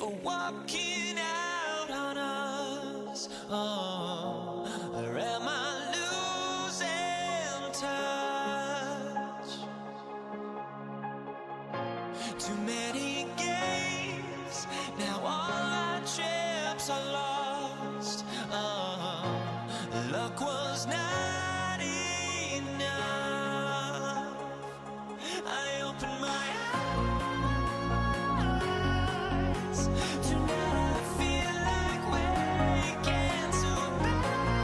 for walking out on us. Oh, or am I losing touch? Too many games, now all our chips are lost. Oh, luck was not enough. I opened my eyes. Tonight I feel like waking to a life.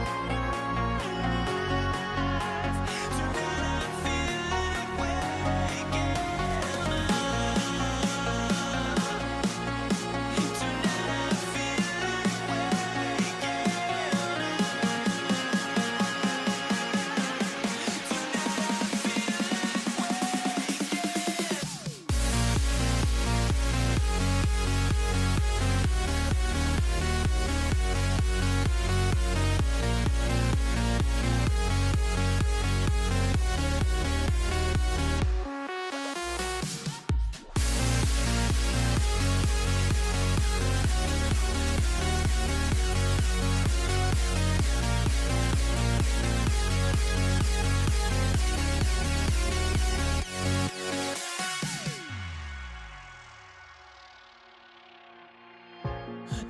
Tonight I feel like waking up. Tonight I feel like waking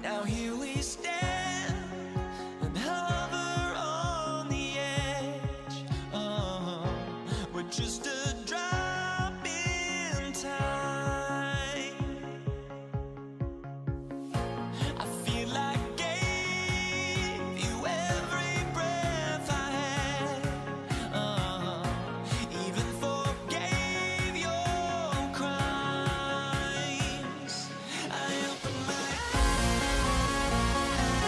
now here we stand and hover on the edge. Oh, we're just a drop in time. I feel like I gave you every breath I had. Oh, even forgave your crimes. I opened my eyes.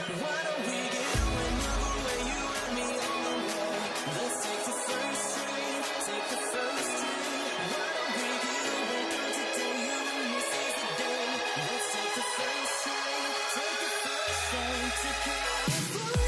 Why don't we get away, move away, you and me on the way? Let's take the first train, take the first train. Why don't we get away, girl, today you and me seize the day. Let's take the first train, take the first train to California.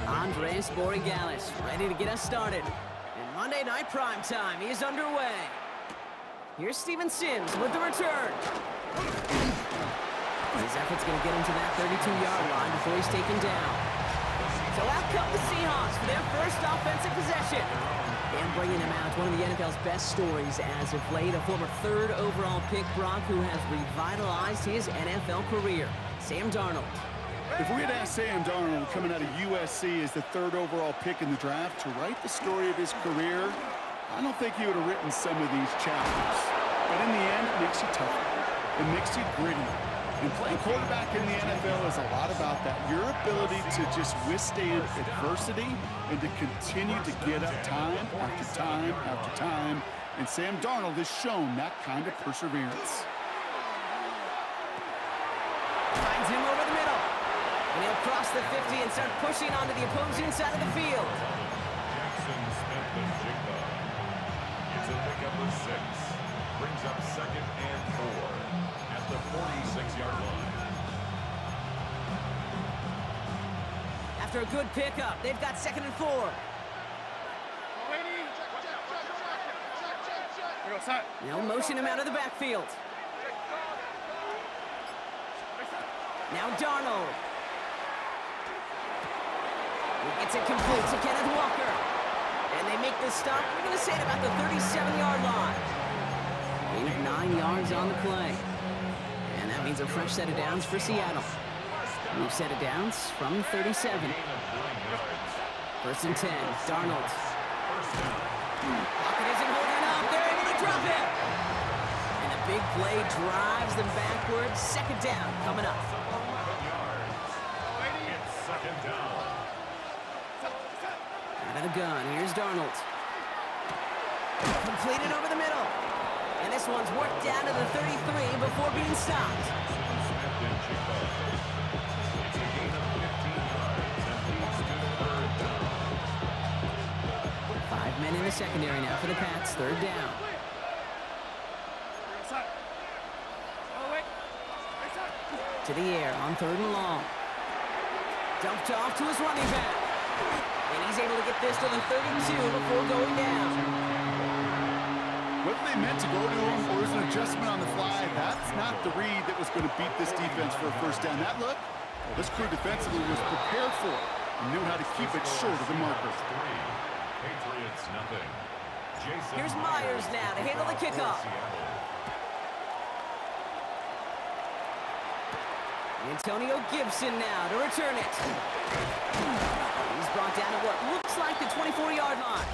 Andres Borregales, ready to get us started. And Monday Night Primetime is underway. Here's Steven Sims with the return. His effort's going to get him to that 32-yard line before he's taken down. So out come the Seahawks for their first offensive possession. And bringing him out, one of the NFL's best stories as of late, a former third overall pick, Brock, who has revitalized his NFL career, Sam Darnold. If we had asked Sam Darnold, coming out of USC as the third overall pick in the draft, to write the story of his career, I don't think he would have written some of these chapters. But in the end, it makes you tougher. It makes you gritty. And playing quarterback in the NFL is a lot about that. Your ability to just withstand adversity and to continue to get up time after time after time. And Sam Darnold has shown that kind of perseverance. Finds him over the middle. And he'll cross the 50 and start pushing onto the opposing side of the field. Jackson Smith-Njigba gets a pickup of 6. Brings up 2nd and 4 at the 46-yard line. After a good pickup, they've got 2nd and 4. Now motion him out of the backfield. Now Darnold. He gets it complete to Kenneth Walker. And they make the stop, we're going to say at about the 37-yard line. Gain of 9 yards on the play. means a fresh set of downs for Seattle. New set of downs from 37. First and 10, Darnold. Pocket isn't holding up. They're able to drop it. And the big play drives them backwards. Second down coming up. It's second down. Out of the gun, here's Darnold. Completed over the middle. And this one's worked down to the 33 before being stopped. Smith and Jigba. It's a gain of 15 yards and leads to third down. 5 men in the secondary now for the Pats. Third down. To the air on third and long. Dumped off to his running back. And he's able to get this to the 32 before going down. Whether they meant to go to him or was an adjustment on the fly, that's not the read that was going to beat this defense for a first down. That look, this crew defensively was prepared for it and knew how to keep it short of the marker. Patriots nothing. Jason Here's Myers now to handle the kickoff. Antonio Gibson now to return it. He's brought down at what looks like the 24-yard line.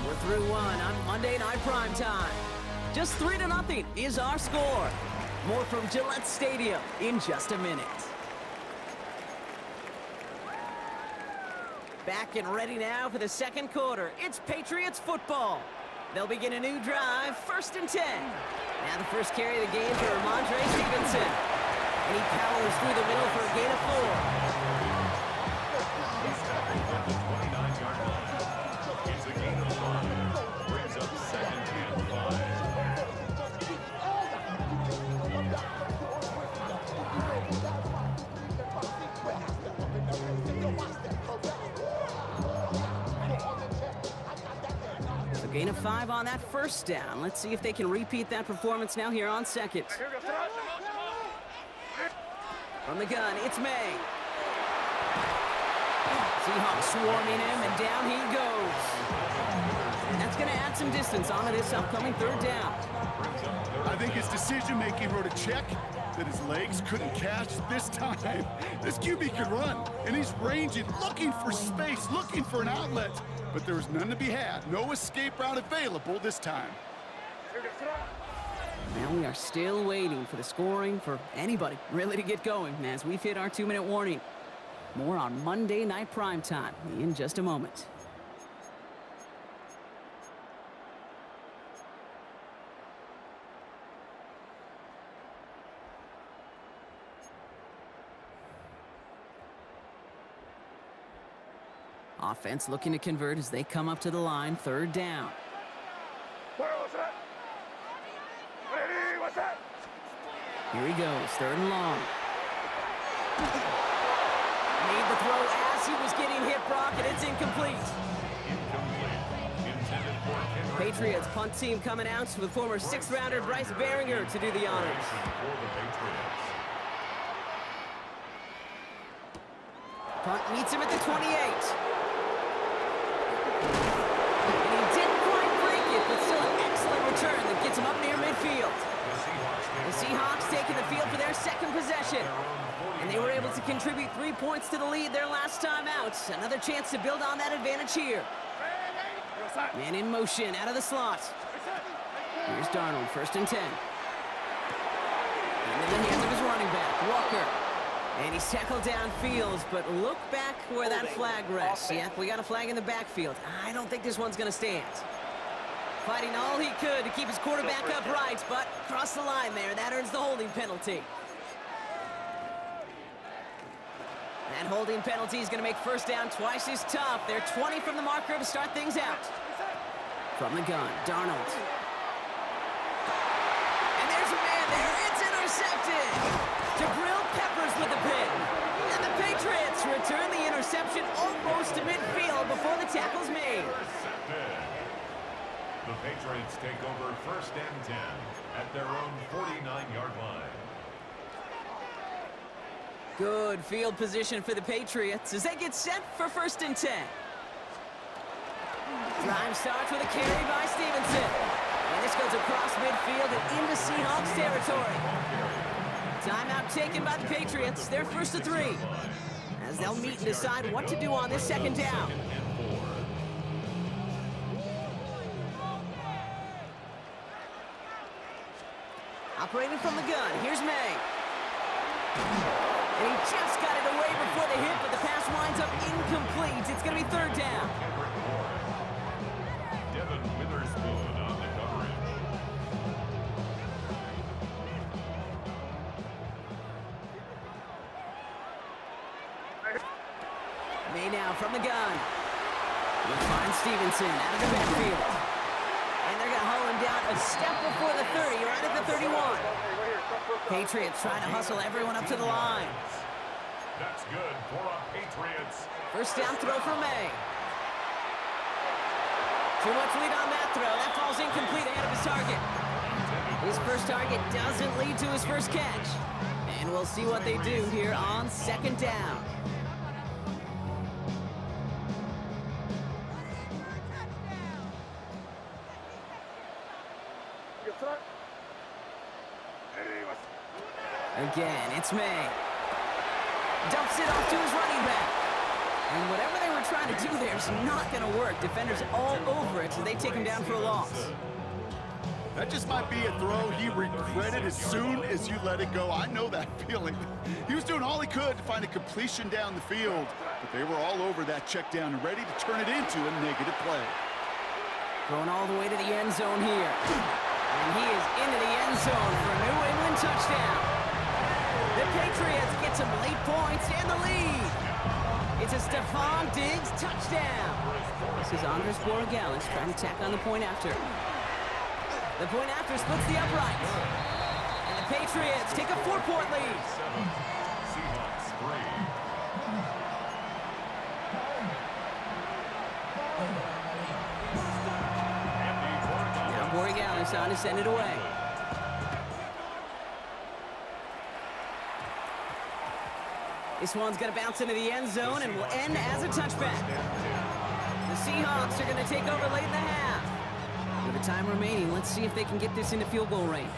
We're through one on Monday Night Primetime. Just 3-0 is our score. More from Gillette Stadium in just a minute. Back and ready now for the second quarter. It's Patriots football. They'll begin a new drive, first and 10. Now the first carry of the game for Ramondre Stevenson. And he powers through the middle for a gain of 4. He's tackled at the 29-yard line. It's a gain of 5. Brings up second and 5. So gain of 5 on that first down. Let's see if they can repeat that performance now here on second. From the gun, it's May. Seahawks swarming him, and down he goes. And that's going to add some distance onto this upcoming third down. I think his decision-making wrote a check that his legs couldn't catch this time. This QB can run, and he's ranging, looking for space, looking for an outlet. But there was none to be had. No escape route available this time. Now we are still waiting for the scoring for anybody really to get going as we've hit our 2-minute warning. More on Monday Night Primetime in just a moment. Offense looking to convert as they come up to the line, third down. Here he goes, third and long. Made the throw as he was getting hit, Brock, and it's incomplete. Patriots punt team coming out with former 6th-rounder Bryce Baringer to do the honors. Punt meets him at the 28. And he didn't quite break it, but still an excellent return that gets him up near midfield. The Seahawks taking the field for their second possession. And they were able to contribute 3 points to the lead their last time out. Another chance to build on that advantage here. Man in motion out of the slot. Here's Darnold, first and 10. Into the hands of his running back, Walker. And he's tackled downfield, but look back where that flag rests. Yeah, we got a flag in the backfield. I don't think this one's going to stand. Fighting all he could to keep his quarterback upright, but crossed the line there. That earns the holding penalty. That holding penalty is going to make first down twice as tough. They're 20 from the marker to start things out. From the gun, Darnold. And there's a man there. It's intercepted. Jabril Peppers with the pick. And the Patriots return the interception almost to midfield before the tackle's made. The Patriots take over first and 10 at their own 49-yard line. Good field position for the Patriots as they get set for first and 10. Drive starts with a carry by Stevenson. And this goes across midfield and into Seahawks territory. Timeout taken by the Patriots. They're first to 3. As they'll meet and decide what to do on this second down. Operating from the gun, here's May. And he just got it away before the hit, but the pass winds up incomplete. It's going to be third down. Devin Witherspoon on the coverage. May now from the gun. We'll find Stevenson out of the backfield. And they're going to haul him down a step before the 30, right at the 31. Patriots trying to hustle everyone up to the line. That's good for our Patriots. First down throw for May. Too much lead on that throw. That falls incomplete ahead of his target. His first target doesn't lead to his first catch. And we'll see what they do here on second down. Again, it's May. Dumps it off to his running back. And whatever they were trying to do there is not going to work. Defenders all over it, so they take him down for a loss. That just might be a throw he regretted as soon as you let it go. I know that feeling. He was doing all he could to find a completion down the field, but they were all over that check down and ready to turn it into a negative play. Going all the way to the end zone here. And he is into the end zone for a New England touchdown. The Patriots get some late points and the lead. It's a Stephon Diggs touchdown. This is Andres Borregales trying to tack on the point after. The point after splits the uprights. And the Patriots take a 4-point lead. Seahawks 3. Now Borregales on to send it away. This one's going to bounce into the end zone and will end as a touchback. The Seahawks are going to take over late in the half. With the time remaining, let's see if they can get this into field goal range.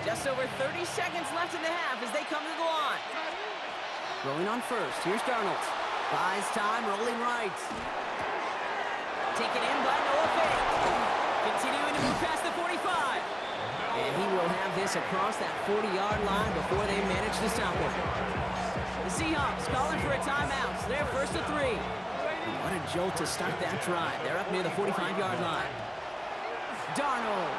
Just over 30 seconds left in the half as they come to the line. Rolling on first, here's Darnold. Buys time, rolling right. Taken in by Noah Fant. Continuing to move past the 45. And he will have this across that 40-yard line before they manage to stop him. The Seahawks calling for a timeout. So they're first to 3. What a jolt to start that drive. They're up near the 45-yard line. Darnold.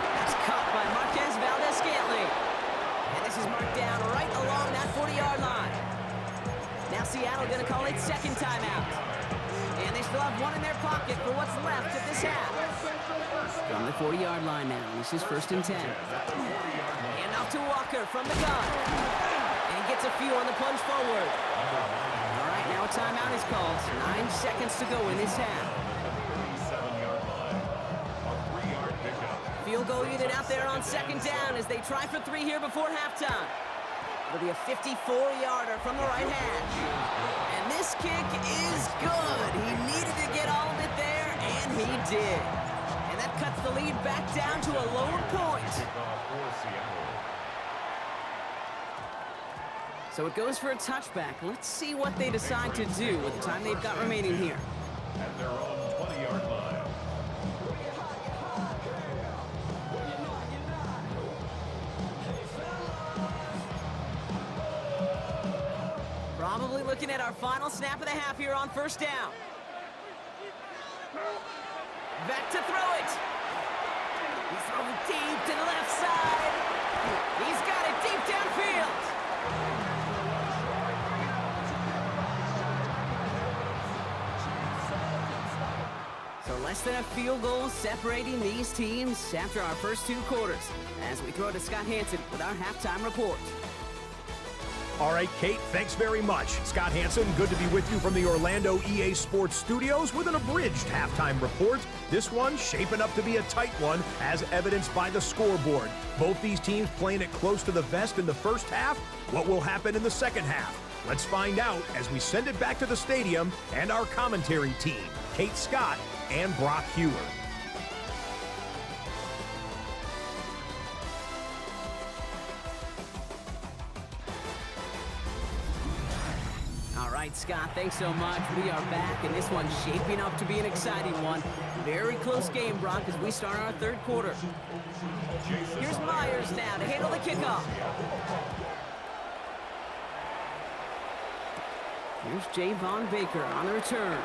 That's caught by Marquez Valdez-Scantling. And this is marked down right along that 40-yard line. Now Seattle going to call its second timeout. And they still have one in their pocket for what's left of this half. From the 40-yard line now. This is first and 10. And off to Walker from the gun. And he gets a few on the plunge forward. All right, now a timeout is called. 9 seconds to go in this half. 37-yard line. A 3-yard pickup. Field goal unit out there on second down as they try for 3 here before halftime. It'll be a 54-yarder from the right hash. And this kick is good. He needed to get all of it there, and he did. And that cuts the lead back down to a lone point. Kickoff for Seattle. So it goes for a touchback. Let's see what they decide to do with the time they've got remaining here. At their own 20-yard line. Probably looking at our final snap of the half here on first down. Back to throw it. He's throwing deep to the left side. He's got it deep downfield. So less than a field goal separating these teams after our first 2 quarters. As we throw to Scott Hanson with our halftime report. All right, Kate, thanks very much. Scott Hanson, good to be with you from the Orlando EA Sports Studios with an abridged halftime report. This one shaping up to be a tight one, as evidenced by the scoreboard. Both these teams playing it close to the vest in the first half. What will happen in the second half? Let's find out as we send it back to the stadium and our commentary team, Kate Scott and Brock Hewer. right, Scott, thanks so much. We are back, and this one's shaping up to be an exciting one. Very close game, Brock, as we start our third quarter. Here's Myers now to handle the kickoff. Here's Javon Baker on the return.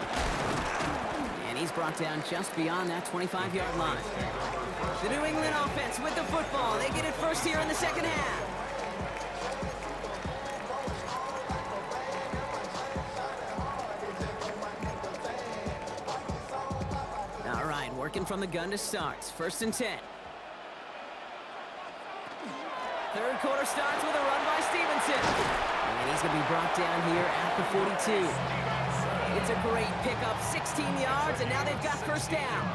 And he's brought down just beyond that 25-yard line. The New England offense with the football. They get it first here in the second half. All right, working from the gun to start. 1st and 10. Third quarter starts with a run by Stevenson. And he's going to be brought down here at the 42. It's a great pickup, 16 yards, and now they've got first down.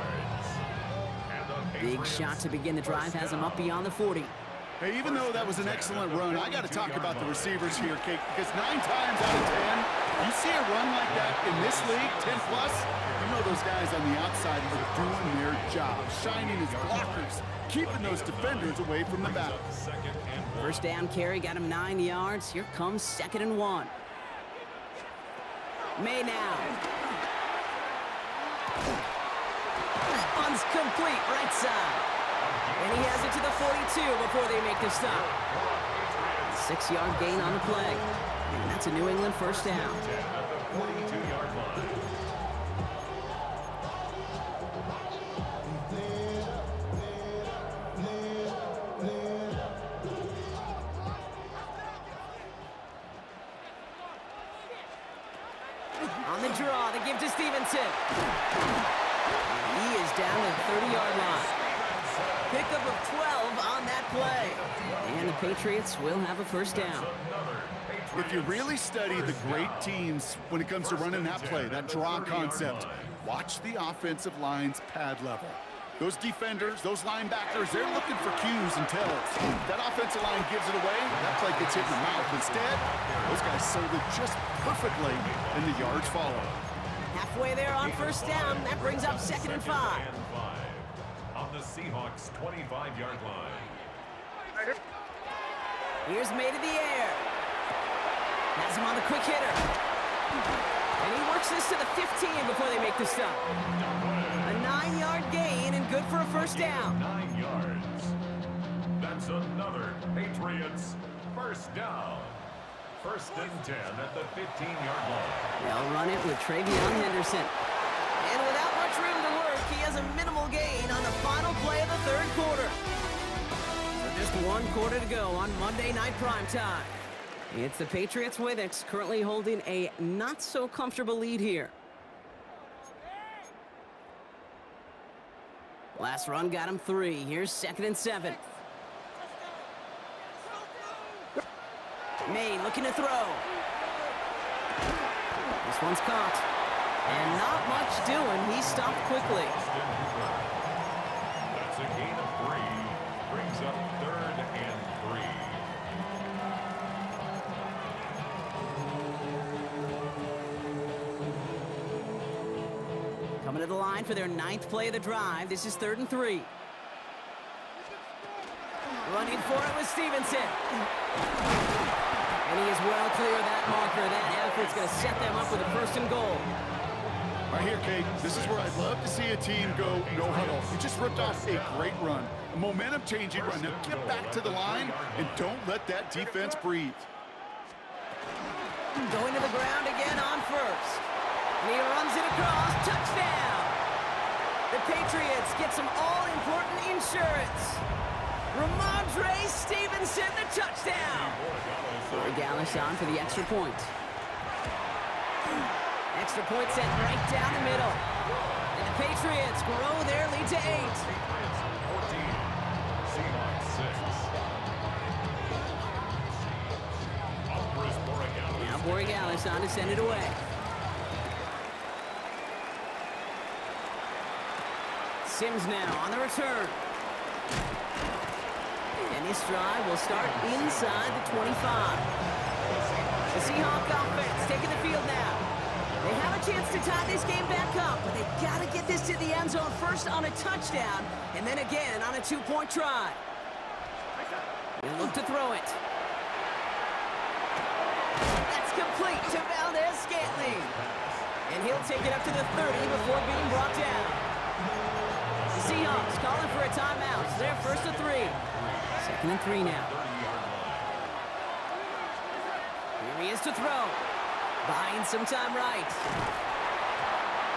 Big shot to begin the drive has him up beyond the 40. Hey, even though that was an excellent run, I got to talk about the receivers here, Kate, because 9 times out of 10, you see a run like that in this league, 10+, you know those guys on the outside are doing their job, shining as blockers, keeping those defenders away from the battle. First down carry got him 9 yards. Here comes 2nd and 1. May now. That one's complete, right side. And he has it to the 42 before they make the stop. 6-yard gain on the play. And that's a New England first down. On the draw, they give to Stevenson. And he is down to the 30-yard line. Pickup of 12 on that play. And the Patriots will have a first down. If you really study the great teams when it comes to running that play, that draw concept, watch the offensive line's pad level. Those defenders, those linebackers, they're looking for cues and tells. That offensive line gives it away, that play gets hit in the mouth. Instead, those guys sold it just perfectly, and the yards follow. Halfway there on first down, that brings up 2nd and 5. On the Seahawks' 25-yard line. Here's May to the air. Has him on the quick hitter. And he works this to the 15 before they make the stop. A 9-yard gain and good for a first down. 9 yards. That's another Patriots first down. 1st and 10 at the 15-yard line. They'll run it with Travion Henderson. And without much room to work, he has a minimal gain on the final play of the third quarter. So just 1 quarter to go on Monday Night Primetime. It's the Patriots with it, currently holding a not-so-comfortable lead here. Last run got him 3. Here's 2nd and 7. May looking to throw. This one's caught. And not much doing. He stopped quickly. That's a gain of 3. Brings up 3rd and 3. Coming to the line for their 9th play of the drive. This is 3rd and 3. Running for it with Stevenson. And he is well clear of that marker. That effort's going to set them up with a 1st and goal. Right here, Kate, this is where I'd love to see a team go no huddle. You just ripped off a great run, a momentum-changing run. Now get back to the line and don't let that defense breathe. Going to the ground again on 1st. And he runs it across. Touchdown! The Patriots get some all-important insurance. Ramondre Stevenson, the touchdown! Gallis on for the extra point. Extra point sent right down the middle. And the Patriots grow their lead to 8. Patriots 14. Seahawks 6. Alvarez Borregales. Now Borregales on to send it away. Sims now on the return. And this drive will start inside the 25. The Seahawks offense taking the field now. They have a chance to tie this game back up, but they've got to get this to the end zone first on a touchdown, and then again on a 2-point try. They look to throw it. That's complete. complete to Valdez-Scantling. And he'll take it up to the 30 before being brought down. The Seahawks calling for a timeout. It's their first of 3. 2nd and 3 now. Here he is to throw. Buying some time right.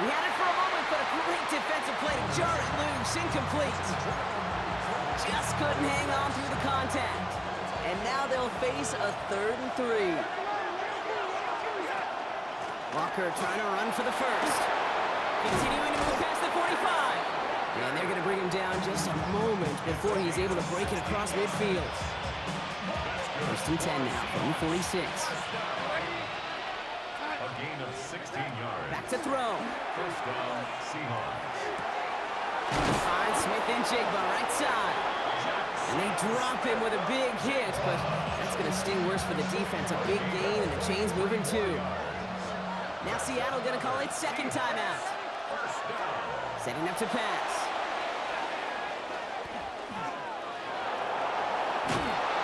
He had it for a moment, but a great defensive play to jar it loose. Incomplete. Just couldn't hang on through the contact. And now they'll face a 3rd and 3. Walker trying to run for the first. Continuing to move past the 45. And they're going to bring him down just a moment before he's able to break it across midfield. 1st and 10 now from the 46. A gain of 16 yards. Back to throw. First down, Seahawks. Finds Smith and Jigba right side. And they drop him with a big hit, but that's going to sting worse for the defense. A big gain, and the chain's moving too. Now Seattle going to call it 2nd timeout. Setting up to pass.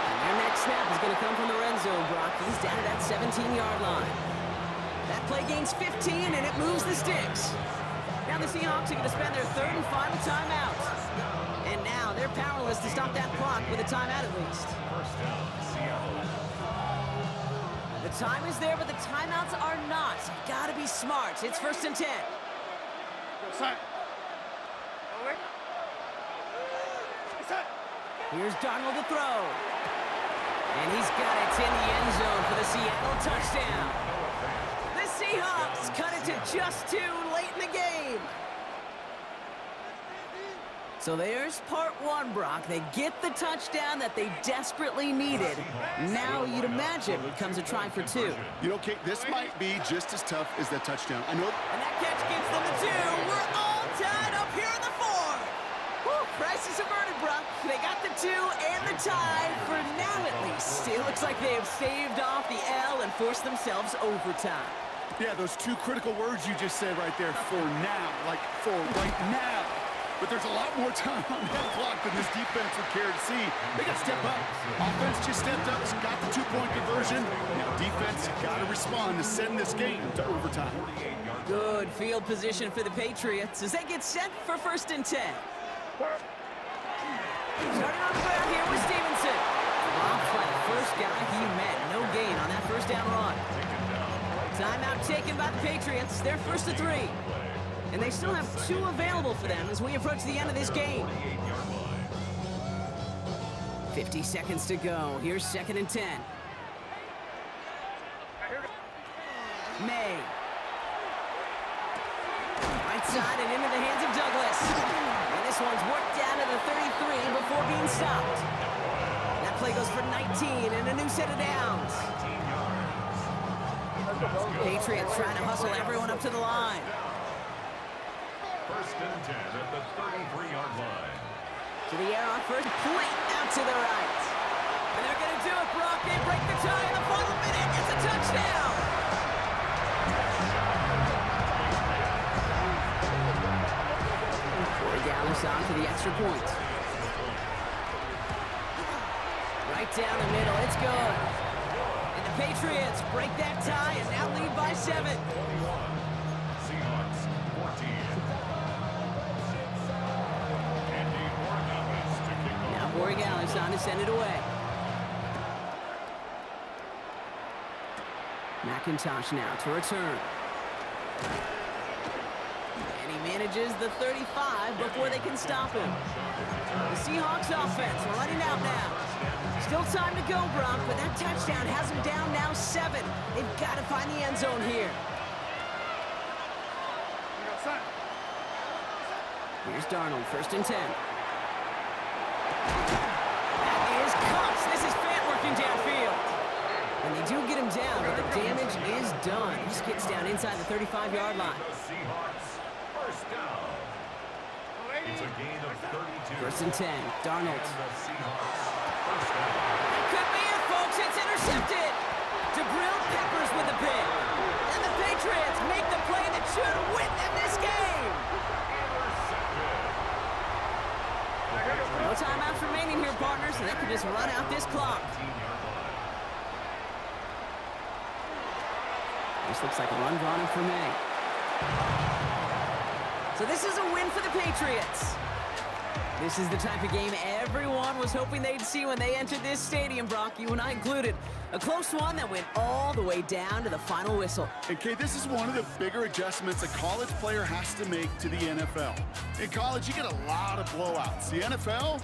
And their next snap is going to come from the red zone, Brock. He's down at that 17-yard line. That play gains 15, and it moves the sticks. Now the Seahawks are going to spend their 3rd and final timeout. And now they're powerless to stop that clock with a timeout at least. First down, Seattle. The time is there, but the timeouts are not. You've got to be smart. It's 1st and 10. Here's Darnold to throw. And he's got it in the end zone for the Seattle touchdown. The Seahawks cut it to just 2 late in the game. So there's part 1, Brock. They get the touchdown that they desperately needed. Now you'd imagine it comes a try for 2. You know, Kate, this might be just as tough as that touchdown. I know. And that catch gives them the 2. We're all tied up here in the 4. Whew, crisis averted, Brock. They got the 2 and the tie for now at least. It looks like they have saved off the L and forced themselves overtime. Yeah, those 2 critical words you just said right there, for now, like for right now. But there's a lot more time on that clock than this defense would care to see. They got to step up. Offense just stepped up, got the 2-point conversion. Now defense got to respond to send this game to overtime. Good field position for the Patriots as they get set for 1st and 10. Starting on the ground here with Stevenson. Robbed by the first guy he met. No gain on that 1st down run. Timeout taken by the Patriots. They're 1st and 3. And they still have 2 available for them as we approach the end of this game. 50 seconds to go. Here's 2nd and 10. May. Right side and into the hands of Douglas. And this one's worked down to the 33 before being stopped. That play goes for 19 and a new set of downs. Patriots trying to hustle everyone up to the line. 1st and 10 at the 33-yard line. To the air on first, plate out to the right. And they're going to do it, Brock. They break the tie in the final minute. It's a touchdown. Corey Dallas on for the extra point. Right down the middle. It's good. And the Patriots break that tie and now lead by 7. Seahawks 14. Corey Gallis on to send it away. McIntosh now to return. And he manages the 35 before they can stop him. The Seahawks offense running out now. Still time to go, Brock, but that touchdown has them down now 7. They've got to find the end zone here. Here's Darnold, 1st and 10. That is Cox. This is Fant working downfield. And they do get him down, but the damage is done. He just gets down inside the 35-yard line. The Seahawks, 1st down. It's a gain of 32. 1st and 10, Darnold. And the Seahawks, 1st down. That could be it, folks. It's intercepted. Jabril Peppers with the pick. And the Patriots make the play that should win them this game. No timeouts remaining here, partners, and they could just run out this clock. This looks like a run drawn in for me. So this is a win for the Patriots. This is the type of game everyone was hoping they'd see when they entered this stadium, Brock, you and I included. A close one that went all the way down to the final whistle. And Kate, this is one of the bigger adjustments a college player has to make to the NFL. In college, you get a lot of blowouts. The NFL,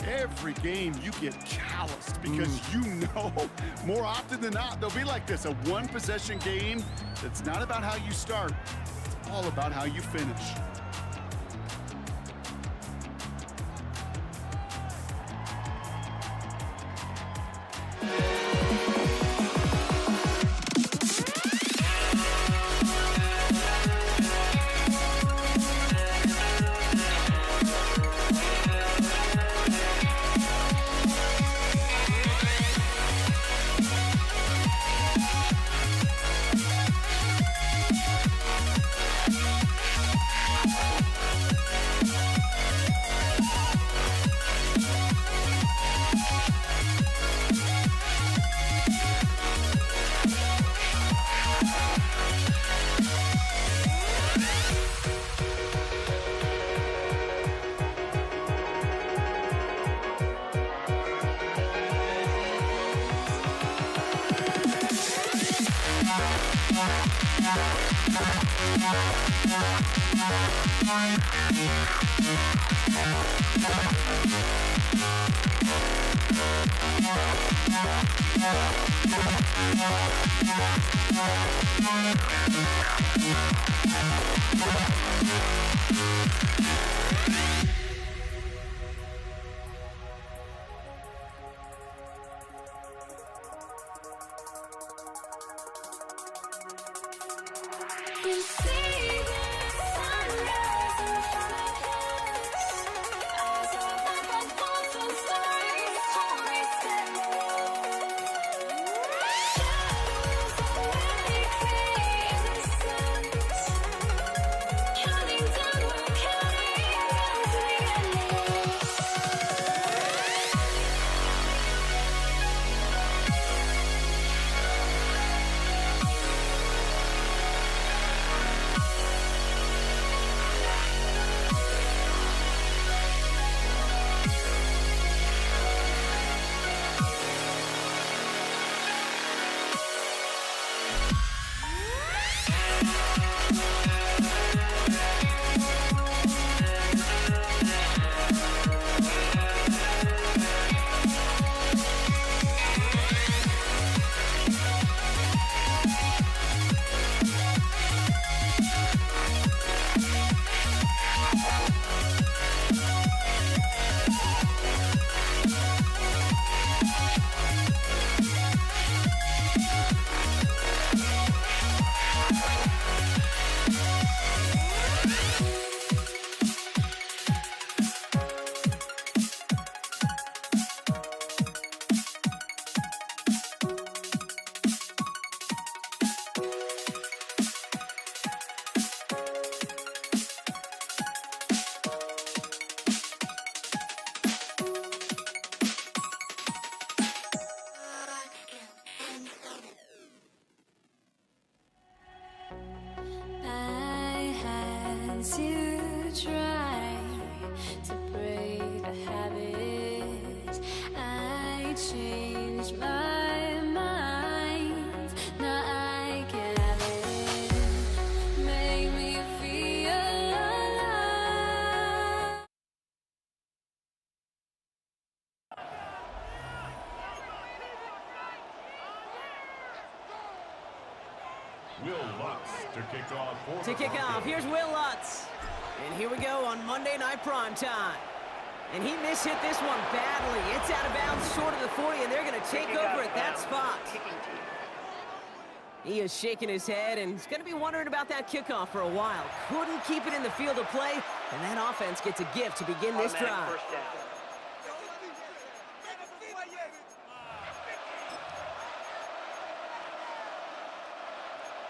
every game you get calloused because you know more often than not they'll be like this, a one-possession game that's not about how you start. It's all about how you finish. You see the sunrise in front of us. Eyes are like a thousand stories, stories shadows of many crazy suns. Counting down, we're counting down to the ending. I had to try to break the habit. I changed my mind. Now I can have it. Make me feel alive. Will Lutz to kick off for To the kick off, Broncos. here's Will Lutz. And here we go on Monday Night Primetime. And he mishit this one badly. It's out of bounds short of the 40, and they're going to take over at that spot. He is shaking his head, and he's going to be wondering about that kickoff for a while. Couldn't keep it in the field of play, and that offense gets a gift to begin this drive.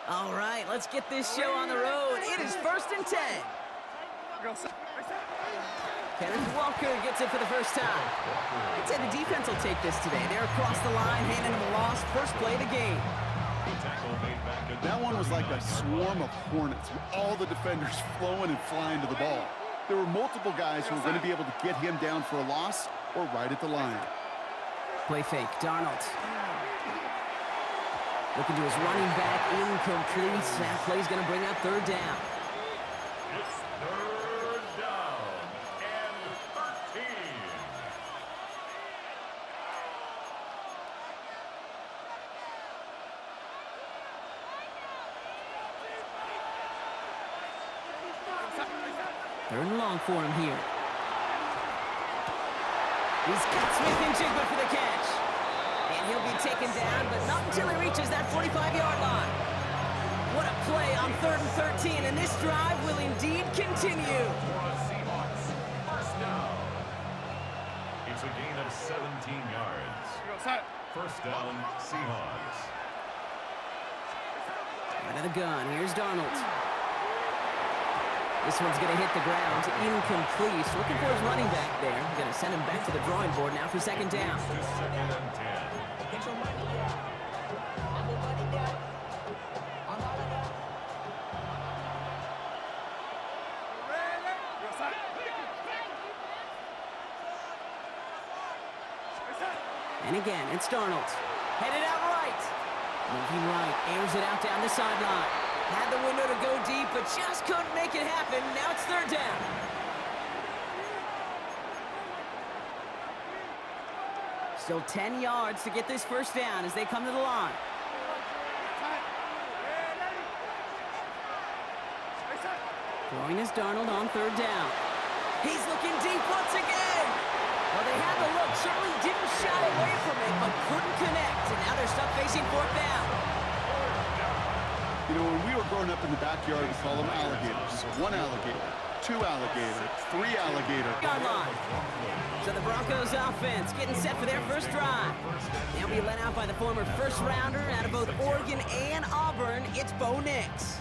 All right, let's get this show on the road. It is 1st and 10. Kenneth Walker gets it for the first time. I'd say the defense will take this today. They're across the line, handing him a loss. First play of the game. That one was like a swarm of hornets, with all the defenders flowing and flying to the ball. There were multiple guys who were going to be able to get him down for a loss or right at the line. Play fake, Darnold. Looking to his running back, incomplete. That play's going to bring up third down. It's third down and 13. Third and long for him here. He's got Smith and Jigba for the catch. And he'll be taken down, but not until he reaches that 45-yard line. What a play on 3rd and 13, and this drive will indeed continue. Seahawks, first down. It's a gain of 17 yards. First down, Seahawks. Out of the gun, here's Darnold. This one's going to hit the ground, incomplete. Looking for his running back there. Going to send him back to the drawing board now for second down. To second and 10. And again, it's Darnold. Headed out right. Moving right, airs it out down the sideline. Had the window to go deep, but just couldn't make it happen. Now it's third down. Still 10 yards to get this first down as they come to the line. Throwing is Darnold on third down. He's looking deep once again. Well, they had the look, certainly didn't shy away from it, but couldn't connect. And now they're stuck facing fourth down. You know, when we were growing up in the backyard, we call them alligators. 1 alligator, 2 alligator, 3 alligator. Yard line. So the Broncos offense getting set for their first drive. They'll be led out by the former first rounder out of both Oregon and Auburn. It's Bo Nix.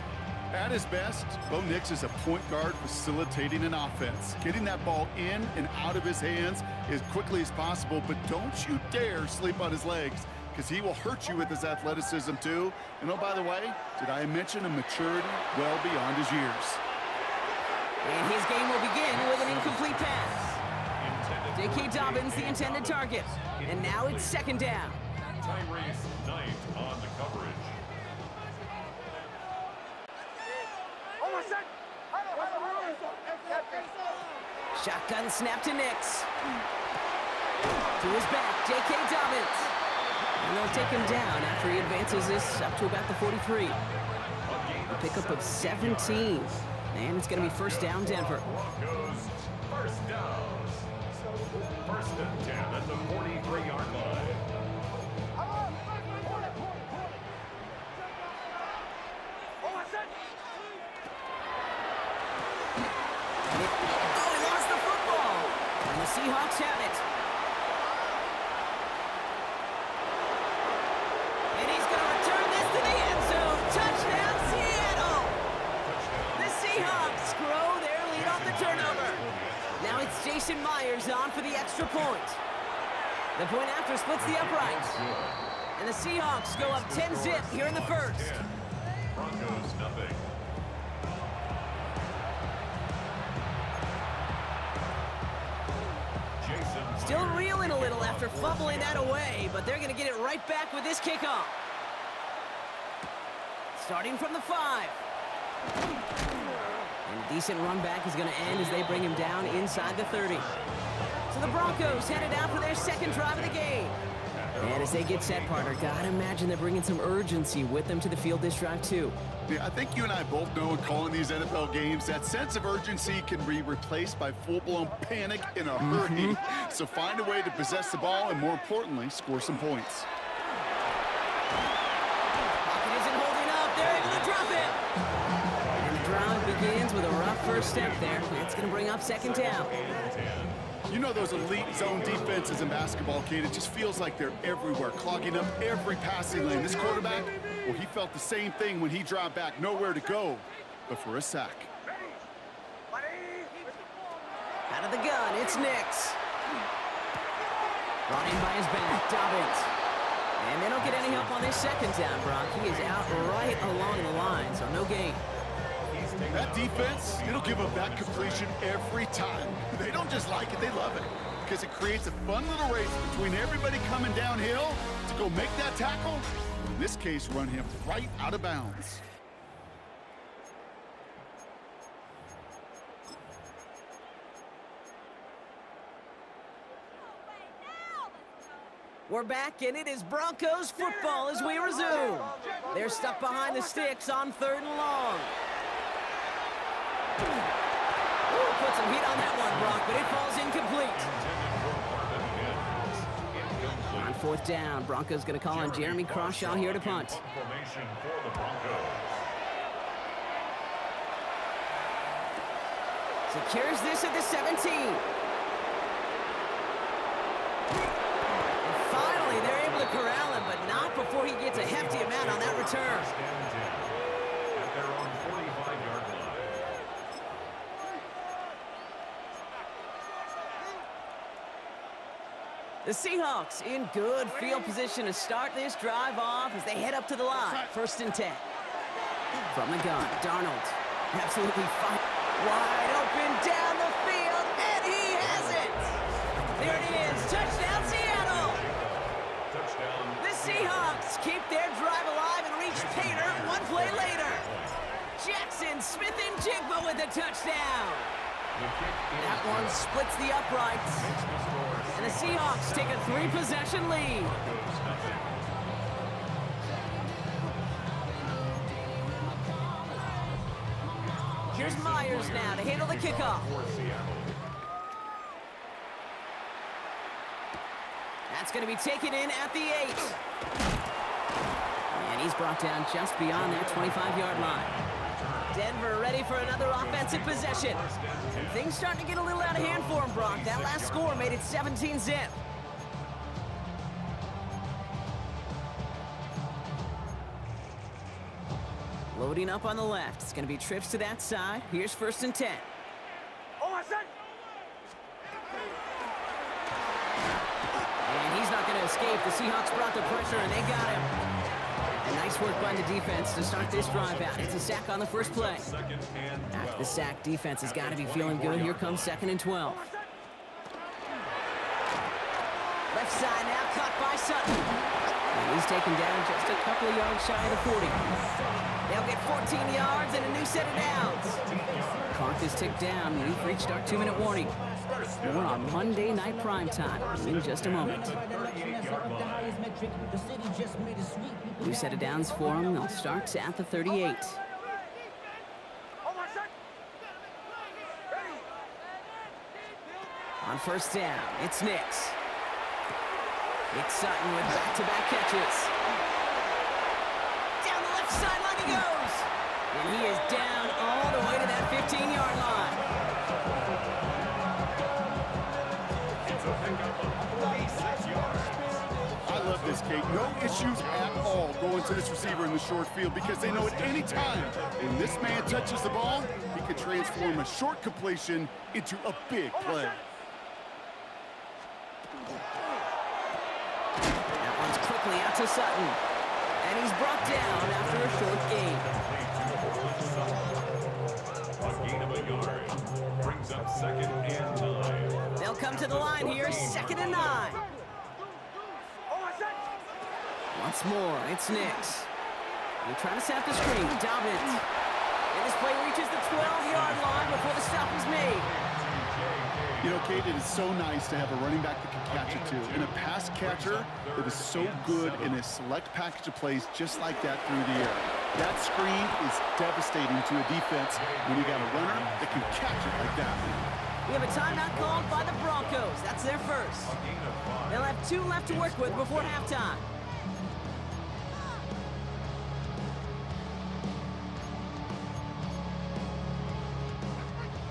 At his best, Bo Nix is a point guard facilitating an offense, getting that ball in and out of his hands as quickly as possible, but don't you dare sleep on his legs, because he will hurt you with his athleticism too. And oh, by the way, did I mention a maturity well beyond his years? And his game will begin with an incomplete pass. J.K. Dobbins, the intended target. And now it's second down. Tyrese Knight on the coverage. Shotgun snap to Nix. To his back, J.K. Dobbins. And they'll take him down after he advances this up to about the 43. A pickup of 17. And it's going to be first down, Denver. Broncos, first down. First and 10 at the 43-yard line. Oh, he lost the football. And the Seahawks have it. And he's going to return this to the end zone. Touchdown, Seattle. The Seahawks grow their lead off the turnover. Now it's Jason Myers on for the extra point. The point after splits the uprights. And the Seahawks go up 10-zip here in the first. Broncos, nothing. Still reeling a little after fumbling that away, but they're going to get it right back with this kickoff. Starting from the 5. And a decent run back is going to end as they bring him down inside the 30. So the Broncos headed out for their second drive of the game. And as they get set, partner, gotta imagine they're bringing some urgency with them to the field this drive, too. Yeah, I think you and I both know in calling these NFL games, that sense of urgency can be replaced by full-blown panic in a hurry. So find a way to possess the ball and, more importantly, score some points. Pocket isn't holding up. They're able to drop it. And the drive begins with a rough first step there. It's going to bring up second down. You know those elite zone defenses in basketball, kid, it just feels like they're everywhere, clogging up every passing lane. This quarterback, well, he felt the same thing when he dropped back, nowhere to go but for a sack. Out of the gun, it's Nix. Brought in by his back, Dobbins. And they don't get any help on this second down, Brock. He is out right along the line, so no gain. That defense, it'll give up that completion every time. They don't just like it, they love it. Because it creates a fun little race between everybody coming downhill to go make that tackle. In this case, run him right out of bounds. We're back, and it is Broncos football as we resume. They're stuck behind the sticks on 3rd and long. Ooh, put some heat on that one, Brock, but it falls incomplete. On 4th down, Broncos going to call on Jeremy Crawshaw here to punt. Formation for the Broncos. Secures this at the 17. And finally, they're able to corral him, but not before he gets a hefty amount on that return. First and 10 at their own 45-yard line. The Seahawks in good field position to start this drive off as they head up to the line. 1st and 10. From the gun, Darnold. Absolutely fine. Wide open down the field, and he has it! There it is, touchdown Seattle! Touchdown. The Seahawks keep their drive alive and reach Pater one play later. Jackson Smith and Jigba with a touchdown. That one splits the uprights. And the Seahawks take a 3-possession lead. Here's Myers now to handle the kickoff. That's going to be taken in at the 8. And he's brought down just beyond that 25-yard line. Denver ready for another offensive possession. And things starting to get a little out of hand for him, Brock. That last score made it 17-zip. Loading up on the left. It's going to be trips to that side. Here's 1st and 10. And he's not going to escape. The Seahawks brought the pressure, and they got him. And nice work by the defense to start this drive out. It's a sack on the first play. After the sack, defense has got to be feeling good. Here comes 2nd and 12. Left side now, caught by Sutton. And he's taken down just a couple of yards shy of the 40. They'll get 14 yards and a new set of downs. Clock is ticked down. We've reached our 2-minute warning. More on Monday Night Primetime in just a moment. New set of downs for them. They'll start at the 38. On 1st down, it's Nix. It's Sutton with back-to-back catches. Down the left sideline he goes. And he is down all the way to that 15-yard line. It's a pickup of 46 yards. I love this, Kate. No issues at all going to this receiver in the short field because they know at any time when this man touches the ball, he can transform a short completion into a big play. That one's quickly out to Sutton. And he's brought down after a short gain. A gain of a yard brings up 2nd and 9. They'll come to the line here, 2nd and 9. Once more, it's Nix. They're trying to set up the screen. Dobbins. And this play reaches the 12-yard line before the stop is made. You know, Kate, it is so nice to have a running back that can catch it too. And a pass catcher that is so good in a select package of plays just like that through the air. That screen is devastating to a defense when you got a runner that can catch it like that. We have a timeout called by the Broncos. That's their first. They'll have 2 left to work with before halftime.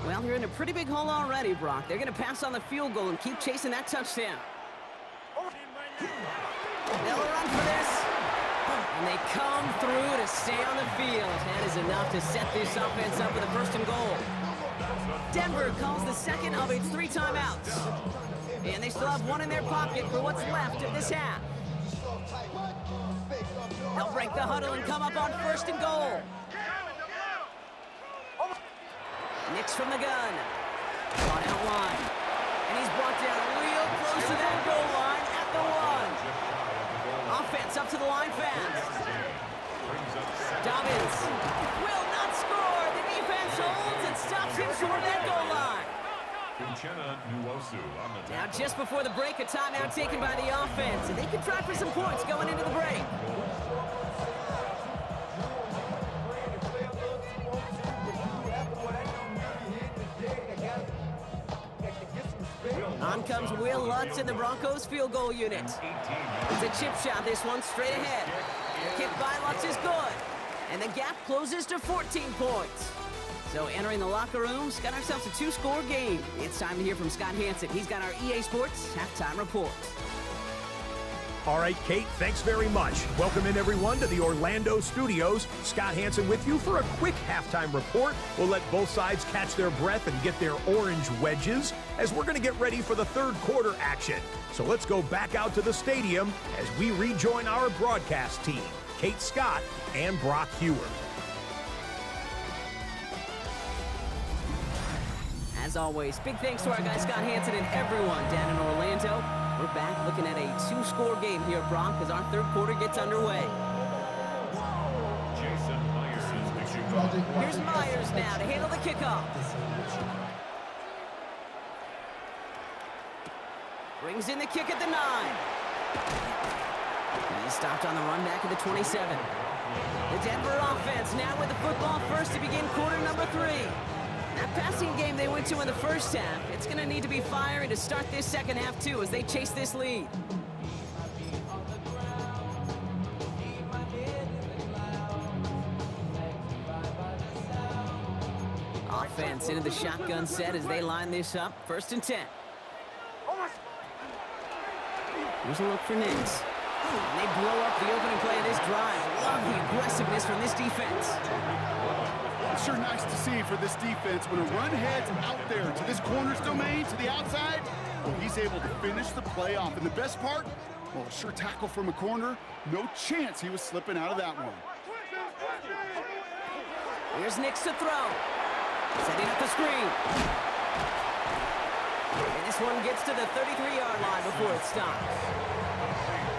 Well, they're in a pretty big hole already, Brock. They're going to pass on the field goal and keep chasing that touchdown. They'll run for this. And they come through to stay on the field. That is enough to set this offense up with a 1st and goal. Denver calls the second of its 3 timeouts. And they still have 1 in their pocket for what's left of this half. They'll break the huddle and come up on 1st and goal. Nix from the gun. Caught out wide. And he's brought down real close to that goal line at the 1. Offense up to the line fast. Dobbins will not score. The defense holds and stops him short of that goal line. Now just before the break, a timeout taken by the offense, and they can try for some points going into the break. On comes Will Lutz in the Broncos field goal unit. It's a chip shot, this one straight ahead. The kick by Lutz is good. And the gap closes to 14 points. So entering the locker rooms, got ourselves a 2-score game. It's time to hear from Scott Hanson. He's got our EA Sports halftime report. All right, Kate, thanks very much. Welcome in, everyone, to the Orlando studios. Scott Hanson with you for a quick halftime report. We'll let both sides catch their breath and get their orange wedges as we're going to get ready for the third quarter action. So let's go back out to the stadium as we rejoin our broadcast team, Kate Scott and Brock Hewer. As always, big thanks to our guy Scott Hanson and everyone down in Orlando. We're back looking at a 2-score game here, Brock, as our third quarter gets underway. Jason Myers is kicking off. Here's Myers now to handle the kickoff. Brings in the kick at the 9. He's stopped on the run back at the 27. The Denver offense now with the football first to begin quarter number 3. That passing game they went to in the first half, it's going to need to be fiery to start this second half, too, as they chase this lead. Offense into the shotgun set as they line this up. 1st and 10. Here's a look for Nix. And they blow up the opening play of this drive. Love the aggressiveness from this defense. It's sure nice to see for this defense when a run heads out there to this corner's domain, to the outside, well, he's able to finish the play off. And the best part, well, a sure tackle from a corner, no chance he was slipping out of that one. Here's Nix to throw. Setting up the screen. And this one gets to the 33-yard line before it stops.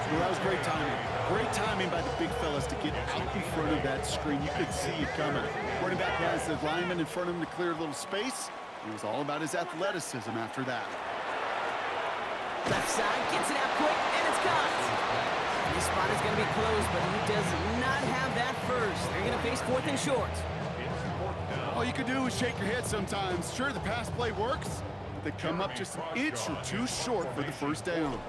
Well, that was great timing. Great timing by the big fellas to get out in front of that screen. You could see it coming. Running back has the lineman in front of him to clear a little space. It was all about his athleticism after that. Left side gets it out quick, and it's caught. This spot is going to be closed, but he does not have that first. They're going to face 4th and short. All you can do is shake your head sometimes. Sure, the pass play works, but they come up just an inch or two short for the first down.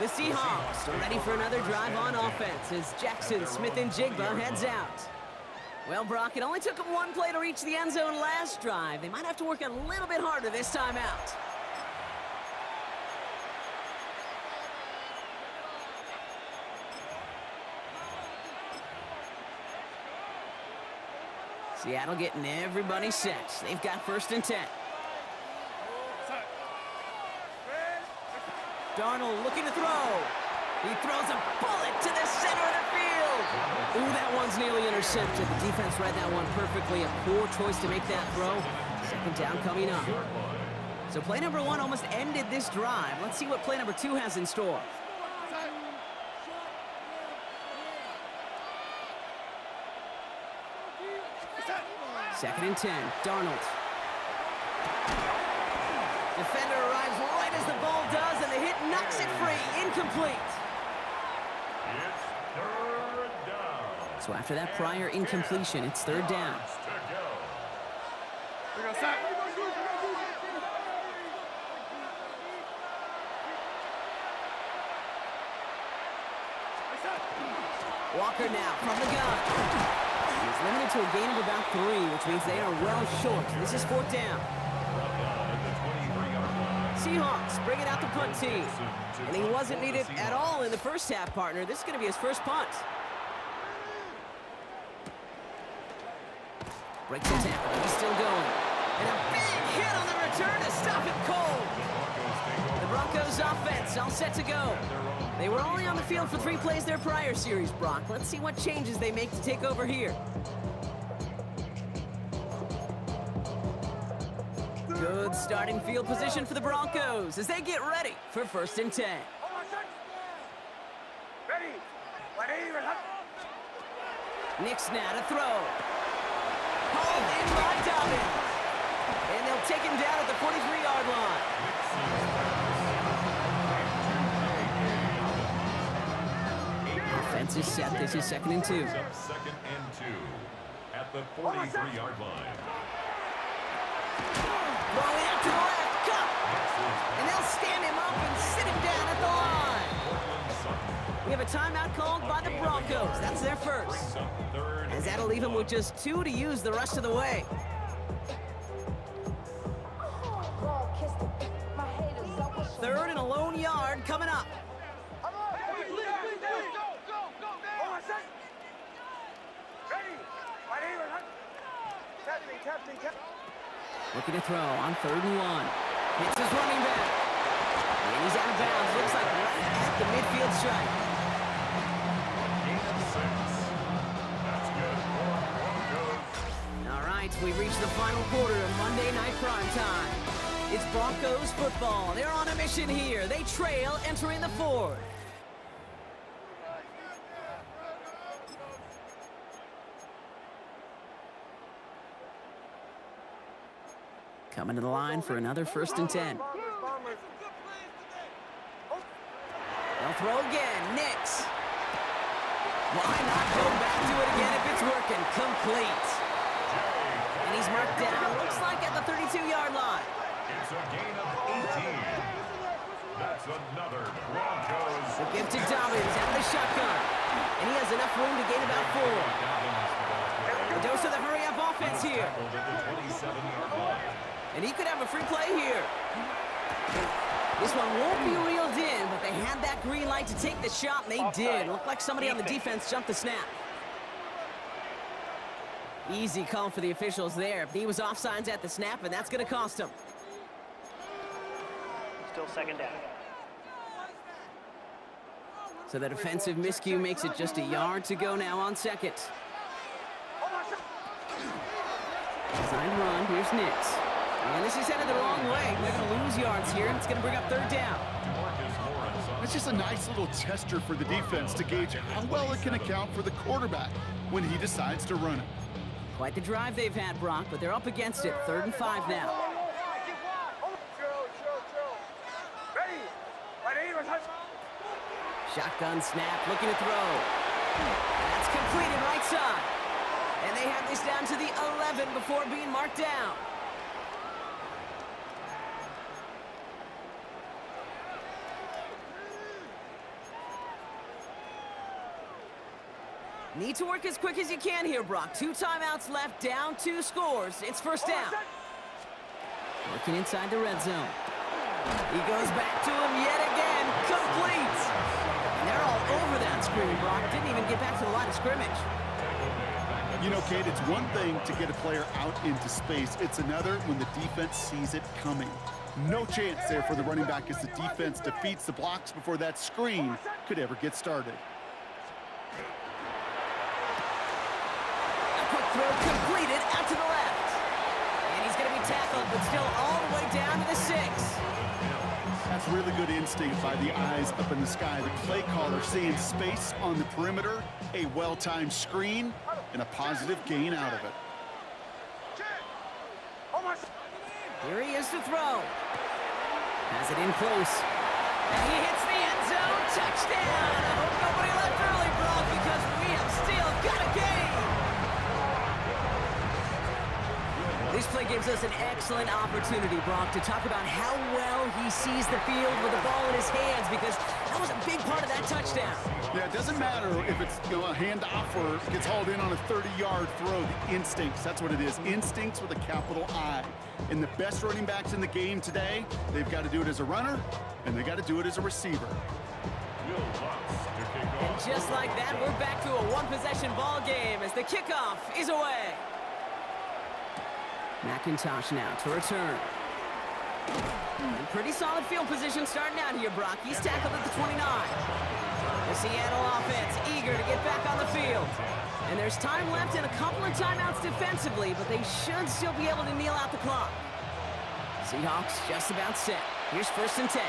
The Seahawks are ready for another drive on offense as Jackson Smith-Njigba heads out. Well, Brock, it only took them 1 play to reach the end zone last drive. They might have to work a little bit harder this time out. Seattle getting everybody set. They've got 1st and 10. Darnold looking to throw. He throws a bullet to the center of the field. Ooh, that one's nearly intercepted. The defense read that one perfectly. A poor choice to make that throw. 2nd down coming up. So play number 1 almost ended this drive. Let's see what play number 2 has in store. Second and 10, Darnold. Defender arrives right as the ball does, and the hit knocks it free. Incomplete. It's 3rd down. So after that prior incompletion, it's 3rd down. Walker now from the gun. He's limited to a gain of about 3, which means they are well short. This is 4th down. Seahawks bringing out the punt team. And he wasn't needed at all in the first half, partner. This is going to be his first punt. Breaks the tackle. He's still going. And a big hit on the return to stop him cold. The Broncos offense all set to go. They were only on the field for 3 plays their prior series, Brock. Let's see what changes they make to take over here. Good starting field position for the Broncos as they get ready for 1st and 10. Nix now to throw. Hauled in by Dobbins. And they'll take him down at the 43-yard line. Offense is set. This is 2nd and 2. 2nd and 2 at the 43-yard line. Rolling out to the left. Cup. And they'll stand him up and sit him down at the line. We have a timeout called by the Broncos. That's their first. As that'll leave him with just 2 to use the rest of the way. 3rd and a lone yard coming up. Looking to throw on 3rd and 1. Hits his running back. And he's out of bounds. Looks like right at the midfield stripe. All right, we've reached the final quarter of Monday Night Prime Time. It's Broncos football. They're on a mission here. They trail entering the 4th. Coming to the line for another 1st and 10. They'll throw again. Nix. Why not go back to it again if it's working? Complete. And he's marked down, looks like at the 32-yard line. It's a gain of 18. That's another Broncos. The gift to Dobbins out of the shotgun. And he has enough room to gain about 4. A dose of the hurry-up offense here. And he could have a free play here. This one won't be reeled in, but they had that green light to take the shot, and they did. Looked like somebody on the defense jumped the snap. Easy call for the officials there. He was offsides at the snap, and that's going to cost him. Still 2nd down. So the defensive miscue makes it just a yard to go now on 2nd. Designed run. Here's Nix. And this is headed the wrong way. They're going to lose yards here, and it's going to bring up 3rd down. It's just a nice little tester for the defense to gauge how well it can account for the quarterback when he decides to run it. Quite the drive they've had, Brock, but they're up against it. 3rd and 5 now. Shotgun snap, looking to throw. That's completed right side. And they have this down to the 11 before being marked down. Need to work as quick as you can here, Brock. 2 timeouts left, down 2 scores. It's 1st down. Working inside the red zone. He goes back to him yet again. Complete. And they're all over that screen, Brock. Didn't even get back to the line of scrimmage. You know, Kate, it's one thing to get a player out into space. It's another when the defense sees it coming. No chance there for the running back as the defense defeats the blocks before that screen could ever get started. Throw completed out to the left. And he's going to be tackled, but still all the way down to the 6. That's really good instinct by the eyes up in the sky. The play caller seeing space on the perimeter, a well-timed screen, and a positive gain out of it. Here he is to throw. Has it in close. And he hits the end zone. Touchdown. I hope nobody left early, Brock, because we have still got a game. This play gives us an excellent opportunity, Brock, to talk about how well he sees the field with the ball in his hands, because that was a big part of that touchdown. Yeah, it doesn't matter if it's a handoff or gets hauled in on a 30-yard throw. The instincts, that's what it is. Instincts with a capital I. And the best running backs in the game today, they've got to do it as a runner, and they got to do it as a receiver. And just like that, we're back to a one-possession ball game as the kickoff is away. McIntosh now to return. And pretty solid field position starting out here, Brock. He's tackled at the 29. The Seattle offense eager to get back on the field. And there's time left and a couple of timeouts defensively, but they should still be able to kneel out the clock. Seahawks just about set. Here's 1st and 10.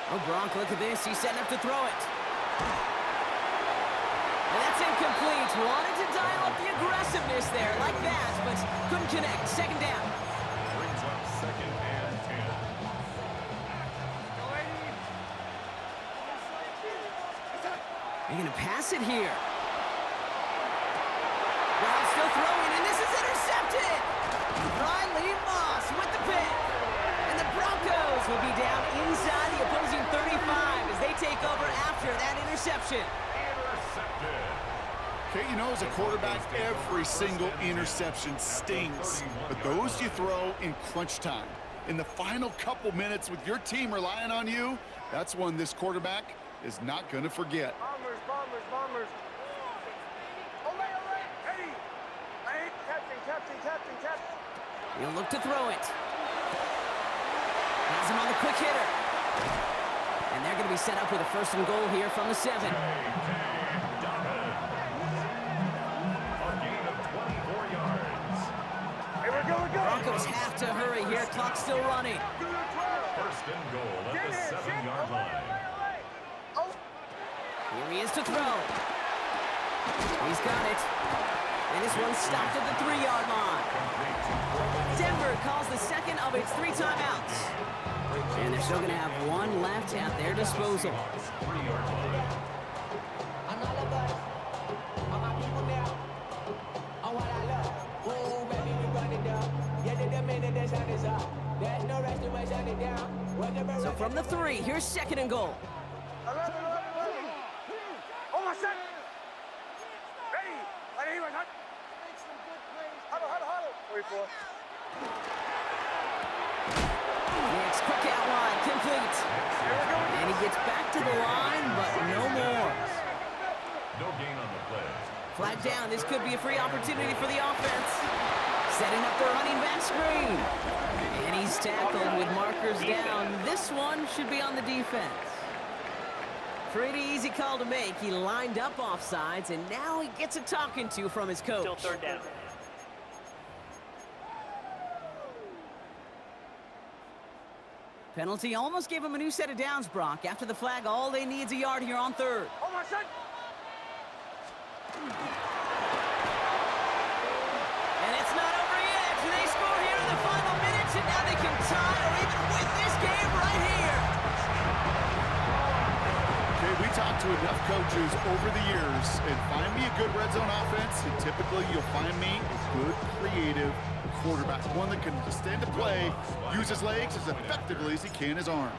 Oh, Gronk, look at this. He's setting up to throw it. And that's incomplete. Wanted to dial up the aggressiveness there like that, but couldn't connect. 2nd down. Brings up 2nd and 10. They're going to pass it here. Brown still throwing, and this is intercepted. Riley Moss with the pick. And the Broncos will be down inside the opposing 35 as they take over after that interception. Intercepted. Okay, you know, as a quarterback, every single interception stings. But those you throw in crunch time. In the final couple minutes with your team relying on you, that's one this quarterback is not going to forget. Bombers, bombers, bombers. Olay, olay. Hey. Hey, captain. He'll look to throw it. Has him on the quick hitter. And they're going to be set up with a 1st and goal here from the 7. A gain of 24 yards. Hey, we're going. Broncos have to hurry here. Clock's still running. 1st and goal at the 7-yard line. Oh, Here he is to throw. He's got it. And this one stopped at the 3-yard line. Denver calls the 2nd of its 3 timeouts. And they're still going to have 1 left at their disposal. 3-yard line. I'm all about it. All my people now. On what I love. Ooh, baby, we run it down. Yeah, the minute the sun is up. There's no rest to shut it down. So from the 3, here's 2nd and goal. 11. Oh, my son. Ready. Ready, my son. Huddle. Wait for it. Next quick out line, complete. And he gets back to the line, but no more. No gain on the play. Flag down, this could be a free opportunity for the offense. Setting up the running back screen. And he's tackled with markers down. This one should be on the defense. Pretty easy call to make. He lined up offsides, and now he gets a talking to from his coach. Still 3rd down. Penalty almost gave him a new set of downs, Brock. After the flag, all they need is a yard here on 3rd. Oh, my son. And it's not over yet. They score here in the final minutes, and now they can tie or even win this game right here. Okay, we talked to enough coaches over the years, and find me a good red zone offense, and typically you'll find me a good creative quarterback, one that can stand to play, use his legs as effectively as he can his arm.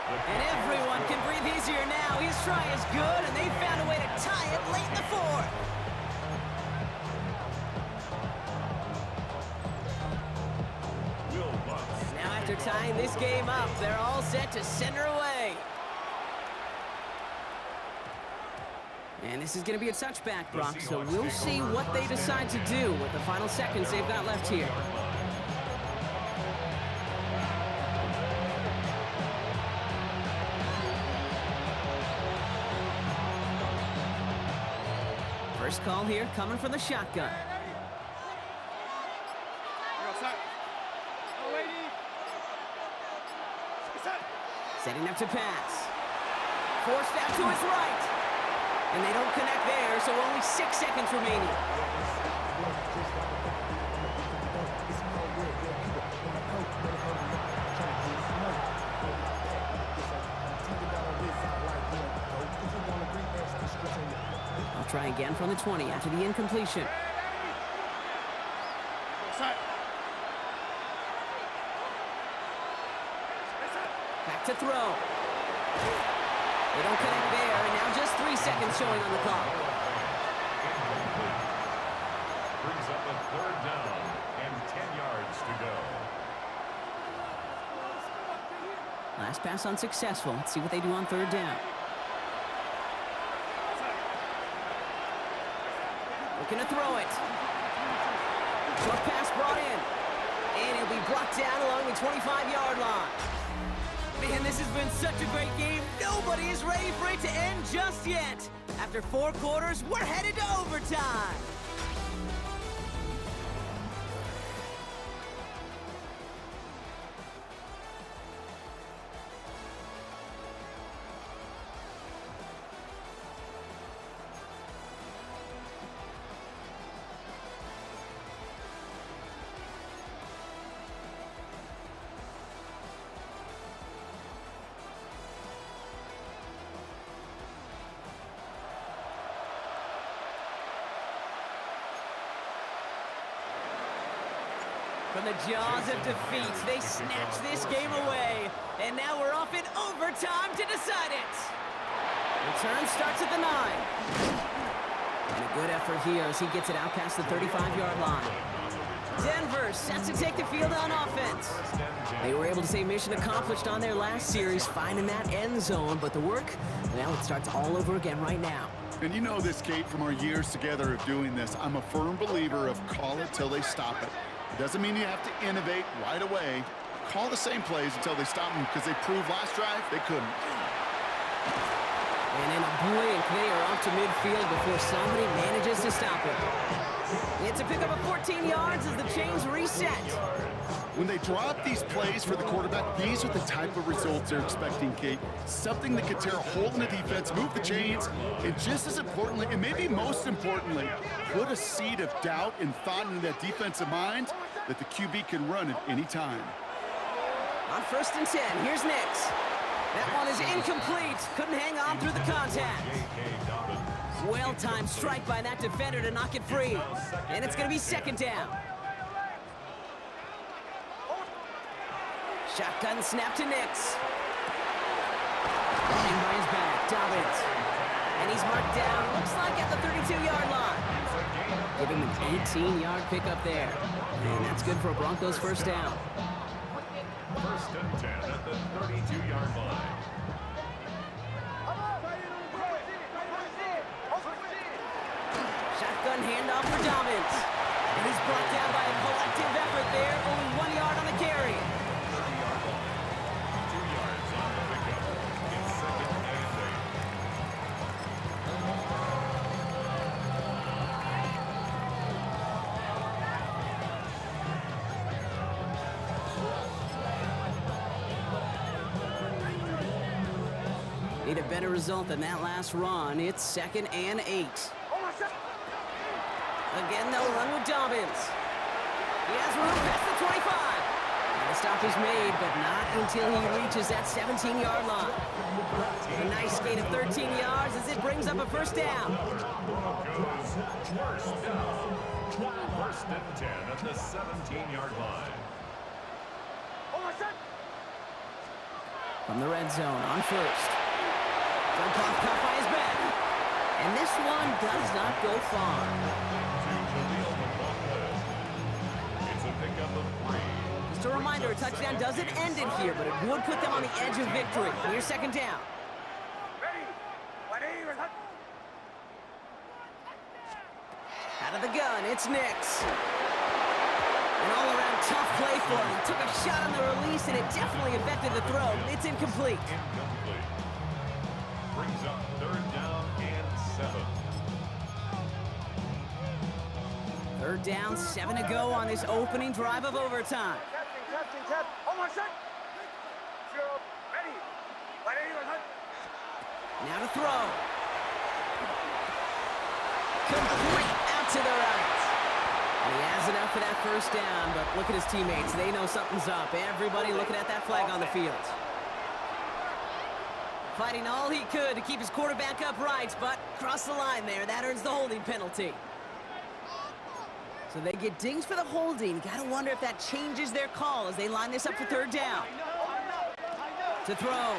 And everyone can breathe easier now. His try is good, and they found a way to tie it late in the 4th. Will Lutz. Now after tying this game up, they're all set to send her away. And this is going to be a touchback, Brock, so we'll see what they decide to do with the final seconds they've got left here. First call here coming from the shotgun. Setting up to pass. Forced out to his right. And they don't connect there, so only 6 seconds remaining. I'll try again from the 20 after the incompletion. Back to throw. They don't connect there, and now just 3 seconds showing on the clock. Brings up a 3rd down and 10 yards to go. Last pass unsuccessful. Let's see what they do on 3rd down. Looking to throw it. Short pass brought in. And it'll be brought down along the 25-yard line. Man, this has been such a great game. Nobody is ready for it to end just yet. After 4 quarters, we're headed to overtime. From the jaws of defeat, they snatched this game away. And now we're off in overtime to decide it. Return starts at the 9. And a good effort here as he gets it out past the 35-yard line. Denver set to take the field on offense. They were able to say mission accomplished on their last series, finding that end zone. But the work, now it starts all over again right now. And you know this, Kate, from our years together of doing this. I'm a firm believer of call it till they stop it. It doesn't mean you have to innovate right away. Call the same plays until they stop them, because they proved last drive they couldn't. And in a blink, they are up to midfield before somebody manages to stop it. It's a pickup of 14 yards as the chains reset. When they drop these plays for the quarterback, these are the type of results they're expecting, Kate. Something that could tear a hole in the defense, move the chains, and just as importantly, and maybe most importantly, put a seed of doubt and thought in that defensive mind that the QB can run at any time. On 1st and 10, here's Nix. That one is incomplete. Couldn't hang on through the contact. Well-timed strike by that defender to knock it free. And it's going to be 2nd down. Shotgun snap to Nix. Running by his back, Dobbins. And he's marked down, looks like at the 32-yard line. Give him an 18-yard pickup there. And that's good for a Broncos 1st down. 1st and 10 at the 32-yard line. Shotgun handoff for Dobbins. And he's brought down by a collective effort there. Only 1 yard on the carry. 30-yard line. 2 yards on the pickup. It's 2nd and 8. Need a better result than that last run. It's 2nd and 8. Again, they'll run with Dobbins. He has room past the 25. And the stop is made, but not until he reaches that 17-yard line. A nice gain of 13 yards as it brings up a 1st down. Broncos 1st down. 1st and 10 at the 17-yard line. From the red zone on 1st. Jump off caught by his back. And this one does not go far. It's a pickup of 3. Just a reminder, a touchdown doesn't end it here, but it would put them on the edge of victory. Here's 2nd down. Out of the gun, it's Nix. An all-around tough play for him. Took a shot on the release, and it definitely affected the throw. It's incomplete. Incomplete. Brings up 3rd down and 7. 3rd down, 7 to go on this opening drive of overtime. Captain. Hold on, set. Ready. Now to throw. Complete out to the right. And he has enough for that 1st down, but look at his teammates. They know something's up. Everybody looking at that flag on the field. Fighting all he could to keep his quarterback upright, but crossed the line there. That earns the holding penalty. So they get dings for the holding. Gotta wonder if that changes their call as they line this up for 3rd down. To throw.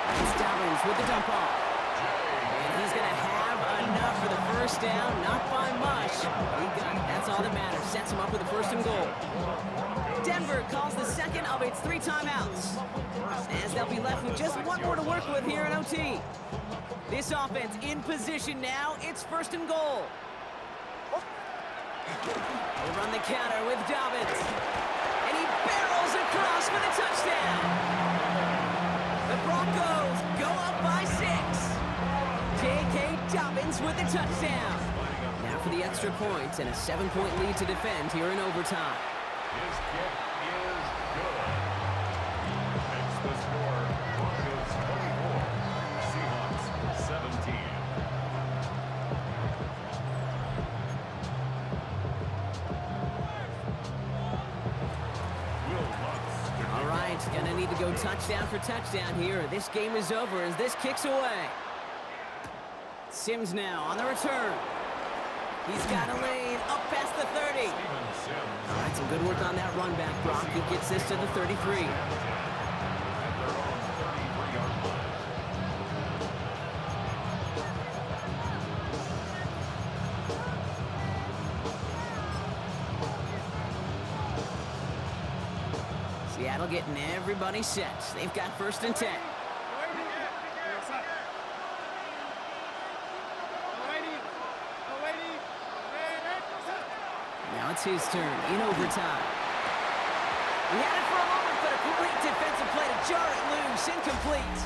It's Dobbins with the dump off. And he's going to have enough for the first down. Not by much. He got it. That's all that matters. Sets him up with a 1st and goal. Denver calls the second of its 3 timeouts, as they'll be left with just 1 more to work with here in OT. This offense in position now. It's 1st and goal. They run the counter with Dobbins. And he barrels across for the touchdown. The Broncos go up by 6. J.K. Dobbins with the touchdown. Now for the extra point and a 7-point lead to defend here in overtime. His kick is good. Makes the score Broncos 24, Seahawks 17. All right, gonna need to go touchdown for touchdown here. This game is over as this kicks away. Sims now on the return. He's got a lane up past the 30. All right, some good work on that run back, Brock. He gets this to the 33. Seattle getting everybody set. They've got 1st and 10. Now it's his turn in overtime. We had it for a moment, but a great defensive play to jar it loose. Incomplete.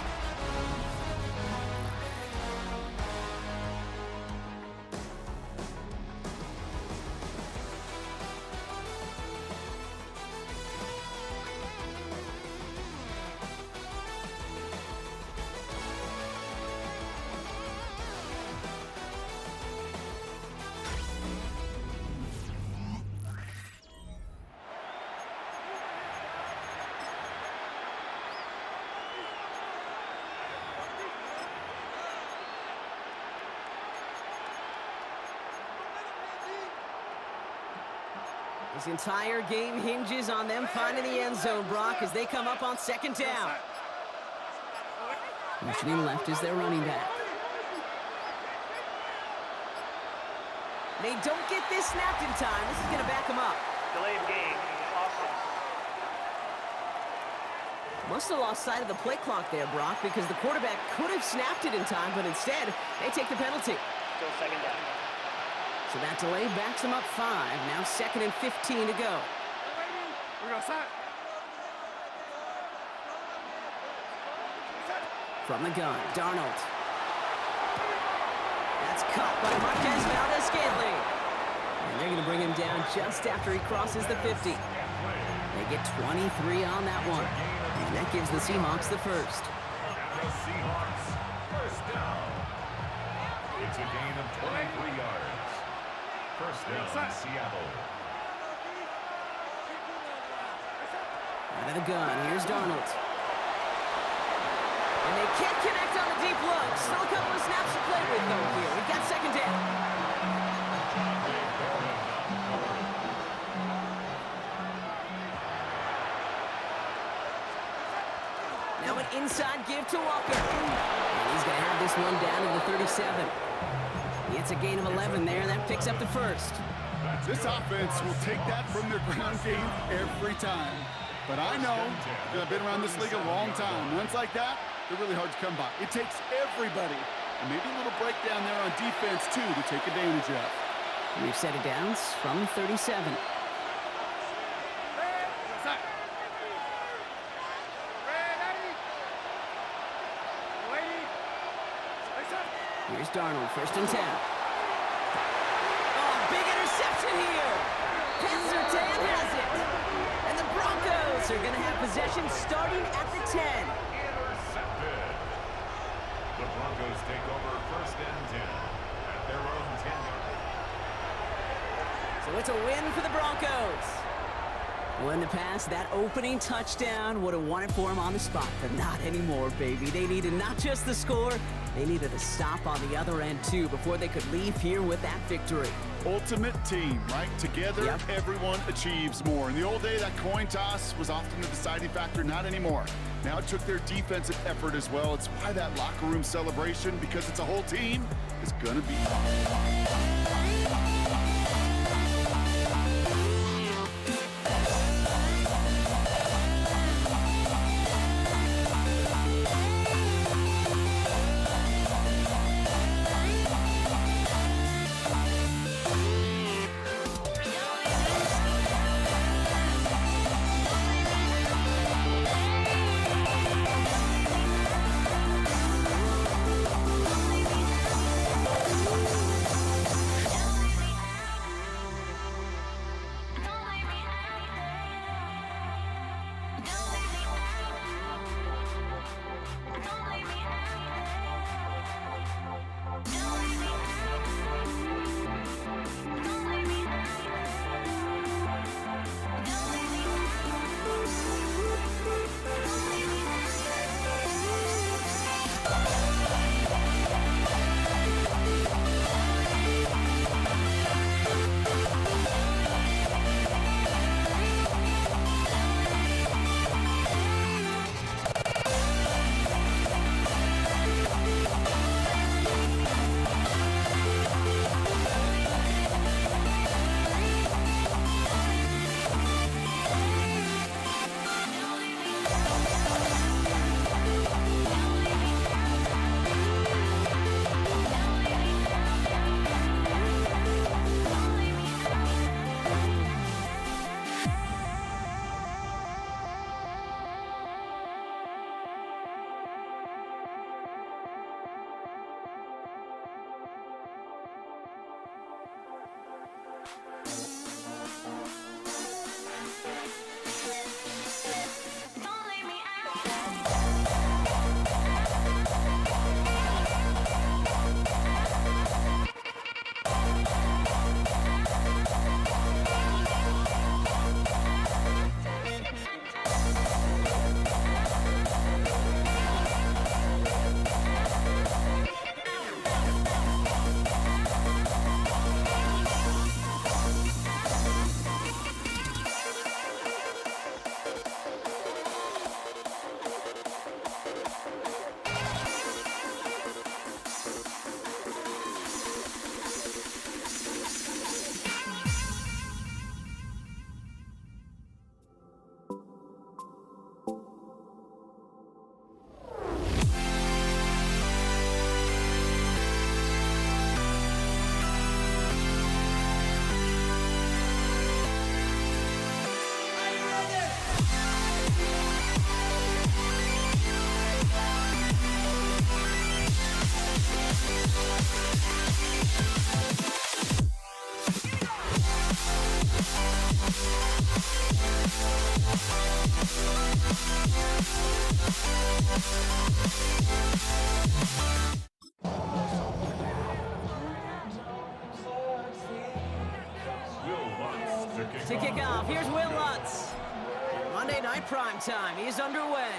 This entire game hinges on them finding the end zone, Brock, as they come up on 2nd down. Motioning left is their running back. They don't get this snapped in time. This is going to back them up. Delay of game. Offense. Must have lost sight of the play clock there, Brock, because the quarterback could have snapped it in time, but instead, they take the penalty. Still 2nd down. So that delay backs them up 5. Now 2nd and 15 to go. From the gun, Darnold. That's caught by Marquez Valdez-Scantling. And they're going to bring him down just after he crosses the 50. They get 23 on that one. And that gives the Seahawks the 1st. The Seahawks 1st down. It's a gain of 23 yards. 1st down, Seattle. Out of the gun, here's Darnold. And they can't connect on the deep look. Still a couple of snaps to play with, though, here. We've got 2nd down. Now an inside give to Walker. And he's going to have this one down to the 37. It's a gain of 11 there. That picks up the 1st. This offense will take that from their ground game every time. But I know, because I've been around this league a long time, runs like that, they're really hard to come by. It takes everybody, and maybe a little breakdown there on defense, too, to take advantage of. We've set it down from 37. Here's Darnold, 1st and 10. Oh, big interception here. Pat Surtain has it. And the Broncos are going to have possession starting at the 10. Intercepted. The Broncos take over 1st and 10 at their own 10-yard. So it's a win for the Broncos. When to pass that opening touchdown, would have won it for him on the spot, but not anymore, baby. They needed not just the score, they needed a stop on the other end, too, before they could leave here with that victory. Ultimate team, right? Together, Yep. everyone achieves more. In the old day, that coin toss was often a deciding factor, not anymore. Now it took their defensive effort as well. It's why that locker room celebration, because it's a whole team, is going to be fun. To kick off, here's Will Lutz. Monday Night Primetime is underway.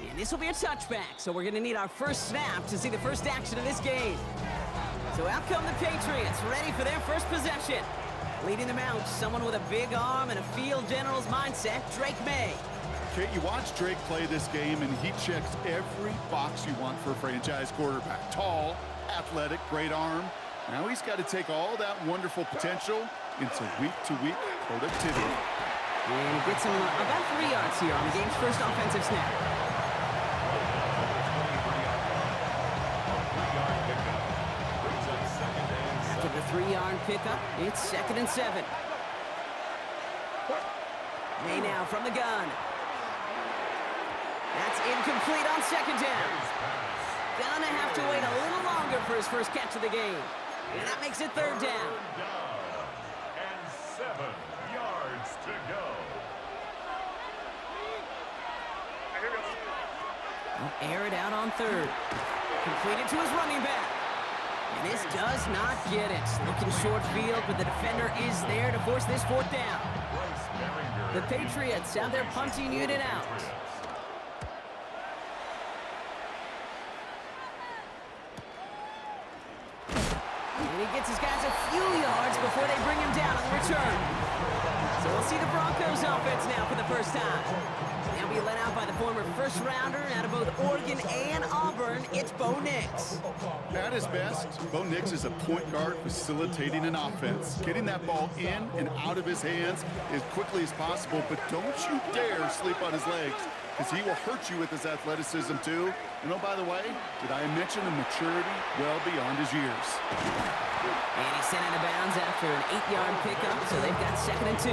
And this will be a touchback, so we're going to need our first snap to see the first action of this game. So out come the Patriots, ready for their first possession. Leading them out, someone with a big arm and a field general's mindset, Drake May. Kate, you watch Drake play this game, and he checks every box you want for a franchise quarterback. Tall, athletic, great arm. Now he's got to take all that wonderful potential into week-to-week productivity. And he gets him about 3 yards here on the game's first offensive snap. After the 3-yard pickup, it's 2nd and 7. May now from the gun. That's incomplete on 2nd down. Gonna have to wait a little longer for his first catch of the game. And that makes it 3rd down. And 7 yards to go. He'll air it out on 3rd. Completed to his running back. And this does not get it. Looking short field, but the defender is there to force this 4th down. The Patriots have their punting unit out. he gets his guys a few yards before they bring him down on the return. So we'll see the Broncos offense now for the first time. They'll be led out by the former first-rounder out of both Oregon and Auburn. It's Bo Nix. At his best, Bo Nix is a point guard facilitating an offense, getting that ball in and out of his hands as quickly as possible, but don't you dare sleep on his legs, because he will hurt you with his athleticism too. And oh, by the way, did I mention the maturity well beyond his years? And he's sent out of bounds after an 8-yard pickup, so they've got 2nd and 2.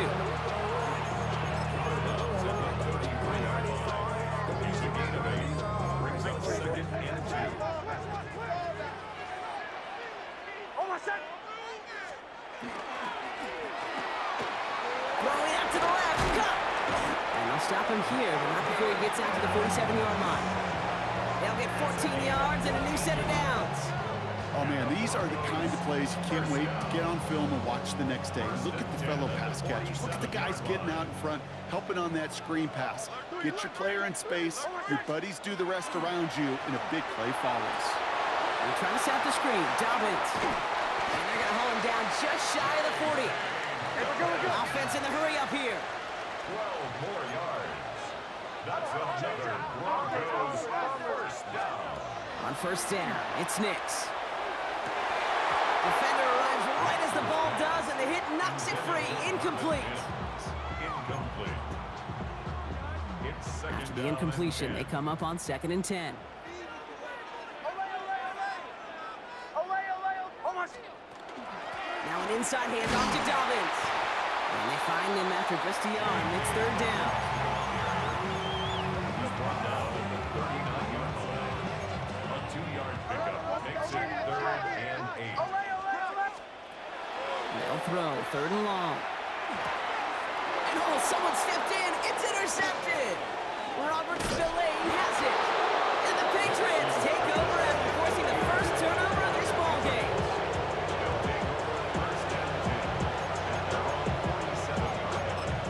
Throwing out to the left, cut! And they'll stop him here, but not before he gets out to the 47-yard line. They'll get 14 yards and a new set of downs. Oh, man, these are the kind of plays you can't wait to get on film and watch the next day. Look at the fellow pass catchers. Look at the guys getting out in front, helping on that screen pass. Get your player in space. Your buddies do the rest around you, and a big play follows. They're trying to set up the screen. Dobbins. And they're going to haul him down just shy of the 40. Offense in the hurry up here. 12 more yards. That's another Broncos first down. On first down, it's Nix. Defender arrives right as the ball does, and the hit knocks it free. Incomplete. Incomplete. It's second After the down incompletion, and they come up on 2nd and 10. Now an inside handoff to Dobbins. And they find him after just a yard. It's 3rd down. he's brought down at the 39-yard line. A 2-yard pickup makes it 3rd and 8. They'll throw 3rd and long. And oh, someone stepped in. It's intercepted. Robert Spillane has it. And the Patriots take over after forcing the first turnover of this ball game. First and 10 at their own 47-yard line.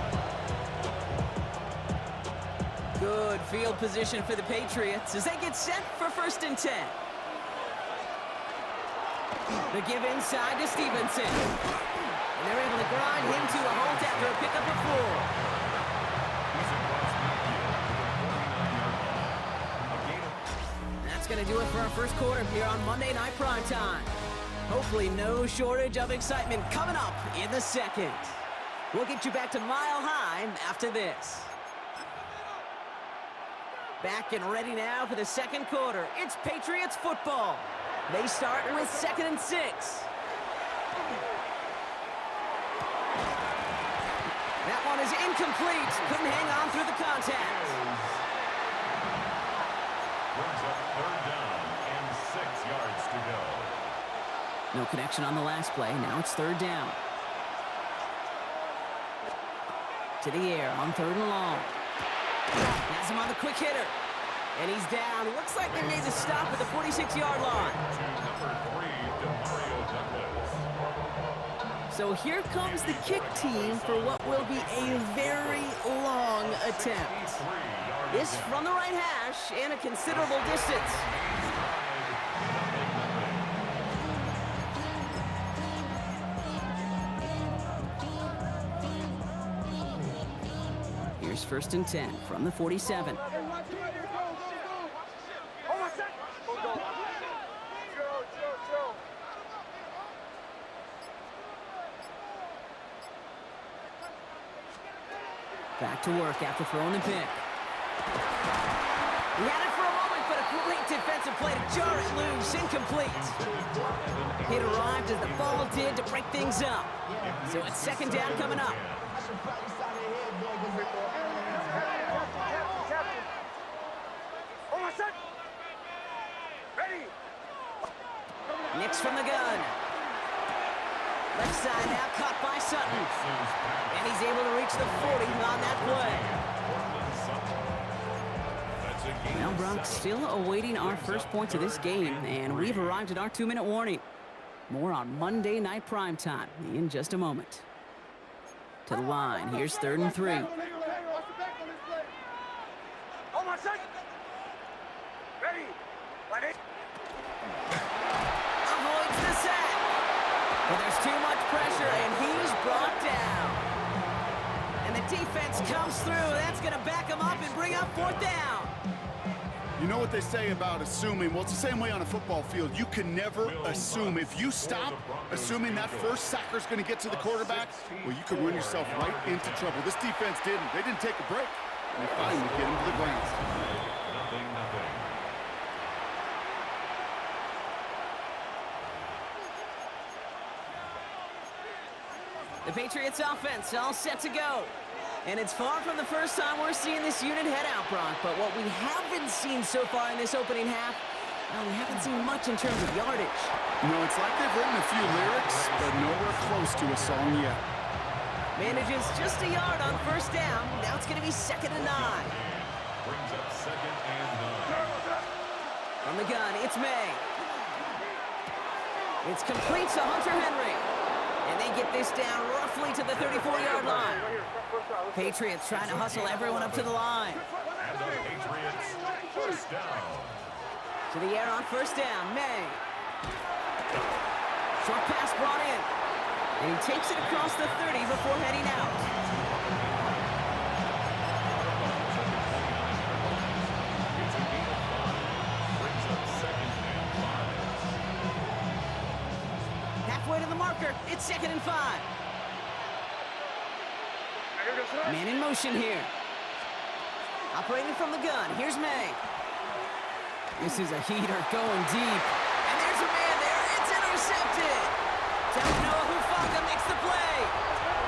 Good field position for the Patriots as they get set for 1st and 10. The give inside to Stevenson. And they're able to grind him to a halt after a pickup of 4. He's across midfield to the 49-yard line. A gain of That's going to do it for our first quarter here on Monday Night Primetime. Hopefully no shortage of excitement coming up in the second. We'll get you back to Mile High after this. Back and ready now for the second quarter. It's Patriots football. They start with 2nd and 6. That one is incomplete. Couldn't hang on through the contact. brings up 3rd down and 6 yards to go. No connection on the last play. Now it's 3rd down. To the air on 3rd and long. Has him on the quick hitter. And he's down. Looks like they made the stop at the 46-yard line. To number 3, Demario Douglas. So here comes the kick team for what will be a very long attempt. This from the right hash and a considerable distance. Here's 1st and 10 from the 47. Back to work after throwing the pick. He had it for a moment, but a great defensive play to jar it loose. Incomplete. It arrived as the ball did to break things up. So it's 2nd down coming up. Nix from the gun. Left side now caught by Sutton. And he's able to reach the 40 on that play. Now Bronx still awaiting our first points of this game, and we've arrived at our 2-minute warning. More on Monday Night Primetime in just a moment. To the line, here's 3rd and 3. Avoids the sack. defense comes through. That's going to back them up and bring up 4th down. You know what they say about assuming? Well, it's the same way on a football field. You can never assume. If you stop assuming that first sacker's going to get to the quarterback, well, you could run yourself right into trouble. This defense didn't. They didn't take a break. And they finally get him to the ground. Nothing. The Patriots offense all set to go. And it's far from the first time we're seeing this unit head out, Brock. But what we haven't seen so far in this opening half, well, we haven't seen much in terms of yardage. You know, it's like they've written a few lyrics, but nowhere close to a song yet. Manages just a yard on 1st down. Now it's going to be 2nd and 9. Brings up 2nd and 9. From the gun, it's May. It's complete to Hunter Henry. And they get this down roughly to the 34-yard line. Patriots trying to hustle everyone up to the line. And the Patriots, 1st down. To the air on 1st down, May. Short pass brought in. And he takes it across the 30 before heading out. It's a gain of 5. Brings up 2nd and 5. Halfway to the marker, it's 2nd and 5. Man in motion here. Operating from the gun, here's May. This is a heater going deep. And there's a man there, it's intercepted. Talanoa Hufanga makes the play.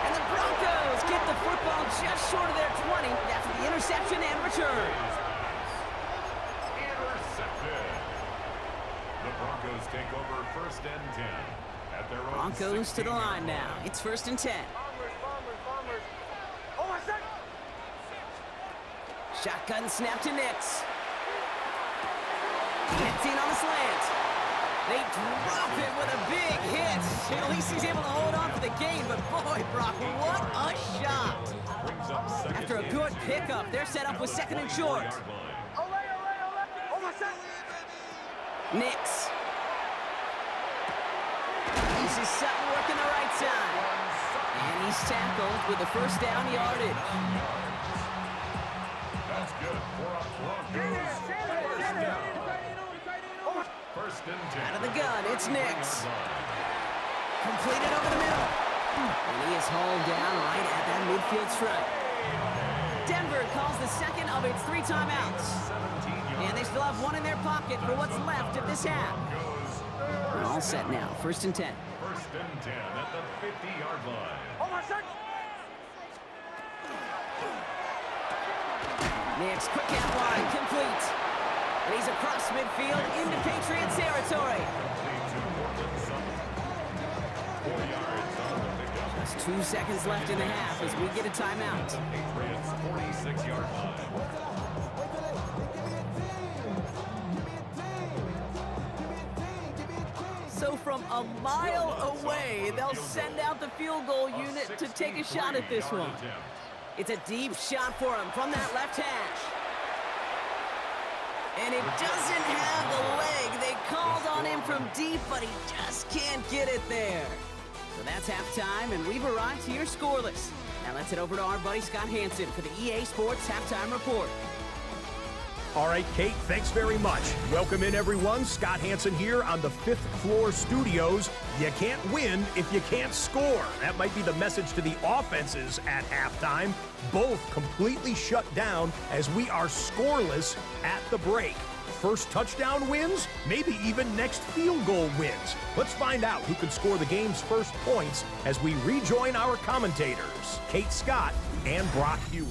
And the Broncos get the football just short of their 20 after the interception and return. Intercepted. The Broncos take over 1st and 10. At their own Broncos to the 16-yard line now. It's 1st and 10. Shotgun snap to Nix. Gets in on the slant. They drop it with a big hit. At least he's able to hold on for the gain, but boy, Brock, what a shot. Brings up 2nd After a and good 2. pickup, they're set up with 2nd and short. Nix. This is Sutton working the right side. And he's tackled with the 1st down yardage. That's good for a Broncos 1st down. 1st and 10. Out of the gun, it's Nix. Completed over the middle. And he is hauled down right at that midfield stripe. Denver calls the 2nd of its 3 timeouts. And they still have 1 in their pocket for what's left of this half. We're all set now, 1st and 10. 1st and 10 at the 50-yard line. Nix, quick out wide, complete. And he's across midfield into Patriot territory. Complete to Cortland Sutton. 4 yards on the pickup. Just 2 seconds left in the half as we get a timeout. Patriots 46-yard line. So from a mile away, they'll send out the field goal unit to take a shot at this one. It's a deep shot for him from that left hash. And it doesn't have the leg. They called on him from deep, but he just can't get it there. So that's halftime, and we've arrived here scoreless. Now let's head over to our buddy Scott Hansen for the EA Sports Halftime Report. All right, Kate, thanks very much. Welcome in, everyone. Scott Hansen here on the 5th floor studios. You can't win if you can't score. That might be the message to the offenses at halftime. Both completely shut down as we are scoreless at the break. First touchdown wins, maybe even next field goal wins. Let's find out who can score the game's first points as we rejoin our commentators, Kate Scott and Brock Hewer.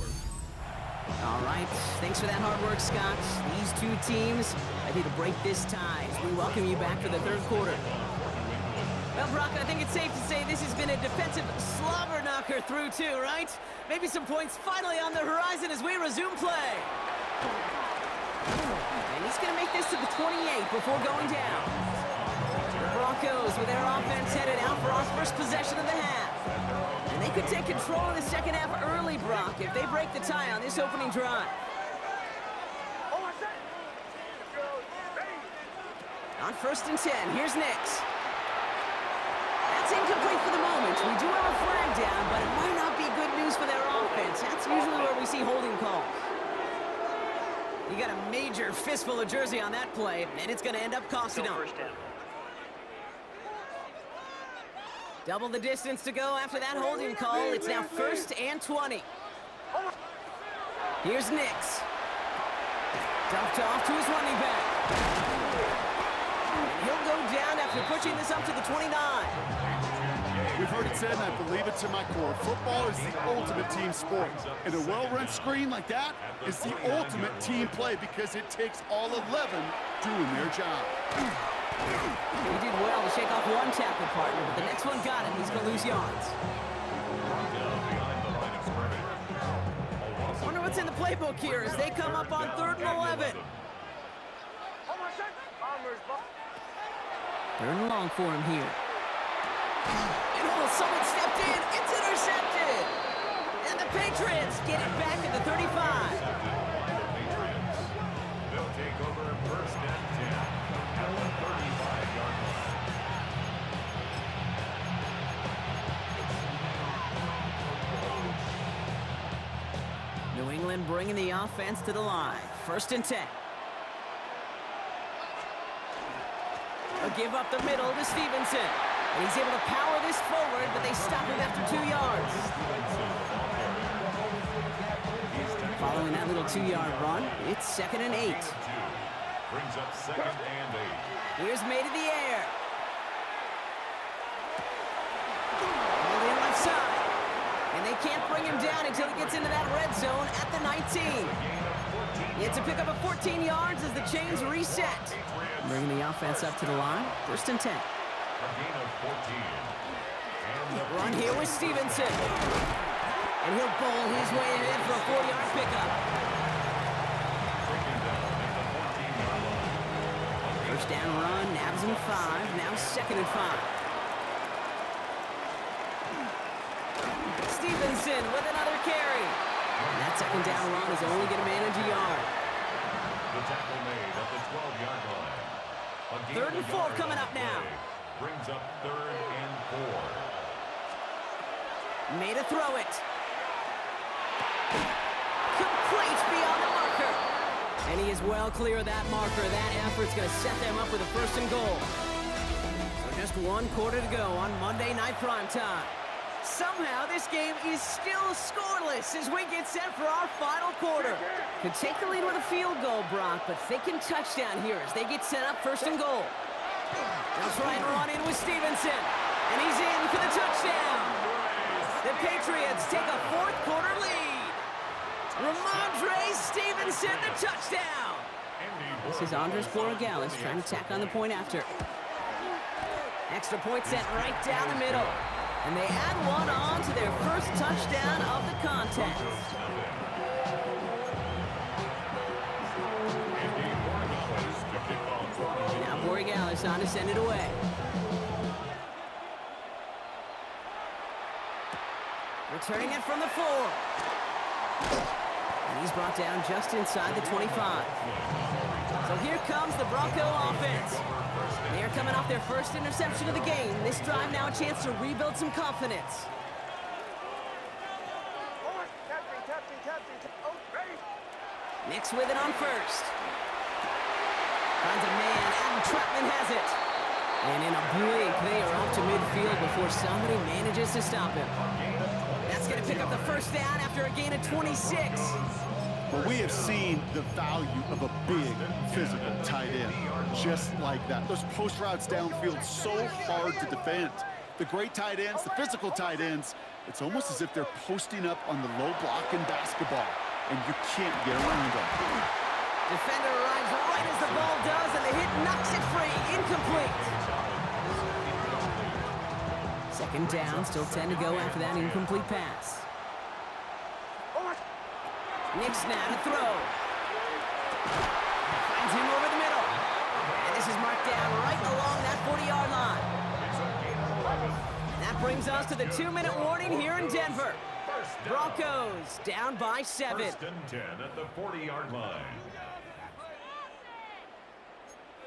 All right, thanks for that hard work, Scott. These 2 teams ready to break this tie as we welcome you back for the 3rd quarter. Well, Brock, I think it's safe to say this has been a defensive slobber knocker through 2, right? Maybe some points finally on the horizon as we resume play. And he's going to make this to the 28 before going down. The Broncos with their offense headed out for our first possession of the half. And they could take control of the second half early, Brock, if they break the tie on this opening drive. On 1st and 10, here's Nix. That's incomplete for the moment. We do have a flag down, but it might not be good news for their offense. offense, that's usually where we see holding calls. You got a major fistful of jersey on that play, and it's going to end up costing them. First down. Double the distance to go after that holding call. It's now 1st and 20. Here's Nix. Dumped off to his running back. And he'll go down after pushing this up to the 29. We've heard it said, and I believe it to my core, football is the ultimate team sport. And a well-run screen like that is the ultimate team play because it takes all 11 doing their job. He did well to shake off one tackle partner, but the next one got him. He's going to lose yards. Wonder what's in the playbook here as they come up on 3rd and 11. 3rd and long for him here. And someone stepped in. It's intercepted. And the Patriots get it back at the 35. They'll take over 1st and 10 at the 35-yard line. New England bringing the offense to the line. 1st and 10. A give up the middle to Stevenson. And he's able to power this forward, but they stop him after 2 yards. Following that little 2-yard run, it's 2nd and 8. Brings up 2nd and 8. Here's made in the air. Holding left side. And they can't bring him down until he gets into that red zone at the 19. It's a pickup of 14 yards as the chains reset. Bringing the offense up to the line. 1st and 10. A gain of 14. And the Run here with Stevenson. And he'll bowl his way ahead for a 4-yard pickup. taken down at the 14-yard line. 1st down run, nabs him 5, now 2nd and 5. Stevenson with another carry. And that 2nd down run is only going to manage a yard. The tackle made at the 12-yard line. A gain 3rd and of a 4 yard coming on up the now. play. Brings up 3rd and 4. Made a throw it. Complete beyond the marker. And he is well clear of that marker. That effort's going to set them up with a 1st and goal. So just 1 quarter to go on Monday Night Primetime. Somehow this game is still scoreless as we get set for our final quarter. Could take the lead with a field goal, Brock, but thinking touchdown here as they get set up 1st and goal. They'll try and run in with Stevenson. And he's in for the touchdown. The Patriots take a 4th quarter lead. Ramondre Stevenson, the touchdown. This is Andres Borregales trying to tack on the point after. Extra point sent right down the middle. And they add one on to their 1st touchdown of the contest. Now Borregales on to send it away. Returning it from the 4. And he's brought down just inside the 25. So here comes the Bronco offense. They're coming off their 1st interception of the game. This drive now a chance to rebuild some confidence. Nix with it on 1st. Finds a man, Adam Trautman has it. And in a blink, they are off to midfield before somebody manages to stop him. That's going to pick up the 1st down after a gain of 26. But we have seen the value of a big, physical tight end. Just like that. Those post routes downfield, so hard to defend. The great tight ends, the physical tight ends, it's almost as if they're posting up on the low block in basketball, and you can't get around them. Defender arrives right as the ball does, and the hit knocks it free. Incomplete. 2nd down, still 10 to go after that incomplete pass. Nix now to throw. Finds him over the middle. And this is marked down right along that 40-yard line. And that brings us to the 2-minute warning here in Denver. Broncos down by 7. 1st and 10 at the 40-yard line.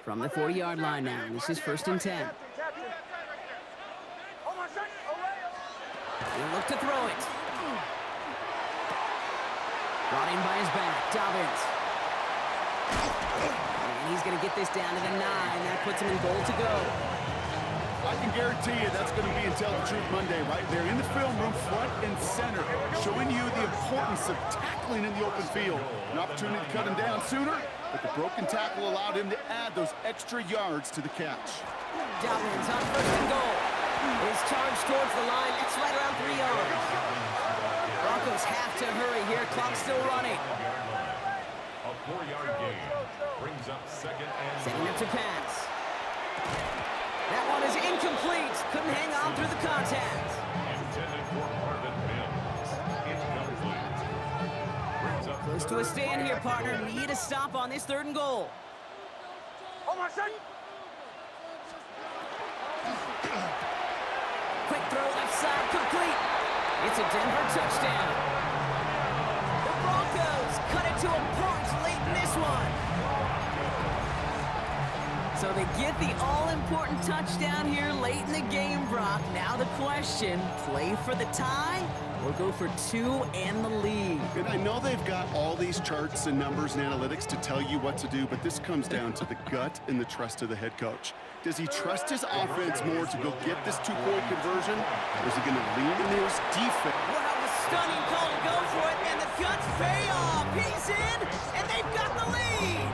From the 40-yard line now, this is 1st and 10. He'll look to throw it. Brought in by his back, Dobbins. And he's going to get this down to the 9. That puts him in goal to go. I can guarantee you that's going to be in Tell the Truth Monday right there in the film room, front and center, showing you the importance of tackling in the open field. An opportunity to cut him down sooner, but the broken tackle allowed him to add those extra yards to the catch. Dobbins on first and goal. His charge towards the line. That's right around 3 yards. Broncos have to hurry here. Clock's still running. A 4-yard gain brings up second and Setting up to pass. That one is incomplete. Couldn't hang on through the contact. intended for Marvin Mims. Incomplete. Brings up Close to a stand here, partner. Need a stop on this 3rd and goal. Quick throw left side, complete. It's a Denver touchdown. The Broncos cut it to a point late in this one. So they get the all-important touchdown here late in the game, Brock. Now the question, play for the tie or go for 2 and the lead? And I know they've got all these charts and numbers and analytics to tell you what to do, but this comes down to the gut and the trust of the head coach. Does he trust his offense more to go get this 2-point conversion, or is he going to lean in his defense? Wow, the stunning call to go for it, and the guts pay off. He's in, and they've got the lead.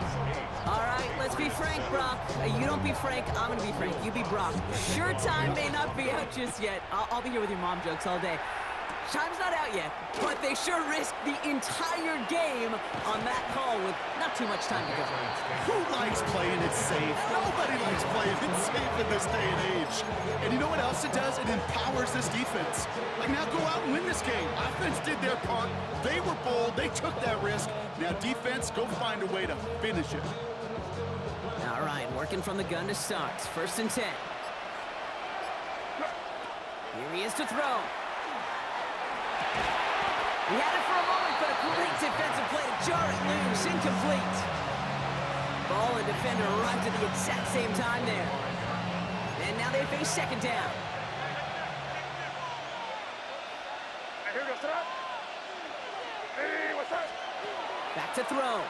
All right, let's be frank, Brock. You don't be Frank, I'm going to be Frank. You be Brock. Sure, time may not be out just yet. I'll be here with your mom jokes all day. Time's not out yet, but they sure risked the entire game on that call with not too much time to go. Who likes playing it safe? Nobody likes playing it safe in this day and age. And you know what else it does? It empowers this defense. Like, now go out and win this game. Offense did their part. They were bold. They took that risk. Now defense, go find a way to finish it. All right, working from the gun to start. 1st and 10. Here he is to throw. He had it for a moment, but a great defensive play to jar it loose. Incomplete. Ball and defender arrived at the exact same time there. And now they face 2nd down. Back to throw.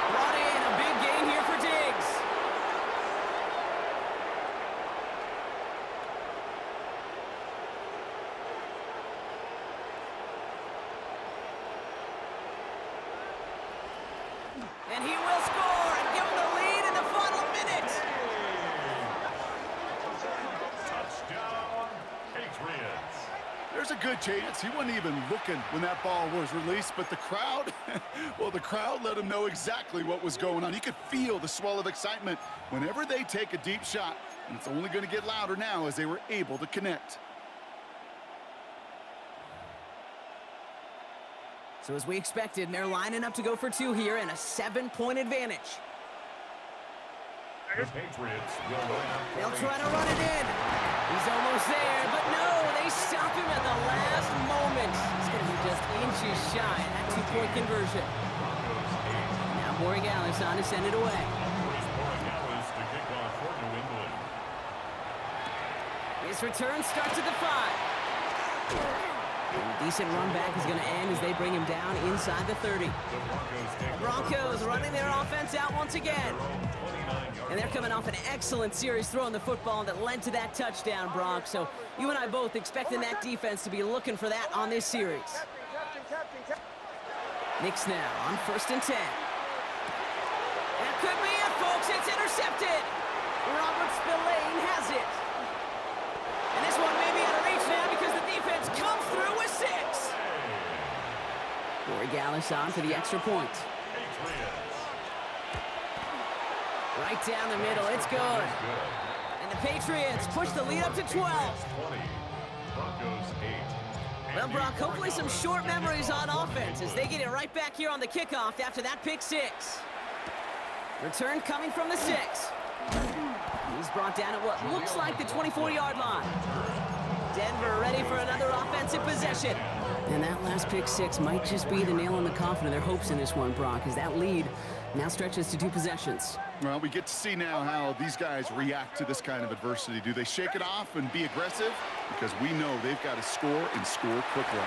Brought in a big gain here for Diggs. And he will score and give him the lead in the final minute. touchdown, Patriots. There's a good chance he wasn't even looking when that ball was released, but the crowd, well, the crowd let him know exactly what was going on. You could feel the swell of excitement whenever they take a deep shot, and it's only going to get louder now as they were able to connect. So as we expected, they're lining up to go for 2 here and a 7-point advantage. The Patriots will line up. They'll try to run it in. He's almost there, but no, they stop him at the last moment. He's going to be just inches shy of that 2-point conversion. Now Borregales on to send it away. Here's Borregales to kick off for New England. His return starts at the 5. And a decent run back is going to end as they bring him down inside the 30. The Broncos take Broncos running their offense out once again. 29 And they're coming off an excellent series throwing the football that led to that touchdown, Brock. So you and I both expecting that defense to be looking for that on this series. Knicks now on 1st and 10. That could be it, folks. It's intercepted. Robert Spillane has it. And this one may be out of reach now because the defense comes through with 6. Borregales on for the extra point. Patriots. Right down the middle. It's good. And the Patriots push the lead up to 12. 20. Broncos 8. Well, Brock, hopefully some short memories on offense as they get it right back here on the kickoff after that pick 6. Return coming from the 6. He's brought down at what looks like the 24-yard line. Denver ready for another offensive possession. And that last pick 6 might just be the nail in the coffin of their hopes in this one, Brock, as that lead now stretches to 2 possessions. Well, we get to see now how these guys react to this kind of adversity. Do they shake it off and be aggressive? Because we know they've got to score and score quickly.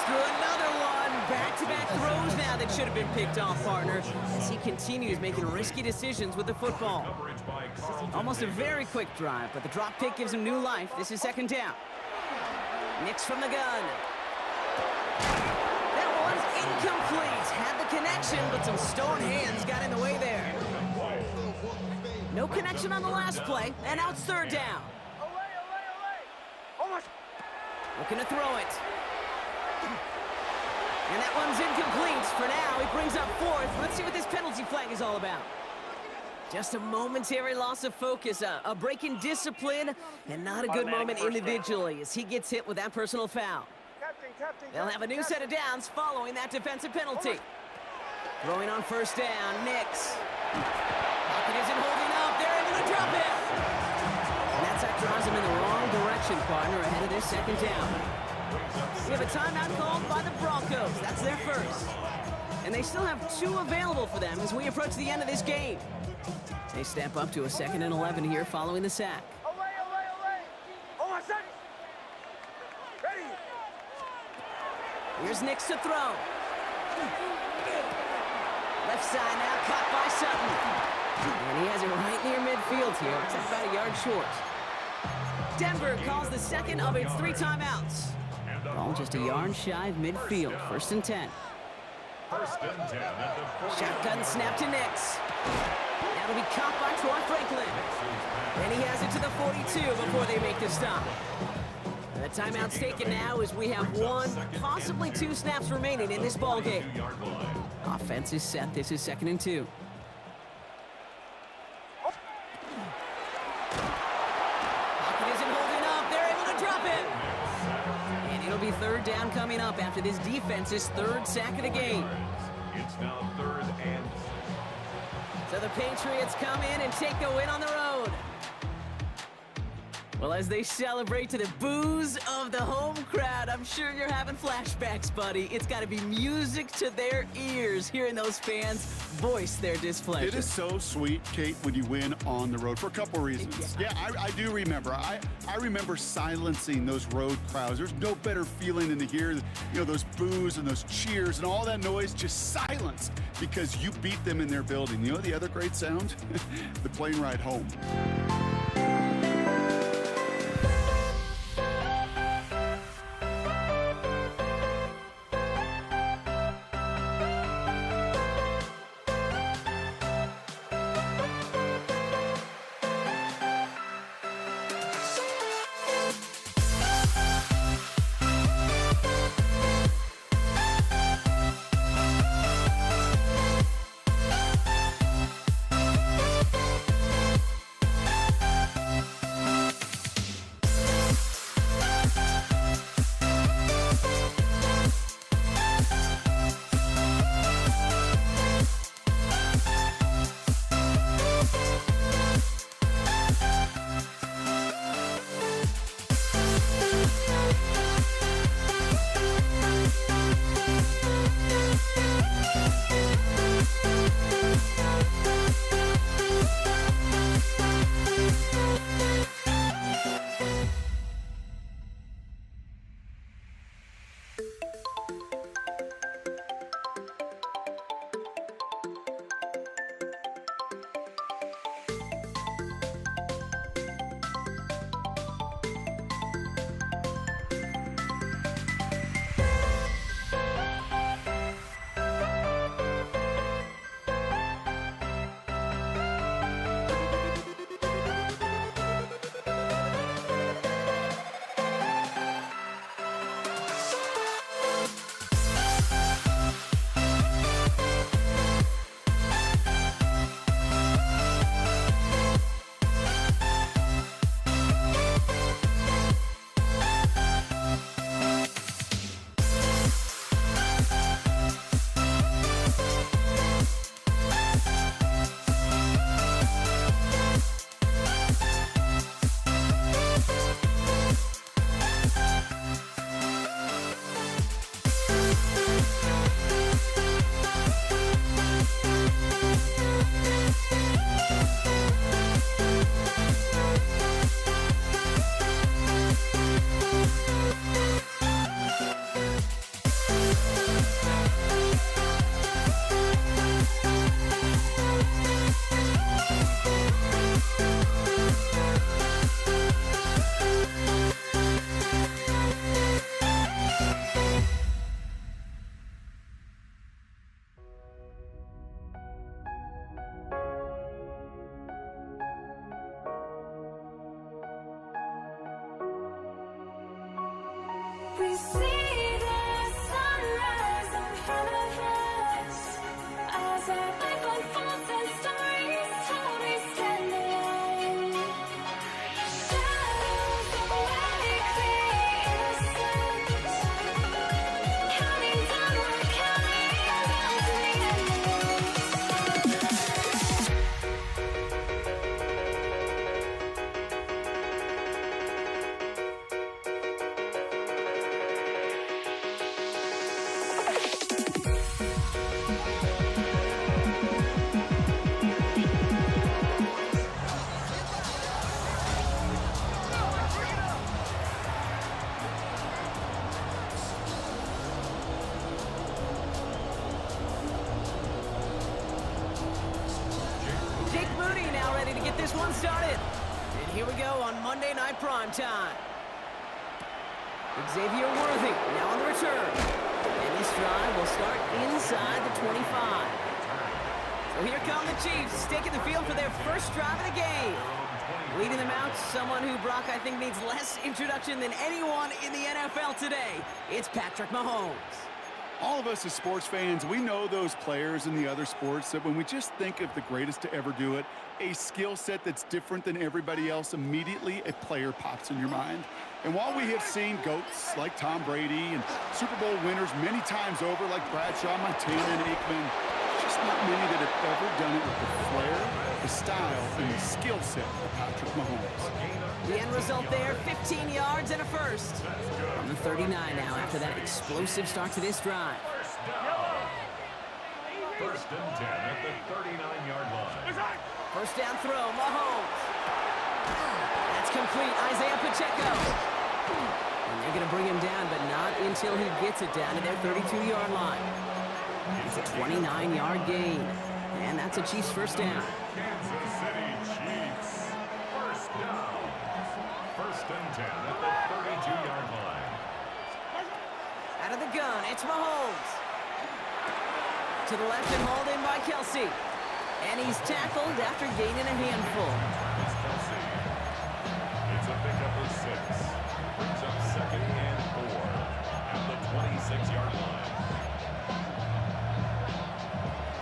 through another one. Back-to-back throws now that should have been picked off, partner, as he continues making risky decisions with the football. Coverage by Carlton Almost a Davis. very quick drive, but the drop pick gives him new life. This is second down. Nix from the gun. That one's incomplete. Had the connection, but some stone hands got in the way there. No connection on the last play, and now it's third down. Looking to throw it. And that one's incomplete. For now, he brings up fourth. Let's see what this penalty flag is all about. Just a momentary loss of focus, a break in discipline, and not a good moment individually as he gets hit with that personal foul. They'll have a new set of downs following that defensive penalty. Throwing on first down, Nix. Pocket isn't holding up. They're able to drop it. And that drives him in the wrong direction, partner, ahead of this second down. We have a timeout called by the Broncos. That's their first. And they still have 2 available for them as we approach the end of this game. They step up to a 2nd and 11 here following the sack. Here's Nix to throw. Left side now, caught by Sutton. And he has it right near midfield here. It's about a yard short. Denver calls the second of its 3 timeouts. Ball just a yard shy of midfield. 1st and 10. First and 10 at the 40. Shotgun snap to Nix. That'll be caught by Troy Franklin. And he has it to the 42 before they make the stop. The timeout's taken now as we have 1, possibly 2 snaps remaining in this ball game. Offense is set. This is 2nd and 2. Pocket isn't holding up. They're able to drop it. And it'll be 3rd down coming up after this defense's 3rd sack of the game. It's now 3rd and. So the Patriots come in and take the win on the road. Well, as they celebrate to the boos of the home crowd, I'm sure you're having flashbacks, buddy. It's got to be music to their ears, hearing those fans voice their displeasure. It is so sweet, Kate, when you win on the road for a couple reasons. Yeah, I do remember. I remember silencing those road crowds. There's no better feeling than to hear, those boos and those cheers and all that noise just silenced because you beat them in their building. You know the other great sound? The plane ride home. get this one started. And here we go on Monday Night Prime Time. Xavier Worthy now on the return. And this drive will start inside the 25. So here come the Chiefs, taking the field for their first drive of the game. Leading them out, someone who, Brock, I think needs less introduction than anyone in the NFL today. It's Patrick Mahomes. All of us as sports fans, we know those players in the other sports that when we just think of the greatest to ever do it, a skill set that's different than everybody else, immediately a player pops in your mind. And while we have seen GOATs like Tom Brady and Super Bowl winners many times over like Bradshaw, Montana, and Aikman, there's just not many that have ever done it with the flair, the style, and the skill set of Patrick Mahomes. The end result there, 15 yards and a first. From the 39 now after that explosive start to this drive. First and 10 at the 39-yard line. First down throw, Mahomes. That's complete, Isaiah Pacheco. And they're going to bring him down, but not until he gets it down to their 32-yard line. It's a 29-yard gain. And that's a Chiefs first down. Kansas City Chiefs. First down. First and 10 at the 32-yard line. Out of the gun, it's Mahomes. To the left and hauled in by Kelsey. And he's tackled after gaining a handful. It's Kelsey. It's a pickup of 6. Brings up second and 4 at the 26-yard line.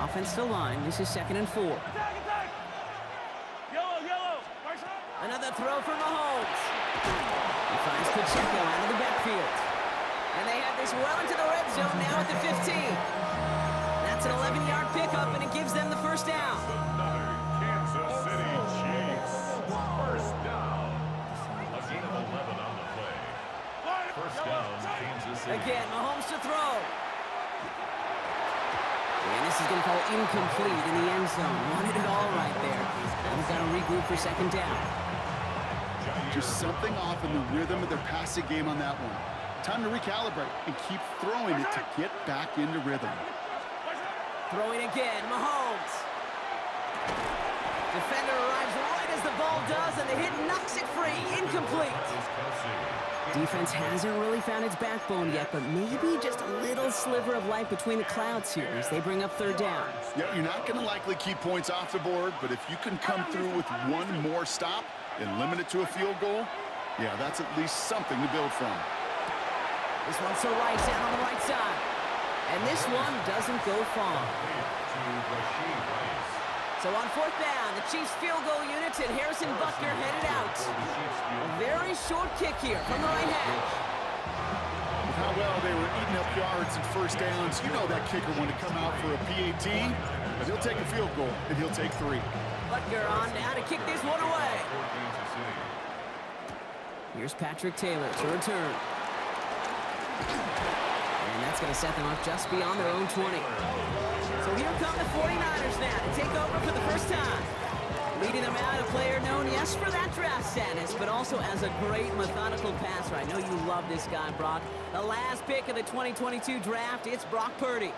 Offensive line, this is second and 4. Another throw for Mahomes. He finds Pacheco out of the backfield. And they have this well into the red zone now at the 15. That's an 11-yard pickup, and it gives them the first down. Another Kansas City Chiefs. First down. A gain of 11 on the play. First down, Kansas City. Again, Mahomes to throw. And this is going to fall incomplete in the end zone. Wanted it all right there. Now we've got to regroup for second down. Just something off in the rhythm of their passing game on that one. Time to recalibrate and keep throwing it to get back into rhythm. Throwing again, Mahomes. Defender arrives right as the ball does, and the hit knocks it free. Incomplete. Defense hasn't really found its backbone yet, but maybe just a little sliver of light between the clouds here as they bring up third down. Yeah, you're not going to likely keep points off the board, but if you can come through with one more stop and limit it to a field goal, yeah, that's at least something to build from. This one's to Rice out on the right side. And this one doesn't go far. So on fourth down, the Chiefs field goal units and Harrison Butker headed out. A very short kick here from the right hash. With how well they were eating up yards and first downs, you know that kicker wanted to come out for a PAT, but he'll take a field goal, and he'll take 3. Butker on now to kick this one away. Here's Patrick Taylor to return. And that's going to set them up just beyond their own 20. So here come the 49ers now to take over for the first time. Leading them out, a player known, yes, for that draft status, but also as a great methodical passer. I know you love this guy, Brock. The last pick of the 2022 draft, it's Brock Purdy.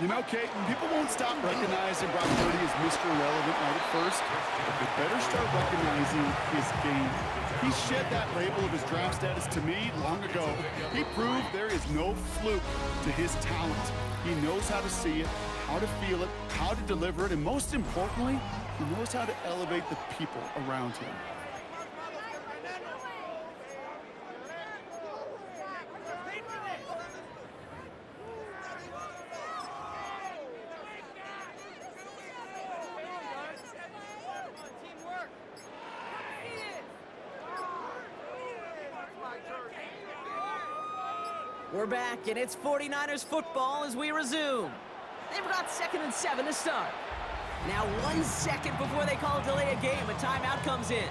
You know, Kate, people won't stop recognizing Brock Purdy as Mr. Relevant right at first, but they better start recognizing his game. He shed that label of his draft status to me long ago. He proved there is no fluke to his talent. He knows how to see it, how to feel it, how to deliver it, and most importantly, he knows how to elevate the people around him. We're back, and it's 49ers football as we resume. They've got 2nd and 7 to start. Now 1 second before they call a delay a game, a timeout comes in.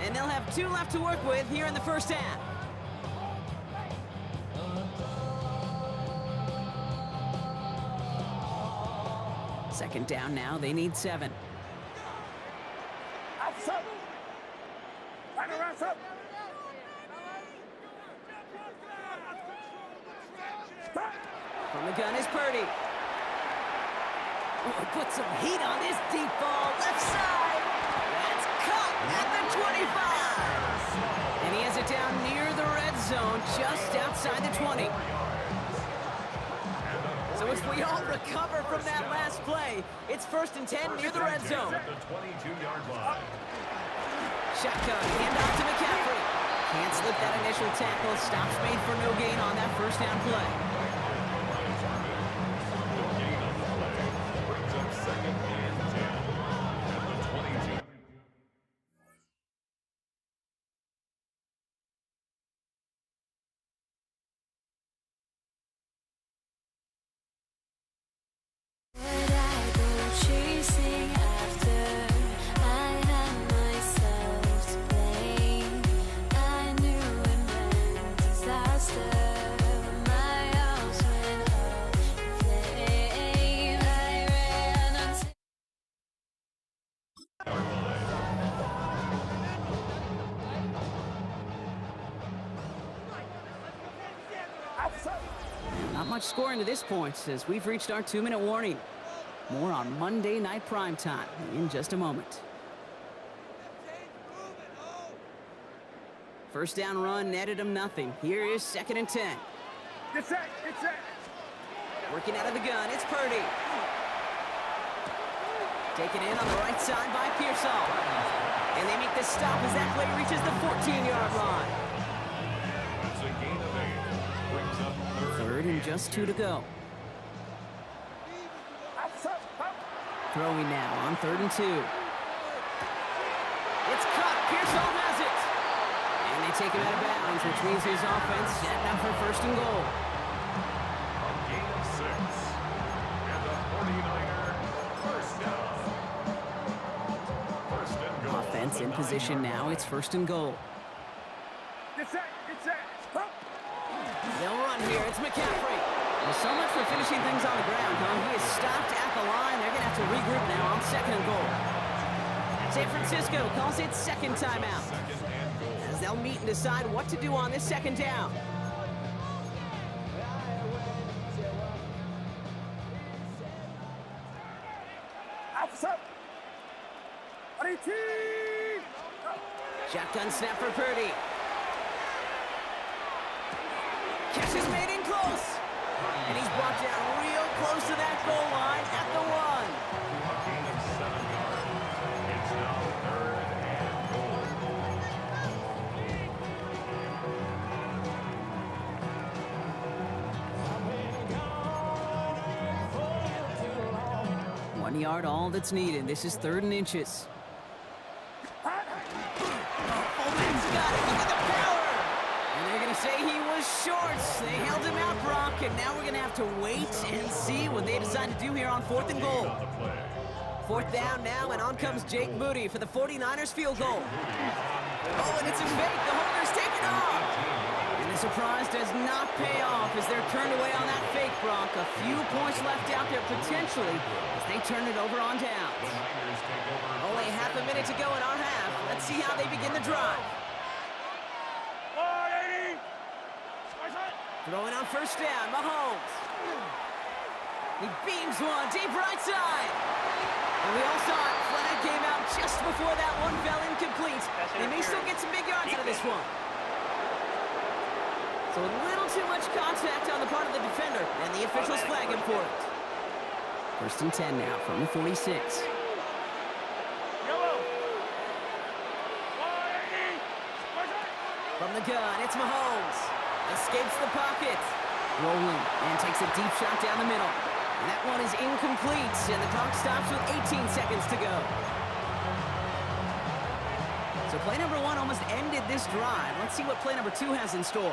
And they'll have 2 left to work with here in the first half. Second down now, they need 7. From the gun is Purdy. Oh, put some heat on this deep ball, left side. That's At the 25. And he has it down near the red zone, just outside the 20. So as we all recover from that last play, it's 1st and 10 near the red zone. At the 22-yard line. Shotgun, handoff to McCaffrey. Can't slip that initial tackle. Stops made for no gain on that first down play. No gain on the play. Brings up 2nd and 10 at the 22. Where'd I go chasing after? I had myself to blame. I knew it meant disaster. My house went up in flame. I ran until Not much scoring to this point, as we've reached our 2-minute warning. More on Monday Night Primetime in just a moment. First down run netted him nothing. Here is 2nd and 10. Get set, get set. Working out of the gun, it's Purdy. Taken in on the right side by Pearsall. And they make the stop as that play reaches the 14-yard line. That's a gain of 8. Brings up 3rd and just 2 to go. Throwing now on 3rd and 2. It's caught. Pearsall has it. And they take him out of bounds, which means his offense setting up for 1st and goal. A gain of 6. And the 49er first down. 1st and goal. Offense in position now. It's 1st and goal. Get set, get set. They'll run here. It's McCaffrey. Well, so much for finishing things on the ground, huh? He is stopped at the line. They're going to have to regroup now on 2nd and goal. San Francisco calls it 2nd timeout, 2nd and goal. as they'll meet and decide what to do on this 2nd down. Shotgun snap for Purdy. Catch is made in close. And he's brought down real close to that goal line at the 1. A gain of 7 yards. It's now 3rd and goal. 1 yard, all that's needed. This is 3rd and inches. Fullman's got it. Look at the power. And they're going to say he was short. They held him out, Brock, and now we're going to have to wait and see what they decide to do here on 4th and goal. On the play. 4th down now, and on comes Jake Moody for the 49ers field goal. Oh, and it's a fake. The holder's taken off. And the surprise does not pay off as they're turned away on that fake, Brock. A few points left out there potentially as they turn it over on downs. The Niners take over. Only half a minute to go in our half. Let's see how they begin the drive. Throwing on 1st down, Mahomes. He beams one deep right side. And we all saw it. Flag came out just before that one fell incomplete. They may still get some big yards out of this one. So a little too much contact on the part of the defender, and the officials flag him for it. 1st and 10 now from the 46. From the gun, it's Mahomes. Escapes the pocket. Rolling and takes a deep shot down the middle. And that one is incomplete, and the clock stops with 18 seconds to go. So play number 1 almost ended this drive. Let's see what play number 2 has in store.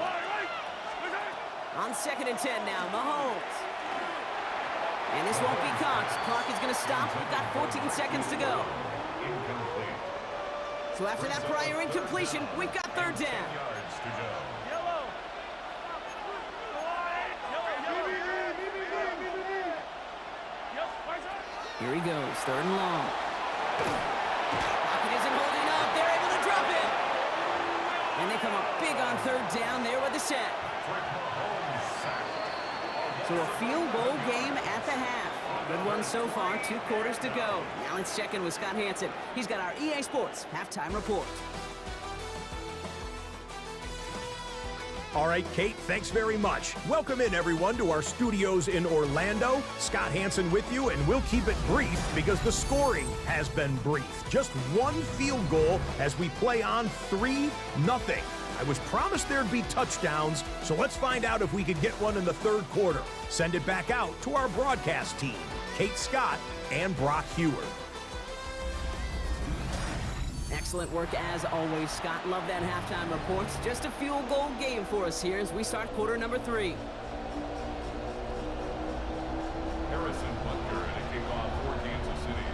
On 2nd and 10 now, Mahomes. And this won't be caught. Clock is going to stop. We've got 14 seconds to go. Incomplete. So after that prior incompletion, we've got 3rd down. Yards to go. Here he goes, 3rd and long. Pocket isn't holding up. They're able to drop it. And they come up big on 3rd down there with the sack. So a field goal game at the half. Good one so far, 2 quarters to go. Now let's check in with Scott Hansen. He's got our EA Sports halftime report. All right, Kate, thanks very much. Welcome in, everyone, to our studios in Orlando. Scott Hansen with you, and we'll keep it brief because the scoring has been brief. Just 1 field goal as we play on 3-0. I was promised there'd be touchdowns, so let's find out if we could get one in the 3rd quarter. Send it back out to our broadcast team, Kate Scott and Brock Hewer. Excellent work as always, Scott. Love that halftime reports. Just a field goal game for us here as we start quarter number 3. Harrison Butker and a kickoff for Kansas City.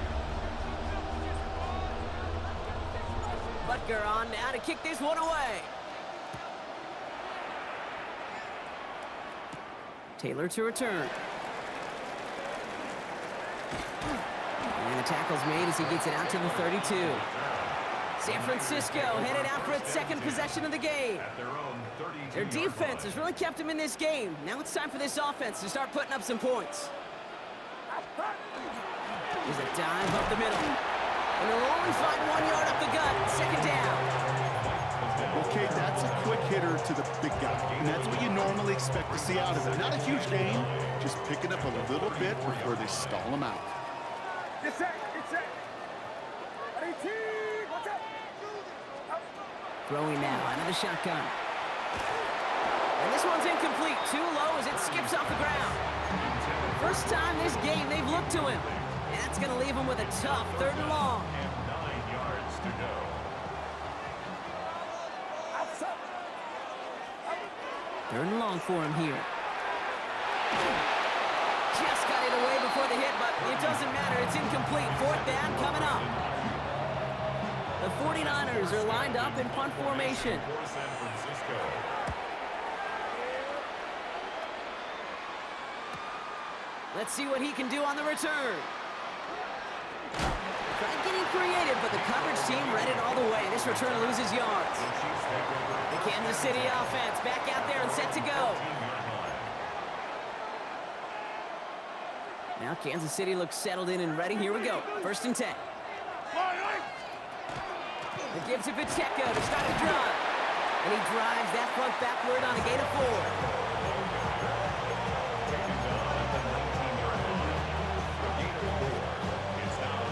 Butker on now to kick this one away. Taylor to return. And the tackle's made as he gets it out to the 32. San Francisco headed out for its 2nd possession of the game. At their own 32-yard Their defense has really kept them in this game. Now it's time for this offense to start putting up some points. There's a dive up the middle. And they'll only find 1 yard up the gut. 2nd down. Okay, that's a quick hitter to the big guy, and that's what you normally expect to see out of it. Not a huge gain, just picking up a little bit before they stall him out. Get set, get set. 18, watch out. Throwing now out of the shotgun. And this one's incomplete. Too low as it skips off the ground. First time this game they've looked to him. And that's going to leave him with a tough 3rd and long. and 9 yards to go. 3rd and long for him here. Just got it away before the hit, but it doesn't matter. It's incomplete. 4th down coming up. The 49ers are lined up in punt formation. For San Francisco. Let's see what he can do on the return. Tried getting creative, but the coverage team read it all the way. This return loses yards. The Kansas City offense back out there and set to go. Now Kansas City looks settled in and ready. Here we go. 1st and 10. The give to Pacheco to start the drive. And he drives that front backward on a gain of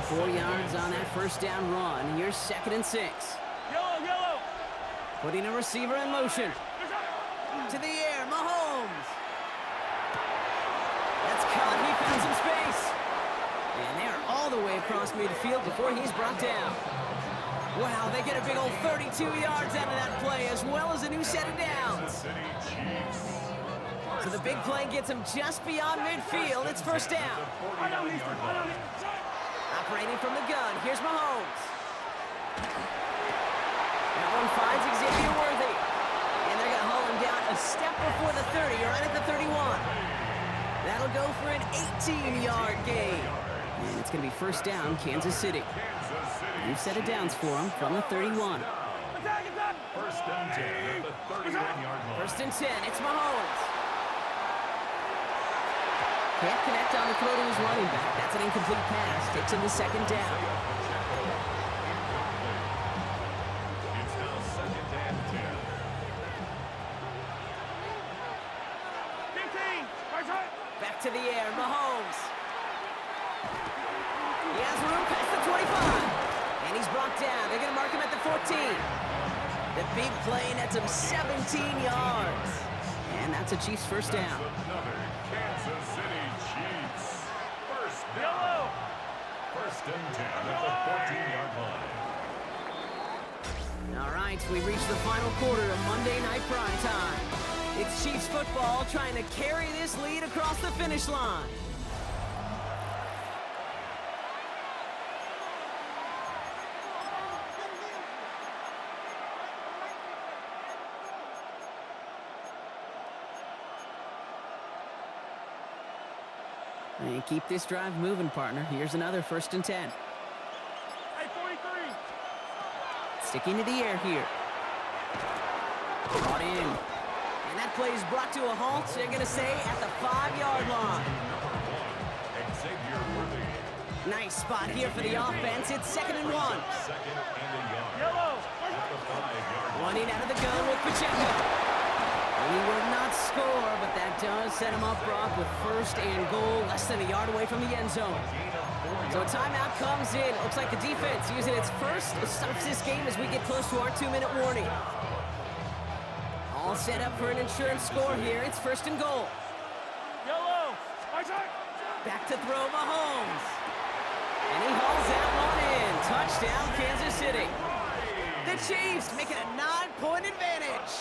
4. 4 yards on that 1st down run. Here's 2nd and 6. Yellow. Putting a receiver in motion. To the air, Mahomes. That's caught. He found some space. And they're all the way across midfield before he's brought down. Wow, they get a big old 32 yards out of that play, as well as a new set of downs. So the big play gets him just beyond midfield. It's 1st down. Operating from the gun, here's Mahomes. That one finds Xavier Worthy. And they're going to haul him down a step before the 30, right at the 31. That'll go for an 18-yard gain. And it's going to be 1st down, Kansas City. New set of downs for him from the 31. 1st and 10 at the 31-yard line. 1st and 10, it's Mahomes. Can't connect on the throw to his running back. That's an incomplete pass. Takes him to 2nd down. It's now 2nd and 10. 15, right side. Back to the air, Mahomes. He has room past the 25. And he's brought down. They're going to mark him at the 14. The big play nets him 17 yards. And that's a Chiefs 1st down. Another Kansas City Chiefs. 1st down. 1st and 10 at the 14-yard line. All right, we've reached the final quarter of Monday Night Prime Time. It's Chiefs football trying to carry this lead across the finish line. And keep this drive moving, partner. Here's another 1st and 10. Hey, 43. Sticking to the air here. Brought in. And that play is brought to a halt. They're going to say at the 5-yard line. Xavier Nice spot here for the offense. It's 2nd and 1. Second and a yard. Yellow. At the 5-yard line. Running out of the gun with Pacheco. He will not score, but that does set him up, Brock, with 1st and goal, less than a yard away from the end zone. Gain of 4 So a yards. timeout comes in. Looks like the defense using its first stops this game as we get close to our 2-minute warning. All set up for an insurance score here. It's 1st and goal. Yellow. Isaac. Back to throw Mahomes. And he hauls that one in. Touchdown, Kansas City. The Chiefs making a 9-point advantage.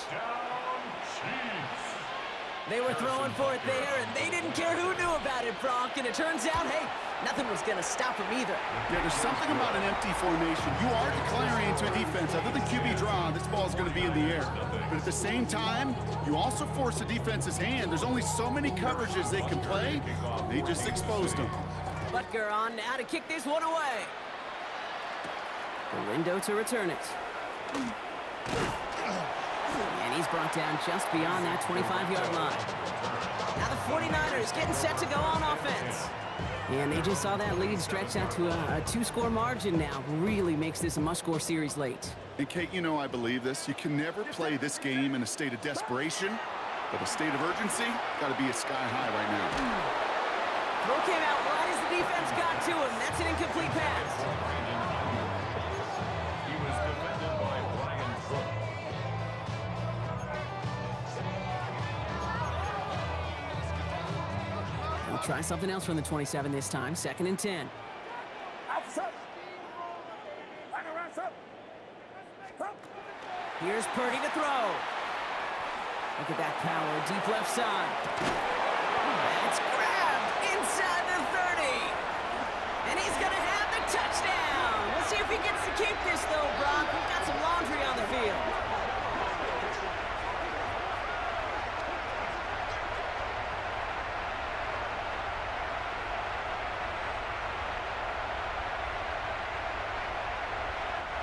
They were throwing for it there, and they didn't care who knew about it, Brock. And it turns out, hey, nothing was going to stop them either. Yeah, there's something about an empty formation. You are declaring into a defense. Other than QB draw, this ball is going to be in the air. But at the same time, you also force the defense's hand. There's only so many coverages they can play. They just exposed them. Butker on now to kick this one away. Lindo to return it. And he's brought down just beyond that 25-yard line. Now the 49ers getting set to go on offense. And they just saw that lead stretch out to a 2-score margin now. Really makes this a must-score series late. And Kate, you know I believe this. You can never play this game in a state of desperation, but a state of urgency got to be a sky high right now. Throw came out wide as the defense got to him. That's an incomplete pass. He was defended by Brian Cook. We'll try something else from the 27 this time. 2nd and 10. Outside. Line around, sir. Come. Here's Purdy to throw. Look at that power, deep left side. That's grabbed inside the 30. And he's going to have the touchdown. Let's see if he gets to keep this, though, Brock. We've got some laundry on the field.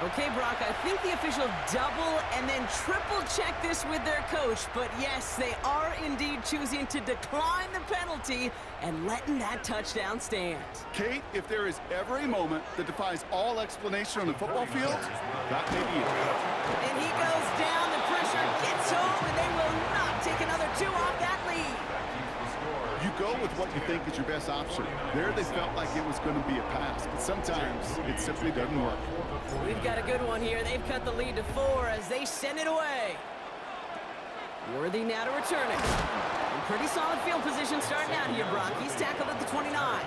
Okay, Brock, I think the official double and then triple check this with their coach, but yes, they are indeed choosing to decline the penalty and letting that touchdown stand. Kate, if there is ever a moment that defies all explanation on the football field, that may be it. And he goes down, the pressure gets home, and they will not take another 2 off that lead. You go with what you think is your best option. There they felt like it was going to be a pass, but sometimes it simply doesn't work. We've got a good one here. They've cut the lead to 4 as they send it away. Worthy now to return it. In pretty solid field position starting out here, Brock. He's tackled at the 29.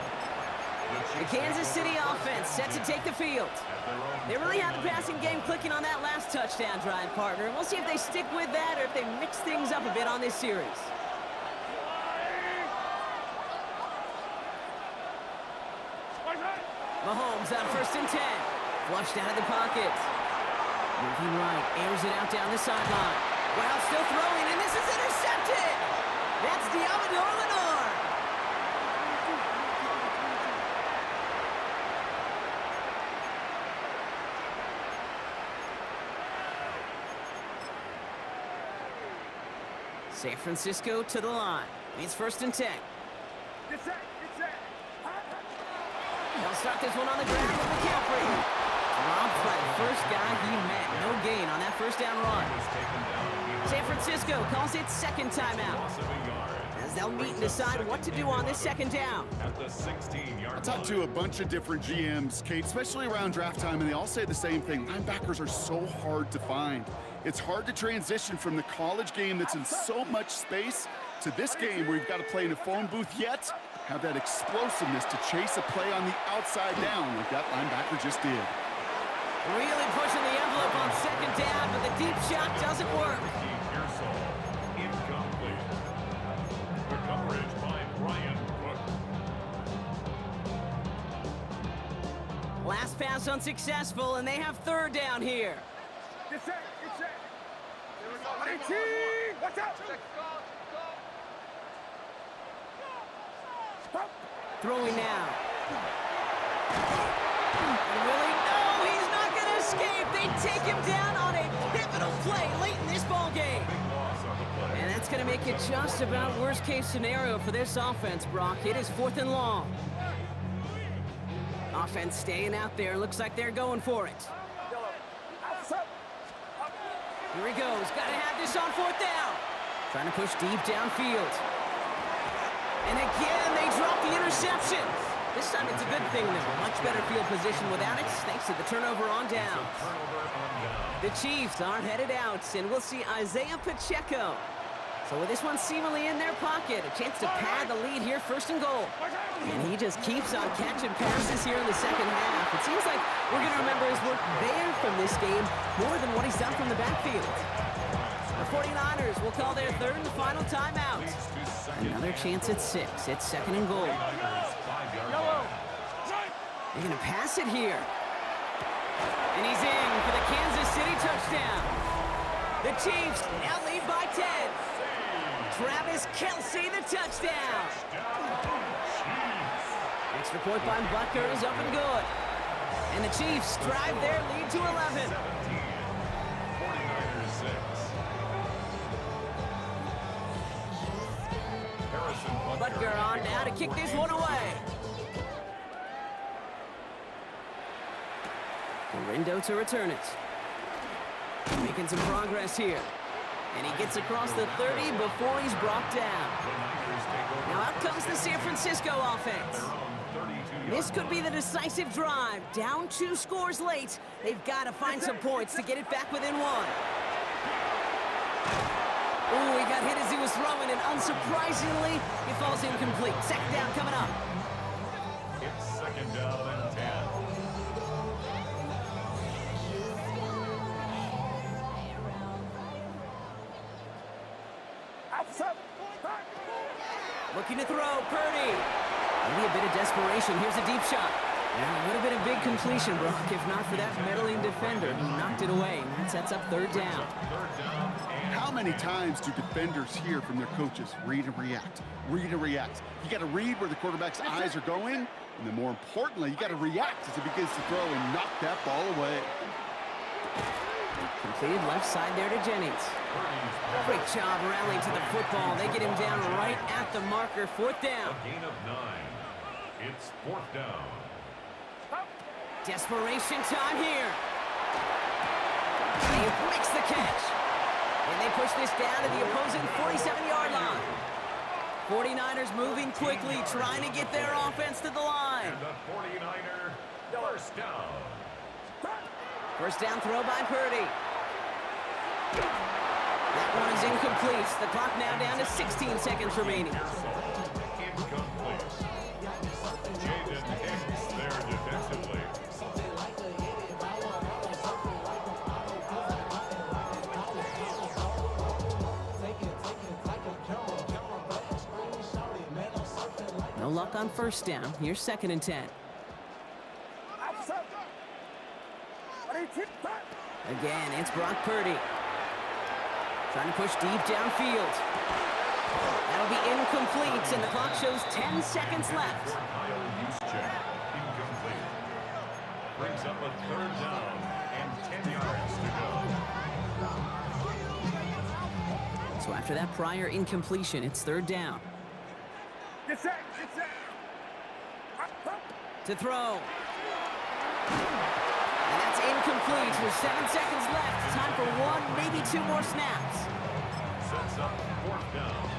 The Kansas City offense set to take the field. They really had the passing game clicking on that last touchdown drive, partner. We'll see if they stick with that or if they mix things up a bit on this series. Mahomes on 1st and 10. Flushed out of the pocket. Moving right, airs it out down the sideline. While still throwing, and this is intercepted! That's Diamador Lenore! San Francisco to the line. It's 1st and 10. Get set. Get set. They'll start this one on the ground with McCaffrey. Dropped by the first guy he met. No gain on that 1st down run. San Francisco calls it 2nd timeout. Loss of a yard. As they'll meet and decide what to do on this 2nd down. At the 16-yard I talked to a bunch of different GMs, Kate, especially around draft time, and they all say the same thing. Linebackers are so hard to find. It's hard to transition from the college game that's in so much space to this game where you've got to play in a phone booth, yet have that explosiveness to chase a play on the outside down like that linebacker just did. Really pushing the envelope on 2nd down, but the deep shot doesn't work. Ricky Pearsall, incomplete. The coverage by Brian Cook. Last pass unsuccessful, and they have 3rd down here. Get set. Get set. 18. Watch out. Stop. Throwing now. And Willie, no, he's not going to escape. They take him down on a pivotal play late in this ball game. Big loss on the play. And that's going to make it just about worst-case scenario for this offense, Brock. It is 4th and long. Offense staying out there. Looks like they're going for it. Here he goes. Got to have this on 4th down. Trying to push deep downfield. And again, they drop the interception. This time it's a good thing, though. Much better field position without it, thanks to the turnover on down. The Chiefs are headed out, and we'll see Isaiah Pacheco. So with this one seemingly in their pocket, a chance to pad the lead here, 1st and goal. And he just keeps on catching passes here in the second half. It seems like we're going to remember his work there from this game more than what he's done from the backfield. The 49ers will call their 3rd and final timeout. Another chance at 6. It's 2nd and goal. They're going to pass it here. And he's in for the Kansas City touchdown. The Chiefs now lead by 10. Travis Kelce, the touchdown. Extra point by Butker is up and good. And the Chiefs drive their lead to 11. 49ers 6. Butker on now to kick this one away. Rindo to return it. Making some progress here. And he gets across the 30 before he's brought down. Now out comes the San Francisco offense. This could be the decisive drive. Down 2 scores late. They've got to find some points to get it back within 1. Ooh, he got hit as he was throwing, and unsurprisingly, he falls incomplete. 2nd down coming up. It's 2nd down and 10. Looking to throw, Purdy. Maybe a bit of desperation. Here's a deep shot. Now, it would have been a big completion, Brock, if not for that meddling defender who knocked it away. And that sets up 3rd down. How many times do defenders hear from their coaches, read and react, read and react? You got to read where the quarterback's eyes are going, and then more importantly, you got to react as it begins to throw and knock that ball away. Completed left side there to Jennings. Great job rallying to the football. They get him down right at the marker. 4th down. A gain of 9. It's 4th down. Desperation time here. And he makes the catch. And they push this down to the opposing 47-yard line. 49ers moving quickly, trying to get their offense to the line. And the 49er 1st down. 1st down throw by Purdy. That one is incomplete. The clock now down to 16 seconds remaining. Incomplete. Jaden Hicks there defensively. No luck on 1st down. Here's 2nd and 10. Again, it's Brock Purdy. Trying to push deep downfield. That'll be incomplete, and the clock shows 10 seconds left. Kyle Juszczyk, incomplete. Brings up a 3rd down and 10 yards to go. So after that prior incompletion, it's 3rd down. Get set, get set. To throw. And that's incomplete with 7 seconds left. Time for 1, maybe 2 more snaps. Sets up 4th down.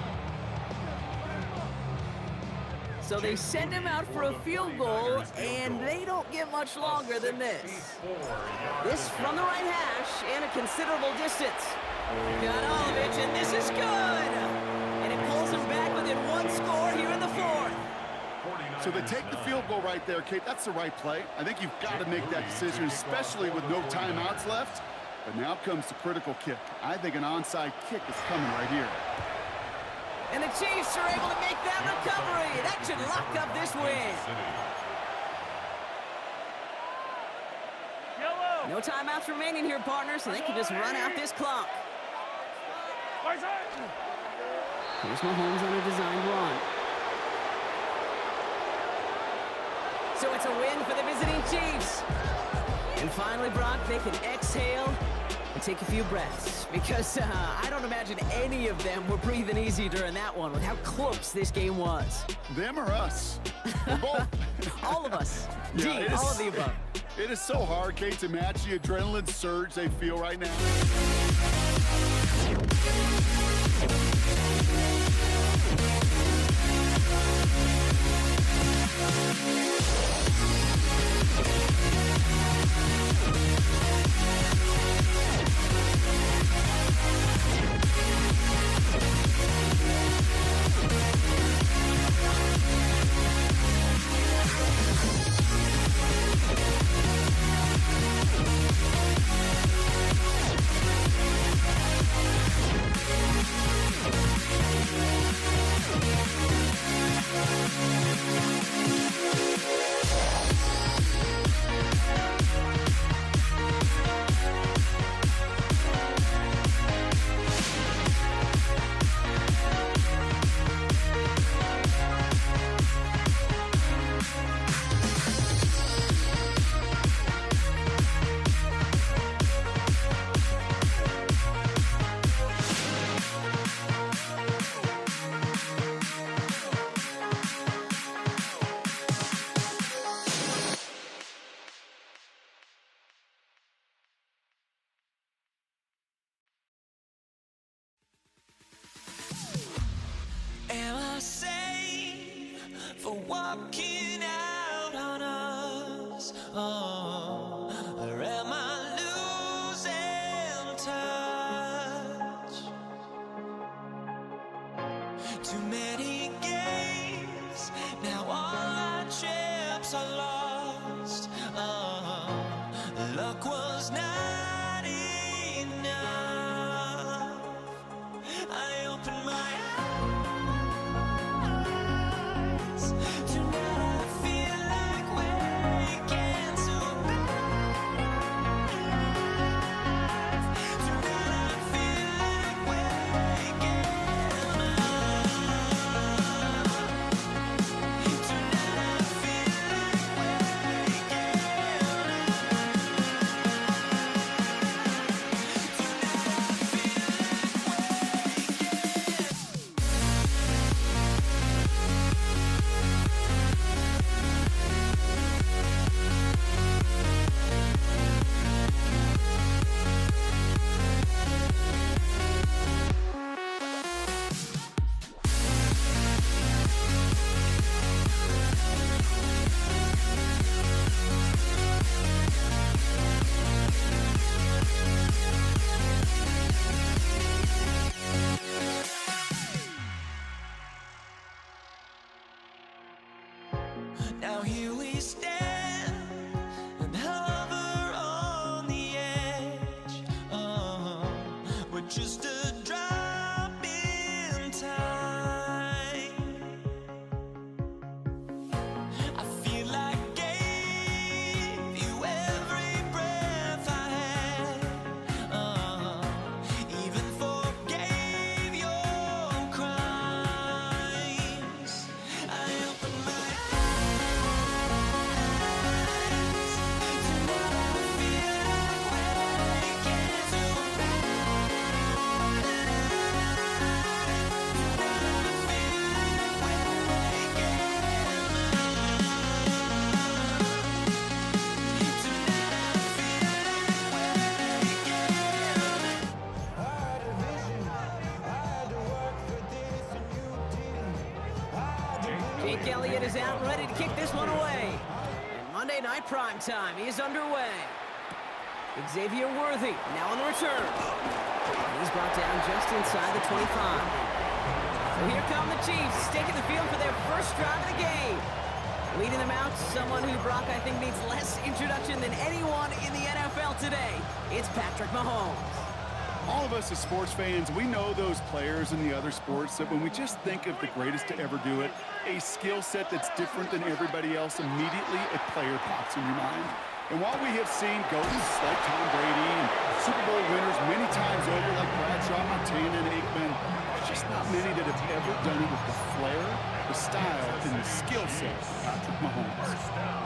So they send him out for a field goal, and they don't get much longer than this. This from the right hash and a considerable distance. Gonovich, and this is good. And it pulls him back within 1 score here in the 4th. So they take the field goal right there, Kate. That's the right play. I think you've got to make that decision, especially with no timeouts left. But now comes the critical kick. I think an onside kick is coming right here. And the Chiefs are able to make that recovery. That should lock up this win. No timeouts remaining here, partners, so they can just run out this clock. Here's Mahomes on a designed run. So it's a win for the visiting Chiefs. And finally, Brock, they can exhale and take a few breaths, because I don't imagine any of them were breathing easy during that one with how close this game was. Them or us? We're both. All of us. Yeah, D, it is- all of the above. It is so hard, Kate, to match the adrenaline surge they feel right now. Am I safe for walking out on us? Oh, or am I losing touch? Too many games, now all our chips are lost. Oh, luck was not enough. I opened my eyes. Tonight I feel like waking to life. Tonight I feel like waking up. Tonight I feel like waking Now here we stand and hover on the edge. We're just a drop in time. I feel like gave you every breath I had. Even forgave your crimes. I opened my Jake Elliott is out and ready to kick this one away. And Monday Night Prime Time is underway. Xavier Worthy now on the return. He's brought down just inside the 25. So here come the Chiefs, taking the field for their first drive of the game. Leading them out, someone who, Brock, I think needs less introduction than anyone in the NFL today. It's Patrick Mahomes. All of us as sports fans, we know those players in the other sports that when we just think of the greatest to ever do it, a skill set that's different than everybody else, immediately a player pops in your mind. And while we have seen GOATs like Tom Brady and Super Bowl winners many times over like Bradshaw, Montana, and Aikman, there's just not many that have ever done it with the flair the style and the skill set of Patrick Mahomes.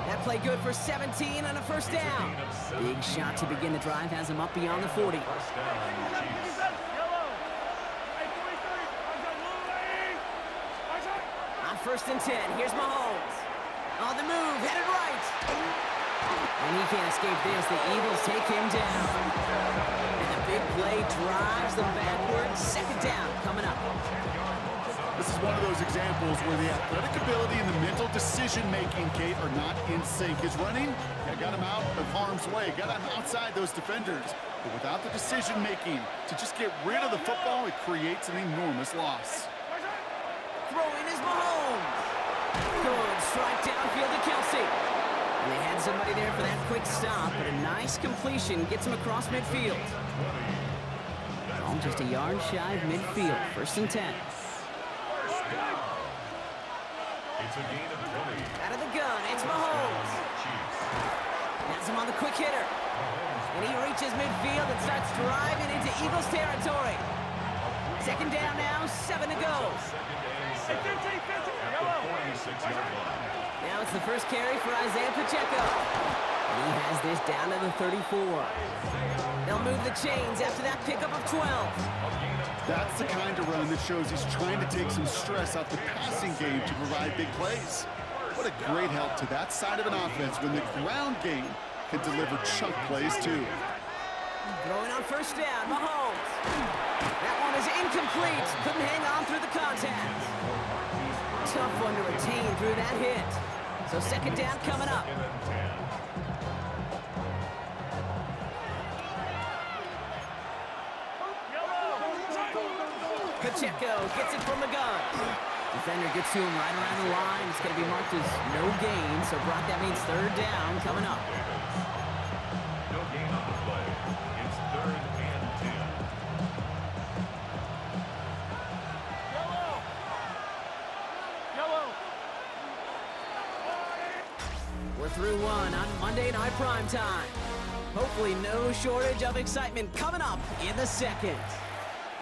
That play good for 17 on a first down. Big shot to begin the drive has him up beyond the 40. First down, Chiefs. On first and 10, here's Mahomes. On the move, headed right. And he can't escape this. The Eagles take him down. And the big play drives them backwards. Second down coming up. This is one of those examples where the athletic ability and the mental decision-making, Kate, are not in sync. His running, got him out of harm's way, got him outside those defenders. But without the decision-making to just get rid of the football, it creates an enormous loss. Throwing is Mahomes. Good strike downfield to Kelsey. And they had somebody there for that quick stop, but a nice completion gets him across midfield. Oh, just a yard shy of midfield. First and 10. It's a gain of 20. Out of the gun, it's Mahomes. Chiefs. Has him on the quick hitter. And he reaches midfield and starts driving into Eagles territory. Second down now, 7 to go. Second and 7 at the 46-yard line. Now it's the first carry for Isaiah Pacheco. And he has this down to the 34. They'll move the chains after that pickup of 12. That's the kind of run that shows he's trying to take some stress off the passing game to provide big plays. What a great help to that side of an offense when the ground game can deliver chunk plays too. Throwing on first down, Mahomes. That one is incomplete. Couldn't hang on through the contact. Tough one to retain through that hit. So second down coming up. Second and 10. Pacheco gets it from the gun. Defender gets to him right around the line. It's going to be marked as no gain, so Brock, that means third down coming up. No gain on the play. It's third and 10. We're through one on Monday Night Primetime. Hopefully no shortage of excitement coming up in the second.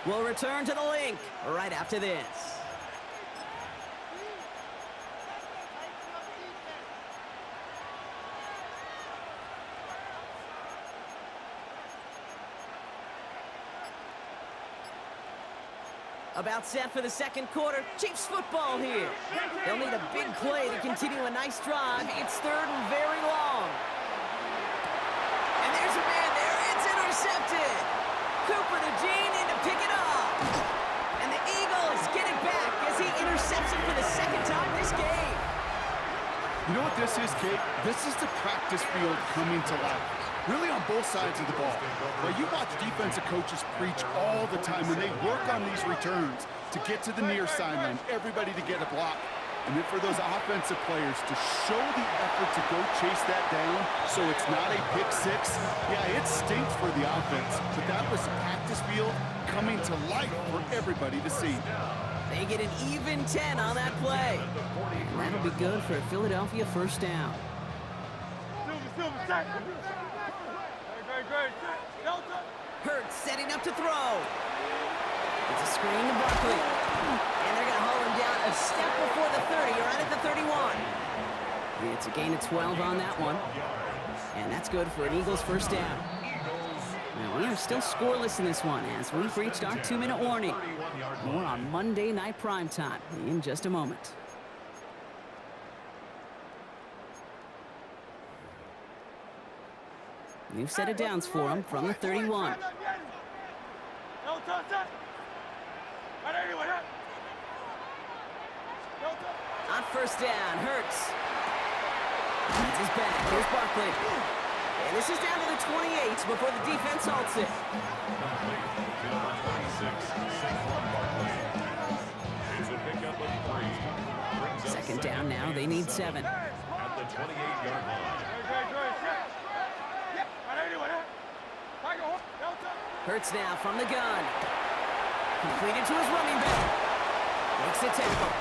We'll return to the link right after this. About set for the second quarter. Chiefs football here. They'll need a big play to continue a nice drive. It's third and very long. And there's a man there. It's intercepted. Cooper to Jean in to pick it up. And the Eagles get it back as he intercepts it for the second time this game. You know what this is, Kate? This is the practice field coming to life. Really on both sides of the ball. Where you watch defensive coaches preach all the time when they work on these returns to get to the near sideline, everybody to get a block. And then for those offensive players to show the effort to go chase that down so it's not a pick six. Yeah, it stinks for the offense, but that was a practice field coming to life for everybody to see. They get an even 10 on that play. And that'll be good for a Philadelphia first down. Hurts setting up to throw. It's a screen to Barkley. And they're going to haul him down a step before the 30, right at the 31. It's a gain of 12 on that one. And that's good for an Eagles first down. Now, we are still scoreless in this one as we've reached our 2-minute warning. More on Monday Night Primetime in just a moment. New set of downs for him from the 31. On first down, Hurts. That's his back. Here's Barkley. And this is down to the 28 before the defense halts it. Second down now. They need 7. At the 28-yard line. Hurts now from the gun. Completed to his running back. Makes the tackle.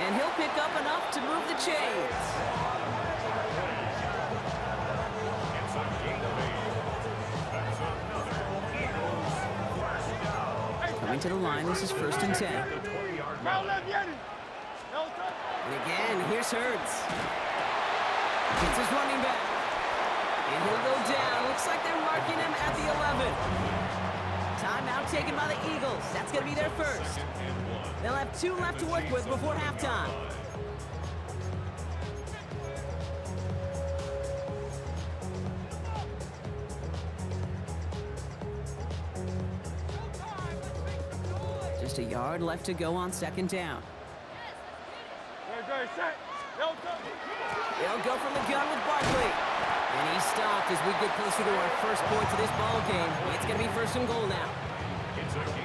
And he'll pick up enough to move the chains. It's a gain of 8. That's another Eagles first down. Coming to the line, this is first and 10. At the 20-yard line. And again, here's Hurts. It's his running back. And he'll go down. Looks like they're marking him at the 11. Timeout taken by the Eagles. That's going to be their first. They'll have 2 left to work with before halftime. Just a yard left to go on second down. They'll go from the gun with Barkley. And he's stopped as we get closer to our first points of this ball game. It's going to be first and goal now.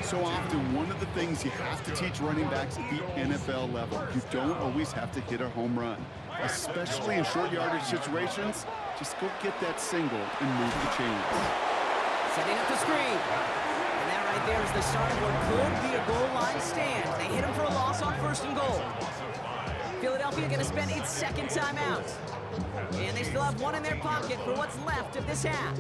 So often, one of the things you have to teach running backs at the NFL level, you don't always have to hit a home run. Especially in short yardage situations, just go get that single and move the chains. Setting up the screen. And that right there is the start of what could be a goal line stand. They hit him for a loss on first and goal. Philadelphia going to spend its second timeout. And they still have one in their pocket for what's left of this half.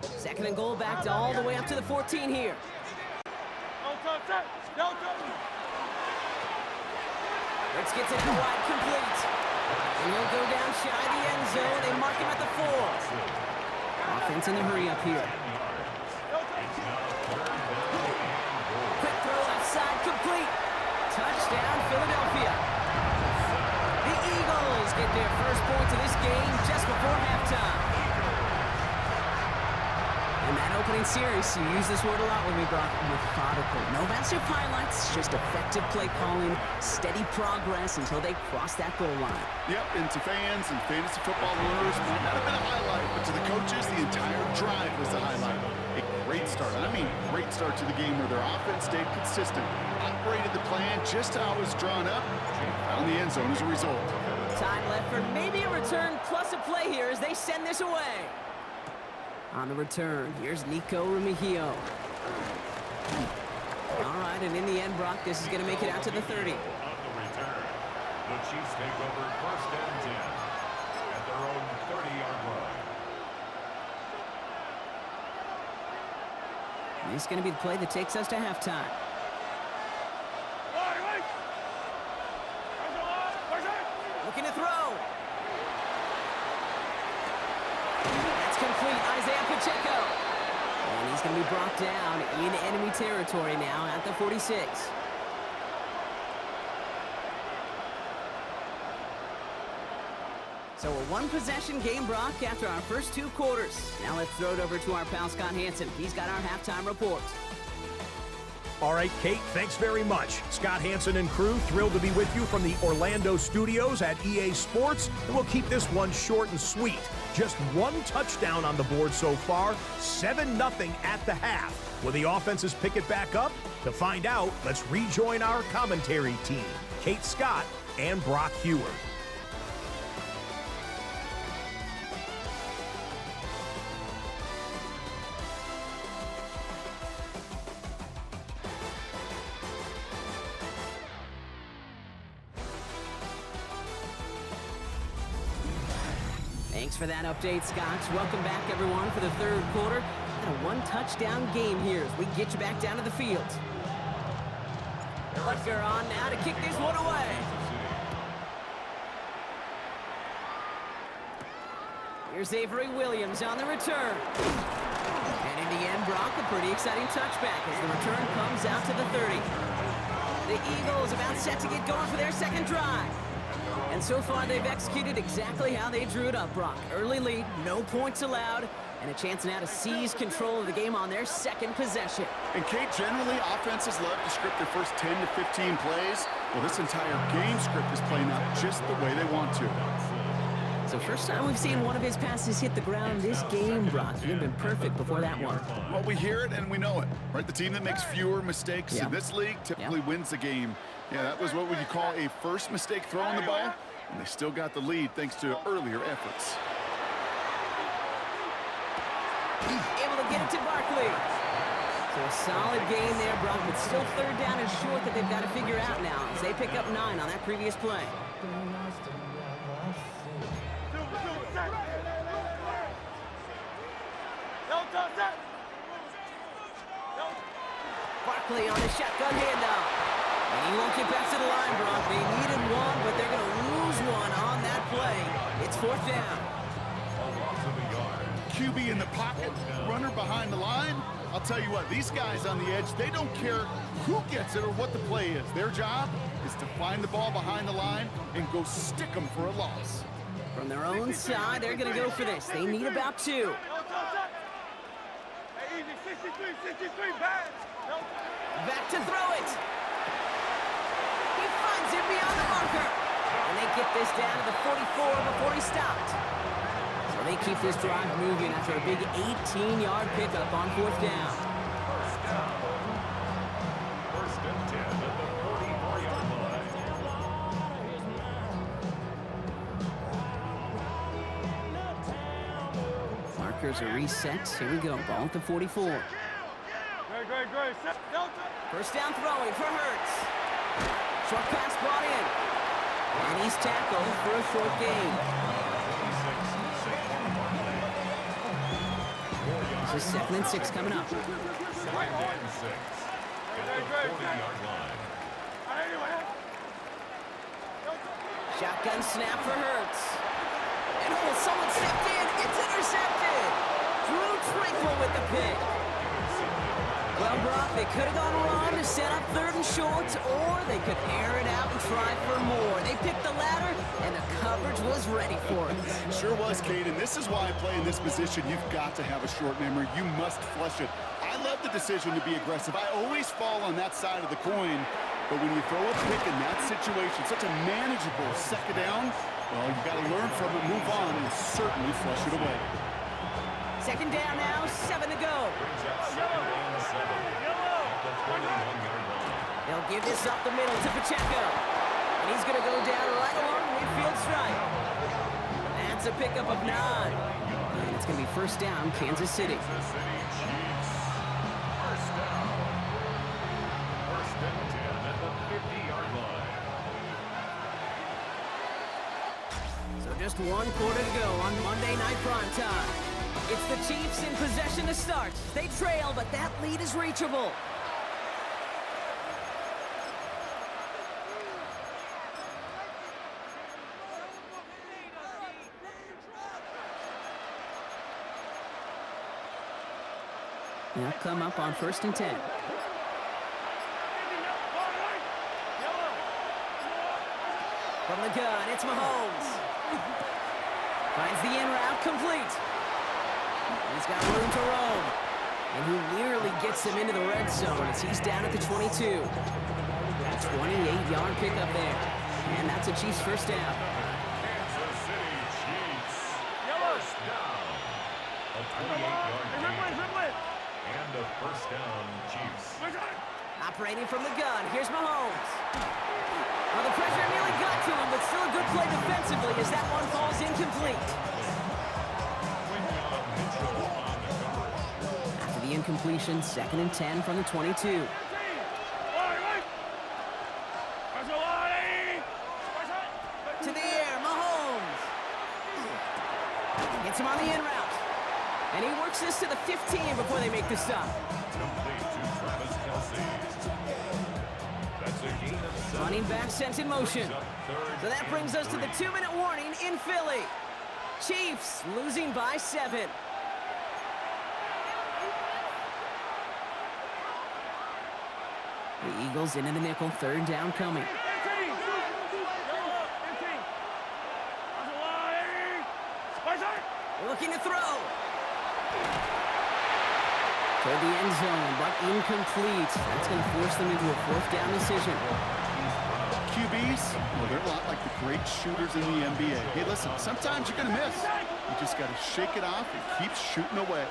Second and goal back to all the way up to the 14 here. Hurts gets it wide, complete. And he'll go down shy of the end zone. They mark him at the 4. Offense in the hurry up here. Quick throw left side, complete. Touchdown, Philadelphia. The Eagles get their first points of this game just before halftime. In that opening series, you use this word a lot when we brought methodical. No massive highlights, just effective play calling, steady progress until they cross that goal line. Yep, and to fans and fantasy football owners, might not have been a highlight, but to the coaches, the entire drive was the highlight. A great start, and I mean great start to the game where their offense stayed consistent, operated the plan just how it was drawn up, and found the end zone as a result. Time left for maybe a return plus a play here as they send this away. On the return, here's Nico Remigio. All right, and in the end, Brock, this is going to make it out to the 30. On the return, the Chiefs take over first and 10 at their own 30-yard line. This is going to be the play that takes us to halftime. Looking to throw. That's complete. Isaiah Pacheco. And he's going to be brought down in enemy territory now at the 46. So a one-possession game, Brock, after our first 2 quarters. Now let's throw it over to our pal Scott Hanson. He's got our halftime report. All right, Kate, thanks very much. Scott Hanson and crew, thrilled to be with you from the Orlando studios at EA Sports, and we'll keep this one short and sweet. Just 1 touchdown on the board so far, 7-0 at the half. Will the offenses pick it back up? To find out, let's rejoin our commentary team, Kate Scott and Brock Hewer. Thanks for that update, Scott. Welcome back, everyone, for the third quarter. And a 1-touchdown game here as we get you back down to the field. Butker on now to kick this one away. Here's Avery Williams on the return. And in the end, Brock, a pretty exciting touchback as the return comes out to the 30. The Eagles about set to get going for their second drive. And so far, they've executed exactly how they drew it up, Brock. Early lead, no points allowed, and a chance now to seize control of the game on their second possession. And Kate, generally, offenses love to script their first 10 to 15 plays. Well, this entire game script is playing out just the way they want to. So first time we've seen one of his passes hit the ground this game, Brock. He had been perfect before that one. Well, we hear it and we know it, right? The team that makes fewer mistakes in this league typically wins the game. Yeah, that was what would you call a first mistake throwing the ball, and they still got the lead thanks to earlier efforts. Able to get it to Barkley. So a solid game there, Brock, but still third down and short that they've got to figure out now as they pick up 9 on that previous play. Barkley on the shotgun handoff. He won't get back to the line, Brock. They needed one, but they're going to lose one on that play. It's 4th down. A loss of a yard. QB in the pocket, runner behind the line. I'll tell you what, these guys on the edge, they don't care who gets it or what the play is. Their job is to find the ball behind the line and go stick them for a loss. From their own side, they're going to go for this. They need about 2. Hey, easy. 63, pass. Back to throw it. He finds it beyond the marker. And they get this down to the 44 before he stopped. So they keep this drive moving after a big 18-yard pickup on 4th down. First down. First and 10 at the 44-yard line. Markers are reset. Here we go. Ball at the 44. Great. First down throwing for Hurts. Short pass brought in. And he's tackled for a short gain. 26, This is 2nd and 6 coming up. 2nd and 6 at the 40-yard line. Shotgun snap for Hurts. And someone stepped in. It's intercepted. Drew Tranquil with the pick. Well, Brock, they could have gone run to set up 3rd and short, or they could air it out and try for more. They picked the latter, and the coverage was ready for it. Sure was, Cade, and this is why I play in this position. You've got to have a short memory. You must flush it. I love the decision to be aggressive. I always fall on that side of the coin, but when you throw a pick in that situation, such a manageable 2nd down, well, you've got to learn from it, move on, and certainly flush it away. 2nd down now, 7 to go. Brings up 2nd and 7 at the 21-yard line. They'll give this up the middle to Pacheco. And he's going to go down right along the midfield stripe. That's a pickup of 9. And it's going to be 1st down, Kansas City. Kansas City Chiefs. First down. First and 10 at the 50-yard line. So just 1 quarter to go on Monday Night Primetime. It's the Chiefs in possession to start. They trail, but that lead is reachable. They'll come up on 1st and 10. From the gun, it's Mahomes. Finds the in route complete. He's got room to roam. And he nearly gets him into the red zone as he's down at the 22. A 28-yard pickup there. And that's a Chiefs 1st down. Kansas City Chiefs. First down. A 28-yard gain. And a 1st down Chiefs. Operating from the gun, here's Mahomes. Well, the pressure nearly got to him, but still a good play defensively as that one falls incomplete. Quinyon Mitchell on the coverage. After the incompletion, 2nd and 10 from the 22. To the air, Mahomes. Gets him on the in route. And he works this to the 15 before they make the stop. Complete to Travis Kelce. That's a gain of 7. Running back sent in motion. Up 3rd So that brings us to the 2-minute warning in Philly. Chiefs losing by 7. The Eagles into the nickel, 3rd down coming. Looking to throw. Toward the end zone, but incomplete. That's going to force them into a 4th down decision. QBs, well, they're a lot like the great shooters in the NBA. Hey, listen, sometimes you're going to miss. You just got to shake it off and keep shooting away.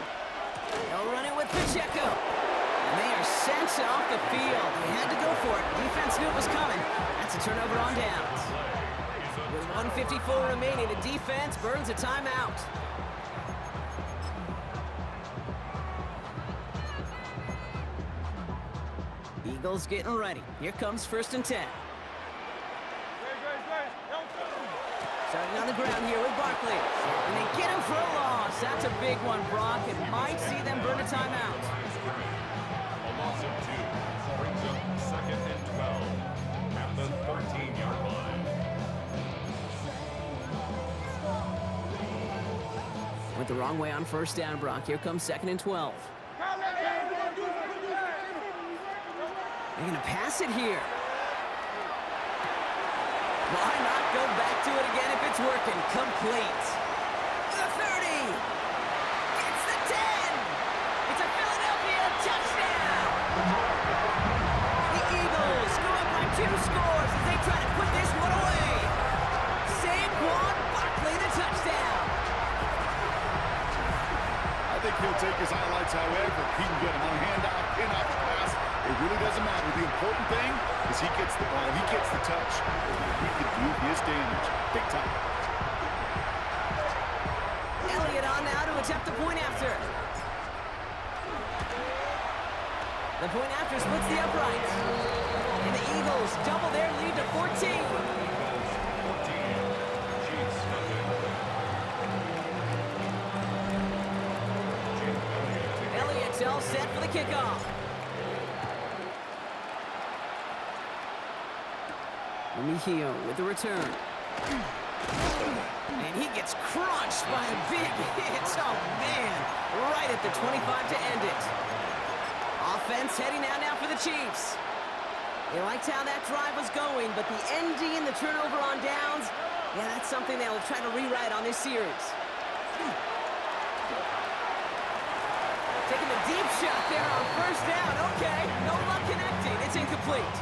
They'll run it with Pacheco. And they are sent off the field. They had to go for it. Defense knew it was coming. That's a turnover on downs. With 1:54 remaining, the defense burns a timeout. Eagles getting ready. Here comes 1st and 10. Starting on the ground here with Barkley. And they get him for a loss. That's a big one, Brock. It might see them burn a timeout. A loss of 2 brings up 2nd and 12. the 13-yard line. Went the wrong way on first down, Brock. Here comes 2nd and 12. They're going to pass it here. Why not go back to it again if it's working? Complete. The 30. Gets the 10. It's a Philadelphia touchdown. The Eagles go up by 2 scores as they try to put this one away. Saquon Barkley, the touchdown. I think he'll take his highlights however he can get them on a handoff, pin-off, pass. It really doesn't matter. The important thing is he gets the ball, he gets the touch. He can do his damage. Big time. Elliott on now to attempt the point after. The point after splits the uprights. And the Eagles double their lead to 14. Elliott's all set for the kickoff. Mejio with the return. And he gets crunched by a big hit. Oh, man. Right at the 25 to end it. Offense heading out now for the Chiefs. They liked how that drive was going, but the ND and the turnover on downs, yeah, that's something they'll try to rewrite on this series. Taking the deep shot there on first down. Okay, no luck connecting. It's incomplete.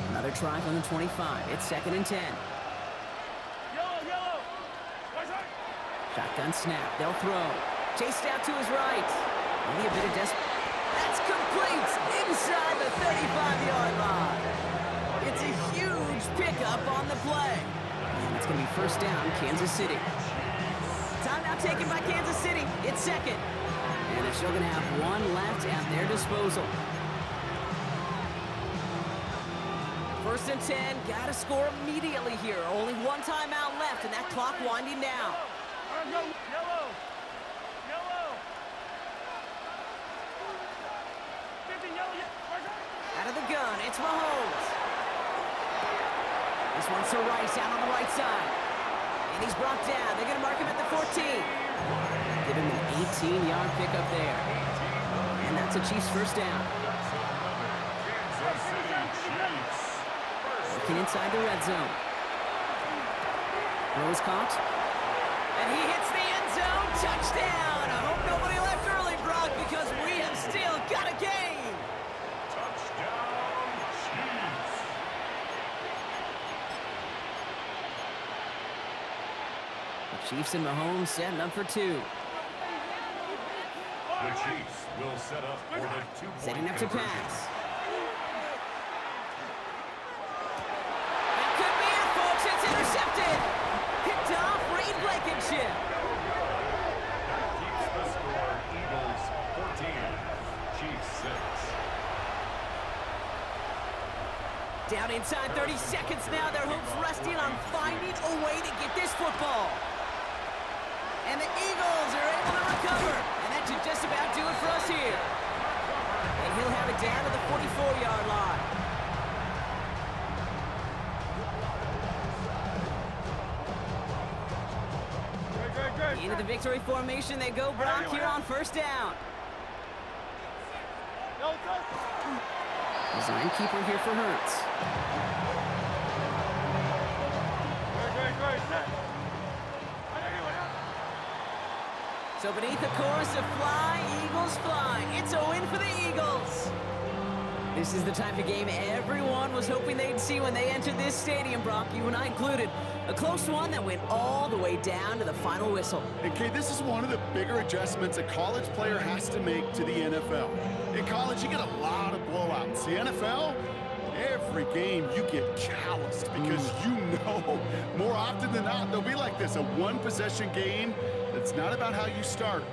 Another try from the 25. It's 2nd and 10. Shotgun snap. They'll throw. Chased out to his right. Maybe a bit of That's complete inside the 35-yard line. It's a huge pickup on the play. And it's going to be first down, Kansas City. Time now taken by Kansas City. It's 2nd. And they're still going to have 1 left at their disposal. 1st and 10. Got to score immediately here. Only 1 timeout left, and that clock winding down. Yellow. Out of the gun, it's Mahomes. This one's to Rice out on the right side. And he's brought down. They're going to mark him at the 14. Give him an 18-yard pickup there. And that's a Chiefs first down. Looking inside the red zone. Rose caught. And he hits the end zone. Touchdown! I hope nobody left early, Brock, because we have still got a game. Touchdown, Chiefs. The Chiefs and Mahomes setting up for 2. The Chiefs will set up for the 2-point Setting up to conversion. pass. That could be it, folks. It's intercepted. Picked off Reed Blankenship. That keeps the score Eagles 14, Chiefs 6. Down inside 30 seconds now. Their hopes resting on finding a way to get this football. And the Eagles are able to recover. And that should just about do it for us here. And he'll have it down to the 44-yard line. Into the victory formation they go, Brock, here on first down. Design keeper here for Hurts. So beneath the chorus of Fly, Eagles Fly, it's a win for the Eagles. This is the type of game everyone was hoping they'd see when they entered this stadium, Brock, you and I included. A close one that went all the way down to the final whistle. And Kay, this is one of the bigger adjustments a college player has to make to the NFL. In college, you get a lot of blowouts. The NFL, every game you get calloused because you know more often than not they'll be like this, a one-possession game that's not about how you start.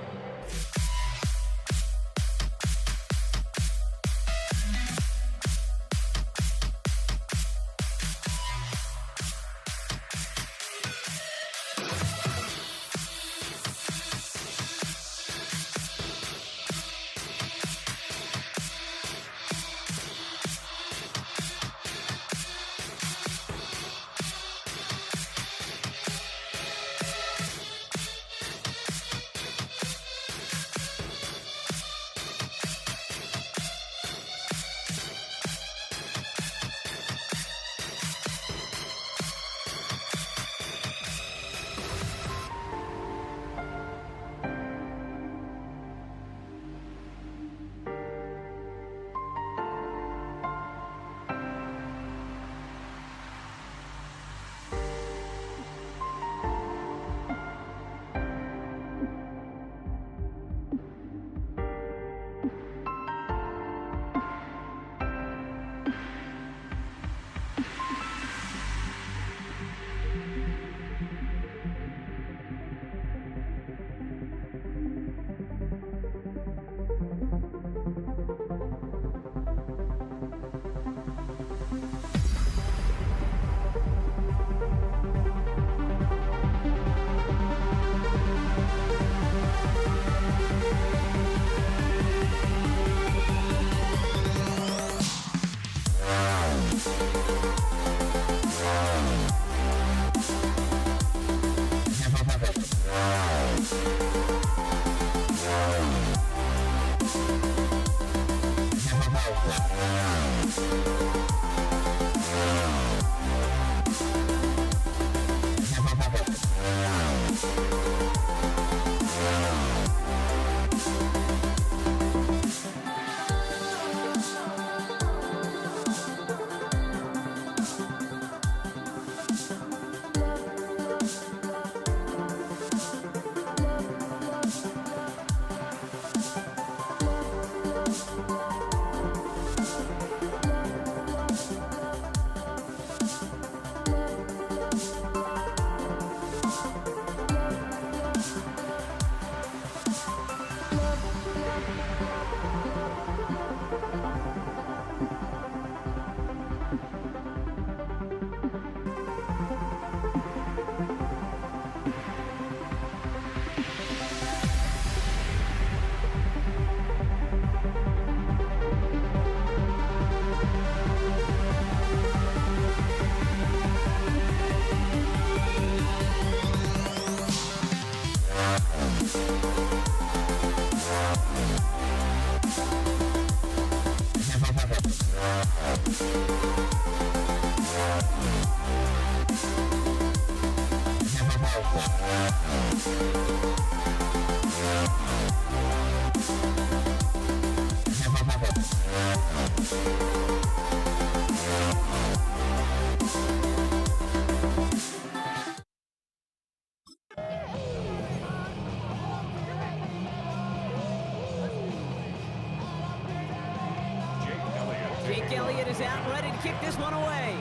Jake Elliott is out, ready to kick this one away.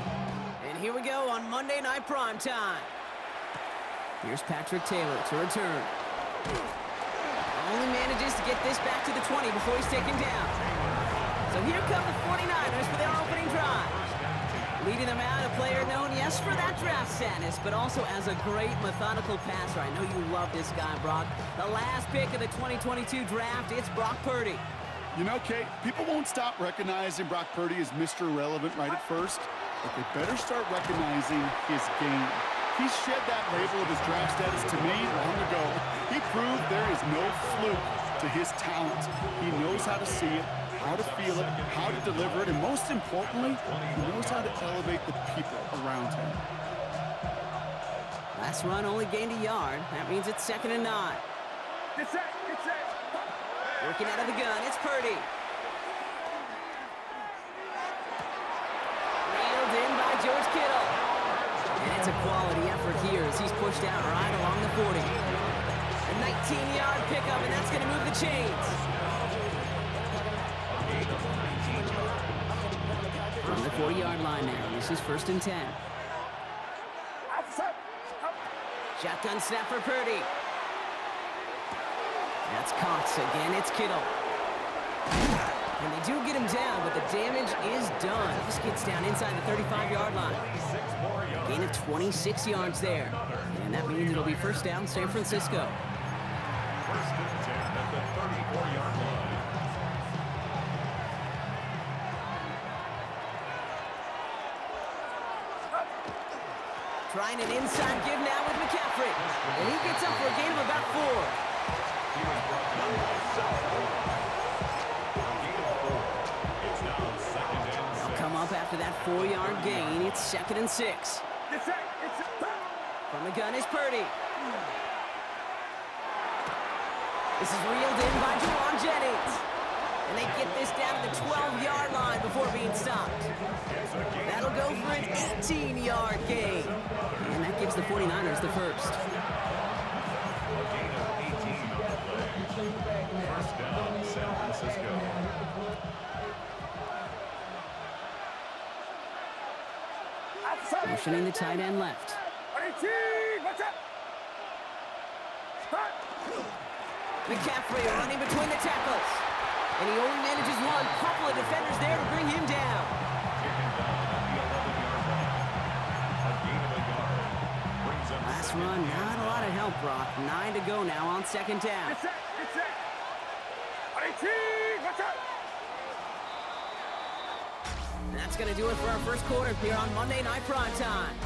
And here we go on Monday Night Prime Time. Here's Patrick Taylor to return. Only manages to get this back to the 20 before he's taken down. So here come the 49ers for their opening drive. Leading them out, a player known, yes, for that draft status, but also as a great methodical passer. I know you love this guy, Brock. The last pick of the 2022 draft, it's Brock Purdy. You know, Kate, people won't stop recognizing Brock Purdy as Mr. Irrelevant right at first, but they better start recognizing his game. He shed that label of his draft status to me long ago. He proved there is no fluke to his talent. He knows how to see it, how to feel it, how to deliver it, and most importantly, he knows how to elevate the people around him. Last run only gained a yard. That means it's 2nd and 9. Get set, get set. Working out of the gun, it's Purdy. Reeled in by George Kittle. And it's a quality effort here as he's pushed out right along the 40. A 19-yard pickup, and that's going to move the chains. From the 40-yard line now, this is 1st and 10. Shotgun snap for Purdy. That's caught. Again, it's Kittle. And they do get him down, but the damage is done. This gets down inside the 35-yard line. Gain of 26 yards there. And that means it'll be 1st down, San Francisco. 1st and 10 at the 34-yard line. Trying an inside give now with McCaffrey. And he gets up for a gain of about 4. He was brought down by Southwood. A gain of 4. It's now 2nd and 6. Come up after that 4-yard gain. It's 2nd and 6. Get set, get set. From the gun is Purdy. This is reeled in by Juwan Jennings. And they get this down to the 12-yard line before being stopped. That'll go for an 18-yard gain. And that gives the 49ers the first. A gain of 18 on the play. 1st down, San Francisco. Motioning the tight end left. 18, watch out. McCaffrey running between the tackles. And he only manages one. Couple of defenders there to bring him down. Taken down at the 11-yard line. A gain of a yard. Brings up Last 2nd run, and not a lot of help, Brock. 9 to go now on 2nd down. Get set, get set. 18, watch out. And that's going to do it for our first quarter here on Monday Night Prime Time.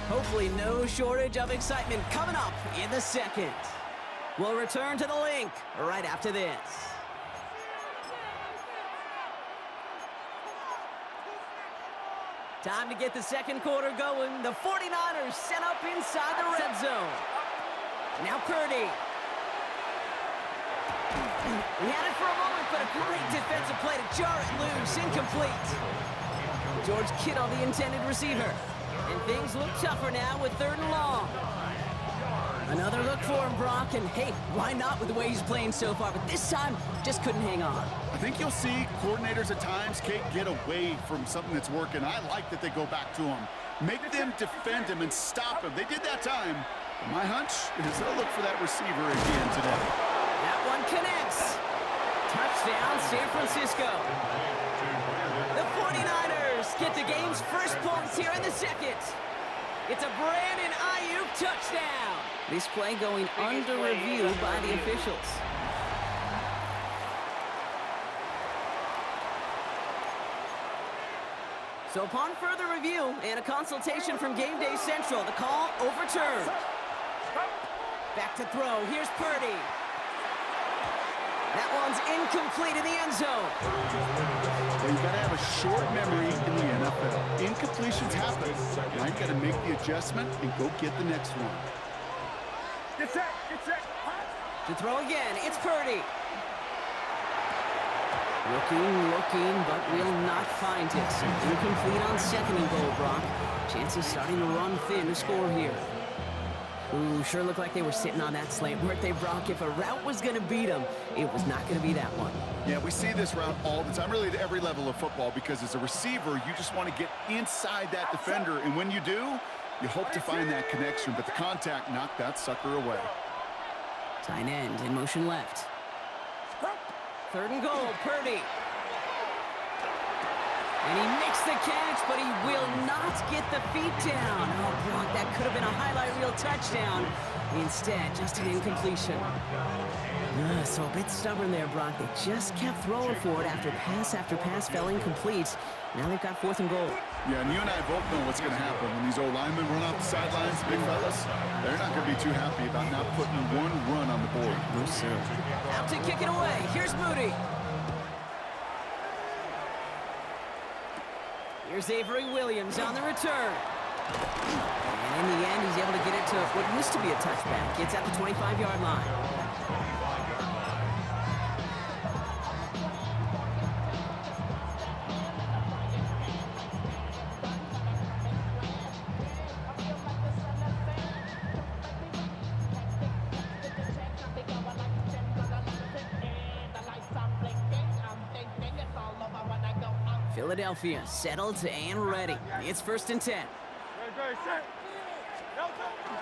Hopefully no shortage of excitement coming up in the second. We'll return to the link right after this. Time to get the second quarter going. The 49ers set up inside the red zone. Now Purdy. He had it for a moment, but a great defensive play to jar it loose. Incomplete. George Kittle, the intended receiver. And things look tougher now with 3rd and long. Another look for him, Brock, and hey, why not with the way he's playing so far? But this time, just couldn't hang on. I think you'll see coordinators at times, Kate, get away from something that's working. I like that they go back to him. Make them defend him and stop him. They did that time. My hunch is they'll look for that receiver again today. That one connects. Touchdown, San Francisco. The 49ers get the game's first points here in the second. It's a Brandon Ayuk touchdown. This play going under review by the officials. So upon further review and a consultation from Game Day Central, the call overturned. Back to throw. Here's Purdy. That one's incomplete in the end zone. Well, you got to have a short memory in the NFL. Incompletions happen. Now you got to make the adjustment and go get the next one. Get set, get set. To throw again, it's Purdy. Looking, but will not find it. Incomplete on 2nd and goal, Brock. Chances starting to run thin to score here. Ooh, sure looked like they were sitting on that slant, weren't they, Brock? If a route was going to beat them, it was not going to be that one. Yeah, we see this route all the time, really at every level of football, because as a receiver, you just want to get inside that defender, and when you do, you hope to find that connection, but the contact knocked that sucker away. Tight end in motion left. 3rd and goal, Purdy. And he makes the catch, but he will not get the feet down. Oh, Brock, that could have been a highlight reel touchdown. Instead, just an incompletion. So a bit stubborn there, Brock. They just kept throwing for it after pass fell incomplete. Now they've got 4th and goal. Yeah, and you and I both know what's going to happen when these old linemen run off the sidelines, big fellas. They're not going to be too happy about not putting one run on the board. No, sir. Out to kick it away. Here's Moody. Here's Avery Williams on the return. And in the end, he's able to get it to what used to be a touchback. It's at the 25-yard line. Philadelphia settled and ready. It's 1st and 10.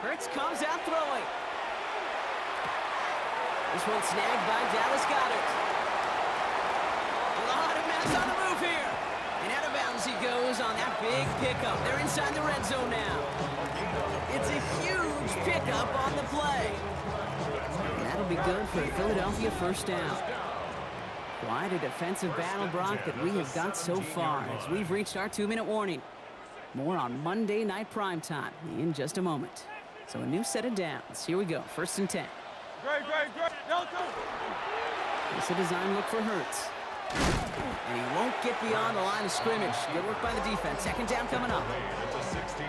Hurts comes out throwing. This one snagged by Dallas Goedert. A lot of mess on the move here. And out of bounds he goes on that big pickup. They're inside the red zone now. It's a huge pickup on the play. And that'll be good for Philadelphia 1st down. Quite a defensive battle, Brock, that we have got so far as we've reached our 2-minute warning. More on Monday Night Primetime in just a moment. So a new set of downs. Here we go, 1st and 10. Great. It's a design look for Hurts. And he won't get beyond the line of scrimmage. Good work by the defense. 2nd down coming up.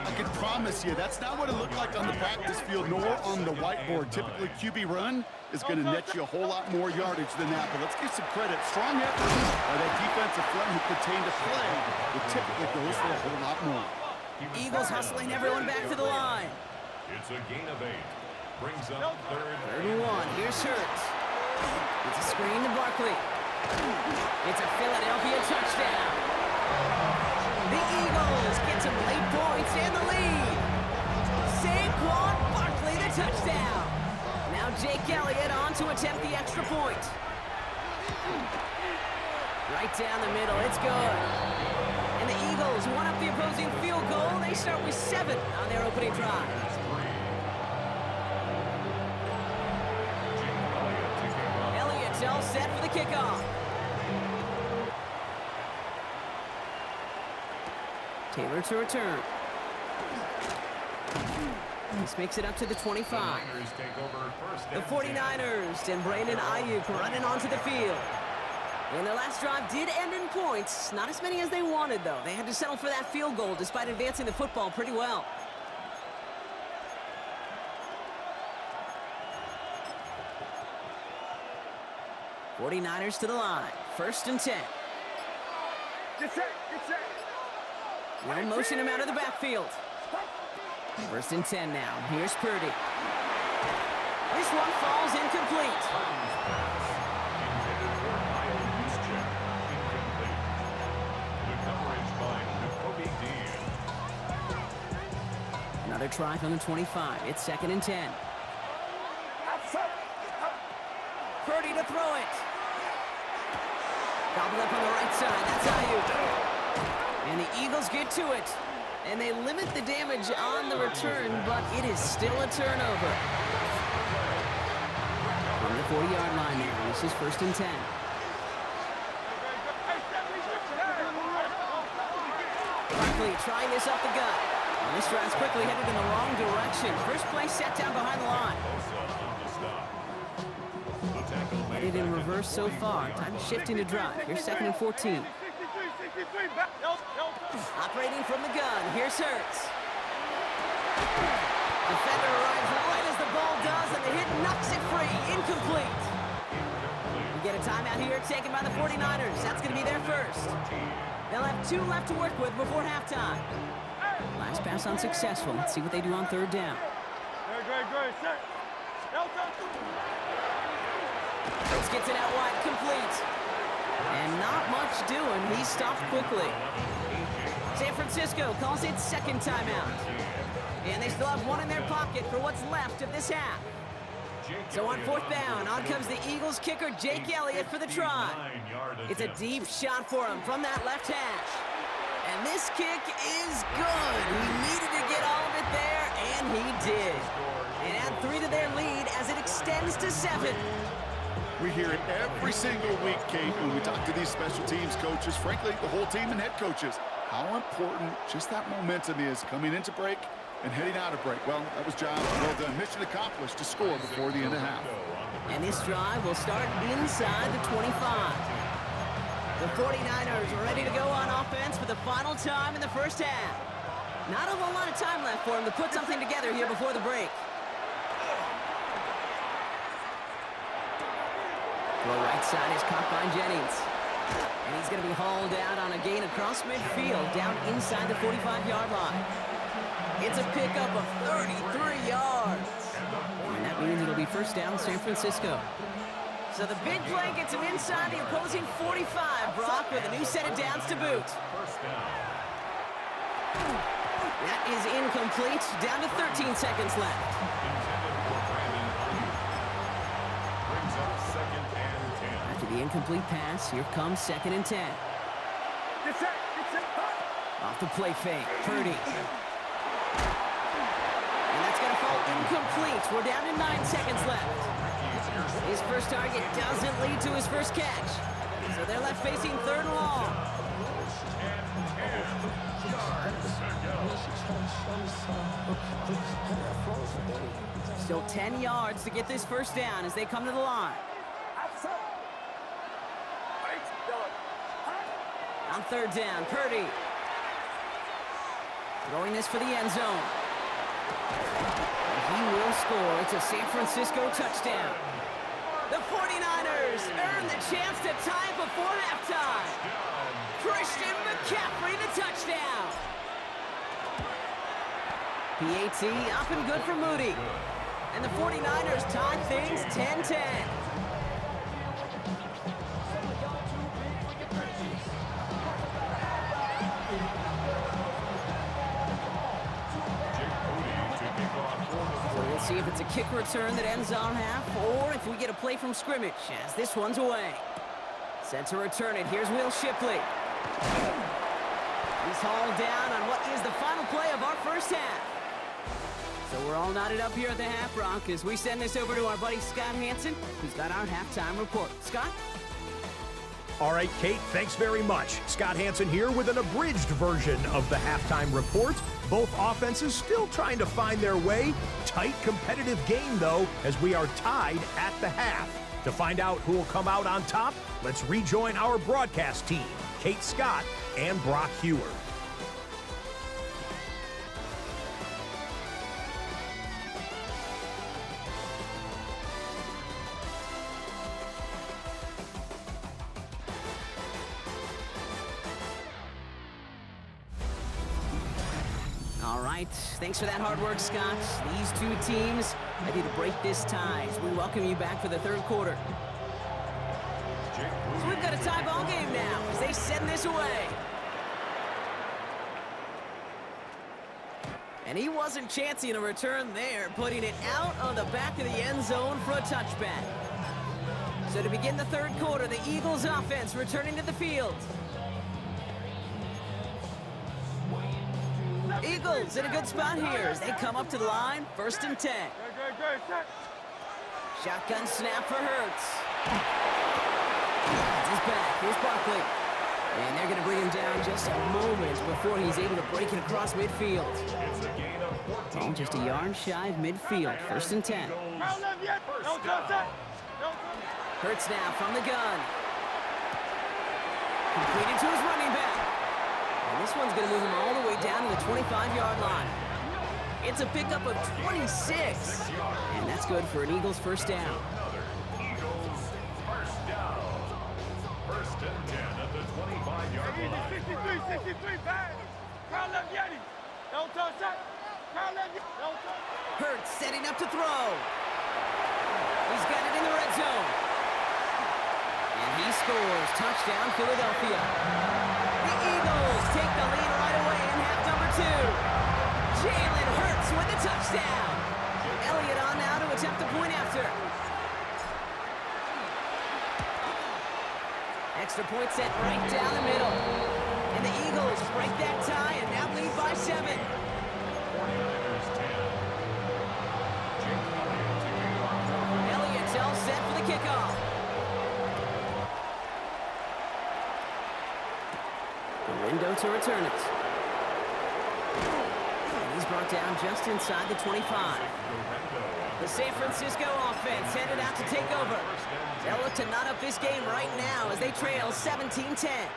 I can promise you, that's not what it looked like on the practice field, nor on the whiteboard. Typically, QB run is going to net you a whole lot more yardage than that. But let's give some credit. Strong effort by that defensive front who contained a play that typically goes for a whole lot more. Eagles hustling everyone back to the line. It's a gain of 8. Brings up 3rd and 1. Here's Hurts. It's a screen to Barkley. It's a Philadelphia touchdown. The Eagles get some late points and the lead. Saquon Barkley the touchdown. Now Jake Elliott on to attempt the extra point. Right down the middle, it's good. And the Eagles one up the opposing field goal. They start with 7 on their opening drive. Elliott's all set for the kickoff. Taylor to return. This makes it up to the 25. The 49ers and Brandon Ayuk running onto the field. And their last drive did end in points. Not as many as they wanted, though. They had to settle for that field goal despite advancing the football pretty well. '49ers to the line. 1st and 10. Get set, get set. No motion him out of the backfield. 1st and 10 now. Here's Purdy. This one falls incomplete. Intended for Kyle Juszczyk. Incomplete. The coverage by Nakobe Dean. Another try from the 25. It's 2nd and 10. Outside. Purdy to throw it. Gobbled up on the right side. That's Ayuk. And the Eagles get to it. And they limit the damage on the return, but it is still a turnover. On the 40-yard line now. This is 1st and 10. Barkley trying this up the gut. And this drive's quickly headed in the wrong direction. First play set down behind the line. Headed in reverse so far. Time shifting to drive. Here's 2nd and 14. Operating from the gun. Here's Hurts. Defender arrives right as the ball does, and the hit knocks it free. Incomplete. We get a timeout here taken by the 49ers. That's going to be their first. They'll have 2 left to work with before halftime. Last pass unsuccessful. Let's see what they do on 3rd down. Great. Set. Hurts gets it out wide, complete. And not much doing. He stopped quickly. San Francisco calls it 2nd timeout. And they still have 1 in their pocket for what's left of this half. So on 4th down, on comes the Eagles kicker, Jake Elliott, for the try. It's a deep shot for him from that left hash. And this kick is good. He needed to get all of it there, and he did. And add 3 to their lead as it extends to 7. We hear it every single week, Kate, when we talk to these special teams coaches, frankly, the whole team and head coaches, how important just that momentum is coming into break and heading out of break. Well, that was job well done. Mission accomplished to score before the end of half. And this drive will start inside the 25. The 49ers are ready to go on offense for the final time in the first half. Not a whole lot of time left for them to put something together here before the break. The right side is caught by Jennings. And he's going to be hauled out on a gain across midfield down inside the 45-yard line. It's a pickup of 33 yards. And that means it'll be 1st down San Francisco. So the big play gets him inside the opposing 45, Brock, with a new set of downs to boot. That is incomplete. Down to 13 seconds left. After the incomplete pass, here comes 2nd and 10. Get set. Off the play fake, Purdy. And that's going to fall incomplete. We're down to 9 seconds left. His first target doesn't lead to his first catch. So they're left facing 3rd and long. Still 10 yards to get this 1st down as they come to the line. On 3rd down, Purdy. Throwing this for the end zone. And he will score. It's a San Francisco touchdown. The 49ers earn the chance to tie it before halftime. Christian McCaffrey, the touchdown. PAT up and good for Moody. And the 49ers tie things 10-10. We'll see if it's a kick return that ends on half, or if we get a play from scrimmage, as this one's away. Set to return it. Here's Will Shipley. He's hauled down on what is the final play of our first half. So we're all knotted up here at the half, Brock, as we send this over to our buddy Scott Hanson, who's got our halftime report. Scott? All right, Kate, thanks very much. Scott Hanson here with an abridged version of the halftime report. Both offenses still trying to find their way. Tight, competitive game, though, as we are tied at the half. To find out who will come out on top, let's rejoin our broadcast team, Kate Scott and Brock Hewer. All right, thanks for that hard work, Scott. These two teams ready to break this tie as we welcome you back for the third quarter. So we've got a tie ball game now as they send this away. And he wasn't chancing a return there, putting it out on the back of the end zone for a touchback. So to begin the third quarter, the Eagles offense returning to the field. Eagles in a good spot here as they come up to the line, 1st and 10. Shotgun snap for Hurts. He's back. Here's Barkley. And they're going to bring him down just a moment before he's able to break it across midfield. Ball just a yard shy of midfield, 1st and 10. Hurts now from the gun. Completed to his running back. And this one's going to move him all the way down to the 25-yard line. It's a pickup of 26. And that's good for an Eagles first down. Eagles first down. 1st and 10 at the 25-yard line. 63, back. Crown left Yeti. Don't touch that. Crown left Yeti. Don't touch. Hurts setting up to throw. He's got it in the red zone. And he scores. Touchdown, Philadelphia. The Eagles take the lead right away in half number 2. Jalen Hurts with the touchdown. Elliott on now to attempt the point after. Extra point set right down the middle. And the Eagles break that tie and now lead by 7. 49ers 10. Jake Elliott to kick off. Elliott's all set for the kickoff. The window to return it. And he's brought down just inside the 25. The San Francisco offense headed out to take over. They'll look to knot up this game right now as they trail 17-10.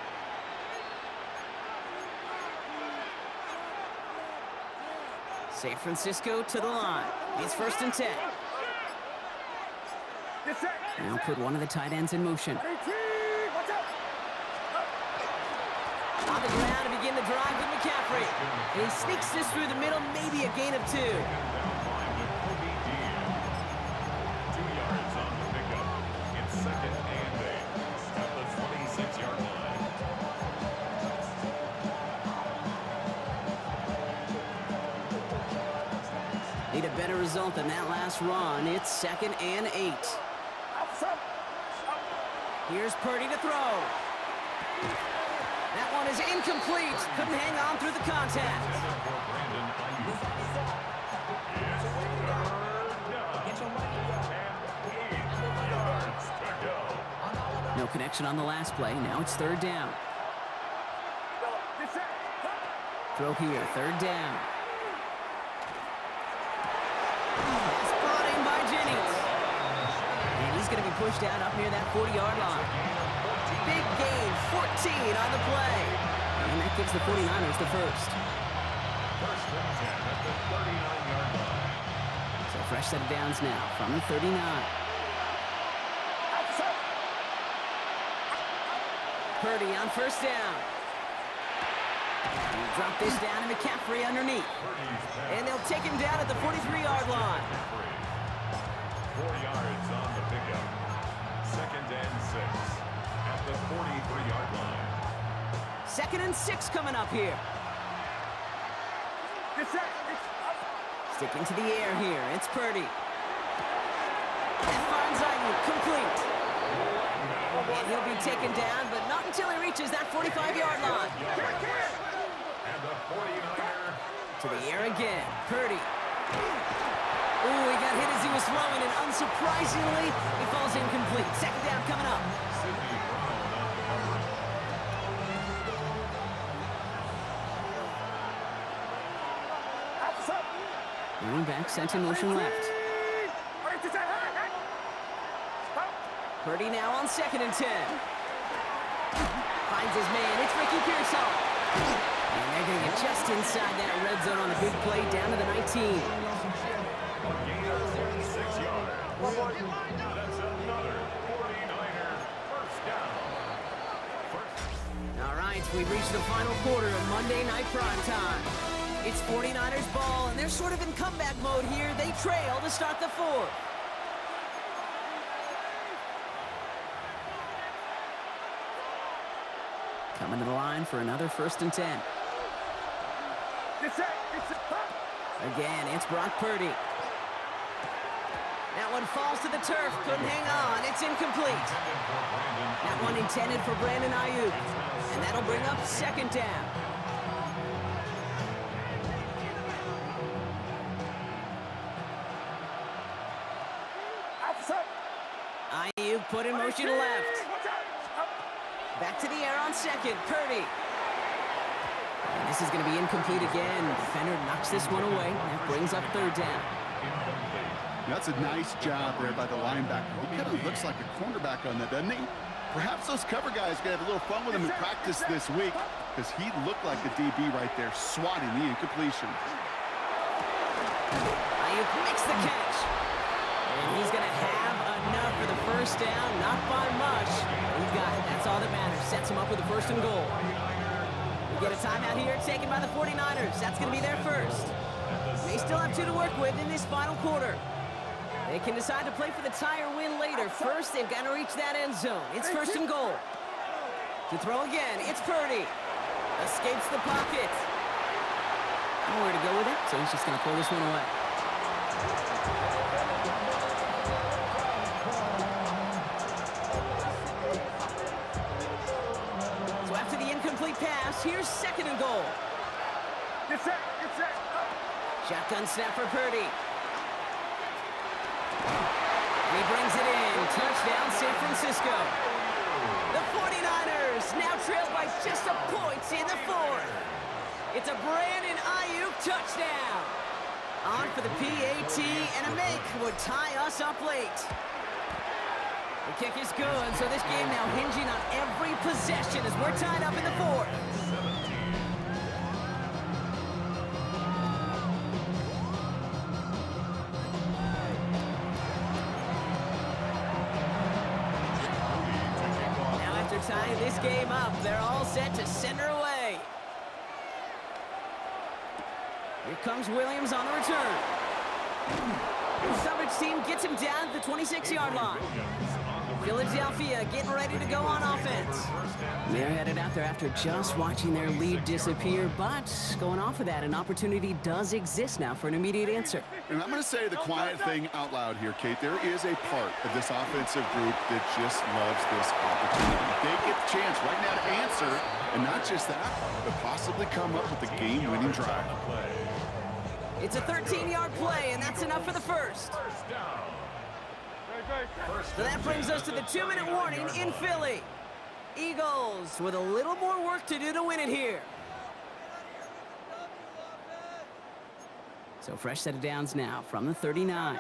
San Francisco to the line. It's 1st and 10. Now put one of the tight ends in motion. On the ground to begin the drive with McCaffrey. And he sneaks this through the middle, maybe a gain of 2. 2 yards on the pickup. It's 2nd and 8 at the 26-yard line. Need a better result than that last run. It's 2nd and 8. Here's Purdy to throw. That one is incomplete. Couldn't hang on through the contact. No connection on the last play. Now it's 3rd down. Throw here, 3rd down. That's brought in by Jennings. And he's going to be pushed out up near that 40-yard line. Big gain, 14 on the play. And that gives the 49ers the first. 1st and 10 at the 39-yard line. So fresh set of downs now from the 39. Purdy on 1st down. He'll drop this down to McCaffrey underneath. And they'll take him down at the 43-yard line. 4 yards on the pickup. 2nd and 6 at the 43-yard line. 2nd and 6 coming up here. Sticking to the air here. It's Purdy. That finds Ayuk complete. And he'll be taken down, but not until he reaches that 45-yard line. And the 49er To the air again. Purdy. Ooh, he got hit as he was throwing, and unsurprisingly, he falls incomplete. 2nd down coming up. Sidney Brown on the cover. Running back sent in motion left. Purdy now on 2nd and 10. Finds his man. It's Ricky Pearsall. And they're going to get just inside that red zone on the big play down to the 19. Gain of 6 yards. That's another 49er first down. All right, we've reached the final quarter of Monday Night Primetime. It's 49ers ball, and they're sort of in comeback mode here. They trail to start the fourth. Coming to the line for another 1st and 10. Again, it's Brock Purdy. That one falls to the turf. Couldn't hang on. It's incomplete. That one intended for Brandon Ayuk. And that'll bring up 2nd down. Ayuk put in motion left. Back to the air on 2nd. Purdy. And this is going to be incomplete again. Defender knocks this one away. That brings up 3rd down. That's a nice job there by the linebacker. He kind of looks like a cornerback on that, doesn't he? Perhaps those cover guys are going to have a little fun with him in practice this week because he looked like a DB right there, swatting the incompletion. Ayuk makes the catch. And he's going to have enough for the 1st down. Not by much. He got it. That's all that matters. Sets him up with a 1st and goal. We get a timeout here taken by the 49ers. That's going to be their first. They still have 2 to work with in this final quarter. They can decide to play for the tie or win later. First, they've got to reach that end zone. It's 1st and goal. To throw again, it's Purdy. Escapes the pocket. Nowhere to go with it, so he's just going to pull this one away. So after the incomplete pass, here's 2nd and goal. Get set. Shotgun snap for Purdy. He brings it in. Touchdown, San Francisco. The 49ers now trail by just a point in the 4th. It's a Brandon Ayuk touchdown. On for the PAT, and a make would tie us up late. The kick is good, so this game now hinging on every possession as we're tied up in the 4th. Tying this game up, they're all set to send her away. Here comes Williams on the return. The coverage team gets him down to the 26-yard line. Philadelphia getting ready to go on offense. They're headed out there after just watching their lead disappear, but going off of that, an opportunity does exist now for an immediate answer. And I'm going to say the quiet thing out loud here, Kate. There is a part of this offensive group that just loves this opportunity. They get the chance right now to answer, and not just that, but possibly come up with a game-winning drive. It's a 13-yard play, and that's enough for the first. So that brings us to the 2-minute warning in Philly. Eagles with a little more work to do to win it here. So fresh set of downs now from the 39.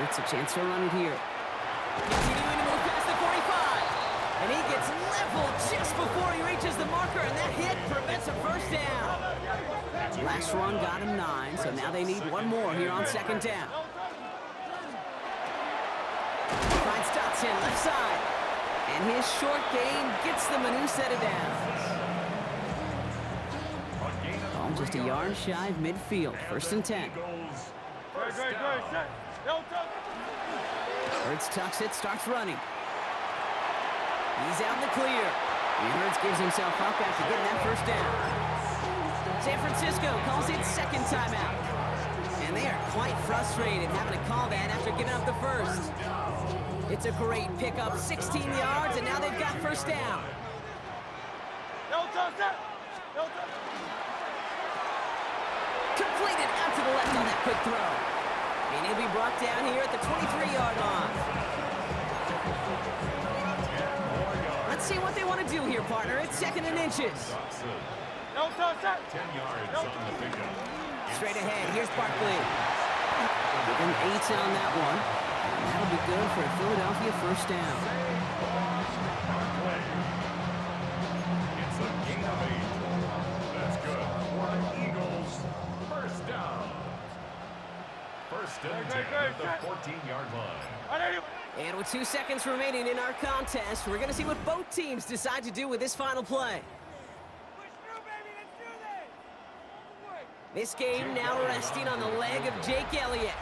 It's a chance to run it here. Continuing to move past the 45. And he gets leveled just before he reaches the marker, and that hit prevents a 1st down. Last run got him 9, so now they need one more here on 2nd down. Finds Dotson left side. And his short gain gets them a new set of downs. Ball just a yard shy of midfield. 1st and 10. Hurts tucks it, starts running. He's out in the clear. And Hurts gives himself up after getting that 1st down. San Francisco calls it 2nd timeout. And they are quite frustrated having to call that after giving up the 1st. It's a great pickup, 16 yards, and now they've got 1st down. Completed out to the left on that quick throw. And he'll be brought down here at the 23-yard line. Let's see what they want to do here, partner. It's 2nd and inches. 10 yards on the pickup. Straight ahead, here's Barkley. Give him 8 on that one. And that'll be good for a Philadelphia first down. It's a gain of 8. That's good for the Eagles. First down. First and 10 at the 14-yard line. And with 2 seconds remaining in our contest, we're going to see what both teams decide to do with this final play. This game now resting on the leg of Jake Elliott.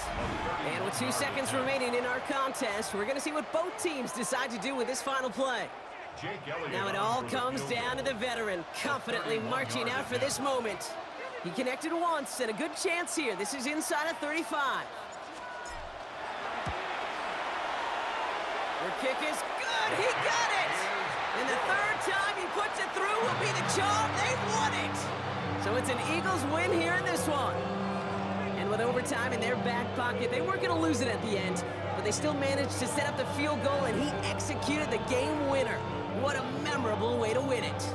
And with 2 seconds remaining in our contest, we're going to see what both teams decide to do with this final play. Jake Elliott Now it all comes down to the veteran, confidently marching out for this moment. He connected once, and a good chance here. This is inside of 35. Their kick is good. He got it. And the third time he puts it through will be the charm. They've won it. So it's an Eagles win here in this one. And with overtime in their back pocket, they weren't going to lose it at the end, but they still managed to set up the field goal, and he executed the game winner. What a memorable way to win it.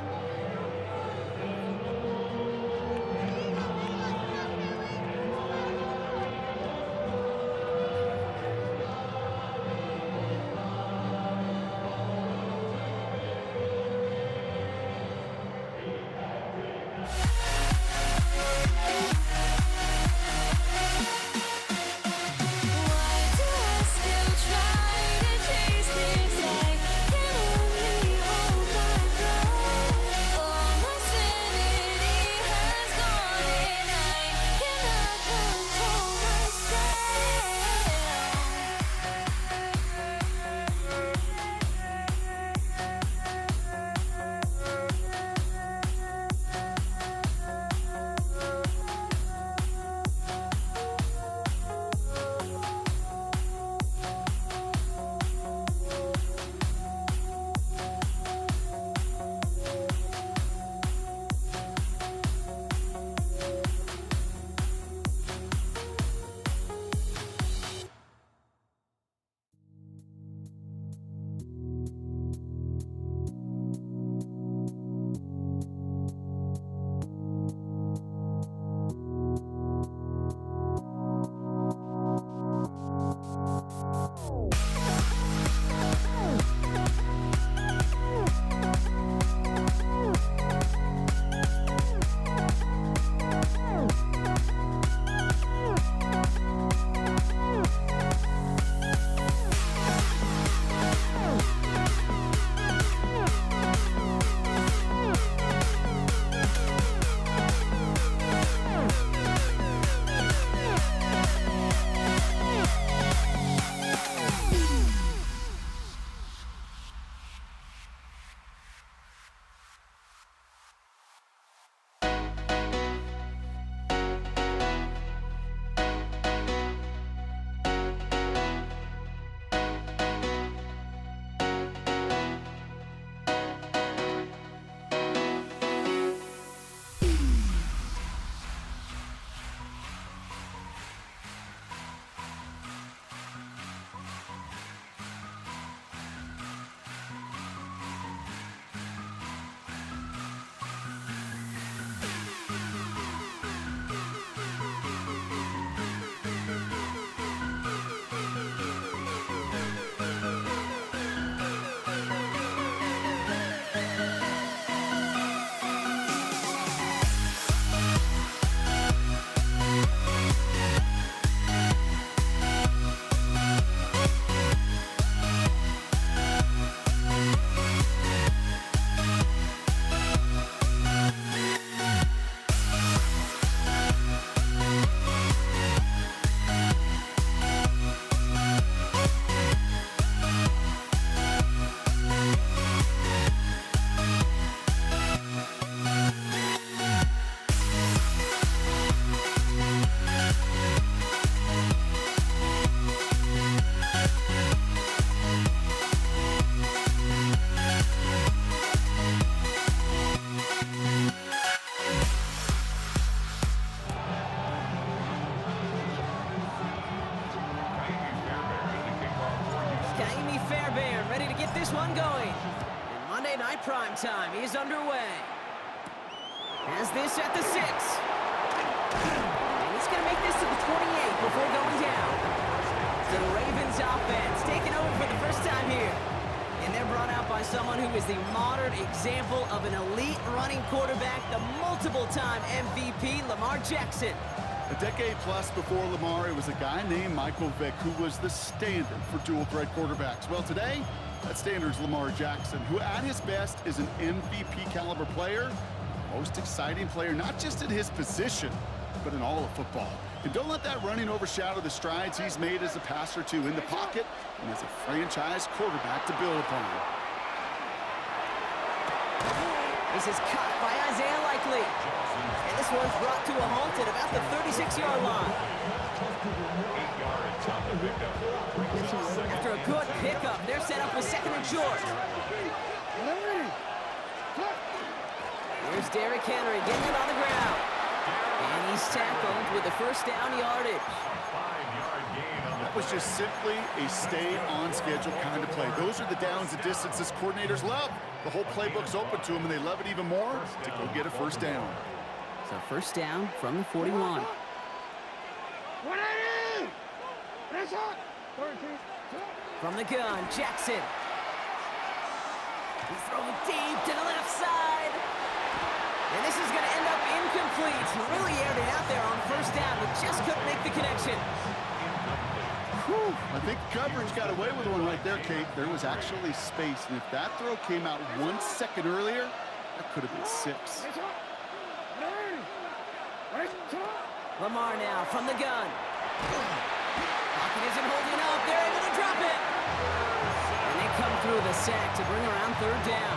this one going. And Monday Night Prime Time is underway. Has this at the 6. And he's going to make this to the 28 before going down. So the Ravens offense taking over for the first time here. And they're brought out by someone who is the modern example of an elite running quarterback, the multiple-time MVP, Lamar Jackson. A decade plus before Lamar, it was a guy named Michael Vick who was the standard for dual-threat quarterbacks. Well, today, that standard is Lamar Jackson, who at his best is an MVP-caliber player, most exciting player, not just at his position, but in all of football. And don't let that running overshadow the strides he's made as a passer, too, in the pocket and as a franchise quarterback to build upon. This is cut by Isaiah Likely. And this one's brought to a halt at about the 36-yard line. 8 yards on the pickup. After a good pickup, they're set up with second and short. Here's Derrick Henry getting it on the ground. And he's tackled with the first down yardage. 5-yard gain on the That was just simply a stay-on-schedule kind of play. Those are the downs and distances coordinators love. The whole playbook's open to them, and they love it even more to go get a first down. So first down from the 41. From the gun, Jackson. He's throwing deep to the left side. And this is going to end up incomplete. He really aired it out there on first down, but just couldn't make the connection. Whew. I think coverage got away with one right there, Kate. There was actually space, and if that throw came out 1 second earlier, that could have been 6. Lamar now from the gun. Pocket isn't holding up. They're able to drop it. And they come through the sack to bring around third down.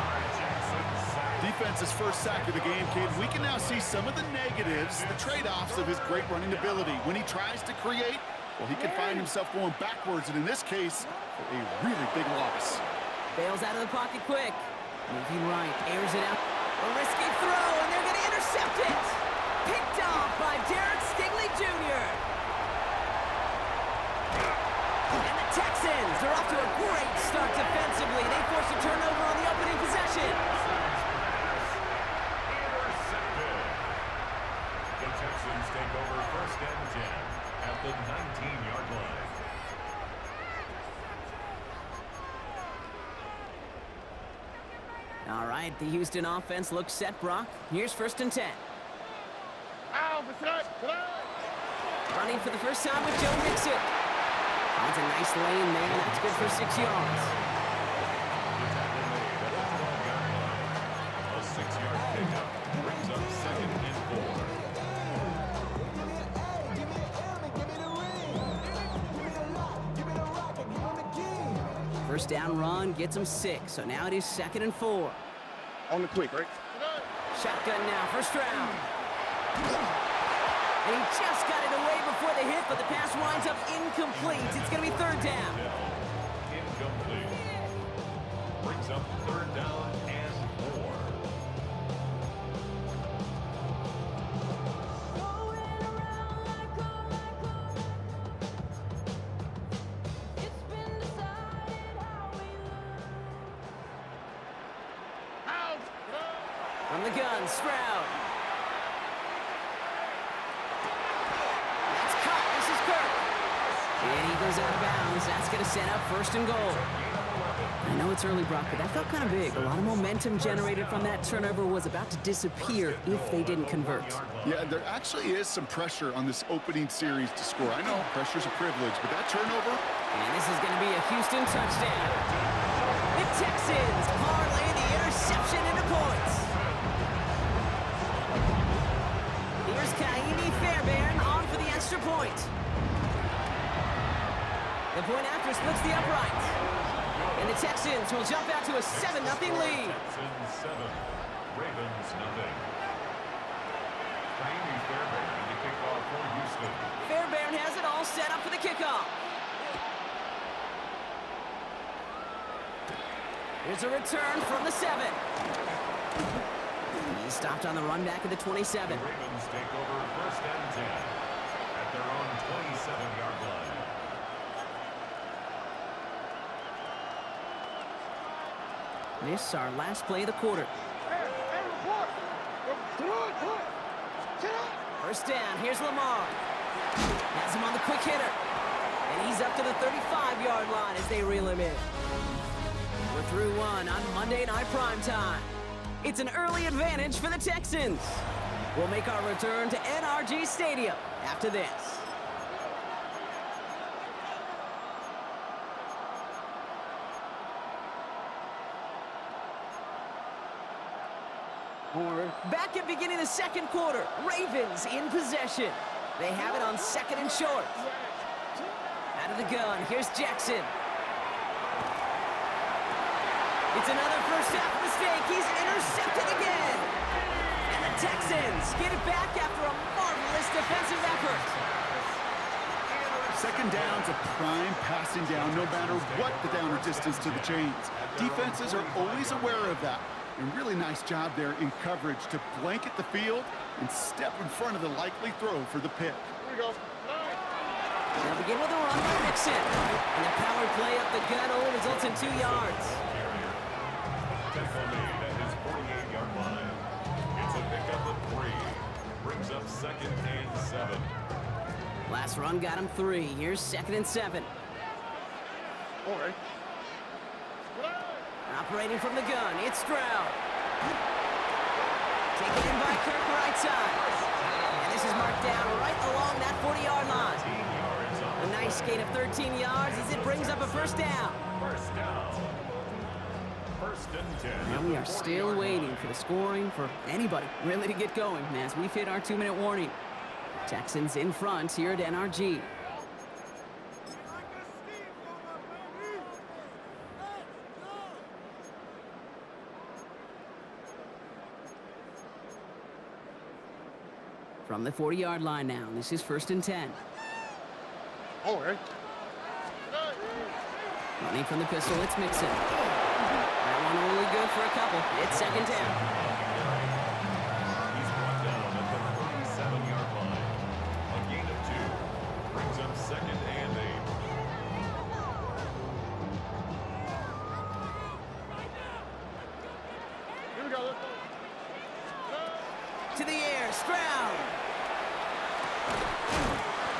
Defense's first sack of the game, Kate. We can now see some of the negatives, the trade-offs of his great running ability. When he tries to create, well, he can find himself going backwards, and in this case, a really big loss. Bails out of the pocket quick. Moving right, airs it out. A risky throw, and they're going to intercept it. Picked off by Derek Stingley Jr. And the Texans are off to a great start defensively. They force a turnover on the opening possession. intercepted. The Texans take over first and 10 at the 19-yard line. All right, the Houston offense looks set, Brock. Here's first and 10. Running for the first time with Joe Mixon. Finds a nice lane there. That's good for 6 yards. The tackle made at the 12-yard line. A 6-yard pickup brings up second and 4. First down run gets him 6. So now it is second and 4. On the quick, right? Shotgun now, first round. And he just got it away before the hit, but the pass winds up incomplete. It's going to be third down. Incomplete. Brings up third down and 4. From the gun, Stroud. That's caught. This is Kirk. And he goes out of bounds. That's going to set up first and goal. I know it's early, Brock, but that felt kind of big. A lot of momentum generated from that turnover was about to disappear if they didn't convert. Yeah, there actually is some pressure on this opening series to score. I know pressure's a privilege, but that turnover, And this is going to be a Houston touchdown. The Texans parlay the interception into points. Here's Kaimi Fairbairn on for the extra point. The point after splits the upright. And the Texans will jump out to a 7-0 lead. Texans 7, Ravens nothing. Kaimi Fairbairn to kick off for Houston. Fairbairn has it all set up for the kickoff. Here's a return from the 7. He stopped on the run back at the 27. The Ravens take over first and 10 at their own 27-yard line. This our last play of the quarter. First down, here's Lamar. Has him on the quick hitter. And he's up to the 35-yard line as they reel him in. We're through one on Monday Night Primetime. It's an early advantage for the Texans. We'll make our return to NRG Stadium after this. Back at beginning the second quarter, Ravens in possession. They have it on 2nd and short. Out of the gun, here's Jackson. It's another first half mistake. He's intercepted again. And the Texans get it back after a marvelous defensive effort. Second down's a prime passing down, no matter what the down or distance to the chains. Defenses are always aware of that. And really nice job there in coverage to blanket the field and step in front of the likely throw for the pick. Here we go. They'll begin with a run by Mixon. And the power play up the gun only results in 2 yards. Tempo made at his 48-yard line. It's a pickup of 3. Brings up 2nd and 7. Last run got him 3. Here's 2nd and 7. All right. Operating from the gun, it's Stroud. Taken in by Kirk right side. And this is marked down right along that 40-yard line. A nice gain of 13 yards as it brings up a first down. First down. 1st and 10. And we are still waiting for the scoring for anybody really to get going as we've hit our 2-minute warning. Texans in front here at NRG. From the 40-yard line now, this is 1st and 10. All right. Running from the pistol, it's Mixon. That one only good for a couple. It's 2nd down. He's brought down at the 37-yard line. A gain of 2. Brings up 2nd and 8. Here we go. Let's go. To the air, Stroud.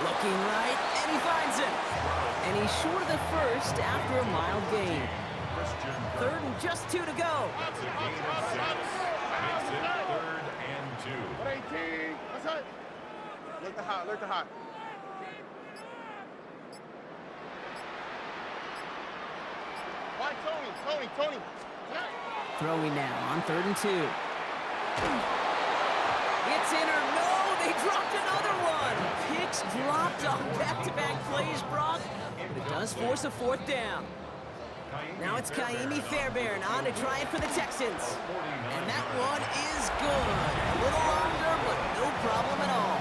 Looking right, and he finds him. And he's short of the first after a mild gain. 3rd and just 2 to go. It's a gain of 6. Makes it 3rd and 2. 118. That's it. Look the hot. Look the hot. Why, Tony? Throwing now on 3rd and 2. It's in or no, they dropped another one. Picks dropped on back-to-back plays, Brock, but it does force a 4th down. Now it's Kaimi Fairbairn on to try it for the Texans. And that one is good. A little longer, but no problem at all.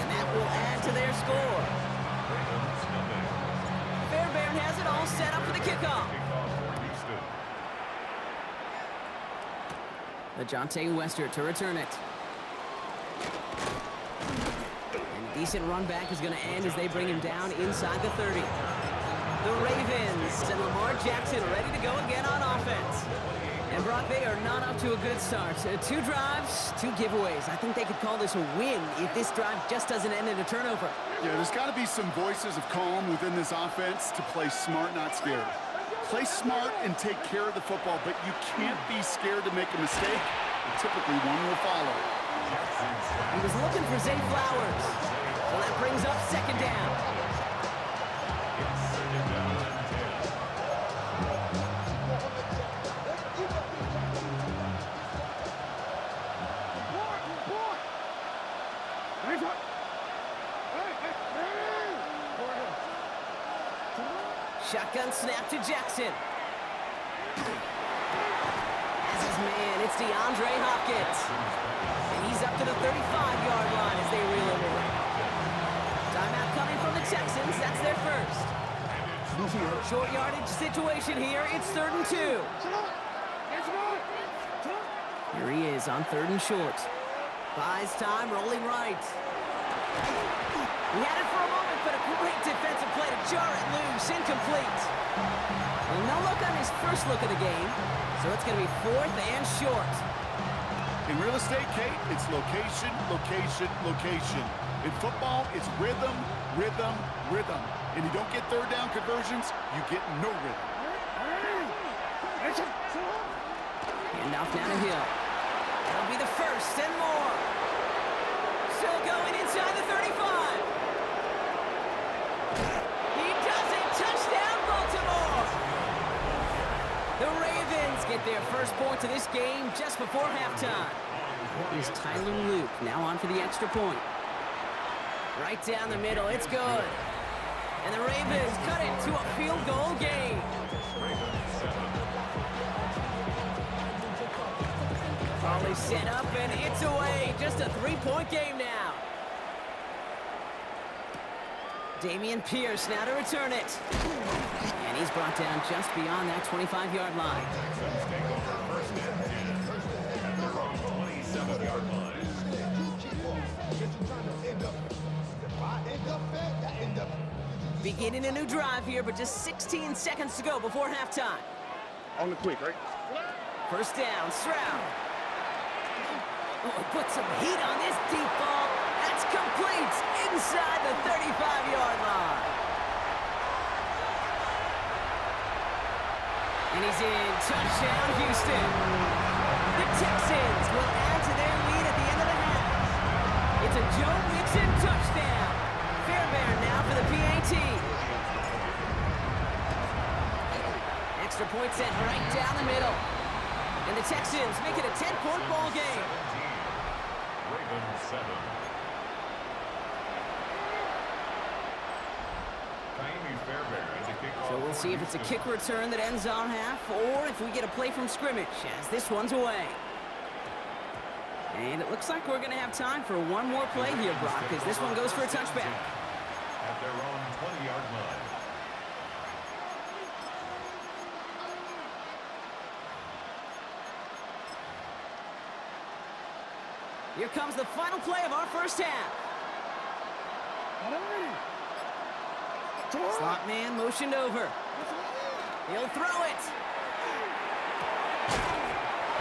And that will add to their score. Fairbairn has it all set up for the kickoff. LaJohntay Wester to return it. And a decent run back is going to end as they bring him down inside the 30. The Ravens and Lamar Jackson ready to go again on offense. And Brock, they are not up to a good start. 2 drives, 2 giveaways. I think they could call this a win if this drive just doesn't end in a turnover. Yeah, there's got to be some voices of calm within this offense to play smart, not scared. Play smart and take care of the football, but you can't be scared to make a mistake. And typically, one will follow. He was looking for Zay Flowers. So that brings up 2nd down. Shotgun snap to Jackson. As his man, it's DeAndre Hopkins. And he's up to the 35-yard line as they reel him in. Timeout coming from the Texans. That's their first. Short yardage situation here. It's 3rd and 2. Here he is on 3rd and short. Buys time, rolling right. He had it for a moment, but a great defensive play to jar it loose. Incomplete. Well, no look on his first look of the game, so it's going to be 4th and short. In real estate, Kate, it's location, location, location. In football, it's rhythm, rhythm, rhythm. And you don't get third down conversions, you get no rhythm. And off down the hill. That'll be the first and more. Still going inside the 35. He does it. Touchdown, Baltimore. The Ravens get their first point of this game just before halftime. Here's Tyler Luke now on for the extra point. Right down the middle. It's good. And the Ravens cut it to a field goal game. Volley set up, and it's away. Just a three-point game now. Damian Pierce now to return it. And he's brought down just beyond that 25-yard line. Beginning a new drive here, but just 16 seconds to go before halftime. On the quick, right? First down, Stroud. Oh, put some heat on this deep ball. That's complete inside the 35-yard line. And he's in. Touchdown, Houston. The Texans will add to their lead at the end of the half. It's a Joe Mixon touchdown. Fairbairn now for the PAT. Extra point set right down the middle. And the Texans make it a 10-point ball game. Ravens 7. Kaimi Fairbairn as a kickoff. So we'll see if it's a kick return that ends our half, or if we get a play from scrimmage as this one's away. And it looks like we're going to have time for one more play here, Brock, because this one goes for a touchback. At their own 20-yard line. Here comes the final play of our first half. Slot man motioned over. He'll throw it.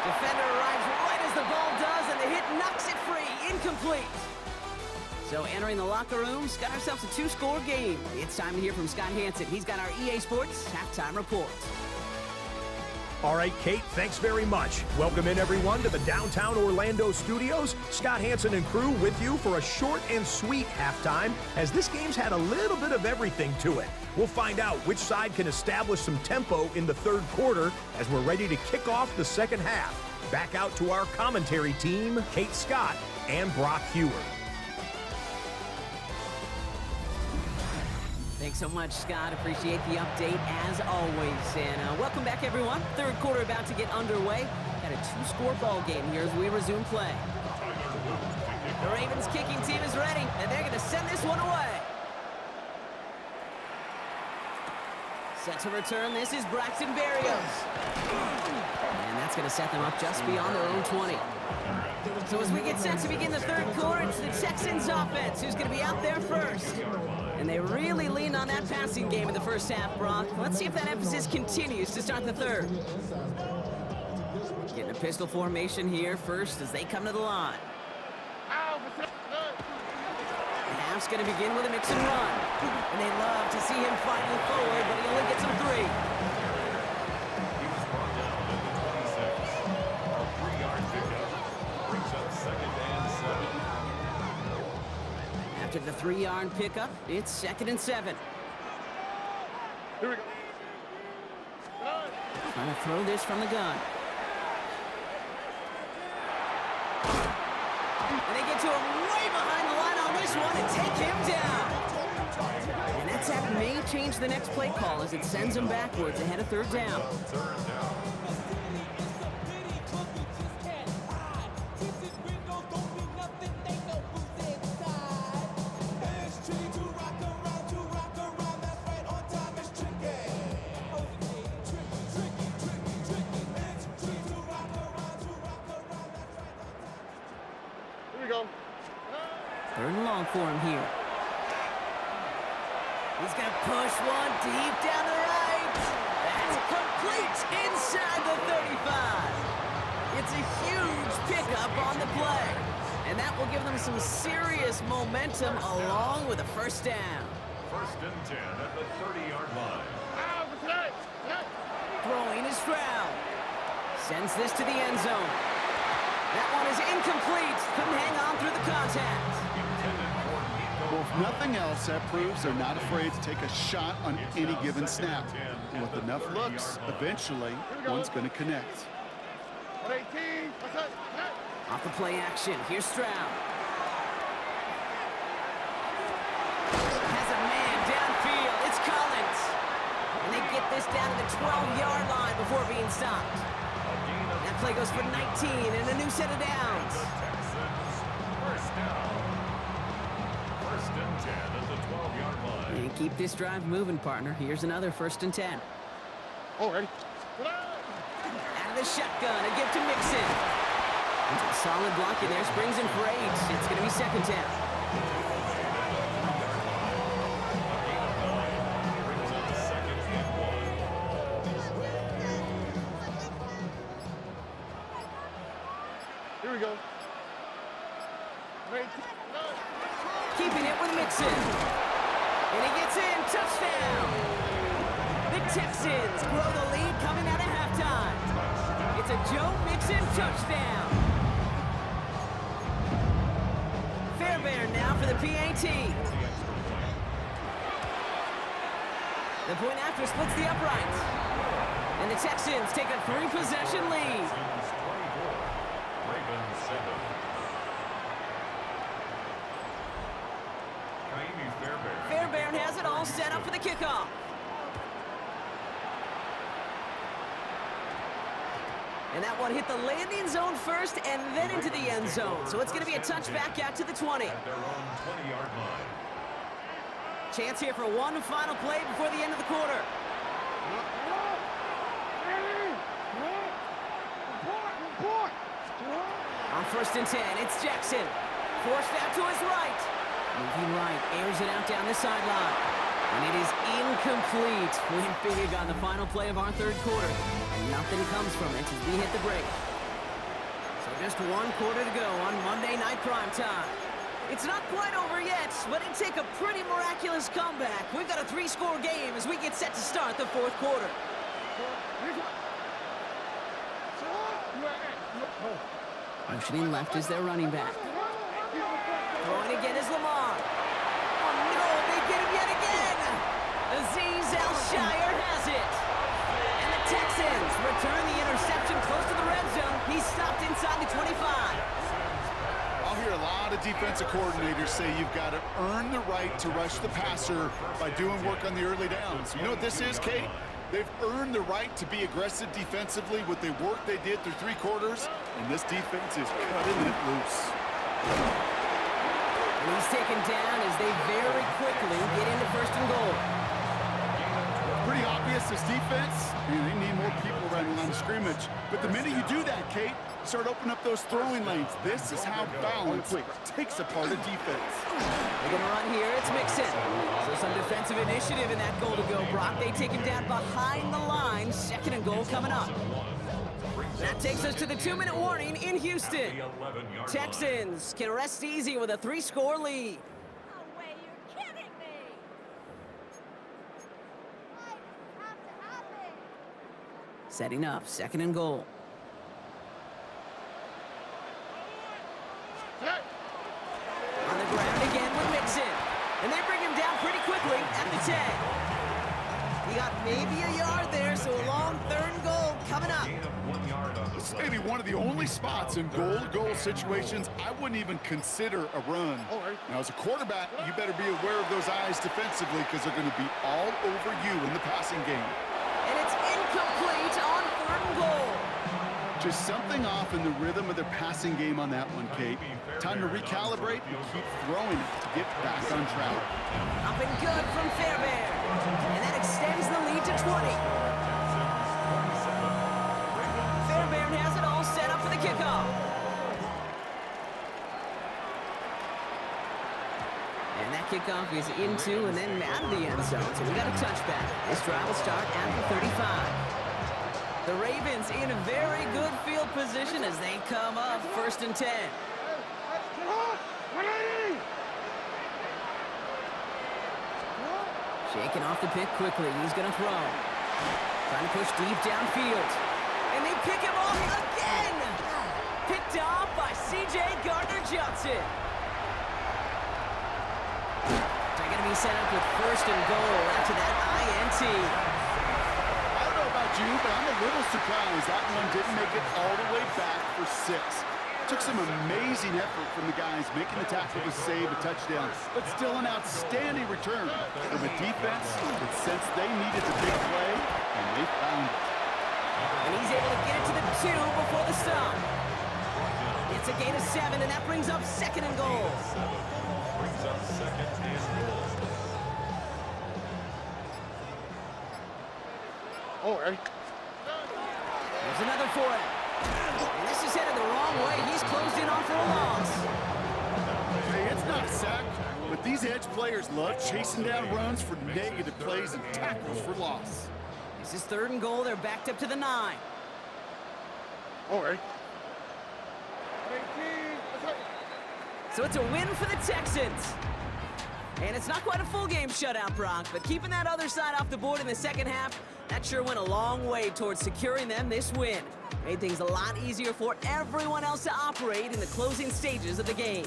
Defender arrives right as the ball does, and the hit knocks it free. Incomplete. So entering the locker room, got ourselves a two-score game. It's time to hear from Scott Hanson. He's got our EA Sports halftime report. All right, Kate, thanks very much. Welcome in, everyone, to the downtown Orlando studios. Scott Hanson and crew with you for a short and sweet halftime, as this game's had a little bit of everything to it. We'll find out which side can establish some tempo in the third quarter as we're ready to kick off the second half. Back out to our commentary team, Kate Scott and Brock Hewer. Thanks so much, Scott. Appreciate the update as always. And welcome back, everyone. Third quarter about to get underway. Got a two-score ball game here as we resume play. The Ravens kicking team is ready, and they're going to send this one away. Set to return, this is Braxton Berrios. And that's going to set them up just beyond their own 20. So as we get set to begin the third quarter, it's the Texans offense who's going to be out there first. And they really leaned on that passing game in the first half, Brock. Let's see if that emphasis continues to start the third. Getting a pistol formation here first as they come to the line. The half's going to begin with a mix and run. And they love to see him fighting forward, but he only gets them 3. He was brought down at the 26. A 3-yard pickup brings up second and 7. After the 3-yard pickup, it's second and 7. Here we go. Trying to throw this from the gun. And they get to him way behind the line on this one and take him down. And that sack may change the next play call as it sends them backwards ahead of third down. Third down. Here we go. Third and long for him here. He's going to push one deep down the right. That's complete inside the 35. It's a huge pickup on the play. And that will give them some serious momentum along with a first down. First and 10 at the 30-yard line. Throwing is Stroud. Sends this to the end zone. That one is incomplete. Couldn't hang on through the contact. Well, if nothing else, that proves they're not afraid to take a shot on any given snap. And with enough looks, eventually, one's going to connect. 18. Off the play action, here's Stroud. Has a man downfield, it's Collins. And they get this down to the 12-yard line before being stopped. That play goes for 19 and a new set of downs. First down. First and 10 at the 12-yard line. And keep this drive moving, partner. Here's another first and 10. Already. Out of the shotgun, a give to Mixon. Into a solid block in there, springs in for 8. It's going to be second down. Here we go. Keeping it with Mixon. And he gets in, touchdown. The Texans grow the lead coming out of halftime. It's a Joe Mixon touchdown. Fairbairn now for the PAT. The point after splits the uprights. And the Texans take a 3-possession lead. Ravens 7. Kaimi Fairbairn. Fairbairn has it all set up for the kickoff. And that one hit the landing zone first and then into the end zone. So it's going to be a touchback out to the 20. At their own 20-yard line. Chance here for one final play before the end of the quarter. On first and 10, it's Jackson. Forced out to his right. Moving right, airs it out down the sideline. And it is incomplete. Went big on the final play of our third quarter. And nothing comes from it as we hit the break. So just one quarter to go on Monday Night Primetime. It's not quite over yet, but it'd take a pretty miraculous comeback. We've got a 3-score game as we get set to start the fourth quarter. Motioning left is their running back. Throwing again is Lamar. Oh no, they get him yet again! Azeez Al-Shire has it. And the Texans return the interception close to the red zone. He's stopped inside the 25. I'll hear a lot of defensive coordinators say you've got to earn the right to rush the passer by doing work on the early downs. You know what this is, Kate? They've earned the right to be aggressive defensively with the work they did through 3 quarters, and this defense is cutting it loose. And he's taken down as they very quickly get into first and goal. Pretty obvious, this defense, they need more people around the line of scrimmage. But the minute you do that, Kate, you start opening up those throwing lanes. This is how balance takes apart a defense. They're going to run here. It's Mixon. So some defensive initiative in that goal to go, Brock. They take him down behind the line. Second and goal coming up. That takes us to the 2-minute warning in Houston. Texans can rest easy with a 3-score lead. No way, you're kidding me! Why does this have to happen? Setting up, second and goal. On the ground again with Mixon. And they bring him down pretty quickly at the 10. He got maybe a yard there, so a long third and goal coming up. Gain of 1 yard on the This may be one of the only spots in goal-to-goal situations I wouldn't even consider a run. Now, as a quarterback, you better be aware of those eyes defensively because they're going to be all over you in the passing game. And it's incomplete on third and goal. Just something off in the rhythm of their passing game on that one, Kate. Time to recalibrate and keep throwing it to get back on track. Up and good from Fairbairn. And that extends the lead to 20. Fairbairn has it all set up for the kickoff. And that kickoff is into and then out of the end zone. So we got a touchback. This drive will start at the 35. The Ravens in a very good field position as they come up first and 10. Shaking off the pick quickly. He's going to throw. Trying to push deep downfield. And they pick him off again! Picked off by C.J. Gardner-Johnson. They're going to be set up with first and goal after that INT. I don't know about you, but I'm a little surprised that one didn't make it all the way back for 6. Took some amazing effort from the guys making the tackle to save a touchdown, but still an outstanding return from a defense that sensed they needed the big play, and they found it. And he's able to get it to the 2 before the stop. It's a gain of 7, and that brings up second and goal. Brings up second and goal. All right. There's another for him. And this is headed the wrong way. He's closed in on for a loss. Hey, it's not a sack, but these edge players love chasing down runs for negative plays and tackles for loss. This is third and goal. They're backed up to the 9. All right. So it's a win for the Texans. And it's not quite a full game shutout, Brock, but keeping that other side off the board in the second half, that sure went a long way towards securing them this win. Made things a lot easier for everyone else to operate in the closing stages of the game.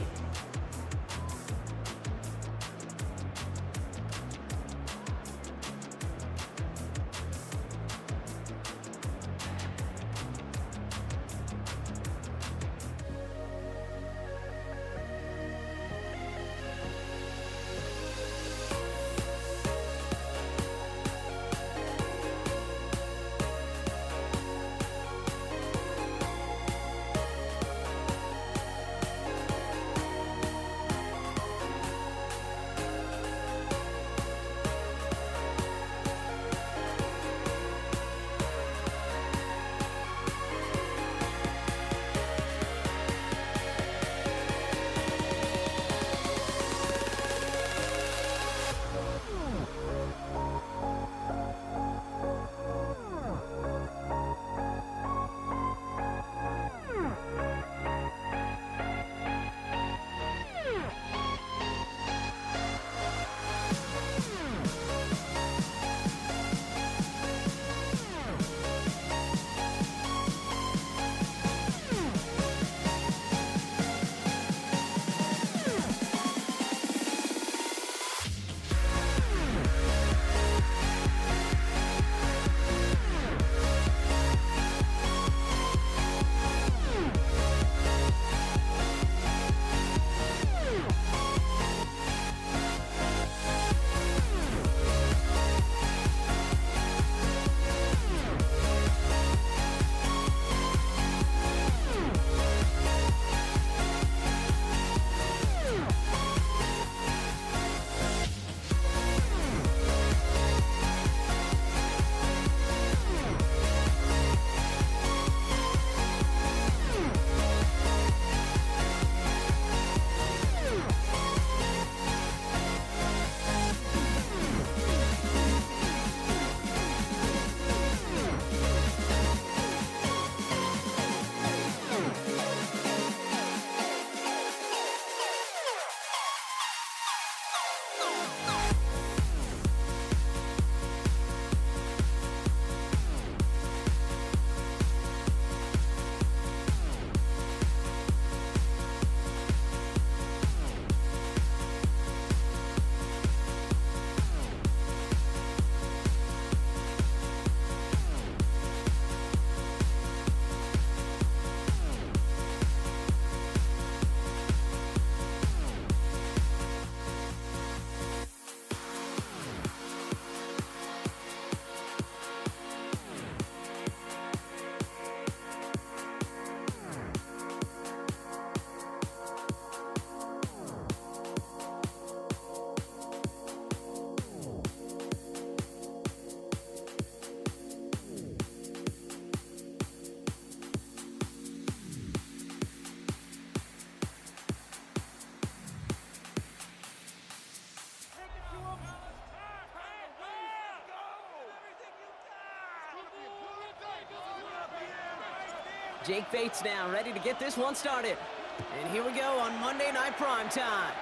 Jake Bates now ready to get this one started. And here we go on Monday Night Primetime.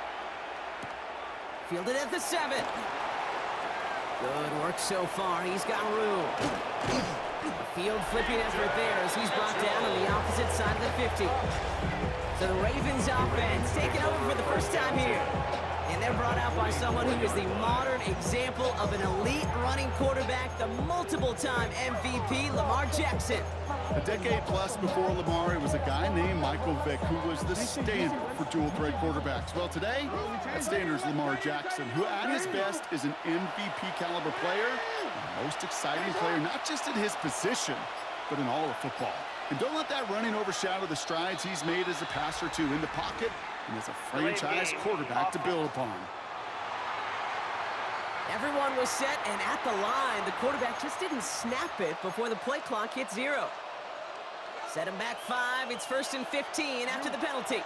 Fielded at the 7. Good work so far. He's got room. A field flipping effort there as he's brought down on the opposite side of the 50. So the Ravens offense taking over for the first time here. And they're brought out by someone who is the modern example of an elite running quarterback, the multiple-time MVP, Lamar Jackson. A decade plus before Lamar, it was a guy named Michael Vick who was the standard for dual-threat quarterbacks. Well, today, that standard is Lamar Jackson, who at his best is an MVP-caliber player, the most exciting player, not just in his position, but in all of football. And don't let that running overshadow the strides he's made as a passer, too, in the pocket and as a franchise quarterback to build upon. Everyone was set, and at the line, the quarterback just didn't snap it before the play clock hit 0. Set him back 5. It's 1st and 15 after the penalty.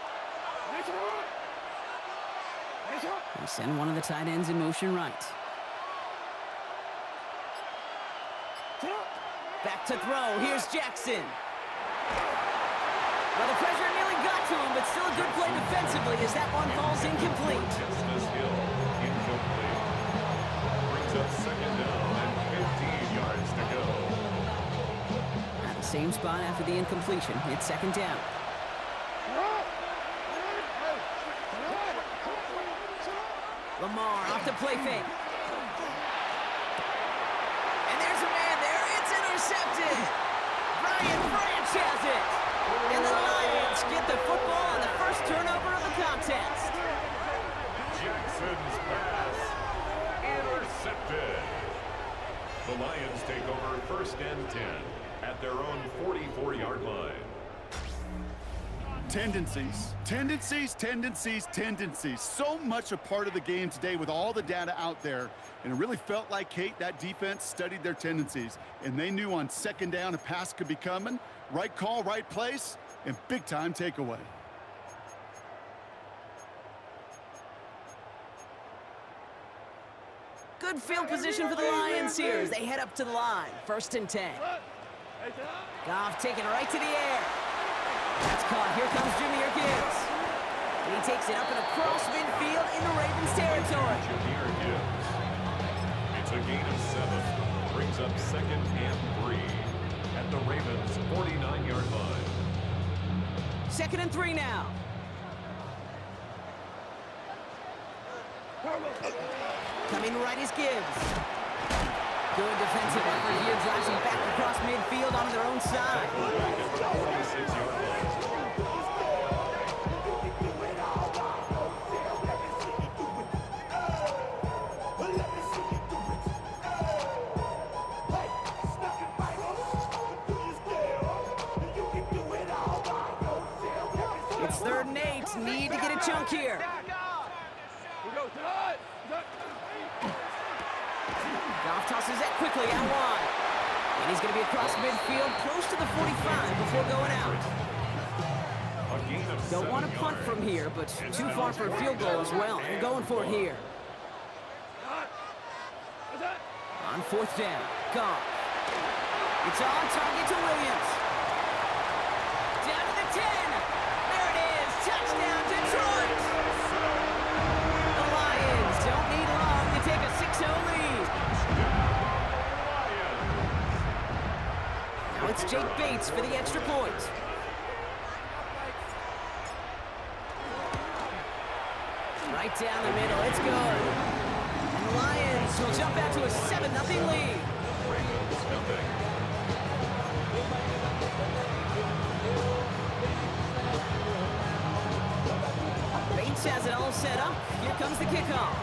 They send one of the tight ends in motion right. Back to throw. Here's Jackson. Well, the pressure nearly got to him, but still a good play defensively as that one falls incomplete. Justice Hill, incomplete. Brings up 2nd down and 15 yards to go. At the same spot after the incompletion, it's 2nd down. Lamar off the play fake. And there's a man there. It's intercepted. Brian Branch has it. And the Lions get the football on the first turnover of the contest. Jackson's pass intercepted. The Lions take over 1st and 10 at their own 44-yard line. Tendencies, tendencies, tendencies, tendencies. So much a part of the game today with all the data out there. And it really felt like, Kate, that defense studied their tendencies. And they knew on 2nd down a pass could be coming. Right call, right place, and big-time takeaway. Good field position for the Lions here as they head up to the line. 1st and 10. Goff taking it right to the air. That's caught. Here comes Jahmyr Gibbs. And he takes it up and across midfield into Ravens territory. Jahmyr Gibbs. It's a gain of 7. Brings up 2nd and 3 at the Ravens' 49-yard line. 2nd and 3 now. Coming right is Gibbs. Good defensive effort here, drives them back across midfield on their own side. 46-yard line. It's 3rd and 8. Need to get a chunk here. Goff tosses it quickly out wide. And he's going to be across midfield, close to the 45 before going out. Don't want to punt from here, but too far for a field goal as well. They're going for it here. On 4th down, Goff. It's on target to Williams. Down to the 10. There it is. Touchdown, Detroit. The Lions don't need long to take a 6-0 lead. Now it's Jake Bates for the extra point. Right down the middle. It's good. And the Lions will jump out to a 7-0 lead. Bates has it all set up. Here comes the kickoff.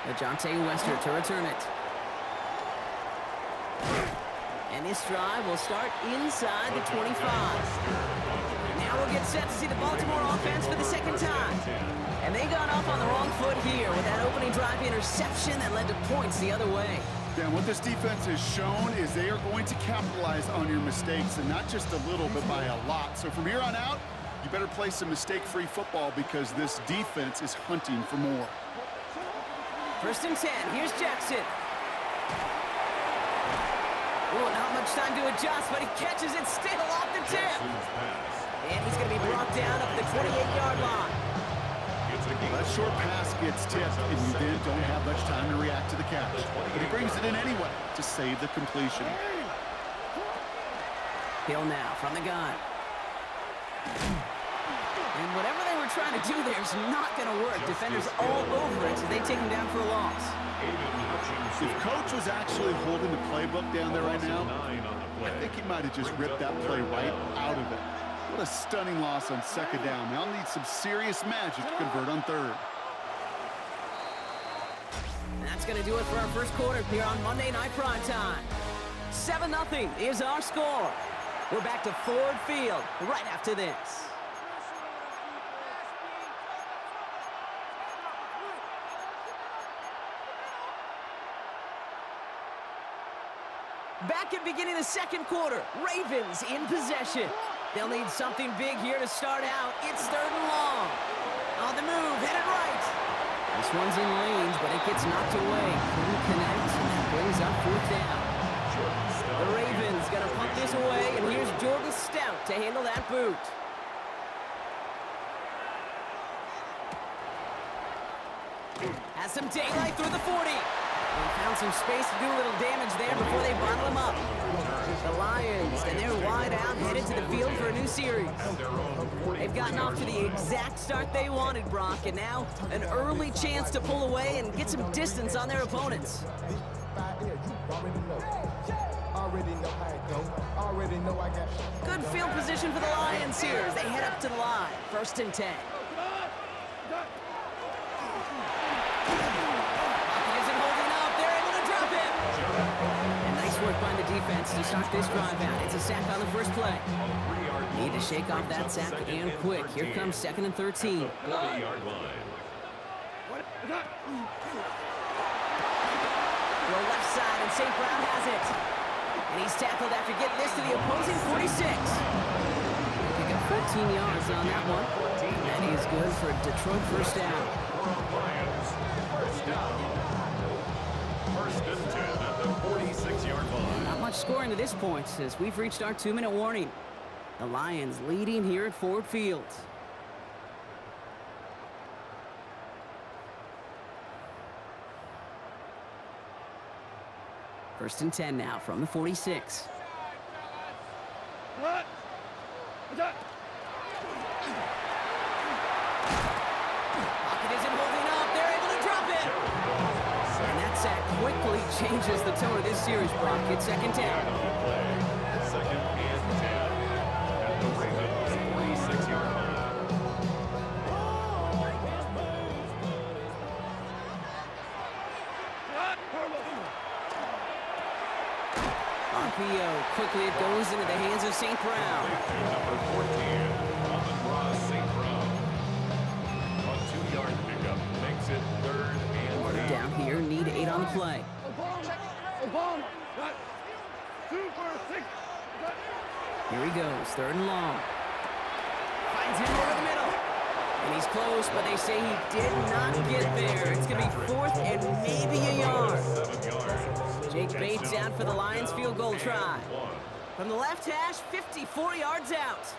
DeJounte Wester to return it. And this drive will start inside the 25. Now we'll get set to see the Baltimore offense for the 2nd time. And they got off on the wrong foot here with that opening drive interception that led to points the other way. Yeah, what this defense has shown is they are going to capitalize on your mistakes, and not just a little, but by a lot. So from here on out, you better play some mistake-free football because this defense is hunting for more. 1st and 10. Here's Jackson. Oh, not much time to adjust, but he catches it still off the tip. Jackson's pass. And he's going to be brought down up the 28-yard line. It's a gain. That short pass gets tipped, and you then don't have much time to react to the catch. But he brings it in anyway to save the completion. Hill now from the gun. And whatever they were trying to do there is not going to work. Defenders all over it, so they take him down for a loss. If Coach was actually holding the playbook down there right now, 9 on the play. I think he might have just ripped that play right out of it. What a stunning loss on second down. They'll need some serious magic to convert on third. And that's going to do it for our first quarter here on Monday Night Primetime. 7-0 is our score. We're back to Ford Field right after this. Back at beginning the second quarter, Ravens in possession. They'll need something big here to start out. It's third and long. On the move, headed right. This one's in range, but it gets knocked away. Couldn't connect, and that brings up fourth down. The Ravens gonna punt this away, and here's Jordan Stout to handle that boot. Has some daylight through the 40. They found some space to do a little damage there before they bottle him up. The Lions, and they're wide out, headed to the field for a new series. They've gotten off to the exact start they wanted, Brock, and now an early chance to pull away and get some distance on their opponents. Good field position for the Lions here as they head up to the line. 1st and 10. Work by the defense to start this drive out. It's a sack on the first play. Need to shake off that sack and quick. Here comes 2nd and 13. 40-yard line. Throw left side, and St. Brown has it. And he's tackled after getting this to the opposing 46. Pick up 14 yards on that one. And he is good for a Detroit first down. Lions, first down. 1st and 10 at the 46-yard line. Not much scoring to this point as we've reached our 2-minute warning. The Lions leading here at Ford Field. First and 10 now from the 46. Pocket isn't holding up. They're able to drop it. And that sack quickly changes the tone of this series, Brock. It's 2nd and 10. 2nd and 10 at the Ravens 46-yard line. RPO. Quickly it goes into the hands of St. Brown. Number 14, Amon-Ra St. Brown. A 2-yard pickup makes it 3rd and 3. Down here, need 8 on the play. Here he goes, 3rd and long. Finds him over the middle. And he's close, but they say he did not get there. It's going to be 4th and maybe a yard. 7 yards. Jake Bates out for the Lions field goal try. From the left hash, 54 yards out.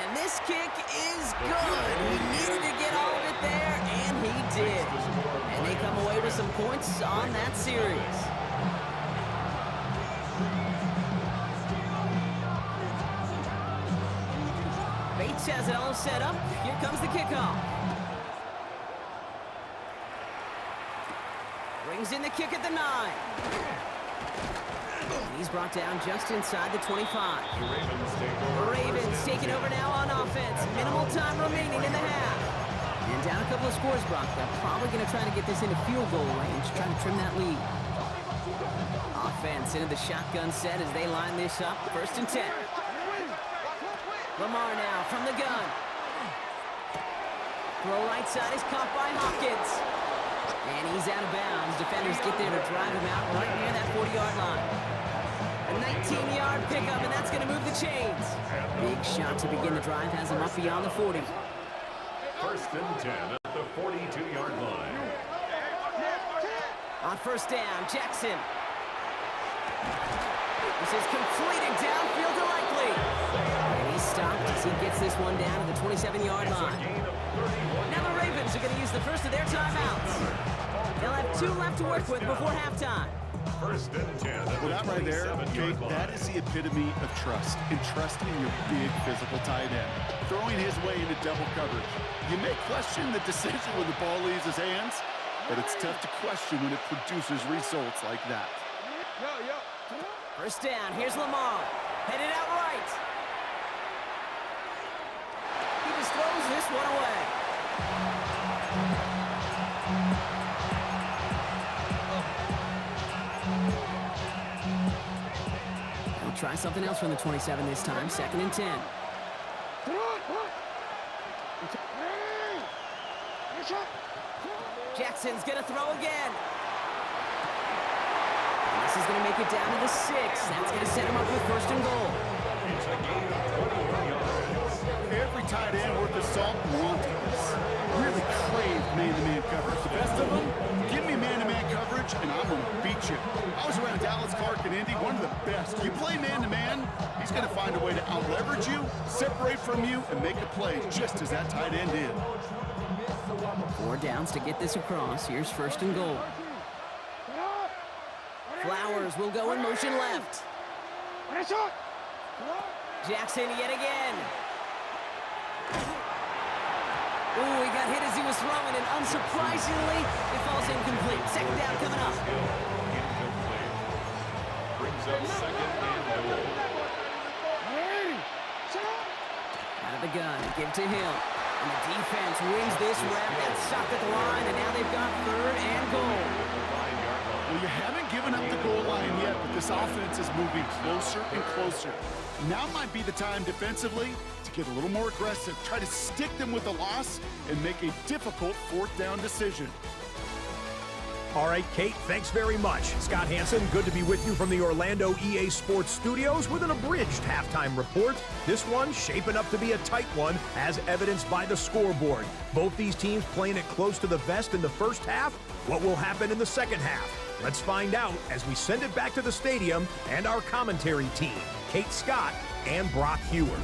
And this kick is good. He needed to get all of it there, and he did. And they come away with some points on that series. Bates has it all set up. Here comes the kickoff. Brings in the kick at the 9. He's brought down just inside the 25. The Ravens taking over now on offense. Minimal time remaining in the half. And down a couple of scores, Brock. They're probably going to try to get this into field goal range, trying to trim that lead. Offense into the shotgun set as they line this up. 1st and 10. Lamar now from the gun. Throw right side is caught by Hopkins. And he's out of bounds. Defenders get there to drive him out right near that 40-yard line. A 19-yard pickup, and that's going to move the chains. Big shot to begin the drive has him up beyond the 40. 1st and 10 at the 42-yard line. On 1st down, Jackson. is completed downfield to Likely. And he's stopped as he gets this one down to the 27-yard line. Now the Ravens are going to use the first of their timeouts. They'll have 2 left to work with before halftime. First and 10. Well, that right there, Jake, that is the epitome of trust. Entrusting your big physical tight end. Throwing his way into double coverage. You may question the decision when the ball leaves his hands, but it's tough to question when it produces results like that. First down, here's Lamar. Headed out right. He just throws this one away. He'll try something else from the 27 this time. 2nd and 10. Jackson's gonna throw again. And this is gonna make it down to the 6. That's gonna set him up with 1st and goal. It's a gain of 21 yards. Every tight end worth his salt wanted this. Really craved man-to-man coverage. The best of them, give me man-to-man coverage, and I'm going to beat you. I was around Dallas, Clark, and Indy, one of the best. You play man-to-man, he's going to find a way to out-leverage you, separate from you, and make a play just as that tight end did. 4 downs to get this across. Here's 1st and goal. Flowers will go in motion left. Jackson yet again. Ooh, he got hit as he was throwing, and unsurprisingly, it falls incomplete. 2nd down coming up. Incomplete. Brings up 2nd and goal. Out of the gun, give to Hill. And the defense wins this rep. That's stopped at the line, and now they've got 3rd and goal. Well, you haven't given up the goal line yet, but this offense is moving closer and closer. Now might be the time defensively to get a little more aggressive, try to stick them with a loss, and make a difficult 4th down decision. All right, Kate, thanks very much. Scott Hanson, good to be with you from the Orlando EA Sports Studios with an abridged halftime report. This one shaping up to be a tight one, as evidenced by the scoreboard. Both these teams playing it close to the vest in the first half. What will happen in the second half? Let's find out as we send it back to the stadium and our commentary team, Kate Scott and Brock Hewer.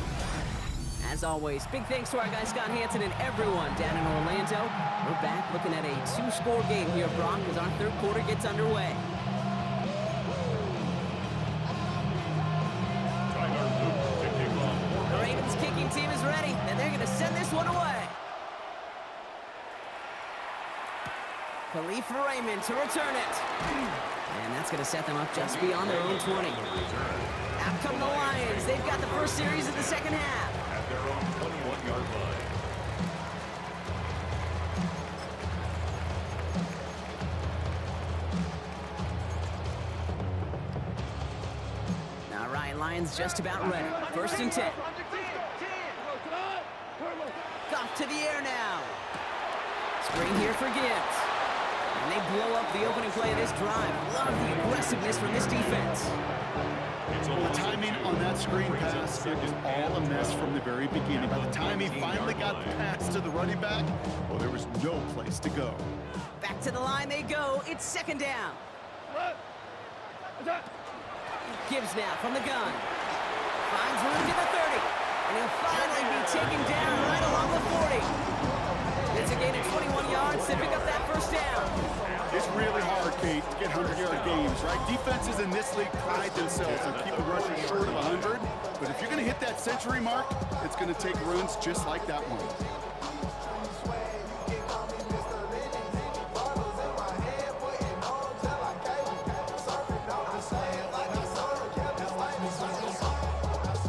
As always, big thanks to our guy Scott Hanson and everyone down in Orlando. We're back looking at a 2-score game here, Brock, as our 3rd quarter gets underway. The Ravens kicking team is ready, and they're going to send this one away. Khalif Raymond to return it. And that's going to set them up just beyond their own 20. Out come the Lions. They've got the first series of the second half. At their own 21-yard line. All right, Lions just about ready. 1st and 10. Goff to the air now. Screen here for Gibbs. And they blow up the opening play of this drive. Love the aggressiveness from this defense. The timing on that screen pass, it was all a mess from the very beginning. By the time he finally got the pass to the running back, well, there was no place to go. Back to the line they go. It's 2nd down. Gibbs now from the gun. Finds room to the 30. And he'll finally be taken down right along the 40. It's a gain of 21 yards to pick up that 1st down. It's really hard, Kate, to get 100-yard games, right? Defenses in this league pride themselves on keeping rushers short of 100. But if you're going to hit that century mark, it's going to take runs just like that one.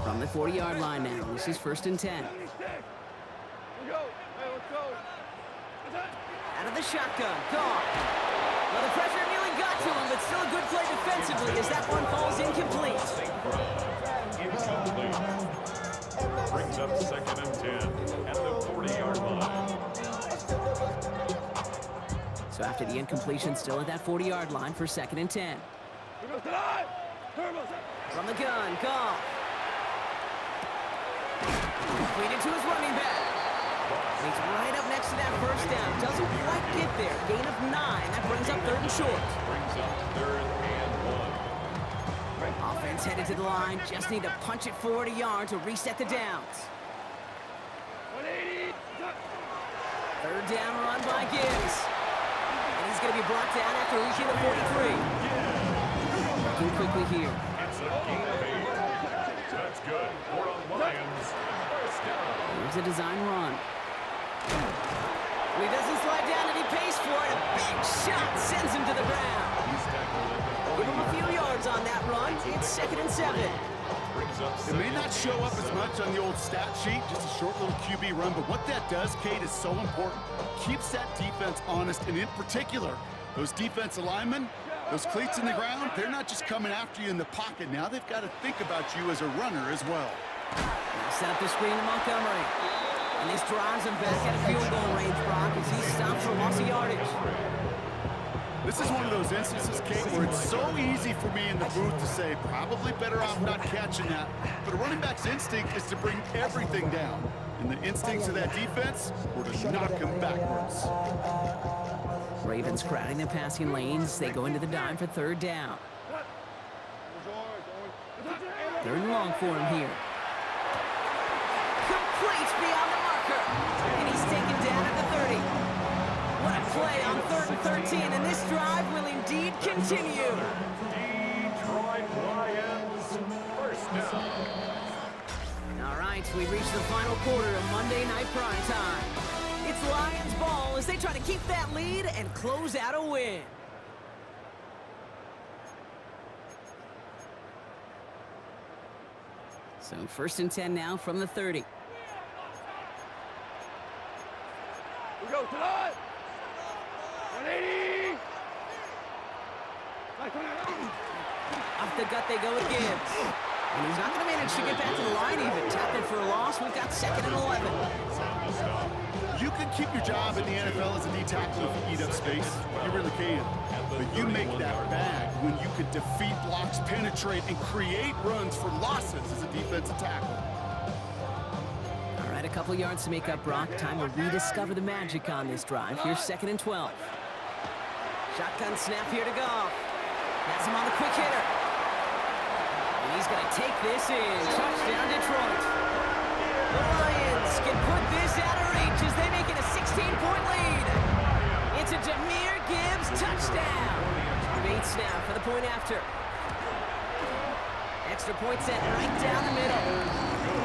From the 40-yard line now, this is 1st and 10. Out of the shotgun, Goff. Well, the pressure nearly got to him, but still a good play defensively as that one falls incomplete. Incomplete. Brings up 2nd and 10 at the 40-yard line. So after the incompletion, still at that 40-yard line for 2nd and 10. From the gun, Goff. Completed to his running back. And he's right up next to that 1st down. Doesn't quite get there. Gain of 9. That brings up 3rd and short. Brings up 3rd and 1. Offense headed to the line. Just need to punch it forward a yard to reset the downs. 180. Third down run by Gibbs. And he's going to be brought down after reaching the 43. Working quickly here. It's a gain of 8. That's good for the Lions. First down. Here's a design run. And he doesn't slide down and he pays for it. A big shot sends him to the ground. He's tackled at the Give him a few yards on that run. It's 2nd and 7. brings up It may not show up as much on the old stat sheet, just a short little QB run, but what that does, Kate, is so important. Keeps that defense honest, and in particular, those defensive linemen, those cleats in the ground, they're not just coming after you in the pocket. Now they've got to think about you as a runner as well. Now set up the screen to Montgomery. And this drives him back at a field goal range, Brock, as he stops for loss of yardage. This is one of those instances, Kate, where it's so easy for me in the booth to say, probably better off not catching that. But a running back's instinct is to bring everything down. And the instincts of that defense were to knock him backwards. Ravens crowding the passing lanes. They go into the dime for 3rd down. 3rd and long for him here. Complete beyond the marker. And he's taken down at the 30. What a play on 3rd and 13, and this drive will indeed continue. Detroit Lions. First down. All right, we reached the final quarter of Monday Night Prime Time. It's Lions ball as they try to keep that lead and close out a win. So 1st and 10 now from the 30. We go to the 180. Off the gut they go with Gibbs. And he's not going to manage to get back to the line even. Tackled for a loss. We've got 2nd and 11. You can keep your job in the NFL as a D tackle if you eat up space. You really can. But you make that bad when you can defeat blocks, penetrate, and create runs for losses as a defensive tackle. All right, a couple yards to make up, Brock. Time to rediscover the magic on this drive. Here's 2nd and 12. Shotgun snap here to Goff. Has him on the quick hitter. And he's going to take this in. Touchdown, Detroit. The Lions can put this out of reach as they make it a 16-point lead. It's a Jahmyr Gibbs touchdown. Bates now for the point after. Extra point set right down the middle.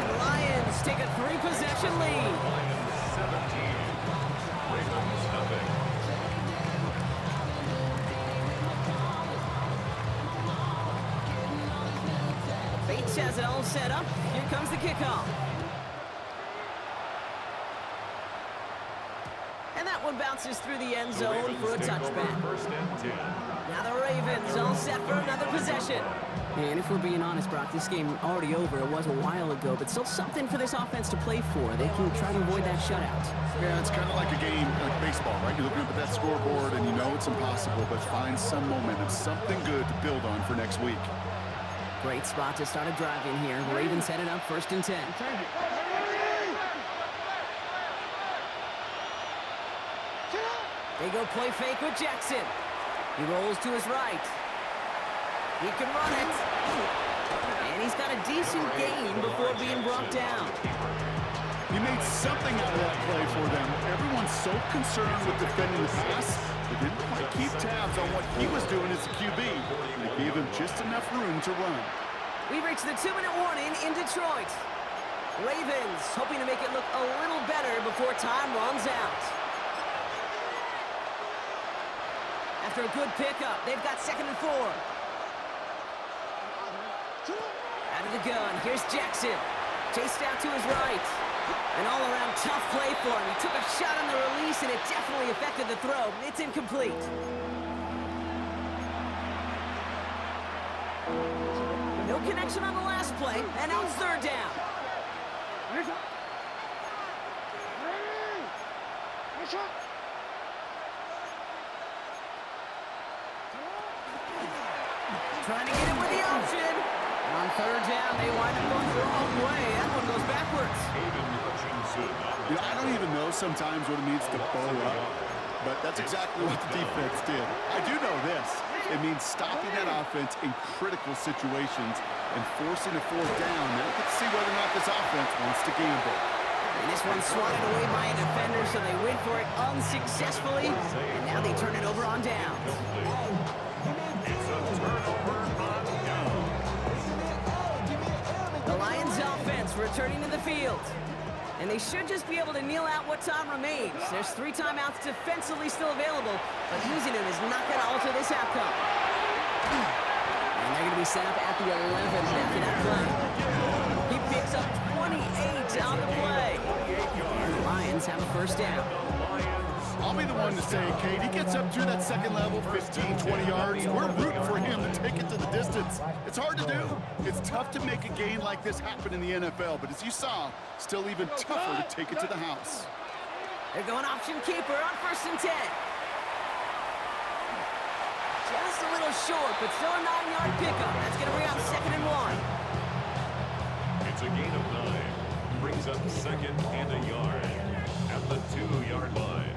The Lions take a 3-possession lead. Lions 17. Ravens nothing. Bates has it all set up. Here comes the kickoff. And that one bounces through the end zone for a touchback. First and 10. Now the Ravens all set for another possession. And if we're being honest, Brock, this game already over. It was a while ago, but still something for this offense to play for. They can try to avoid that shutout. Yeah, it's kind of like a game, like baseball, right? You're looking up at that scoreboard and you know it's impossible, but find some momentum, something good to build on for next week. Great spot to start a drive in here. Ravens headed up 1st and 10. They go play fake with Jackson. He rolls to his right. He can run it. And he's got a decent gain before being brought down. He made something out of that play for them. Everyone's so concerned with defending the pass, they didn't quite keep tabs on what he was doing as a QB. They gave him just enough room to run. We've reached the 2-minute warning in Detroit. Ravens hoping to make it look a little better before time runs out. After a good pickup, they've got 2nd and 4. Out of the gun, here's Jackson. Chased out to his right. An all-around tough play for him. He took a shot on the release, and it definitely affected the throw. It's incomplete. No connection on the last play, and now it's 3rd down. Trying to get it with the option. On 3rd down, they wind up going the wrong way. That one goes backwards. You know, I don't even know sometimes what it means to bow up, but that's exactly what the defense did. I do know this. It means stopping that offense in critical situations and forcing a fourth down. Now let's see whether or not this offense wants to gamble. And this one's swatted away by a defender, so they went for it unsuccessfully. And now they turn it over on downs. It's a turnover on down. The Lions offense returning to the field. And they should just be able to kneel out what time remains. There's 3 timeouts defensively still available, but using them is not going to alter this outcome. And they're going to be set up at the 11 after that play. He picks up 28 on the play. And the Lions have a first down. I'll be the one to say, Kate, he gets up through that second level, 15, 20 yards. We're rooting for him to take it to the distance. It's hard to do. It's tough to make a gain like this happen in the NFL, but as you saw, still even tougher to take it to the house. They're going option keeper on 1st and 10. Just a little short, but still a 9-yard pickup. That's going to bring up 2nd and 1. It's a gain of 9. Brings up 2nd and a yard at the 2-yard line.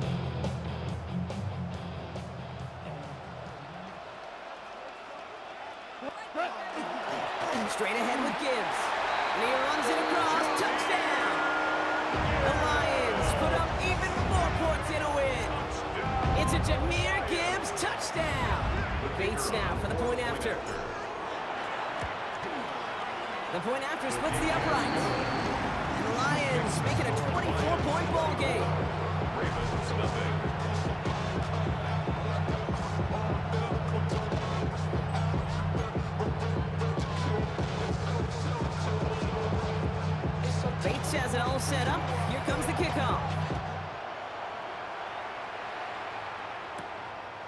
Straight ahead with Gibbs. And he runs it across. Touchdown! The Lions put up even more points in a win. It's a Jahmyr Gibbs touchdown. Bates now for the point after. The point after splits the uprights. And the Lions make it a 24-point ball game. Ravens nothing. Bates has it all set up. Here comes the kickoff.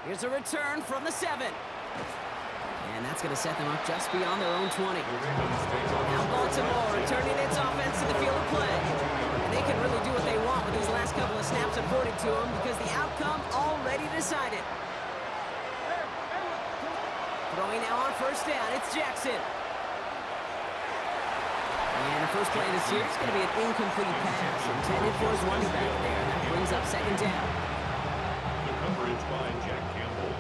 Here's a return from the 7. And that's going to set them up just beyond their own 20. Now Baltimore returning its offense to the field of play. And they can really do what they want with these last couple of snaps afforded to them because the outcome already decided. Throwing now on 1st down, it's Jackson. And the first play of the series is going to be an incomplete pass intended for his running back there. That brings up 2nd down. The coverage by Jack Campbell.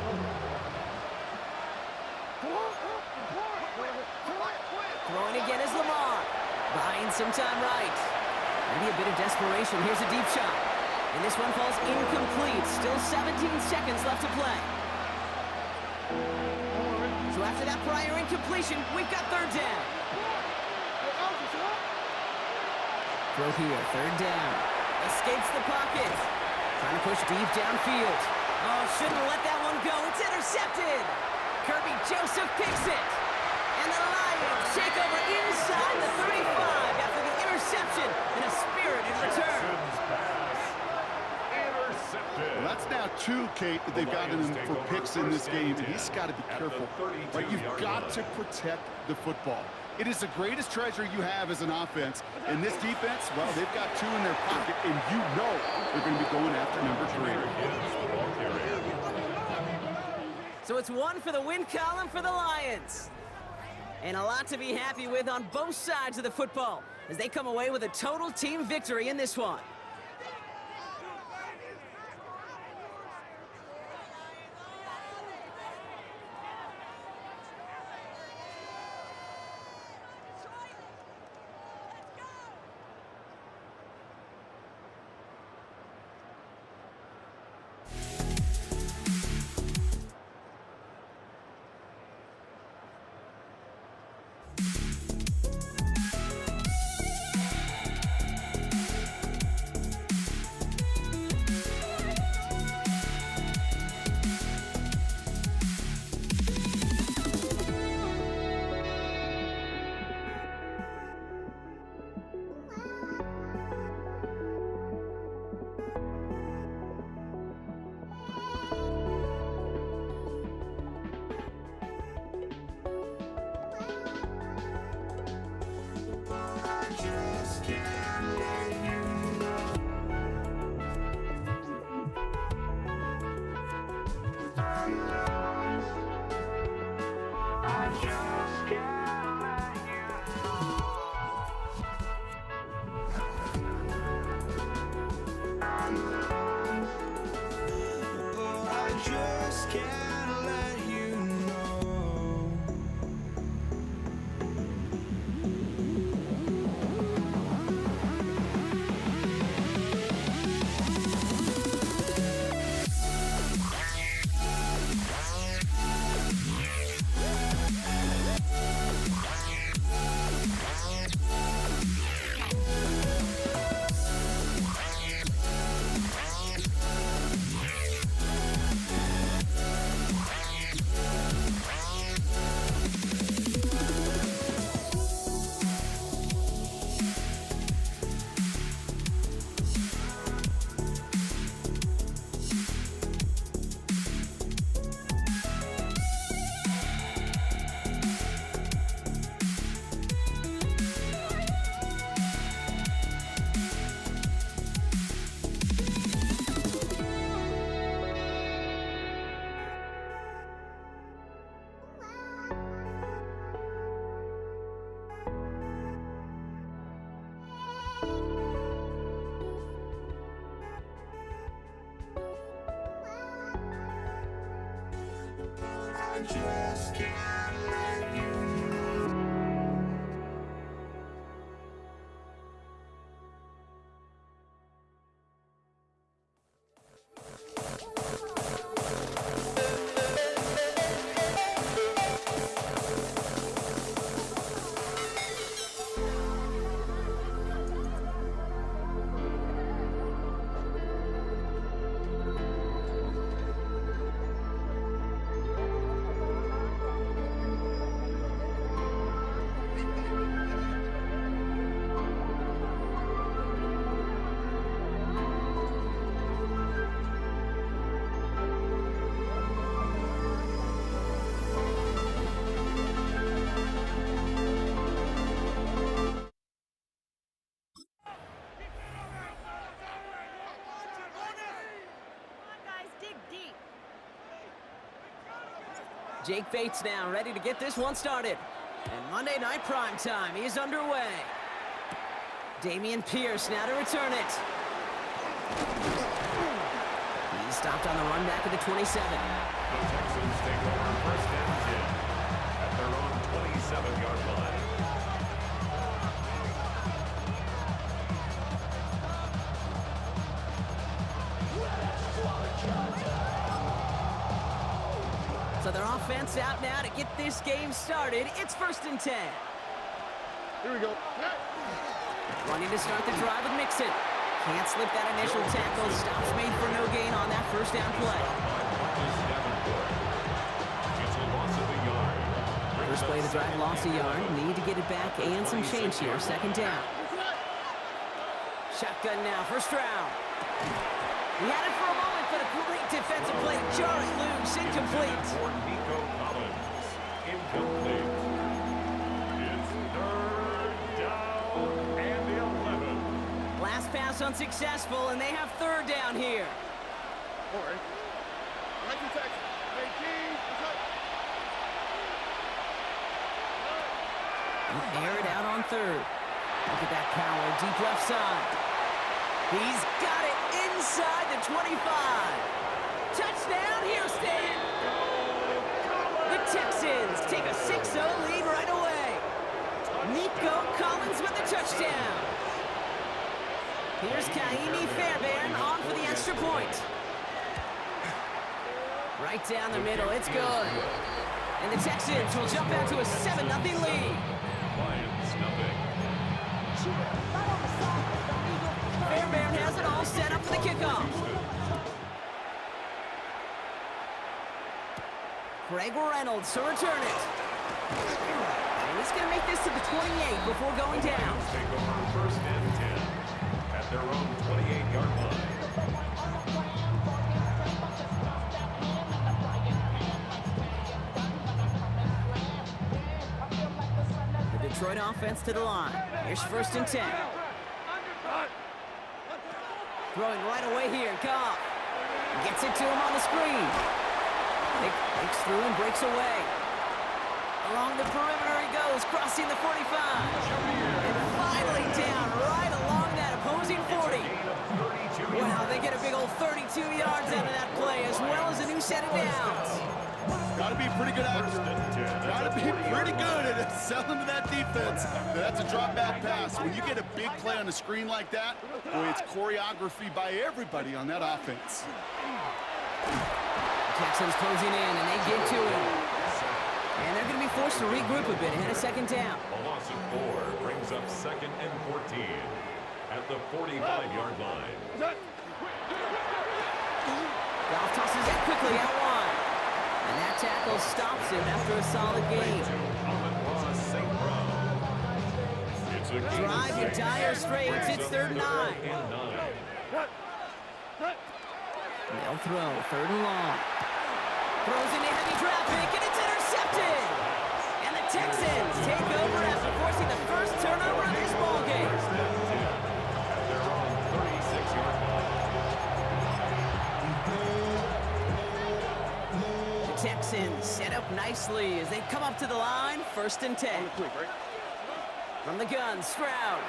Throwing again is Lamar. Buying some time right. Maybe a bit of desperation. Here's a deep shot. And this one falls incomplete. Still 17 seconds left to play. So after that prior incompletion, we've got 3rd down. Throw here, 3rd down. Escapes the pocket. Trying to push deep downfield. Oh, shouldn't let that one go. It's intercepted. Kirby Joseph picks it. And the Lions take over inside the 35 after the interception and a spirited return. Well, that's now 2, Kate, that they've gotten him for picks in this game, and he's got to be careful. Right? You've got to protect the football. It is the greatest treasure you have as an offense. And this defense, well, they've got 2 in their pocket, and you know they're going to be going after number 3. So it's 1 for the win column for the Lions. And a lot to be happy with on both sides of the football as they come away with a total team victory in this one. Jake Bates now ready to get this one started. And Monday Night Prime Time is underway. Damian Pierce now to return it. He's stopped on the run back at the 27. The Texans take over first and 10 at their own 27-yard line. So their offense out now to get this game started. It's first and 10. Here we go. Running to start the drive with Mixon. Can't slip that initial tackle. Stops made for no gain on that first down play. It's a loss of a yard. First play of the drive, lost a yard. Need to get it back and some change here. Second down. Shotgun now, first round. He had it for a moment, but a great defensive play. Jar it loose, incomplete. For Nico Collins, incomplete. It's third down and 11. Last pass unsuccessful, and they have third down here. All right. Right to Texas. 18. Air it out on third. Look at that power, deep left side. He's got it inside the 25. Touchdown, Houston! The Texans take a 6-0 lead right away. Nico Collins with the touchdown. Here's Kaimi Fairbairn on for the extra point. Right down the middle, it's good. And the Texans will jump out to a 7-0 lead. Lions, nothing. Fairbairn has it all set up for the kickoff. Greg Reynolds to return it. And he's going to make this to the 28 before going down. Take over first and 10 at their own 28-yard line. The Detroit offense to the line. Here's first and 10. Throwing right away here, Goff. Gets it to him on the screen. Breaks through and breaks away. Along the perimeter he goes, crossing the 45. And finally down right along that opposing 40. Wow, they get a big old 32 yards out of that play, as well as a new set of downs. Got to be pretty good at Got to be pretty good at selling to that defense. That's a drop back pass. When you get a big play on the screen like that, boy, it's choreography by everybody on that offense. Jackson's closing in, and they get to him. And they're going to be forced to regroup a bit ahead of second down. A loss of 4 brings up second and 14 at the 45-yard line. Goff tosses it quickly out wide. And that tackle stops him after a solid game. Drive in dire straits. It's third and 9. They'll throw, third and long. Throws into heavy traffic, and it's intercepted! And the Texans take over after forcing the first turnover of this ballgame. The Texans set up nicely as they come up to the line, first and 10. From the gun, Stroud.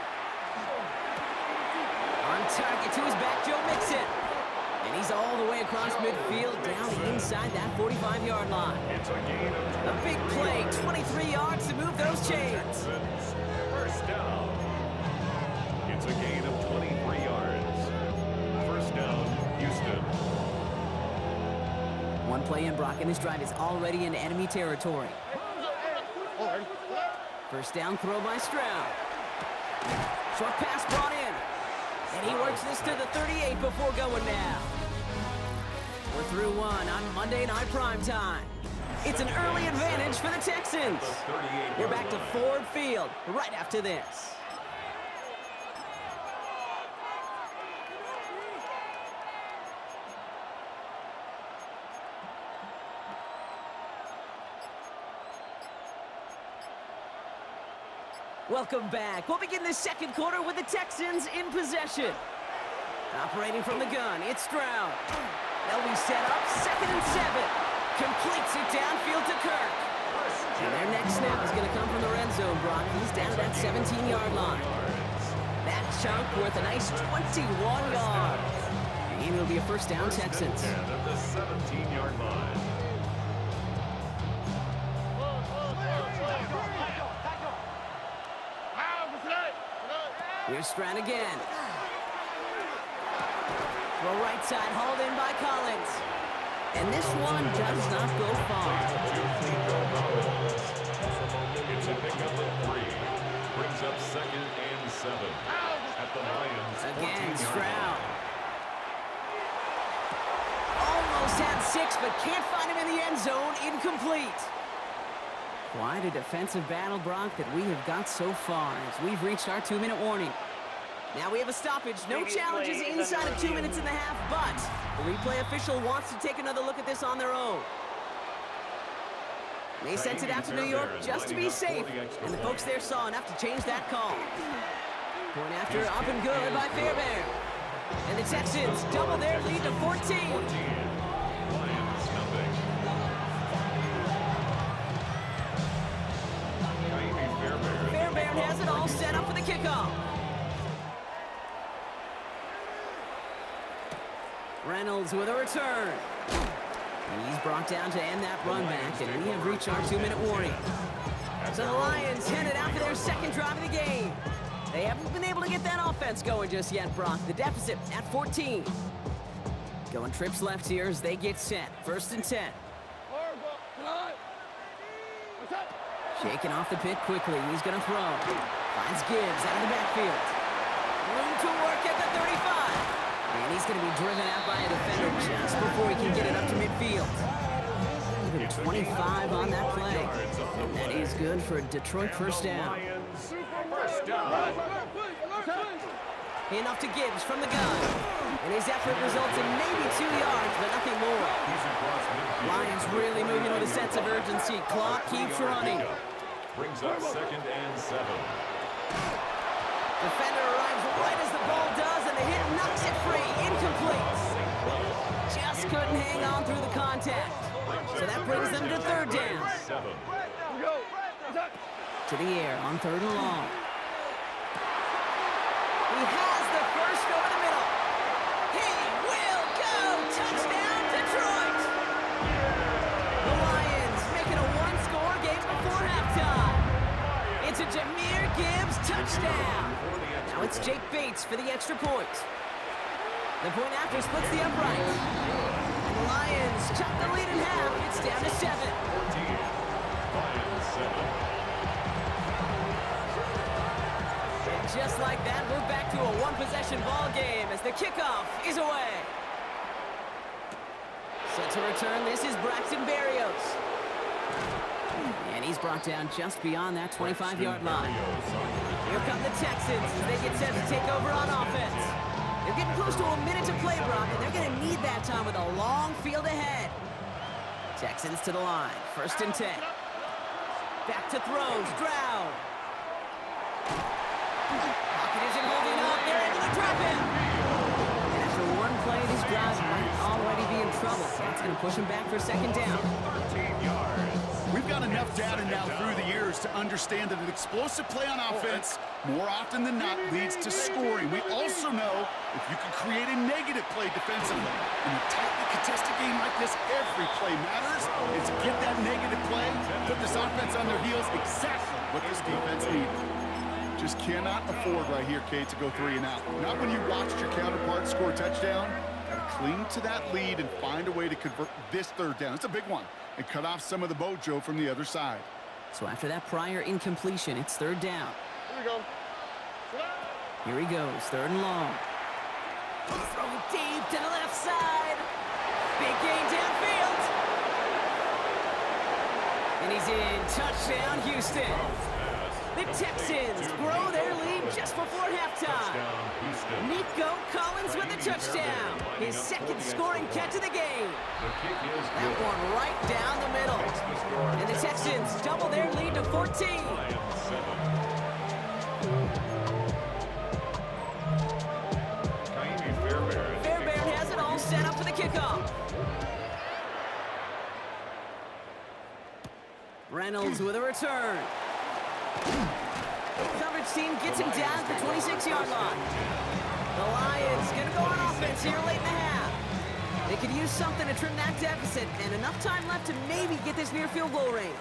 On target to his back, Joe Mixon. And he's all the way across midfield, down inside that 45-yard line. It's a gain of A big play, 23 yards to move those chains. first down. It's a gain of 23 yards. First down, Houston. One play in, Brock, and this drive is already in enemy territory. First down throw by Stroud. Short pass brought in. And he works this to the 38 before going down. We're through one on Monday Night Primetime. It's an early advantage for the Texans. We're back to Ford Field right after this. Welcome back. We'll begin the second quarter with the Texans in possession. Operating from the gun, it's Stroud. They'll be set up, 2nd and 7. Completes it downfield to Kirk. And their next snap is going to come from the red zone, Brock. He's down at that 17-yard line. That chunk worth a nice 21 yards. And it'll be a first down, Texans. At the 17-yard line. Here's Stroud again. Throw right side, hauled in by Collins. And this one does not go far. It's a pickup of 3. Brings up 2nd and 7. At the Lions. Again, Stroud. Almost had 6, but can't find him in the end zone. Incomplete. Quite a defensive battle, Brock, that we have got so far as we've reached our 2-minute warning. Now we have a stoppage. No challenges inside of 2 minutes and a half, but the replay official wants to take another look at this on their own. They sent it out to New York just to be safe, and the folks there saw enough to change that call. Point after up and good by Fairbairn. And the Texans double their lead to 14. Lions, nothing. Fairbairn has it all set up for the kickoff. Reynolds with a return. He's brought down to end that run back, and we have reached our 2-minute warning. So the Lions headed out for their second drive of the game. They haven't been able to get that offense going just yet, Brock. The deficit at 14. Going trips left here as they get set. 1st and 10. Shaking off the pit quickly. He's going to throw. Finds Gibbs out of the backfield. Room to work at the 35. And he's going to be driven out by a defender just before he can get it up to midfield. Even 25 on that play. And that is good for a Detroit first down. Enough to Gibbs from the gun. And his effort results in maybe 2 yards, but nothing more. Lions really moving with a sense of urgency. Clock keeps running. Brings up 2nd and 7. Defender arrives right as the ball does, and the hit knocks it free. Incomplete. Just couldn't hang on through the contact. So that brings them to 3rd down. To the air on 3rd and long. He has the first over the middle. He will go. Touchdown, Detroit. The Lions making a 1-score game before halftime. It's a Jahmyr Gibbs touchdown. Now it's Jake Bates for the extra point. The point after splits the upright. And the Lions chop the lead in half. It's down to 7. 14. Lions 7. And just like that, we're back to a one-possession ball game as the kickoff is away. Set to return, this is Braxton Berrios. And he's brought down just beyond that 25-yard line. Here come the Texans as they get set to take over on offense. They're getting close to a minute to play, Brock, and they're going to need that time with a long field ahead. Texans to the line, 1st and 10. Back to throw, Stroud. Pocket isn't holding up, they're able to drop him. And after one play, this drive might already be in trouble. That's going to push him back for 2nd down. 13 yards. We've got enough data now through the years to understand that an explosive play on offense, more often than not, leads to scoring. We also know if you can create a negative play defensively. In a tightly contested game like this, every play matters. And to get that negative play, put this offense on their heels, exactly what this defense needed. Just cannot afford right here, Kate, to go 3 and out. Not when you watched your counterpart score a touchdown. Gotta cling to that lead and find a way to convert this 3rd down. It's a big one. And cut off some of the mojo from the other side. So after that prior incompletion, it's 3rd down. Here we go. Here he goes, 3rd and long. Throw deep to the left side. Big gain downfield. And he's in. Touchdown, Houston. The Texans grow their lead just before halftime. Nico Collins with the touchdown. His 2nd scoring catch of the game. That one right down the middle. And the Texans double their lead to 14. Fairbairn has it all set up for the kickoff. Reynolds with a return. Coverage team gets him down at the 26-yard line. The Lions gonna go on offense here late in the half. They could use something to trim that deficit, and enough time left to maybe get this near field goal range.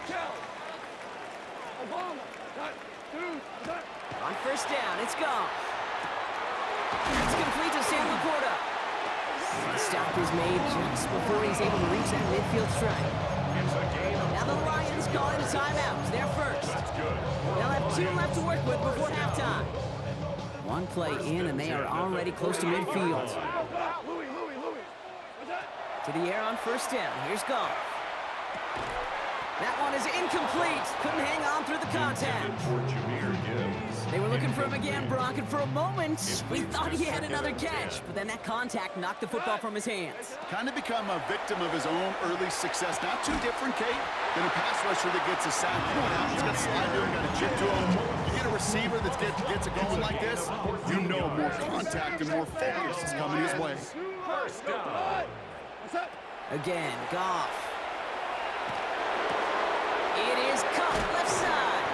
On 1st down, it's Goff. It's complete to Sam Laporta. The stop is made just before he's able to reach that midfield strike. Now the Lions call in a timeout. They're first. They'll have 2 left to work with before halftime. 1 play in, and they are already close to midfield. To the air on 1st down. Here's Goff. That one is incomplete. Couldn't hang on through the contact. They were looking for him again, Brock, and for a moment, we thought he had another catch. But then that contact knocked the football from his hands. Kind of become a victim of his own early success. Not too different, Kate, than a pass rusher that gets a sack. You know what happens? Got to slide to him, got to chip to him. You get a receiver that gets it going like this, you know more contact and more focus is coming his way. Again, Goff. It is Kupp, left side.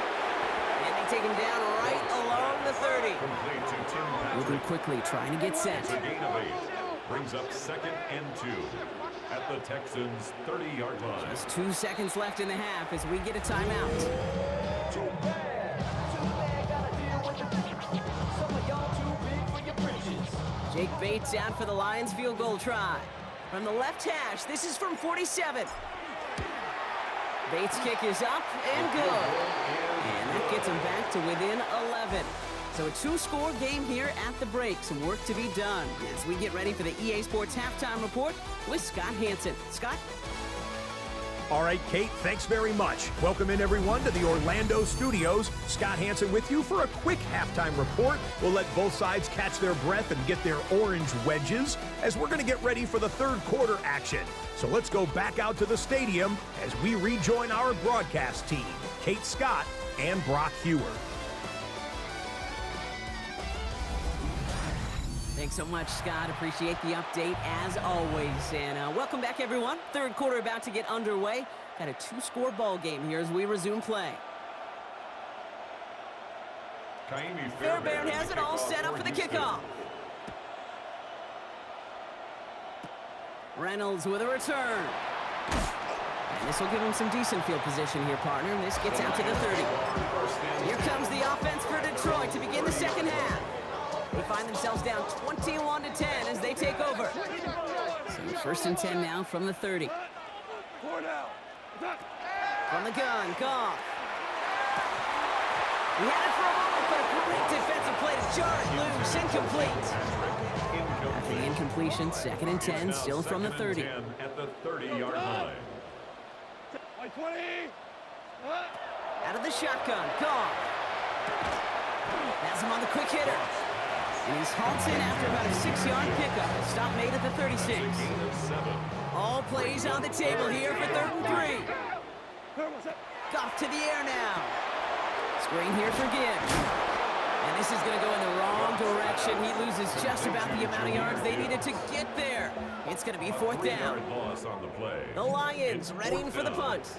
And they take him down right along the 30. Moving quickly, trying to get set. A gain of 8. Brings up 2nd and 2 at the Texans' 30-yard line. Just 2 seconds left in the half as we get a timeout. Jake Bates out for the Lions field goal try. From the left hash, this is from 47. Bates' kick is up and good. And that gets him back to within 11. So a 2-score game here at the break. Some work to be done as we get ready for the EA Sports Halftime Report with Scott Hanson. Scott? All right, Kate, thanks very much. Welcome in, everyone, to the Orlando studios. Scott Hanson with you for a quick halftime report. We'll let both sides catch their breath and get their orange wedges as we're going to get ready for the 3rd quarter action. So let's go back out to the stadium as we rejoin our broadcast team, Kate Scott and Brock Hewer. Thanks so much, Scott. Appreciate the update as always. And welcome back, everyone. 3rd quarter about to get underway. Got a 2-score ball game here as we resume play. Fairbairn has it all set up for the kickoff. Reynolds with a return. And this will give him some decent field position here, partner. And this gets out to the 30. Here comes the offense for Detroit to begin the 2nd half. They find themselves down 21-10 as they take over. So 1st and 10 now from the 30. From the gun, Goff. He had it for a moment, but a great defensive play to jar it loose. Incomplete. After the incompletion, 2nd and 10, still from the 30. At the 30-yard line. Out of the shotgun, Goff. Has him on the quick hitter. And he's halted after about a 6-yard pickup. A stop made at the 36. All plays on the table here for 3rd and 3. Goff to the air now. Screen here for Gibbs. And this is going to go in the wrong direction. He loses just about the amount of yards they needed to get there. It's going to be 4th down. Loss on the play. The Lions readying for the punt.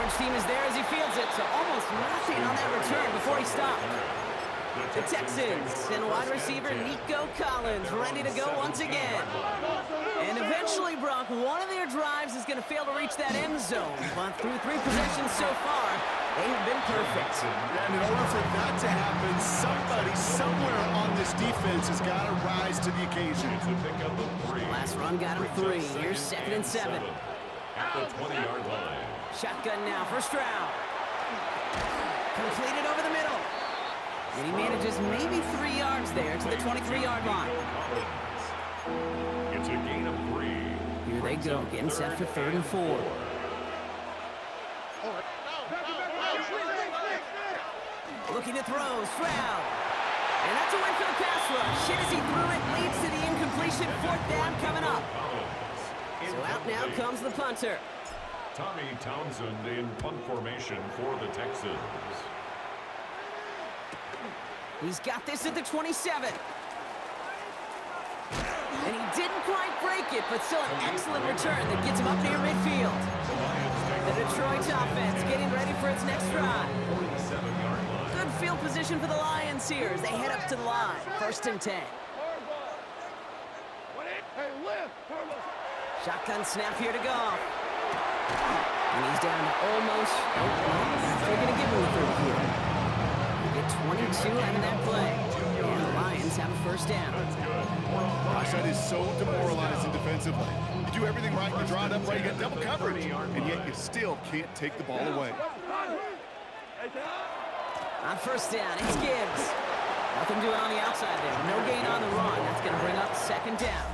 Coverage team is there as he fields it, so almost nothing on that return before he stopped. The Texans send wide receiver Nico Collins ready to go once again. And eventually, Brock, one of their drives is going to fail to reach that end zone. But through 3 possessions so far, they have been perfect. And in order for that to happen, somebody somewhere on this defense has got to rise to the occasion. It's a pickup of 3. Last run got him 3. Here's 2nd and 7. At the 20-yard line. Shotgun now for Stroud. Completed over the middle. And he manages maybe 3 yards there to the 23-yard line. It's a gain of 3. Here they go, getting set for 3rd and 4. Looking to throw, Stroud. And that's a win for the pass rush. Hit as he threw it, leads to the incompletion. 4th down coming up. So out now comes the punter. Tommy Townsend in punt formation for the Texans. He's got this at the 27. And he didn't quite break it, but still an excellent return that gets him up near midfield. The Detroit offense getting ready for its next drive. Good field position for the Lions here as they head up to the line. 1st and 10. Shotgun snap here to Goff. And he's down to almost... they're going to give him the 30 here. Get 22 out of that play. And the Lions have a 1st down. Gosh, that is so demoralizing defensively. You do everything right, you draw it up right, you get double coverage, and yet you still can't take the ball away. On 1st down, it's Gibbs. Nothing doing on the outside there. No gain on the run. That's going to bring up 2nd down.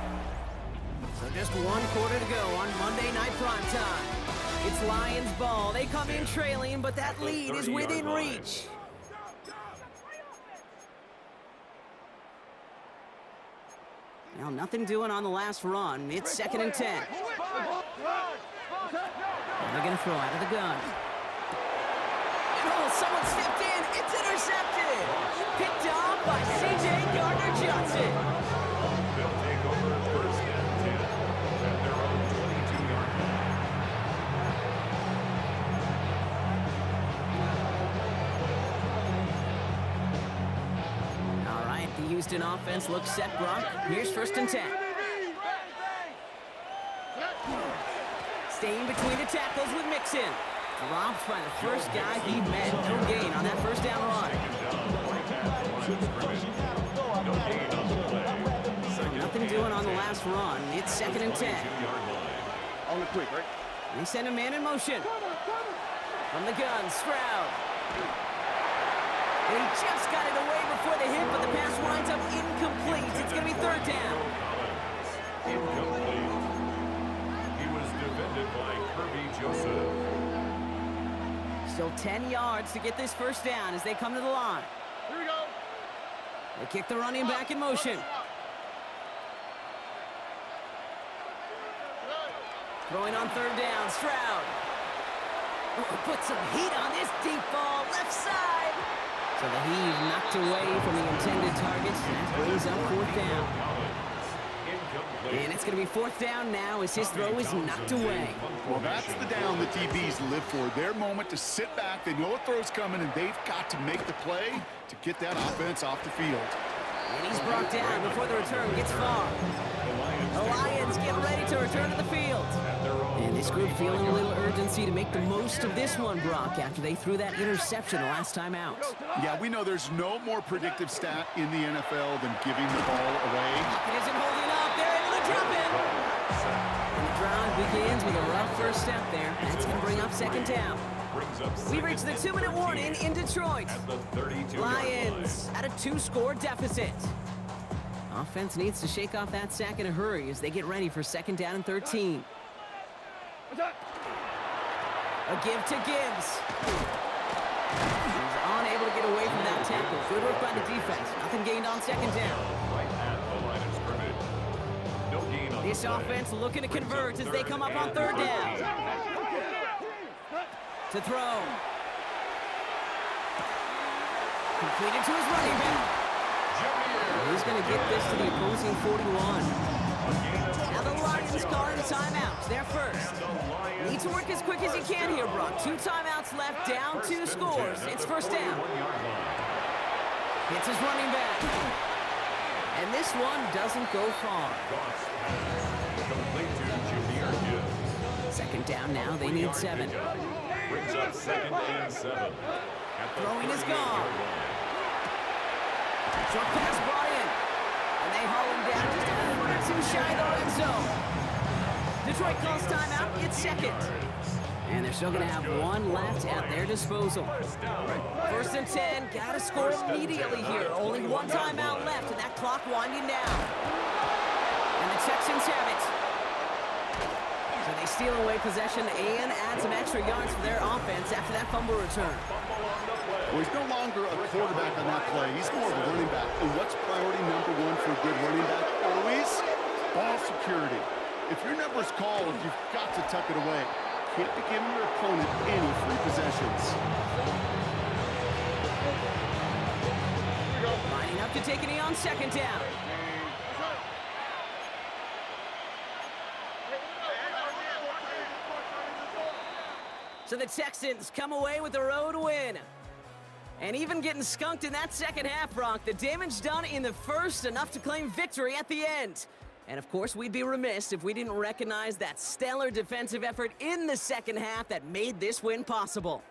So just 1 quarter to go on Monday Night Primetime. It's Lions ball. They come in trailing, but that lead is within reach. Now, nothing doing on the last run. It's 2nd and 10. And they're going to throw out of the gun. And oh, someone stepped in. It's intercepted. Picked off by C.J. Gardner-Johnson. They'll take over 1st and 10 at their own 22-yard line. All right, the Houston offense looks set, Brock. Here's 1st and 10. Staying between the tackles with Mixon. Dropped by the first guy he met. No gain on that 1st down run. Nothing doing on the last run. It's 2nd and 10. On the quick, right? They send a man in motion. From the gun, Stroud. And he just got it away before the hit, but the pass winds up incomplete. It's going to be 3rd down. Incomplete. He was defended by Kirby Joseph. Still 10 yards to get this 1st down as they come to the line. Here we go. They kick the running back in motion. Throwing on 3rd down, Stroud. Put some heat on this deep ball, left side. So the heave knocked away from the intended target. That brings up 4th down. And it's going to be 4th down now as his throw is knocked away. Well, that's the down the DBs live for. Their moment to sit back. They know a throw's coming, and they've got to make the play to get that offense off the field. And he's brought down before the return gets far. The Lions get ready to return to the field. And this group feeling a little urgency to make the most of this one, Brock, after they threw that interception the last time out. Yeah, we know there's no more predictive stat in the NFL than giving the ball away. It isn't holding up. They're able to drop it. And the drive begins with a rough 1st step there. That's going to bring up 2nd down. We reach the 2-minute warning in Detroit. Lions at a 2-score deficit. Offense needs to shake off that sack in a hurry as they get ready for 2nd down and 13. A give to Gibbs. He's unable to get away from that tackle. Good work by the defense. Nothing gained on 2nd down. This offense looking to convert as they come up on 3rd down. To throw. Completed to his running back. He's going to get this to the opposing 41. Now the Lions calling timeouts. They're first. Need to work as quick as you can here, Brock. 2 timeouts left, down 2 scores. It's first down. Hits his running back. And this one doesn't go far. Complete to Jahmyr Gibbs. Second down now, they need 7. Brings up 2nd and 7. Throwing is gone. Short pass brought in. And they haul him down just a foot or 2 shy of the red zone. Detroit calls timeout, it's second. And they're still going to have 1 left at their disposal. First and 10, got to score immediately here. Only 1 timeout left, and that clock winding down. And the Texans have it. So they steal away possession and add some extra yards for their offense after that fumble return. Well, he's no longer a quarterback on that play. He's more of a running back. And what's priority number 1 for a good running back? Always ball security. If your number's called, you've got to tuck it away. Can't be giving your opponent any free possessions. Lining up to take a knee on second down. So the Texans come away with the road win. And even getting skunked in that second half, Brock, the damage done in the first, enough to claim victory at the end. And of course, we'd be remiss if we didn't recognize that stellar defensive effort in the second half that made this win possible.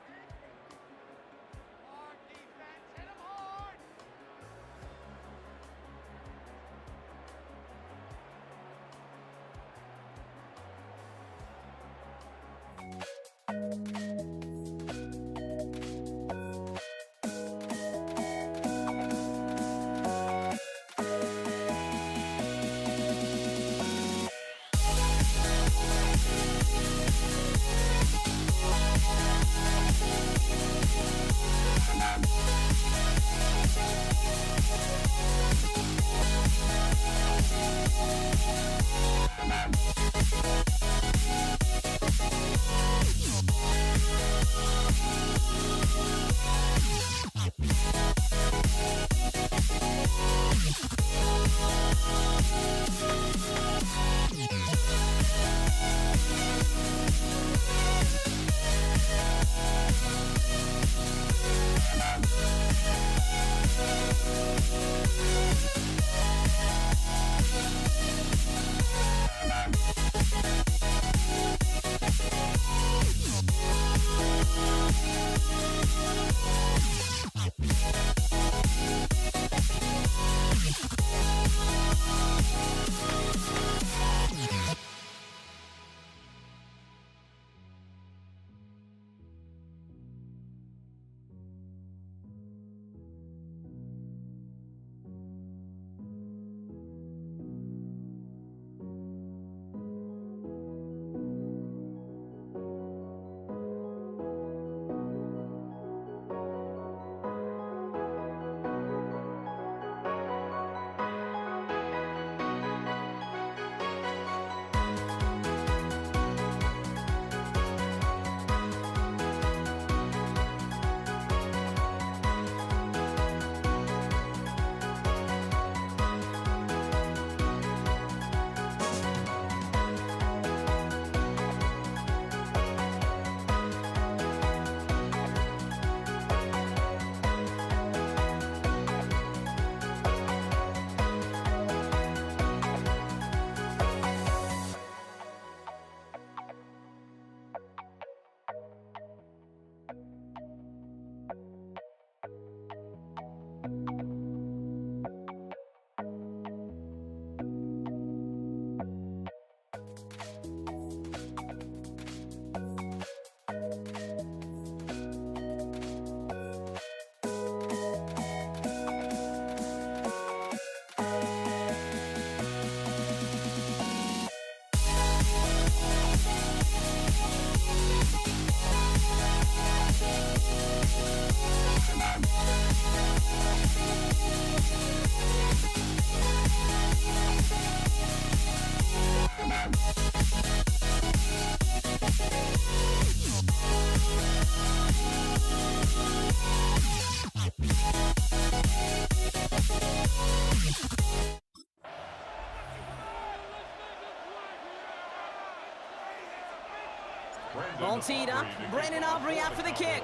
Ball teed up. Brandon Aubrey out for the kick.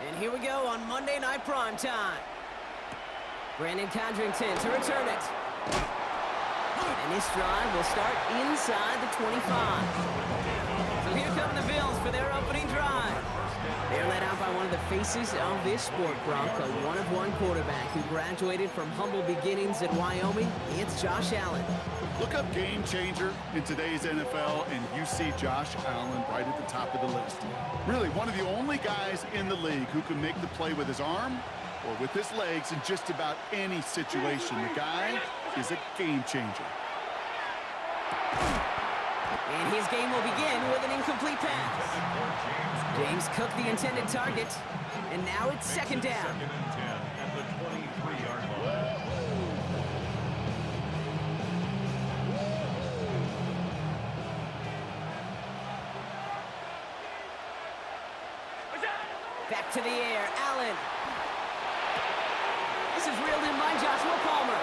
And here we go on Monday Night Prime Time. Brandon Condrington to return it. And this drive will start inside the 25. So here come the Bills for their opening drive. They're led out by one of the faces of this sport, Gronk, a one-of-one quarterback who graduated from humble beginnings at Wyoming. It's Josh Allen. Look up game changer in today's NFL, and you see Josh Allen right at the top of the list. Really, one of the only guys in the league who can make the play with his arm or with his legs in just about any situation. The guy is a game changer. And his game will begin with an incomplete pass. James Cook, the intended target. And now it's second down. Second and 10 at the 23-yard line. Back to the air, Allen. This is reeled in by Joshua Palmer.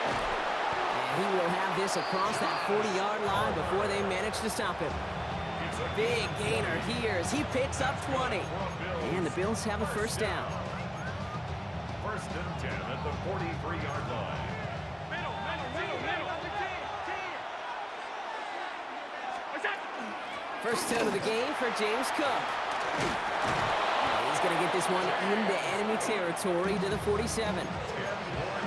And he will have this across that 40-yard line before they manage to stop him. Big gainer here as he picks up 20. And the Bills have a first down. First and 10 at the 43-yard line. First down of the game for James Cook. He's going to get this one into enemy territory to the 47.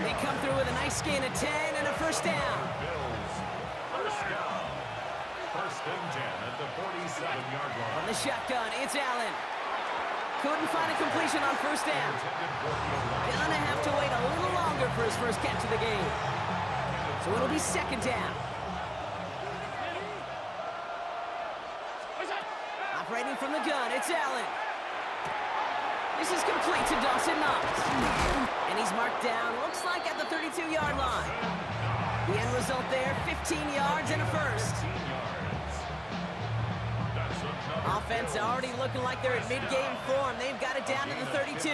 They come through with a nice gain of 10 and a first down. Bills, first down. First and 10 at the 47-yard line. From the shotgun, it's Allen. Couldn't find a completion on first down. Gonna have to wait a little longer for his first catch of the game. So it'll be second down. Operating from the gun, it's Allen. This is complete to Dawson Knox. And he's marked down, looks like at the 32-yard line. The end result there, 15 yards and a first. Offense already looking like they're in mid-game form. They've got it down to the 32.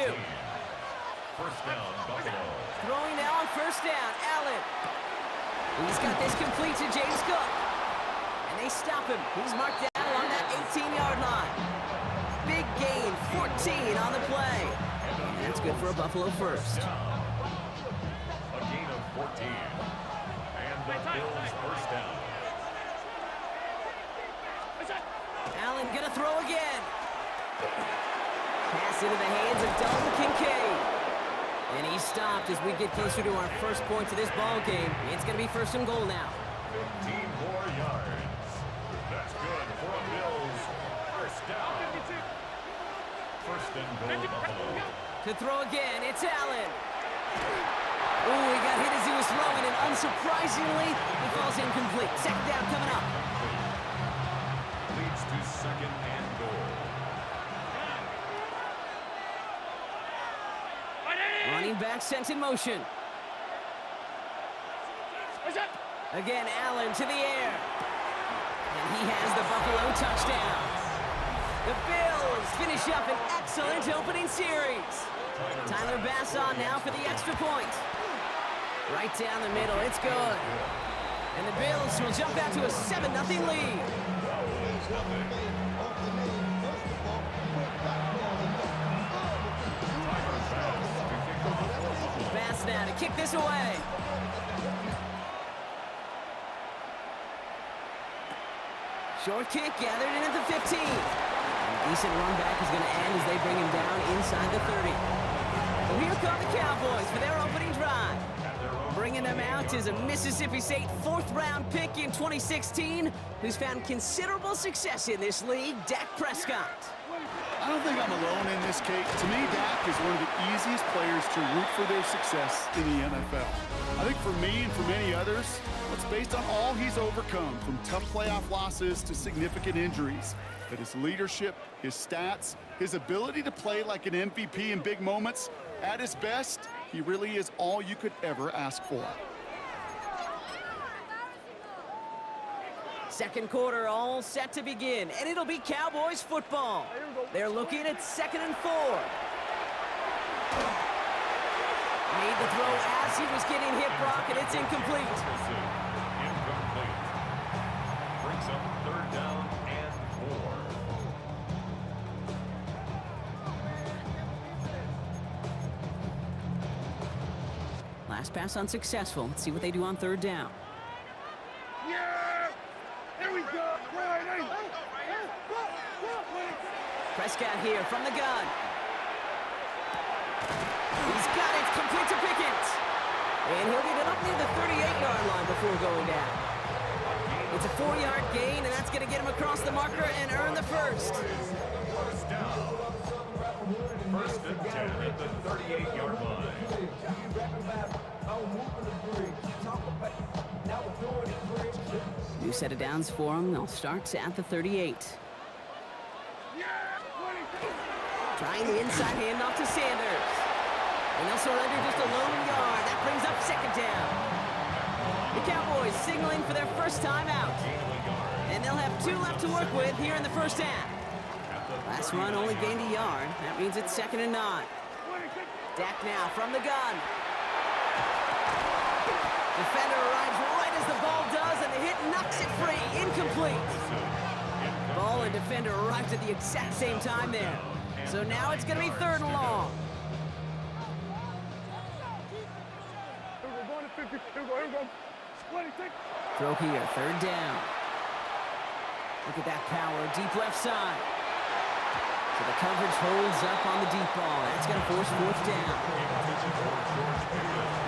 First down, Buffalo. Throwing now on first down, Allen. He's got this complete to James Cook. And they stop him. He's marked down along that 18-yard line. Big gain, 14 on the play. And that's good for a Buffalo first. A gain of 14. And the Bills first down. Allen gonna throw again. Pass into the hands of Dalton Kincaid. And he's stopped as we get closer to our first points of this ball game. It's gonna be first and goal now. 15 more yards. That's good for a Bills first down. First and goal, Buffalo. To throw again, it's Allen. Ooh, he got hit as he was throwing, and unsurprisingly, he falls incomplete. Second down coming up. Leads to second and goal. Running back sent in motion. Again, Allen to the air. And he has the Buffalo touchdown. The Bills finish up an excellent opening series. Tyler Bass on now for the extra point. Right down the middle, it's good. And the Bills will jump out to a 7-0 lead. Bass now to kick this away. Short kick gathered in at the 15. And a decent run back is going to end as they bring him down inside the 30. So here come the Cowboys for their opening drive. Bringing them out is a Mississippi State fourth-round pick in 2016 who's found considerable success in this league, Dak Prescott. I don't think I'm alone in this, Kate. To me, Dak is one of the easiest players to root for their success in the NFL. I think for me and for many others, it's based on all he's overcome, from tough playoff losses to significant injuries. But his leadership, his stats, his ability to play like an MVP in big moments, at his best, he really is all you could ever ask for. Second quarter all set to begin, and it'll be Cowboys football. They're looking at 2nd and 4. Made the throw as he was getting hit, Brock, and it's incomplete. Incomplete. Brings up third down and 4. Last pass unsuccessful. Let's see what they do on third down. Yeah! Here we go! Right, hey! Prescott here from the gun. He's got it, complete to Pickens. And he'll get it up near the 38-yard line before going down. It's a 4-yard gain, and that's going to get him across the marker and earn the first. First down. First and 10 at the 38-yard line. New set of downs for him. They'll start at the 38. Trying the inside handoff to Sanders. And they'll surrender just a lone yard. That brings up second down. The Cowboys signaling for their first time out. And they'll have 2 left to work with here in the first half. Last run only gained a yard. That means it's 2nd and 9. Dak now from the gun. Defender arrives right as the ball does, and the hit knocks it free. Incomplete. Ball and defender arrived at the exact same time there. So now it's going to be 3rd and long. Throw here, 3rd down. Look at that power, deep left side. So the coverage holds up on the deep ball. That's going to force 4th down.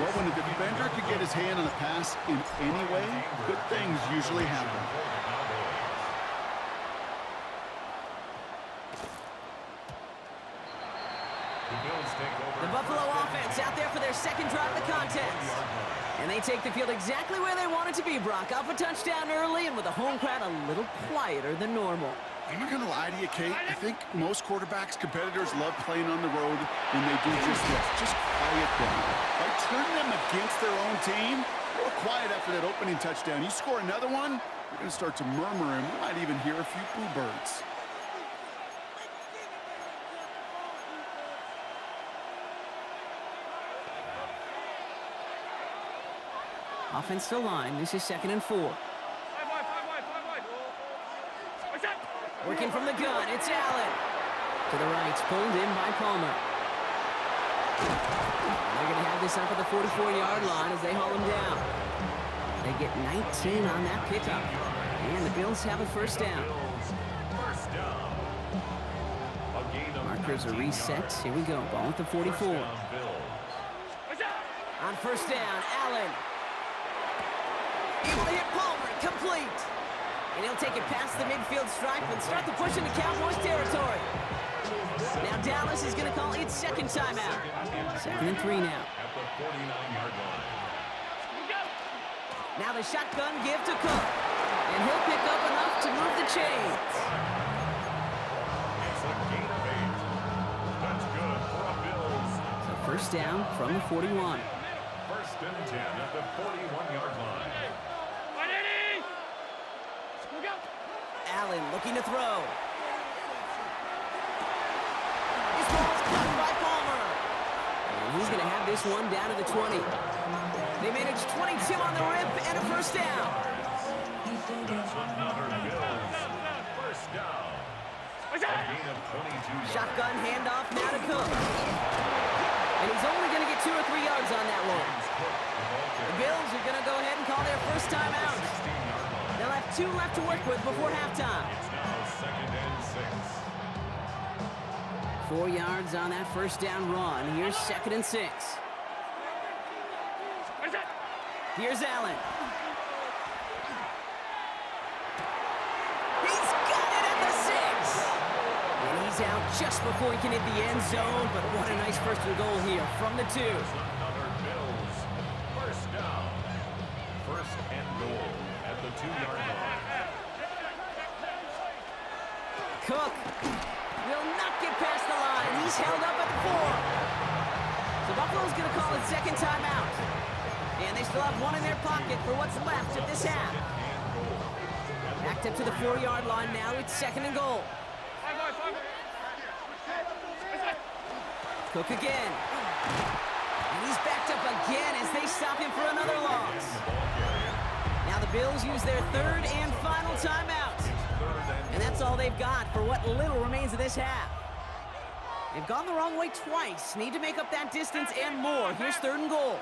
Well, when a defender could get his hand on a pass in any way, good things usually happen. The Buffalo offense out there for their second drive of the contest. And they take the field exactly where they want it to be, Brock. Up a touchdown early and with the home crowd a little quieter than normal. I'm not going to lie to you, Kate. I think most quarterbacks, competitors love playing on the road when they do just this. Just quiet down. By turning them against their own team, they were quiet after that opening touchdown. You score another one, you're going to start to murmur, and we might even hear a few boo birds. Offensive line, this is 2nd and 4. Working from the gun, it's Allen. To the right, pulled in by Palmer. They're going to have this up at the 44-yard line as they haul him down. They get 19 on that pickup. And the Bills have a first down. Markers are reset. Here we go. Ball at the 44. On first down, Allen. Able to hit Palmer, complete. And he'll take it past the midfield stripe and start the push into Cowboys territory. Now Dallas is going to call its 2nd timeout. 2nd and 3 now. At the 49-yard line. Now the shotgun give to Cook. And he'll pick up enough to move the chains. It's a gain of 8. That's good for the Bills. So first down from the 41. First and 10 at the 41-yard line. Allen looking to throw. This ball's cut by Palmer. And he's going to have this one down to the 20. They managed 22 on the rip and a first down. That's another Bills. First down. A gain of 22. Shotgun handoff now to Cook. And he's only going to get 2 or 3 yards on that one. The Bills are going to go ahead and call their first time out. They'll have 2 left to work with before halftime. It's now 2nd and 6. 4 yards on that first down run. Here's 2nd and 6. Here's Allen. He's got it at the 6. And he's out just before he can hit the end zone. But what a nice first and goal here from the 2. Another Bills. First down. First and goal at the 2-yard line. Cook will not get past the line. He's held up at the 4. So Buffalo's going to call it 2nd timeout. And they still have 1 in their pocket for what's left of this half. Backed up to the 4-yard line now. It's 2nd and goal. Cook again. And he's backed up again as they stop him for another loss. Now the Bills use their 3rd and final timeout. And that's all they've got for what little remains of this half. They've gone the wrong way twice. Need to make up that distance and more. Here's 3rd and goal.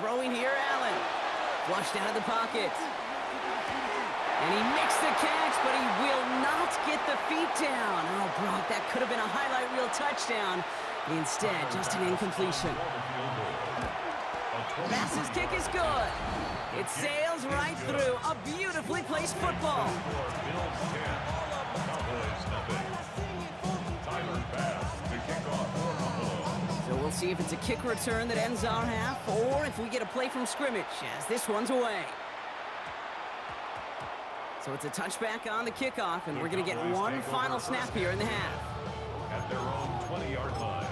Throwing here, Allen. Flushed out of the pocket. And he makes the catch, but he will not get the feet down. Oh, Brock, that could have been a highlight reel touchdown. Instead, just an incompletion. Bass's kick is good. It sails right through. A beautifully placed football. Bills 10, Cowboys nothing. Tyler Bass to kick off for Buffalo. So we'll see if it's a kick return that ends our half, or if we get a play from scrimmage, as this one's away. So it's a touchback on the kickoff, and we're going to get one final snap here in the half. At their own 20-yard line.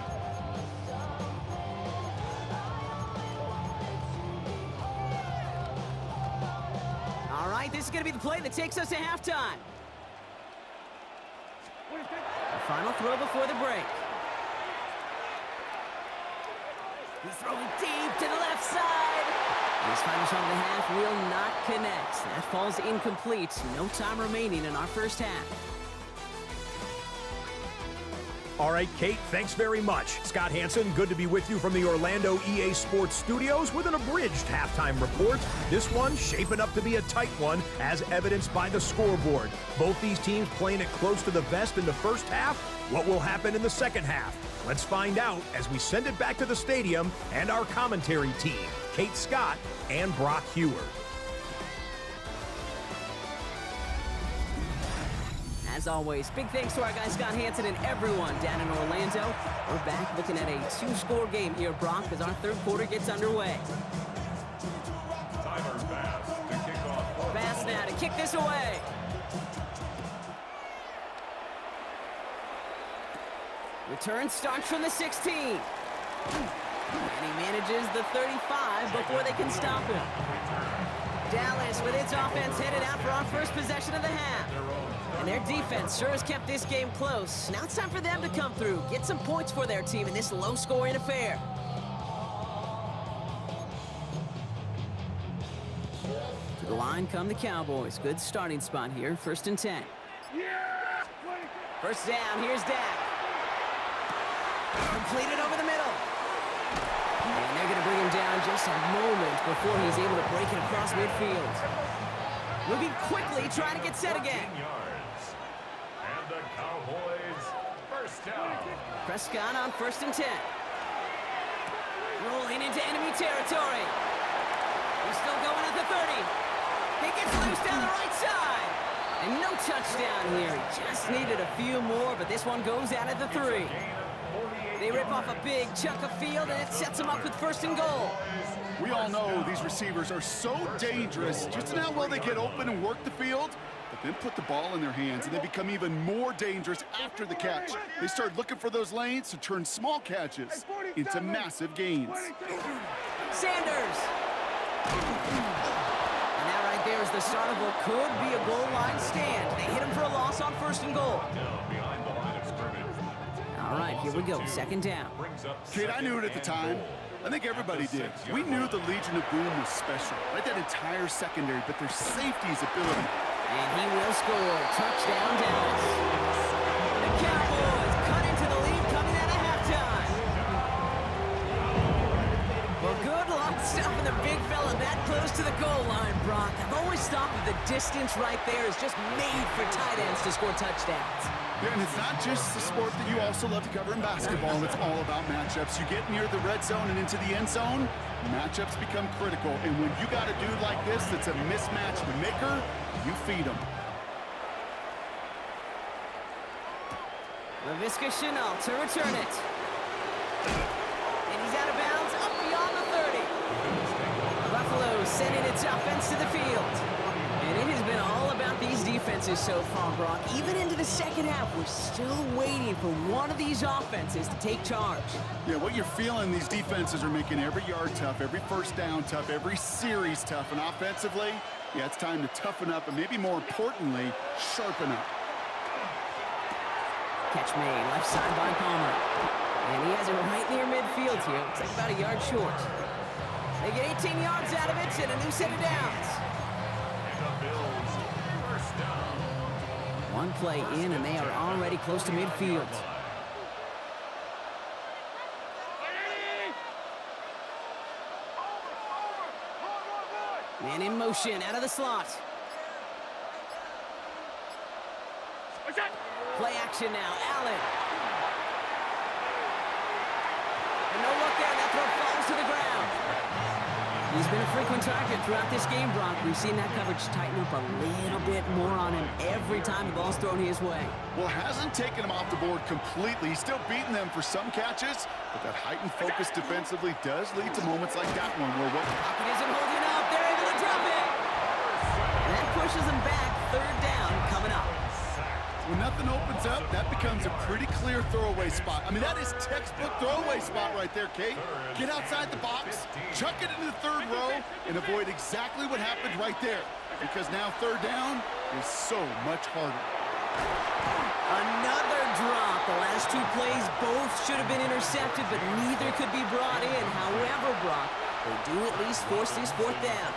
All right, this is going to be the play that takes us to halftime. The final throw before the break. He's throwing deep to the left side. This final shot of the half will not connect. That falls incomplete. No time remaining in our first half. All right, Kate, thanks very much. Scott Hanson, good to be with you from the Orlando EA Sports Studios with an abridged halftime report. This one shaping up to be a tight one, as evidenced by the scoreboard. Both these teams playing it close to the vest in the first half. What will happen in the second half? Let's find out as we send it back to the stadium and our commentary team, Kate Scott and Brock Huard. As always, big thanks to our guy Scott Hanson and everyone down in Orlando. We're back looking at a two-score game here, Brock, as our third quarter gets underway. Tyler Bass to kick off. Bass now to kick this away. Return starts from the 16. And he manages the 35 before they can stop him. Dallas with its offense headed out for our first possession of the half. And their defense sure has kept this game close. Now it's time for them to come through, get some points for their team in this low-scoring affair. To the line come the Cowboys. Good starting spot here, 1st and 10. First down, here's Dak. Completed over the middle. And they're going to bring him down just a moment before he's able to break it across midfield. Moving quickly, trying to get set again. And the Cowboys first down. Prescott on 1st and 10. Rolling into enemy territory. He's still going at the 30. He gets loose down the right side. And no touchdown here. He just needed a few more, but this one goes out at the 3. They rip off a big chunk of field, and it sets them up with 1st and goal. We all know these receivers are so dangerous, just in how well they get open and work the field, but then put the ball in their hands, and they become even more dangerous after the catch. They start looking for those lanes to turn small catches into massive gains. Sanders. And that right there is the start of what could be a goal line stand. They hit him for a loss on 1st and goal. Behind the line of scrimmage. All right, here we go, 2nd down. Kate, I knew it at the time. I think everybody did. We knew the Legion of Boom was special, right? That entire secondary, but their safety's ability. And he will score. Touchdown, Dallas. The Cowboys cut into the lead coming out of halftime. Well, good luck stopping the big fella that close to the goal line, Brock. I've always thought that the distance right there is just made for tight ends to score touchdowns. Yeah, and it's not just the sport that you also love to cover in basketball. It's all about matchups. You get near the red zone and into the end zone, matchups become critical. And when you got a dude like this that's a mismatch maker, you feed him. Laviska Shenault to return it. And he's out of bounds up beyond the 30. Buffalo sending its offense to the field. And it has been all about these defenses so far, Brock. Even into the second half, we're still waiting for one of these offenses to take charge. Yeah, what you're feeling, these defenses are making every yard tough, every first down tough, every series tough. And offensively, yeah, it's time to toughen up and maybe more importantly, sharpen up. Catch made, left side by Palmer. And he has it right near midfield here. Looks like about a yard short. They get 18 yards out of it and a new set of downs. One play in, and they are already close to midfield. Man in motion, out of the slot. Play action now, Allen. And no look there, that throw falls to the ground. He's been a frequent target throughout this game, Brock. We've seen that coverage tighten up a little bit more on him every time the ball's thrown his way. Well, hasn't taken him off the board completely. He's still beating them for some catches, but that heightened focus defensively does lead to moments like that one where what Pocket isn't holding up. They're able to drop it. And that pushes them back. Third down coming up. when nothing opens up, that becomes a pretty clear throwaway spot. I mean, that is textbook throwaway spot right there, Kate. Get outside the box, chuck it into the third row, and avoid exactly what happened right there. Because now third down is so much harder. Another drop. The last two plays both should have been intercepted, but neither could be brought in. However, Brock, they do at least force this fourth down.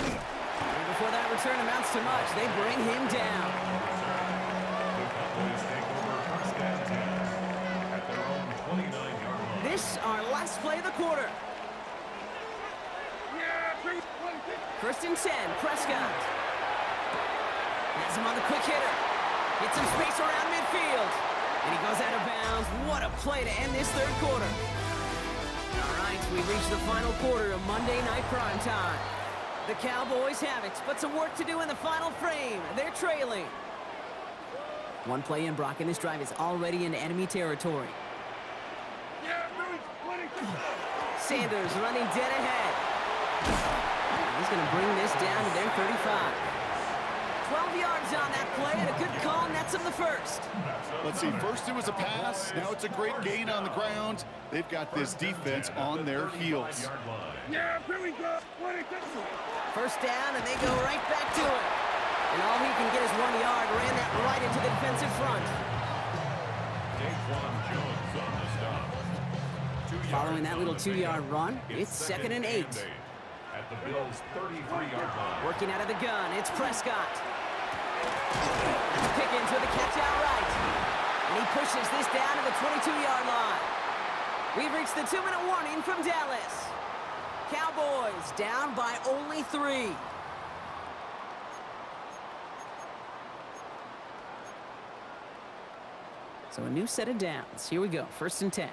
And before that return amounts to much, they bring him down. This our last play of the quarter. First and 10, Prescott. Has him on the quick hitter. Gets some space around midfield. And he goes out of bounds. What a play to end this third quarter. All right, we've reached the final quarter of Monday Night Prime Time. The Cowboys have it, but some work to do in the final frame. They're trailing. One play in, Brock, and this drive is already in enemy territory. Sanders running dead ahead. He's going to bring this down to their 35. 12 yards on that play, and a good call nets him the first. Let's see, first it was a pass, now it's a great gain on the ground. They've got this defense on their heels. First down, and they go right back to it. And all he can get is 1 yard, ran that right into the defensive front. Following that little 2-yard run, it's 2nd and 8. At the Bills' 33-yard line. Working out of the gun, it's Prescott. Pickens with a catch outright. And he pushes this down to the 22-yard line. We've reached the 2-minute warning from Dallas. Cowboys down by only 3. So a new set of downs. Here we go, 1st and 10.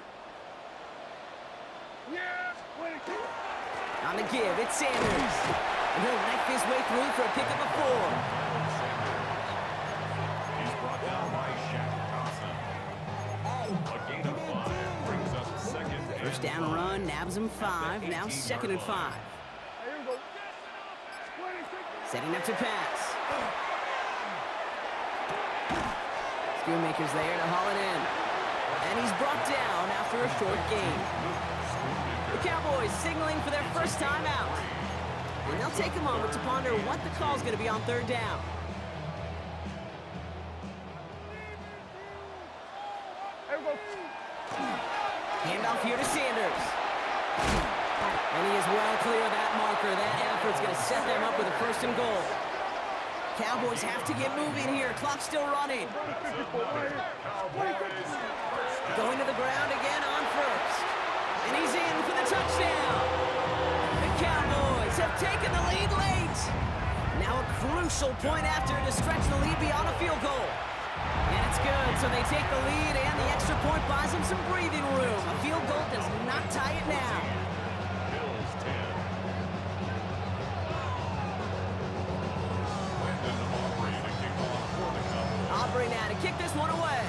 On the give, it's Sanders. And he'll knife his way through for a pickup of 4. He's brought down by Shaq Thompson. A gain of 5 brings up 2nd. First down run, nabs him 5. Now 2nd and 5. Setting up to pass. Schoonmaker's there to haul it in. And he's brought down after a short gain. The Cowboys signaling for their first time out. And they'll take a moment to ponder what the call's going to be on 3rd down. Handoff here to Sanders. And he is well clear of that marker. That effort's going to set them up with a 1st and goal. Cowboys have to get moving here. Clock's still running. Going to the ground again on 1st. And he's in for the touchdown. The Cowboys have taken the lead late. Now a crucial point after to stretch the lead beyond a field goal. And it's good, so they take the lead, and the extra point buys them some breathing room. A field goal does not tie it now. Bills 10. Landon Aubrey to kick off for the Cowboys. Aubrey now to kick this one away.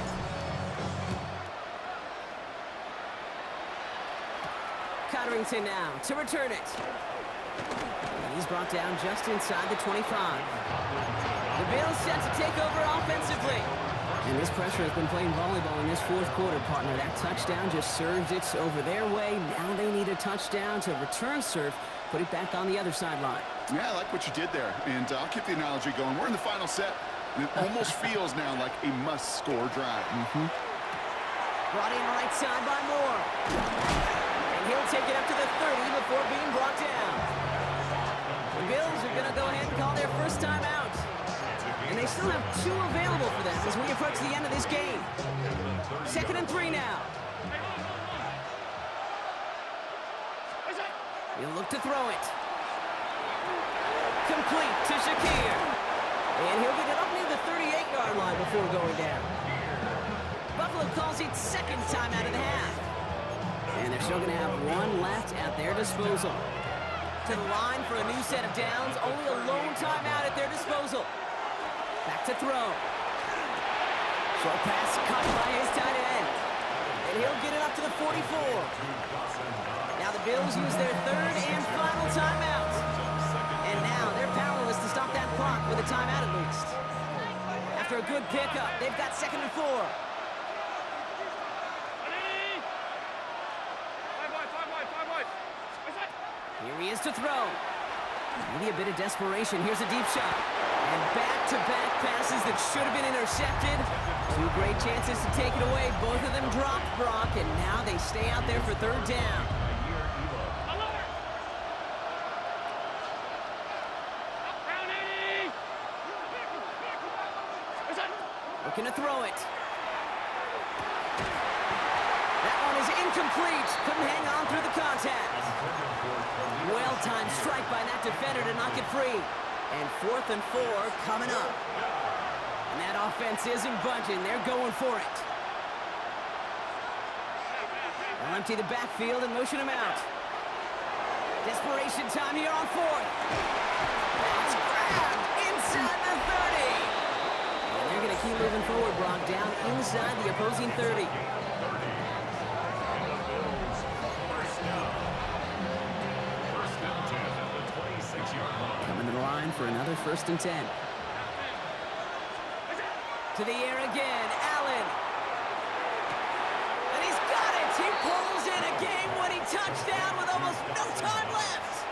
Cotterington now to return it. And he's brought down just inside the 25. The Bills set to take over offensively. And this pressure has been playing volleyball in this 4th quarter, partner. That touchdown just served it over their way. Now they need a touchdown to return serve, put it back on the other sideline. Yeah, I like what you did there, and I'll keep the analogy going. We're in the final set, and it almost feels now like a must-score drive. Brought in right side by Moore. And he'll take it up to the 30 before being brought down. The Bills are going to go ahead and call their first time out. And they still have 2 available for them as we approach the end of this game. 2nd and 3 now. He'll look to throw it. Complete to Shakir. And he'll get it up near the 38-yard line before going down. Buffalo calls it 2nd time out of the half. And they're still going to have 1 left at their disposal. To the line for a new set of downs. Only a lone timeout at their disposal. Back to throw. Short pass caught by his tight end. And he'll get it up to the 44. Now the Bills use their 3rd and final timeout. And now they're powerless to stop that clock with a timeout at least. After a good pickup, they've got 2nd and 4. Here he is to throw. Maybe a bit of desperation. Here's a deep shot. And back-to-back passes that should have been intercepted. 2 great chances to take it away. Both of them dropped, Brock, and now they stay out there for 3rd down. Looking to throw it. That one is incomplete. Couldn't hang on through the contact. Well-timed strike by that defender to knock it free. And 4th and 4 coming up. And that offense isn't budging. They're going for it. They'll empty the backfield and motion him out. Desperation time here on 4th. That's grabbed inside the 30. And they're going to keep moving forward, Brock, down inside the opposing 30. Coming to the line for another 1st and 10. To the air again, Allen. And he's got it. He pulls in a game-winning touchdown with almost no time left.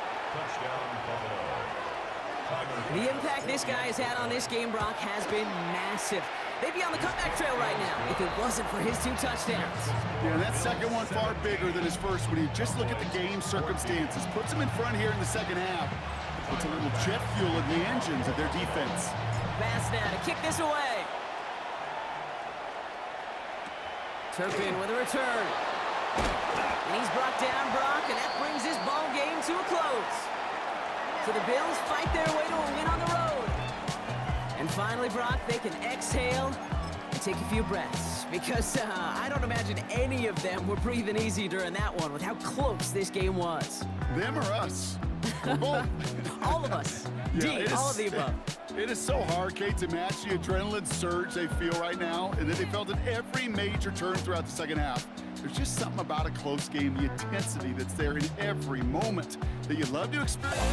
The impact this guy has had on this game, Brock, has been massive. They'd be on the comeback trail right now if it wasn't for his 2 touchdowns. Yeah, that second one far bigger than his first when you just look at the game circumstances. Puts him in front here in the 2nd half. Puts a little jet fuel in the engines of their defense. Pass now to kick this away. Turpin with a return. And he's brought down, Brock, and that brings this ball game to a close. So the Bills fight their way to a win on the road. And finally, Brock, they can exhale and take a few breaths. Because I don't imagine any of them were breathing easy during that one with how close this game was. Them or us? We're both. All of us. Yeah, D, all of the above. It is so hard, Kate, to match the adrenaline surge they feel right now, and that they felt at every major turn throughout the 2nd half. There's just something about a close game, the intensity that's there in every moment that you love to experience.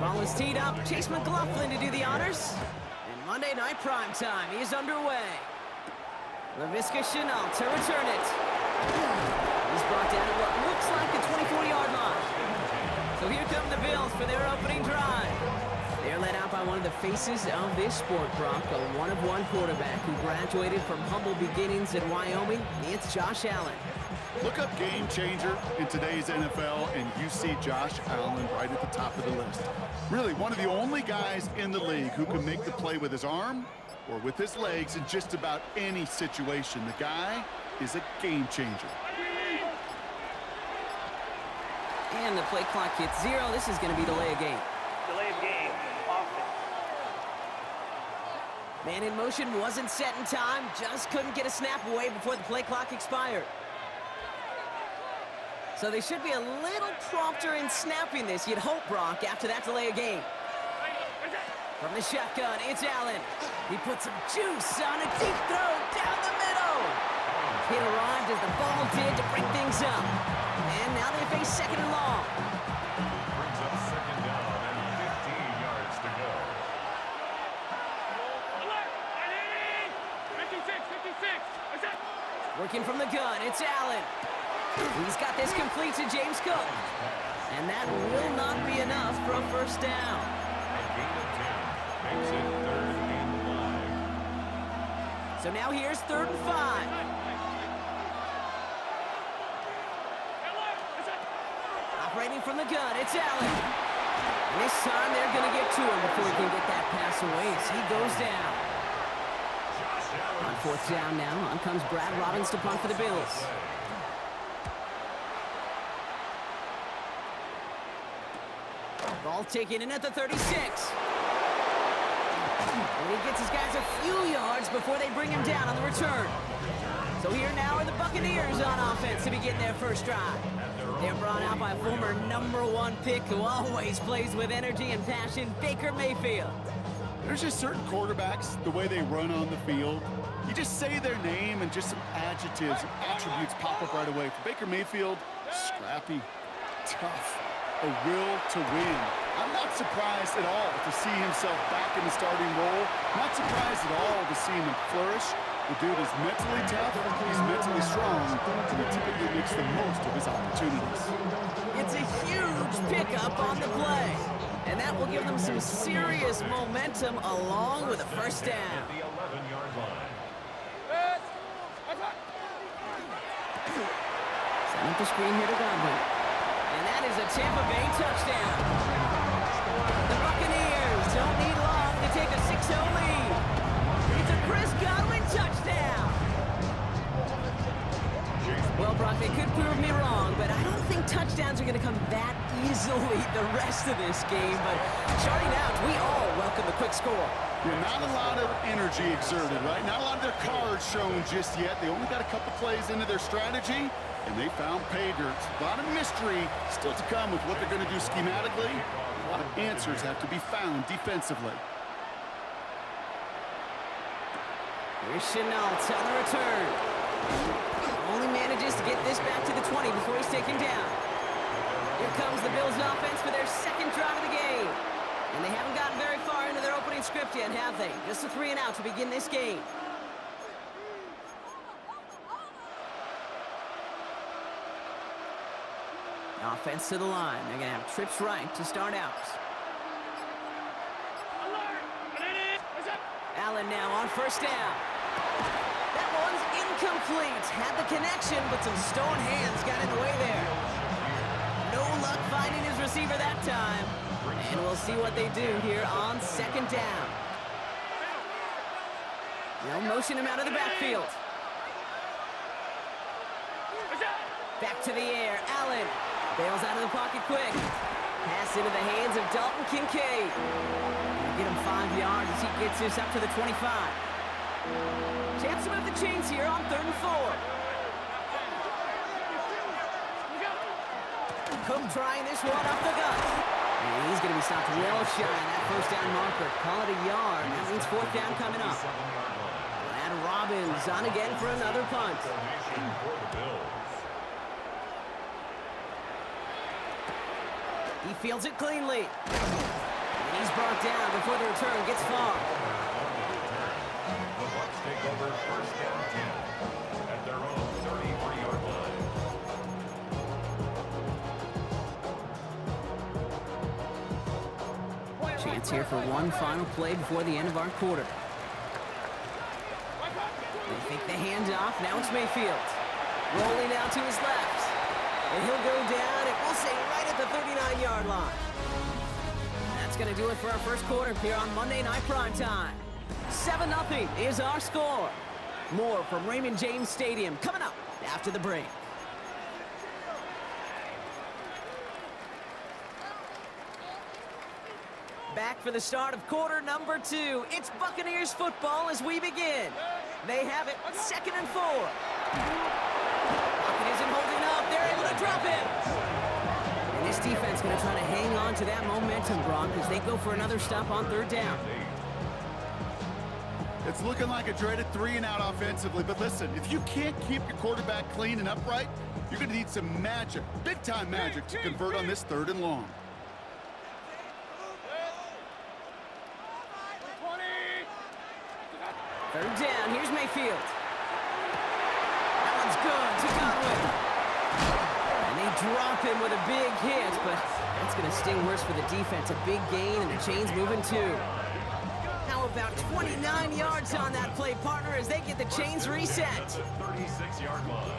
Ball is teed up. Chase McLaughlin to do the honors. And Monday Night Primetime is underway. Laviska Shenault to return it. He's brought down at what looks like the 24-yard line. So here come the Bills for their opening drive. They're led out by one of the faces of this sport, Brock, a one-of-one quarterback who graduated from humble beginnings in Wyoming. It's Josh Allen. Look up game changer in today's NFL, and you see Josh Allen right at the top of the list. Really, one of the only guys in the league who can make the play with his arm or with his legs in just about any situation. The guy is a game changer. And the play clock hits 0. This is going to be delay of game. Delay of game. Offense. Man in motion wasn't set in time. Just couldn't get a snap away before the play clock expired. So they should be a little prompter in snapping this, you'd hope, Brock, after that delay of game. From the shotgun, it's Allen. He puts some juice on a deep throw down the middle. It arrived as the ball did to break things up. And now they face second and long. Brings up second down and 15 yards to go. Alert! 56. Working from the gun, it's Allen. He's got this complete to James Cook. And that will not be enough for a first down. A gain of 10 makes it 3rd and 5. So now here's 3rd and 5. Operating from the gun, it's Allen. And this time they're going to get to him before he can get that pass away as he goes down. On 4th down now, on comes Brad Robbins to punt for the Bills. Ball taken in at the 36. And he gets his guys a few yards before they bring him down on the return. So here now are the Buccaneers on offense to begin their first drive. They're brought out by a former #1 pick who always plays with energy and passion, Baker Mayfield. There's just certain quarterbacks, the way they run on the field. You just say their name and just some adjectives and attributes pop up right away. For Baker Mayfield, scrappy, tough, a will to win. I'm not surprised at all to see himself back in the starting role. Not surprised at all to see him flourish. The dude is mentally tough, he's mentally strong, and he typically makes the most of his opportunities. It's a huge pickup on the play. And that will give them some serious momentum along with a first down. At the 11-yard line. Set up the screen here to Godwin. And that is a Tampa Bay touchdown. The Buccaneers don't need long to take a 6-0 lead. It's a Chris Godwin touchdown. Well, Brock, they could prove me wrong, but I don't think touchdowns are going to come that easily the rest of this game. But starting out, we all welcome the quick score. Yeah, not a lot of energy exerted, right? Not a lot of their cards shown just yet. They only got a couple plays into their strategy, and they found pay dirt. A lot of mystery still to come with what they're going to do schematically. A lot of answers have to be found defensively. Here's Shenault on the return. Only manages to get this back to the 20 before he's taken down. Here comes the Bills offense for their second drive of the game. And they haven't gotten very far into their opening script yet, have they? Just a 3 and out to begin this game. Offense to the line. They're going to have trips right to start out. Allen now on first down. That one's incomplete. Had the connection, but some stone hands got in the way there. No luck finding his receiver that time. And we'll see what they do here on second down. They'll motion him out of the backfield. Back to the air. Allen bails out of the pocket quick. Pass into the hands of Dalton Kincaid. Get him 5 yards as he gets this up to the 25. Chance to move the chains here on 3rd and 4. Cook trying this one up the gut. And he's going to be stopped well shy of that first down marker. Call it a yard. That means 4th down coming up. Brad Robbins on again for another punt. He fields it cleanly. down before the return gets far. The Bucs take over first down 10 at their own 33-yard line. Chance here for one final play before the end of our quarter. They fake the handoff. Now it's Mayfield. Rolling out to his left. And he'll go down, and we'll say right at the 39-yard line. That's going to do it for our first quarter here on Monday Night Primetime. 7-0 is our score. More from Raymond James Stadium coming up after the break. Back for the start of quarter number 2. It's Buccaneers football as we begin. They have it 2nd and 4. Lockett isn't holding up. They're able to drop him. And this defense going to try to hang on to that momentum, Brock, as they go for another stop on 3rd down. It's looking like a dreaded 3-and-out offensively, but listen, if you can't keep your quarterback clean and upright, you're going to need some magic, big-time magic, to convert on this 3rd and long. 3rd down, here's Mayfield. That one's good to Godwin. And they drop him with a big hit, but that's going to sting worse for the defense. A big gain, and the chain's moving too. How about 29 yards on that play, partner, as they get the chains reset. 36-yard line.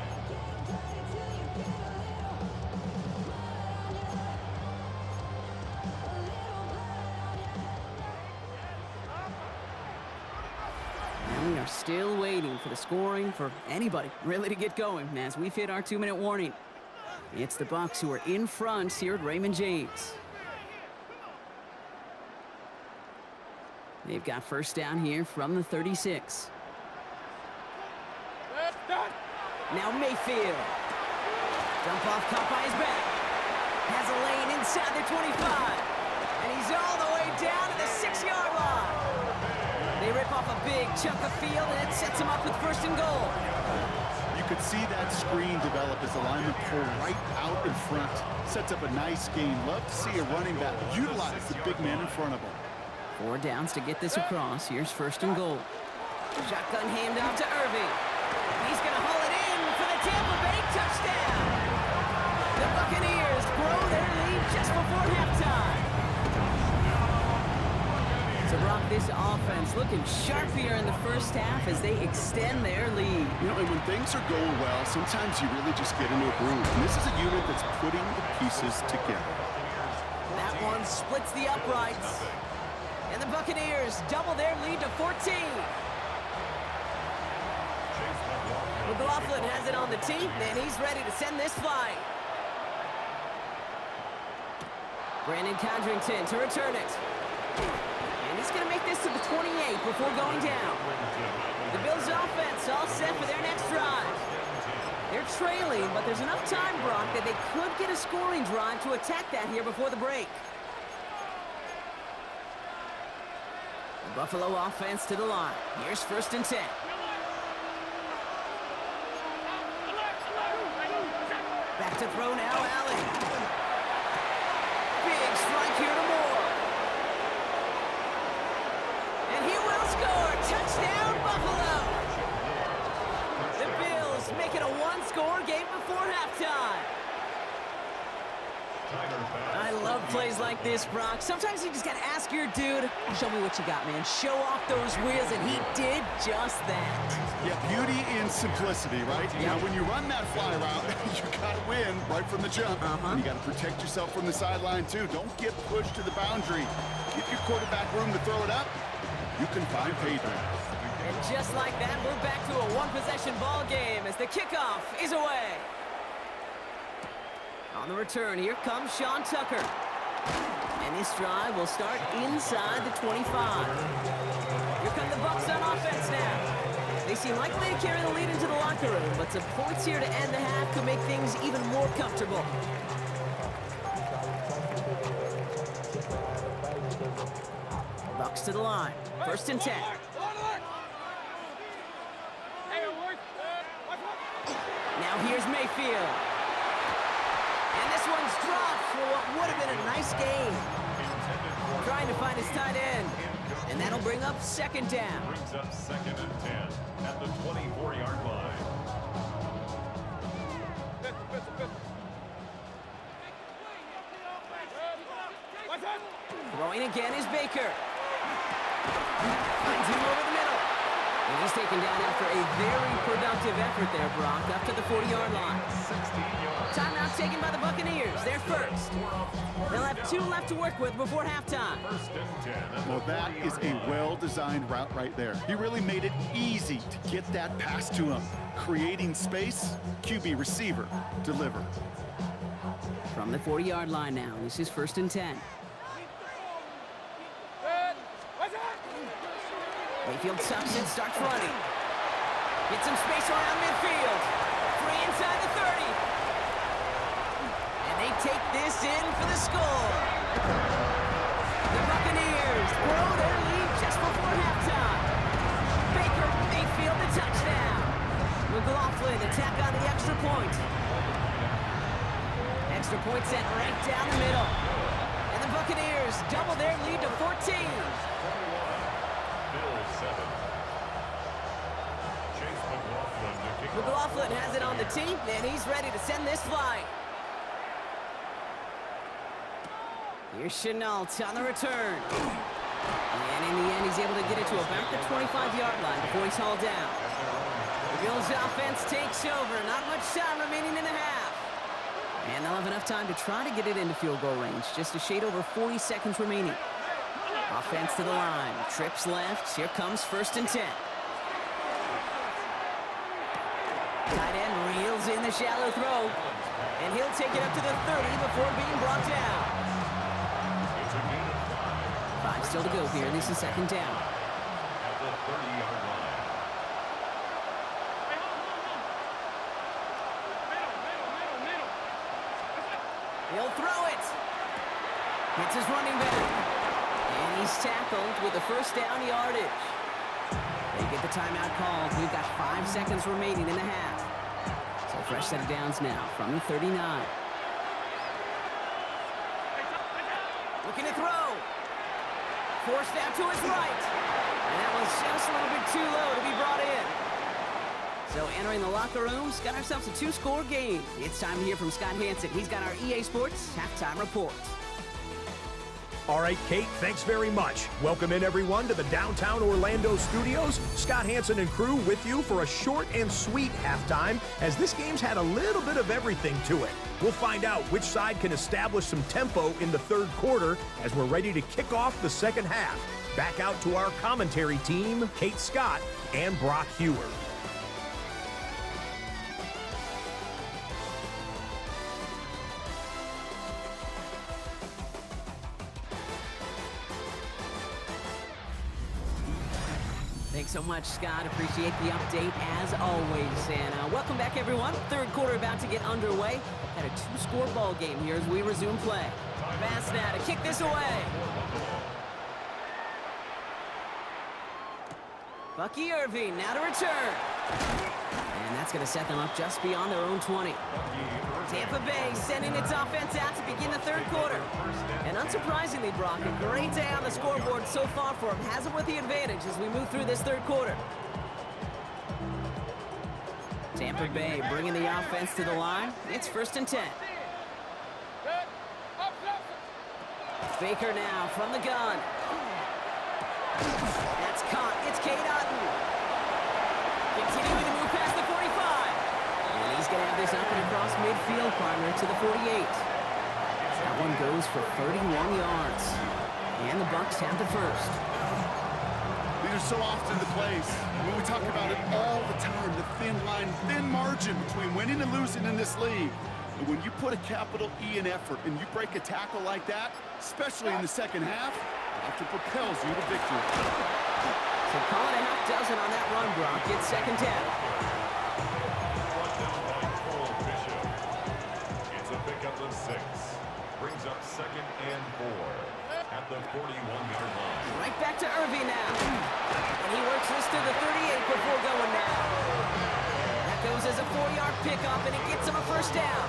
We are still waiting for the scoring for anybody really to get going as we've hit our 2-minute warning. It's the Bucs who are in front here at Raymond James. They've got first down here from the 36. Now Mayfield. Dump off caught by his back. Has a lane inside the 25. And he's all the way down to the 6-yard line. They rip off a big chunk of field, and it sets them up with 1st and goal. You could see that screen develop as the lineman pull right out in front. Sets up a nice game. Love to see a running back utilize the big man in front of him. 4 downs to get this across. Here's 1st and goal. Shotgun handoff to Irving. He's going to haul it in for the Tampa Bay touchdown. The Buccaneers grow their lead just before halftime. So, Brock, this offense looking sharp here in the first half as they extend their lead. You know, and when things are going well, sometimes you really just get into a groove. And this is a unit that's putting the pieces together. That one splits the uprights. And the Buccaneers double their lead to 14. McLaughlin has it on the tee, and he's ready to send this flight. Brandon Condrington to return it. And he's going to make this to the 28 before going down. The Bills offense all set for their next drive. They're trailing, but there's enough time, Brock, that they could get a scoring drive to attack that here before the break. The Buffalo offense to the line. Here's 1st and 10. Back to throw now, Allen. Big strike here to Moore. And he will score. Touchdown, Buffalo. The Bills make it a 1-score game before halftime. I love plays like this, Brock. Sometimes you just got to ask your dude, show me what you got, man. Show off those wheels, and he did just that. Yeah, beauty in simplicity, right? Yep. Now, when you run that fly route, you got to win right from the jump. And you got to protect yourself from the sideline, too. Don't get pushed to the boundary. Give your quarterback room to throw it up. You can find pay dirt. And just like that, we're back to a one-possession ball game as the kickoff is away. On the return, here comes Sean Tucker. And this drive will start inside the 25. Here come the Bucs on offense now. They seem likely to carry the lead into the locker room, but some points here to end the half could make things even more comfortable. Bucs to the line. 1st and 10. Now here's Mayfield. And this one's dropped for what would have been a nice game. Trying to to find his tight end. And that'll bring up second down. Brings up 2nd and 10 at the 24-yard line. Throwing again is Baker. Finds him over the middle. And he's taken down after a very productive effort there, Brock, up to the 40-yard line. 16 yards. Timeout taken by the Buccaneers. They're first. They'll have 2 left to work with before halftime. 1st and 10 at Well, the that is 40-yard a well-designed route right there. He really made it easy to get that pass to him. Creating space, QB receiver, deliver. From the 40-yard line now, this is 1st and 10. Mayfield sucks it, starts running. Gets some space around midfield. Free inside the 30. And they take this in for the score. The Buccaneers grow their lead just before halftime. Baker Mayfield the touchdown. McLaughlin attack on the extra point. Extra point sent right down the middle. And the Buccaneers double their lead to 14. McLaughlin has it on the tee, and he's ready to send this flying. Here's Chenault on the return. And in the end, he's able to get it to about the 25-yard line before he's hauled down. The Bills offense takes over. Not much time remaining in the half. And they'll have enough time to try to get it into field goal range. Just a shade over 40 seconds remaining. Offense to the line. Trips left. Here comes 1st and 10. Tight end reels in the shallow throw. And he'll take it up to the 30 before being brought down. 5 still to go here. This is 2nd down. At the 30-yard line. He'll throw it. It's his running back. And he's tackled with a 1st down yardage. They get the timeout called. We've got 5 seconds remaining in the half. So fresh set of downs now from the 39. Looking to throw. Forced out to his right. And that was just a little bit too low to be brought in. So entering the locker rooms, got ourselves a 2-score game. It's time to hear from Scott Hanson. He's got our EA Sports halftime report. All right, Kate, thanks very much. Welcome in, everyone, to the downtown Orlando studios. Scott Hanson and crew with you for a short and sweet halftime, as this game's had a little bit of everything to it. We'll find out which side can establish some tempo in the 3rd quarter as we're ready to kick off the 2nd half. Back out to our commentary team, Kate Scott and Brock Hewer. Thanks so much, Scott. Appreciate the update as always. And welcome back, everyone. 3rd quarter about to get underway. Got a 2-score ball game here as we resume play. Pass now to kick this away. Bucky Irving now to return. And that's going to set them up just beyond their own 20. Tampa Bay sending its offense out to begin the 3rd quarter. And unsurprisingly, Brock, a great day on the scoreboard so far for them. Has it with the advantage as we move through this 3rd quarter. Tampa Bay bringing the offense to the line. It's 1st and 10. Baker now from the gun. That's caught. It's Cade Otton. Continuing to move past the 45. And he's going to have this up and across midfield, partner, to the 48. That one goes for 31 yards. And the Bucs have the 1st. These are so often the plays. When we talk about it all the time, the thin line, thin margin between winning and losing in this league. And when you put a capital E in effort and you break a tackle like that, especially in the 2nd half, it often propels you to victory. So call it a half dozen on that run, Brock. It's 2nd down. Brought down by Cole Bishop. It's a pickup of 6. Brings up 2nd and 4 at the 41-yard line. Right back to Irving now. And he works this to the 38 before going now. That goes as a 4-yard pickup, and it gets him a 1st down.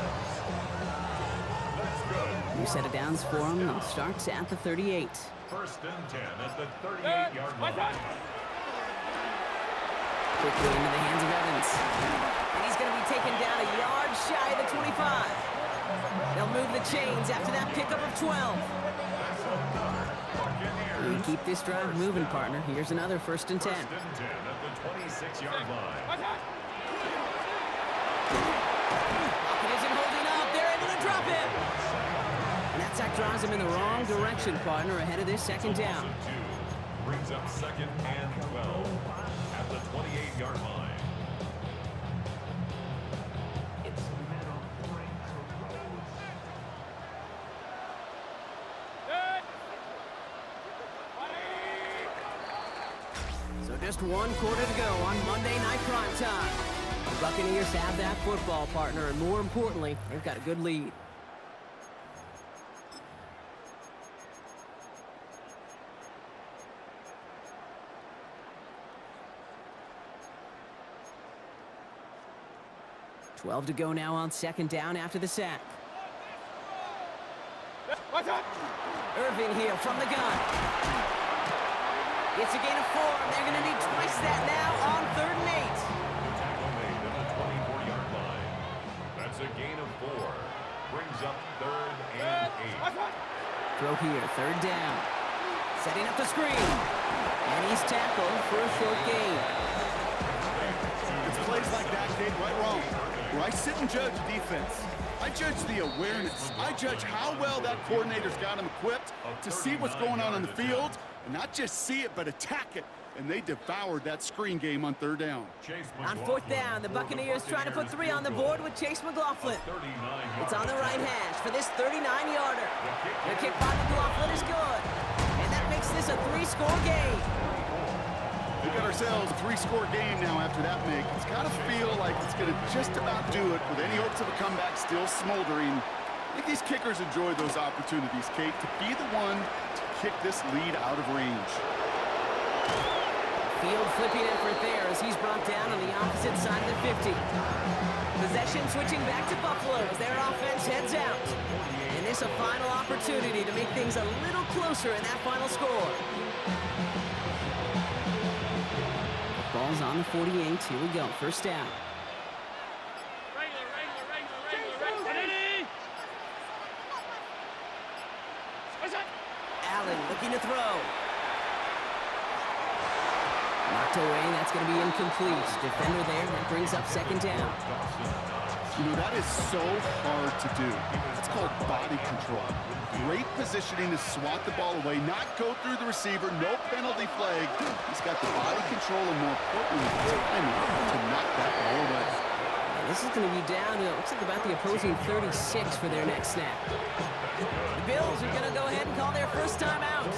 That's good. New set of downs for him. It starts at the 38. First and 10 at the 38-yard line. Quickly into the hands of Evans. And he's going to be taken down a yard shy of the 25. They'll move the chains after that pickup of 12. You keep this drive moving, partner. Here's another first and 10. First and 10 at the 26-yard line. It isn't holding up. They're able to drop him. And that sack drives him in the wrong direction, partner, ahead of this second down. Brings up second and 12 at the 28-yard line. So just 1 quarter to go on Monday Night Prime Time. The Buccaneers have that football, partner, and more importantly, they've got a good lead. $12 to go now on second down after the sack. Irving here from the gun. It's a gain of 4. They're going to need twice that now on 3rd and 8. Tackle made at the 24-yard line. That's a gain of 4. Brings up 3rd and 8. Throw here, 3rd down. Setting up the screen. And he's tackled for a short gain. It's plays like that, Kate, right wrong. Where I sit and judge defense, I judge the awareness. I judge how well that coordinator's got him equipped to see what's going on the field, and not just see it, but attack it. And they devoured that screen game on 3rd down. On 4th down, the Buccaneers trying to put 3 on the board with Chase McLaughlin. It's on the right hash for this 39-yarder. The kick by McLaughlin is good. And that makes this a 3-score game. We got ourselves a 3-score game now after that make. It's got to feel like it's going to just about do it with any hopes of a comeback still smoldering. I think these kickers enjoy those opportunities, Kate, to be the one to kick this lead out of range. Field flipping effort there as he's brought down on the opposite side of the 50. Possession switching back to Buffalo as their offense heads out. And this a final opportunity to make things a little closer in that final score. Ball's on the 48. Here we go. 1st down. Allen looking to throw. Knocked away. That's going to be incomplete. Defender there. That brings up 2nd down. You know, that is so hard to do. It's called body control. Great positioning to swat the ball away, not go through the receiver, no penalty flag. He's got the body control and, more importantly, the timing to knock that ball away. And this is going to be down to, it looks like about the opposing 36 for their next snap. The Bills are going to go ahead and call their first timeout.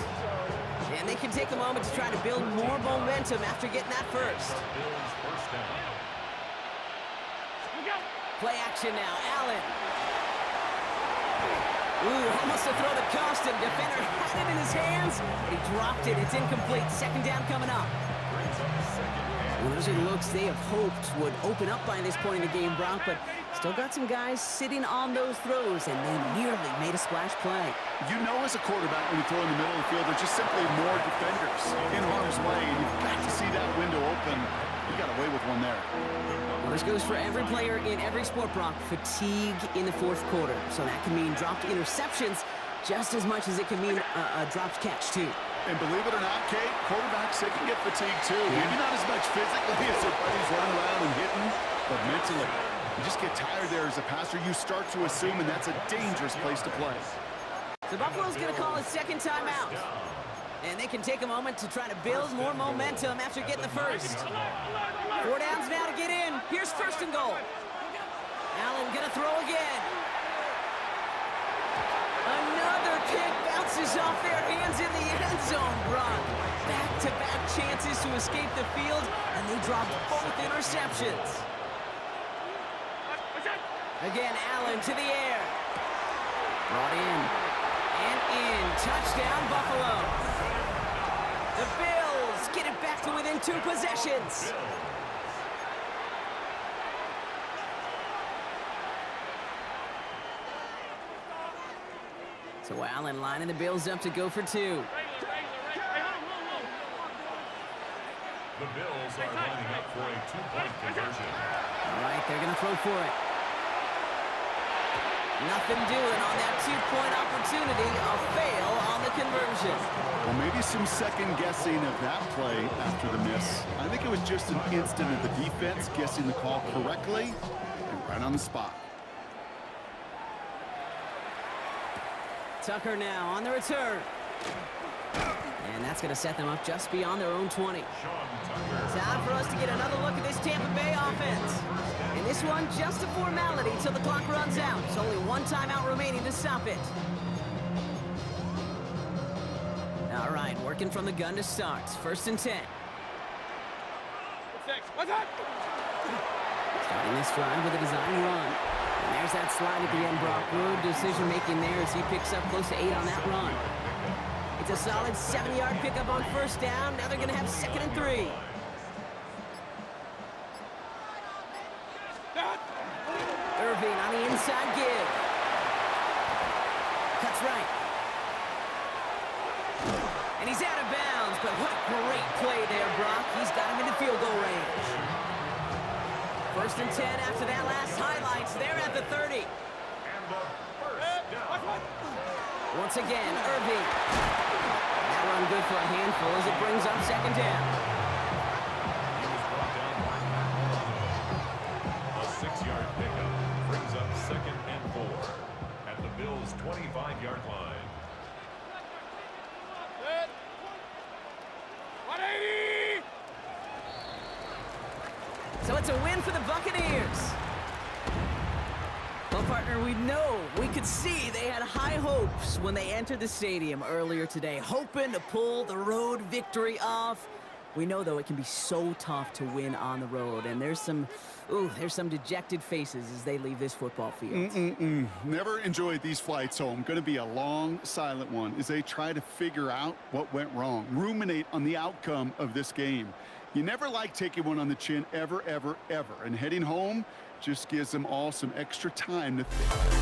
And they can take a moment to try to build more momentum after getting that first. Play action now, Allen. Ooh, almost a throw that cost him. Defender had it in his hands, but he dropped it. It's incomplete. 2nd down coming up. Well, those are looks they have hoped would open up by this point in the game, Brock, but still got some guys sitting on those throws, and they nearly made a splash play. You know as a quarterback when you throw in the middle of the field, there's just simply more defenders in harm's way, and you've got to see that window open. You got away with one there. Well, this goes for every player in every sport, Brock. Fatigue in the 4th quarter. So that can mean dropped interceptions just as much as it can mean a dropped catch, too. And believe it or not, Kate, quarterbacks, they can get fatigued, too. Maybe not as much physically as their buddies running around and hitting, but mentally. You just get tired there as a passer. You start to assume, and that's a dangerous place to play. So Buffalo's going to call a 2nd timeout. And they can take a moment to try to build more momentum after getting the first. 4 downs now to get in. Here's 1st and goal. Allen going to throw again. Another kick bounces off their hands in the end zone, Brock. Back-to-back chances to escape the field, and they dropped both interceptions. Again, Allen to the air. Brought in. And in. Touchdown, Buffalo. The Bills get it back to within 2 possessions. So Allen lining the Bills up to go for 2. The Bills are lining up for a two-point conversion. All right, they're going to throw for it. Nothing doing on that two-point opportunity. A fail on the conversion. Well, maybe some second guessing of that play after the miss. I think it was just an instant of the defense guessing the call correctly and right on the spot. Tucker now on the return. And that's going to set them up just beyond their own 20. Time for us to get another look at this Tampa Bay offense. And this one, just a formality till the clock runs out. There's only one timeout remaining to stop it. All right, working from the gun to start. 1st and 10. Starting this drive with a design run. And there's that slide at the end, Brock. Good decision-making there as he picks up close to 8 on that run. It's a solid 7-yard pickup on 1st down. Now they're going to have 2nd and 3. Irving on the inside give. Cuts right. And he's out of bounds, but what a great play there, Brock. He's got him into field goal range. 1st and 10 after that last highlights. They're at the 30. Once again, Irving. That run good for a handful as it brings up 2nd down. A 6-yard pickup brings up 2nd and 4 at the Bills' 25-yard line. 180! So it's a win for the Buccaneers. Well, partner, we could see they had high hopes when they entered the stadium earlier today, hoping to pull the road victory off. We know, though, it can be so tough to win on the road, and there's some dejected faces as they leave this football field. Never enjoyed these flights home. Going to be a long, silent one as they try to figure out what went wrong, ruminate on the outcome of this game. You never like taking one on the chin, ever, ever, ever. And heading home just gives them all some extra time to think.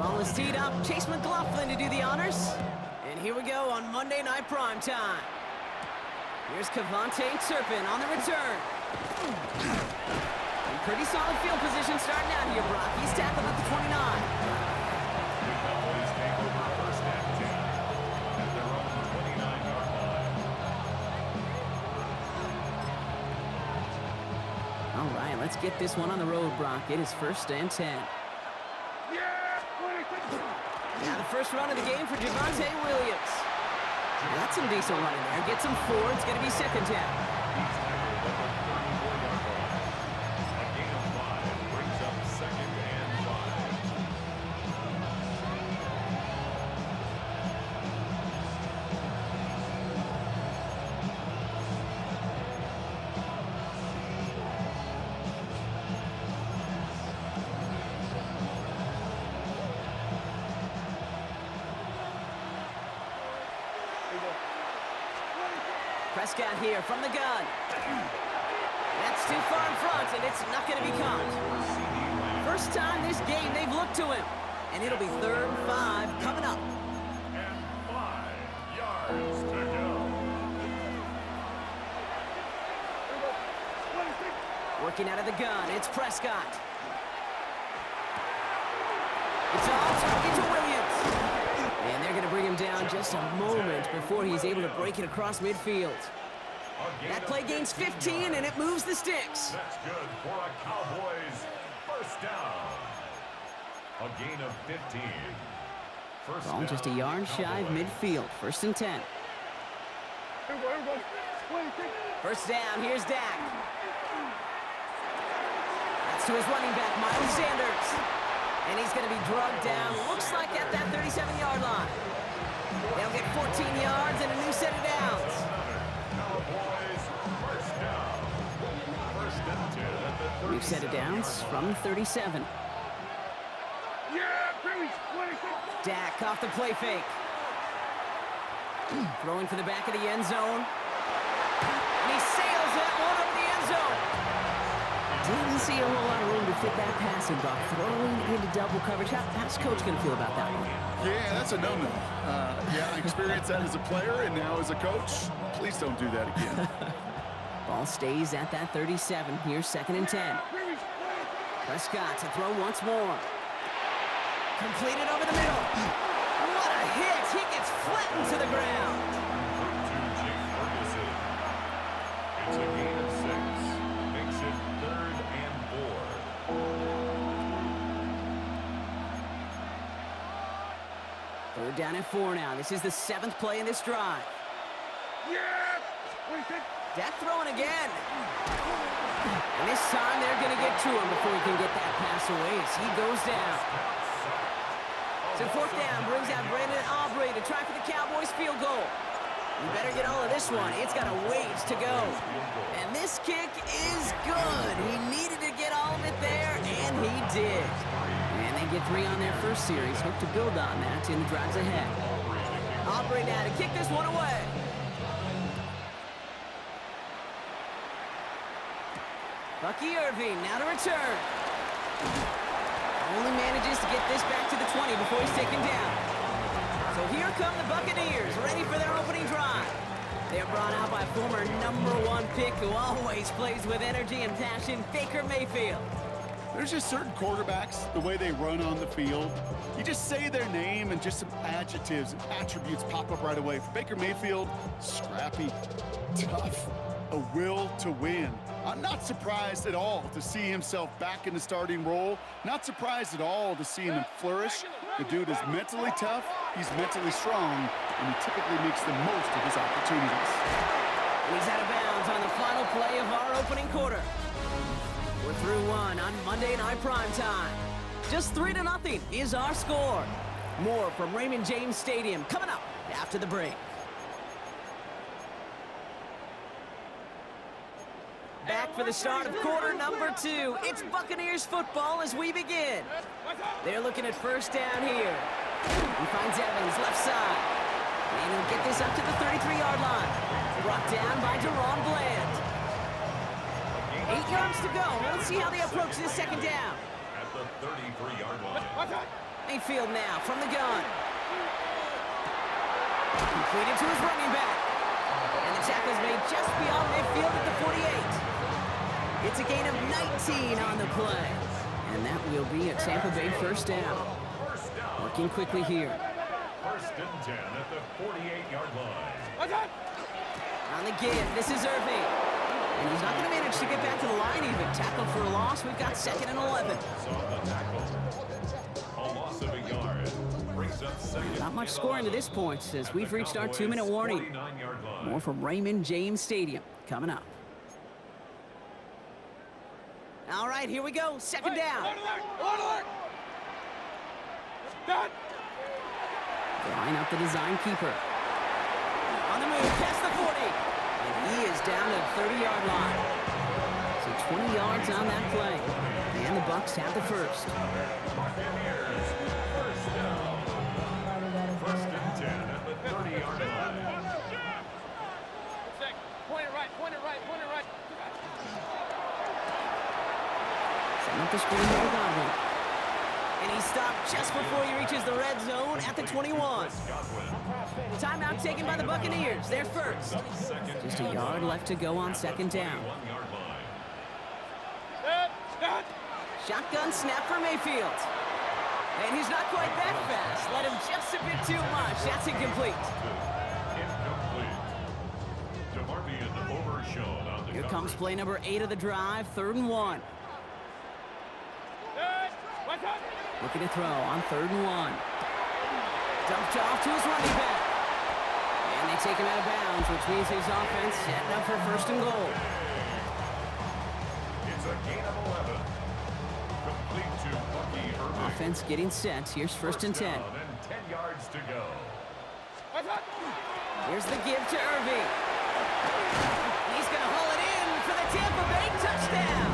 Ball is teed up. Chase McLaughlin to do the honors. And here we go on Monday Night Prime Time. Here's Cavante Turpin on the return. In pretty solid field position starting out here, Brock. He's tackled at the 29. The Cowboys take over first and 10 at their own 29-yard line. All right, let's get this one on the road, Brock. It is first and 10. Now the first run of the game for Javonte Williams. That's some decent running there. Gets him 4. It's going to be second down. He's tackled at the 34-yard line. A gain of 5 brings up second and 5. Prescott here from the gun. That's too far in front, and it's not going to be caught. First time this game they've looked to him. And it'll be 3rd and 5 coming up. And 5 yards to go. Working out of the gun, it's Prescott. It's all target to Williams. And they're going to bring him down just a moment before he's able to break it across midfield. That play gains 15, and it moves the sticks. That's good for a Cowboys first down. A gain of 15. First Ball down, just a yard shy of Cowboys. midfield. First and 10. First down, here's Dak. That's to his running back, Miles Sanders. And he's going to be drugged down, looks like at that 37-yard line. They'll get 14 yards and a new set of downs. Cowboys first down. First and 10 at the 37. New set of downs from 37. Dak off the play fake. Throwing for the back of the end zone. And he sails that one over the end zone. Didn't see a whole lot of room to fit that passing block. Throwing into double coverage. How's Coach going to feel about that one? Yeah, that's a no-no. Yeah, I experienced that as a player and now as a coach. Please don't do that again. Ball stays at that 37. Here's second and 10. Prescott to throw once more. Completed over the middle. What a hit! He gets flattened to the ground. To Jake Ferguson. It's a gain of 6. Makes it 3rd and 4. 3rd down and 4 now. This is the 7th play in this drive. Dak throwing again. And this time they're going to get to him before he can get that pass away as he goes down. So 4th down brings out Brandon Aubrey to try for the Cowboys field goal. You better get all of this one. It's got a ways to go. And this kick is good. He needed to get all of it there, and he did. And they get 3 on their first series. Hope to build on that in the drives ahead. Aubrey now to kick this one away. Bucky Irving now to return. Only manages to get this back to the 20 before he's taken down. So here come the Buccaneers, ready for their opening drive. They're brought out by former #1 pick who always plays with energy and passion, Baker Mayfield. There's just certain quarterbacks, the way they run on the field. You just say their name and just some adjectives and attributes pop up right away. For Baker Mayfield, scrappy, tough, a will to win. I'm not surprised at all to see himself back in the starting role. Not surprised at all to see him flourish. The dude is mentally tough, he's mentally strong, and he typically makes the most of his opportunities. And he's out of bounds on the final play of our opening quarter. We're through 1 on Monday Night Prime Time. Just 3-0 is our score. More from Raymond James Stadium coming up after the break. Back for the start of quarter number 2. It's Buccaneers football as we begin. They're looking at first down here. He finds Evans left side. And he'll get this up to the 33-yard line. Brought down by Deron Bland. 8 yards to go. Let's see how they approach this second down. At the 33-yard line. Mayfield now from the gun. Completed to his running back. And the tackle's made just beyond midfield at the 48. It's a gain of 19 on the play. And that will be a Tampa Bay first down. Working quickly here. First and 10 at the 48-yard line. On the give, this is Irving. And he's not going to manage to get back to the line even. Tackled for a loss. We've got 2nd and 11. A loss of a yard. Brings up second. Not much scoring to this point as we've reached our 2-minute warning. 49-yard line. More from Raymond James Stadium coming up. All right, here we go. 2nd down. Line up the design keeper. On the move, past the 40. And he is down to the 30-yard line. So 20 yards on that play. And the Bucs have the first. Buccaneers, first down. First and 10 at the 30-yard line. Point it right. Setting up the screen for Godwin. And he stopped just before he reaches the red zone at the 21. Timeout taken by the Buccaneers. They're first. Just a yard left to go on 2nd down. Shotgun snap for Mayfield. And he's not quite that fast. Let him just a bit too much. That's incomplete. Here comes play number 8 of the drive, 3rd and 1. Looking to throw on 3rd and 1. Dumped off to his running back. And they take him out of bounds, which means his offense setting up for 1st and goal. It's a gain of 11. Complete to Bucky Irving. Offense getting set. Here's 1st and 10. And 10 yards to go. Here's the give to Irving. He's going to haul it in for the Tampa Bay touchdown.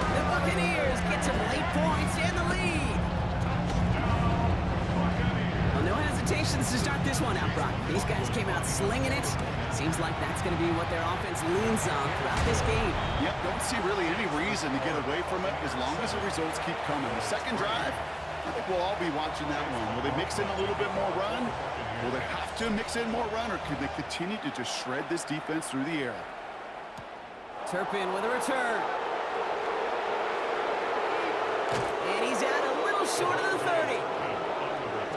The Buccaneers get some late points and the lead. Well, no hesitations to start this one out, Brock. These guys came out slinging it. Seems like that's going to be what their offense leans on throughout this game. Yep, don't see really any reason to get away from it as long as the results keep coming. The second drive, I think we'll all be watching that one. Will they mix in a little bit more run? Will they have to mix in more run, or can they continue to just shred this defense through the air? Turpin with a return. And he's out a little short of the 30.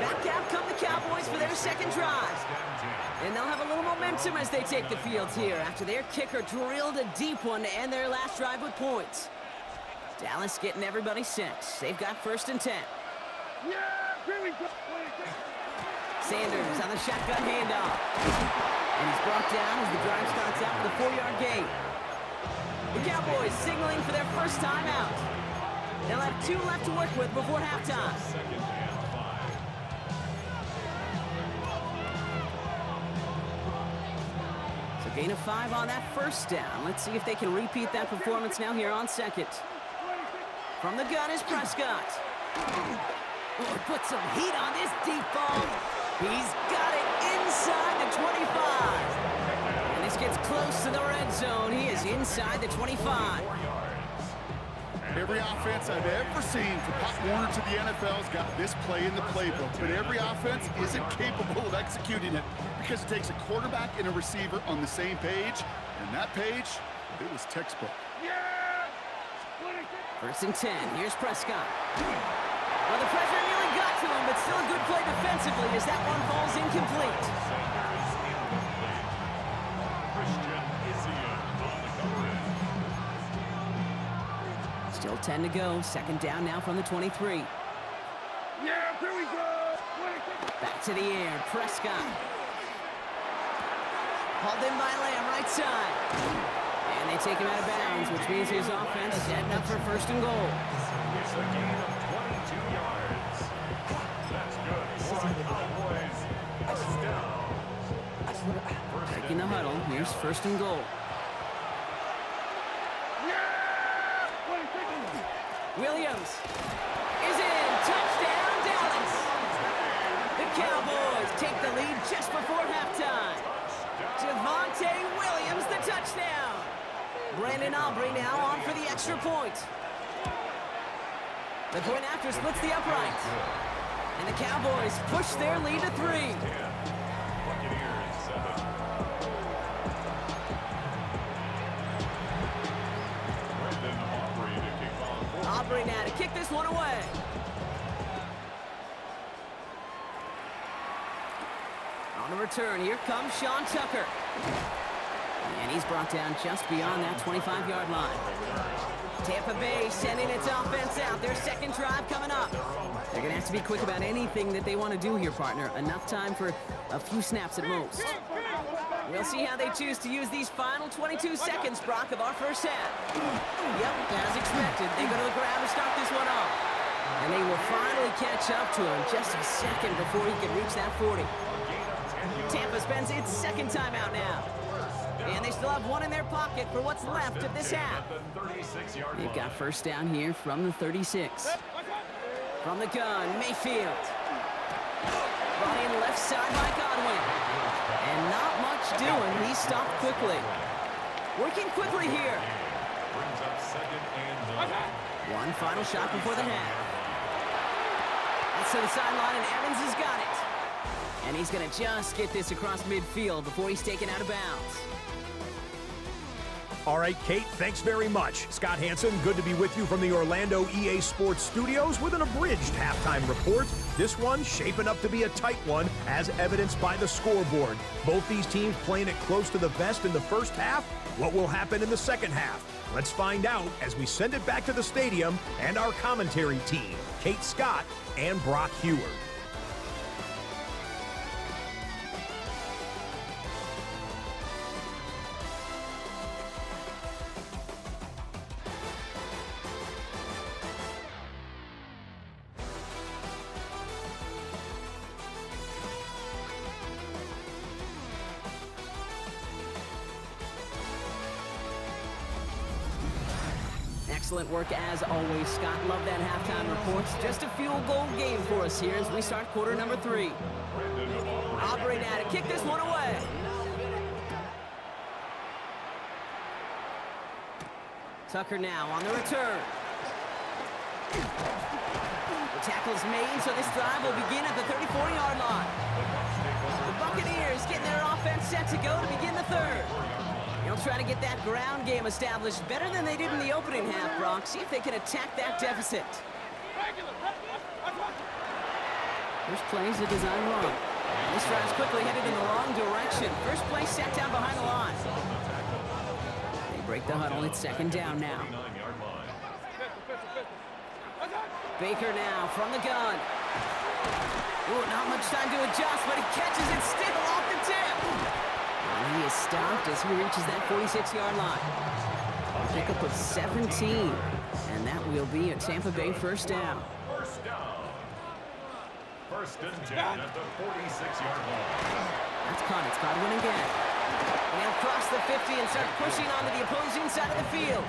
Back out come the Cowboys for their second drive. And they'll have a little momentum as they take the field here after their kicker drilled a deep one to end their last drive with points. Dallas getting everybody set. They've got 1st and 10. Sanders on the shotgun handoff. And he's brought down as the drive starts out with a 4-yard gain. The Cowboys signaling for their first time out. They'll have 2 left to work with before halftime. So gain of 5 on that first down. Let's see if they can repeat that performance now here on 2nd. From the gun is Prescott. Oh, put some heat on this deep ball. He's got it inside the 25. And this gets close to the red zone. He is inside the 25. Every offense I've ever seen from Pop Warner to the NFL's got this play in the playbook, but every offense isn't capable of executing it because it takes a quarterback and a receiver on the same page, and that page, it was textbook. 1st and 10. Here's Prescott. Well, the pressure nearly got to him, but still a good play defensively as that one falls incomplete. Still 10 to go. 2nd down now from the 23. Yeah, here we go. Back to the air. Prescott. Hauled in by Lamb, right side. And they take him out of bounds, which means his offense setting up for 1st and goal. It's a gain of 22 yards. That's good for the Cowboys. First down. Breaking the huddle. Here's 1st and goal. Williams is in. Touchdown, Dallas. The Cowboys take the lead just before halftime. Javonte Williams, the touchdown. Brandon Aubrey now on for the extra point. The point after splits the upright. And the Cowboys push their lead to 3. Buccaneers 7. Brendan Aubrey to kick off. Aubrey now to kick this one away. On the return, here comes Sean Tucker. And he's brought down just beyond that 25-yard line. Tampa Bay sending its offense out. Their second drive coming up. They're going to have to be quick about anything that they want to do here, partner. Enough time for a few snaps at most. We'll see how they choose to use these final 22 seconds, Brock, of our first half. Yep, as expected, they go to the ground to start this one off. And they will finally catch up to him just a second before he can reach that 40. Tampa spends its second timeout now. And they still have one in their pocket for what's left of this half. They've got first down here from the 36. From the gun, Mayfield. Brought in left side by Godwin. And not much doing. He stopped quickly. Working quickly here. One final shot before the half. That's to the sideline, and Evans has got it. And he's going to just get this across midfield before he's taken out of bounds. All right, Kate, thanks very much. Scott Hanson, good to be with you from the Orlando EA Sports Studios with an abridged halftime report. This one shaping up to be a tight one, as evidenced by the scoreboard. Both these teams playing it close to the vest in the first half. What will happen in the second half? Let's find out as we send it back to the stadium and our commentary team, Kate Scott and Brock Heward. Excellent work as always, Scott. Love that halftime report. Just a field goal game for us here as we start quarter number 3. Aubrey now to kick this one away. Tucker now on the return. The tackle's made, so this drive will begin at the 34-yard line. The Buccaneers getting their offense set to go to begin the third. They'll try to get that ground game established better than they did in the opening half, Brock. See if they can attack that deficit. First play's a design run. This drive's quickly headed in the wrong direction. First play set down behind the line. They break the huddle. It's second down now. Baker now from the gun. Ooh, not much time to adjust, but he catches it still off the tip. And he is stopped as he reaches that 46-yard line. A pickup of 17, and that will be a Tampa Bay first down. First down. First and 10 at the 46-yard line. That's caught. It's Godwin again. And they'll cross the 50 and start pushing onto the opposing side of the field.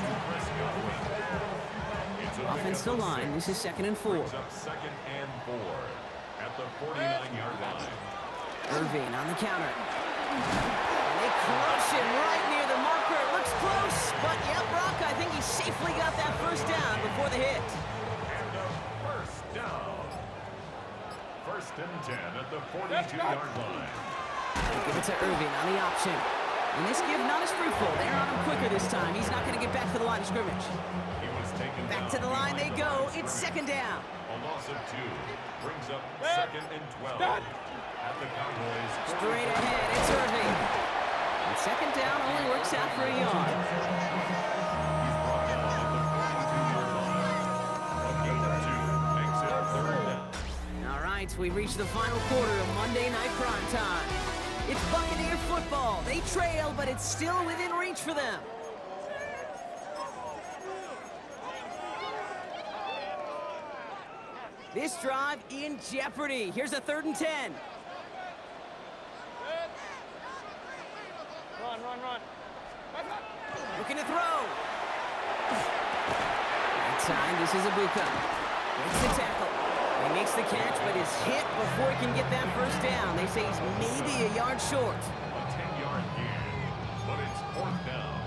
Offensive line. This is second and 4. Up second and 4 at the 49-yard line. Irving on the counter. And they crush him right near the marker. It looks close, but yeah, Brock, I think he safely got that first down before the hit. And a first down. First and 10 at the 42-yard line. They give it to Irving on the option. And this give not as fruitful. They're on him quicker this time. He's not going to get back to the line of scrimmage. He was taken Back down to the line they go. behind the It's scrimmage. second down. A loss of 2 brings up second and 12 at the Cowboys. Straight ahead, it's Irving. And second down only works out for a yard. He's brought down at the 42-yard line. A gain of 2 makes it third down. All right, we've reached the final quarter of Monday Night Prime Time. It's Buccaneer football. They trail, but it's still within reach for them. This drive in jeopardy. Here's a 3rd and 10. Run. Looking to throw. Outside, this is Ibuka. Makes the tackle. He makes the catch, but is hit before he can get that first down. They say he's maybe a yard short. A 10-yard gain, but it's 4th down.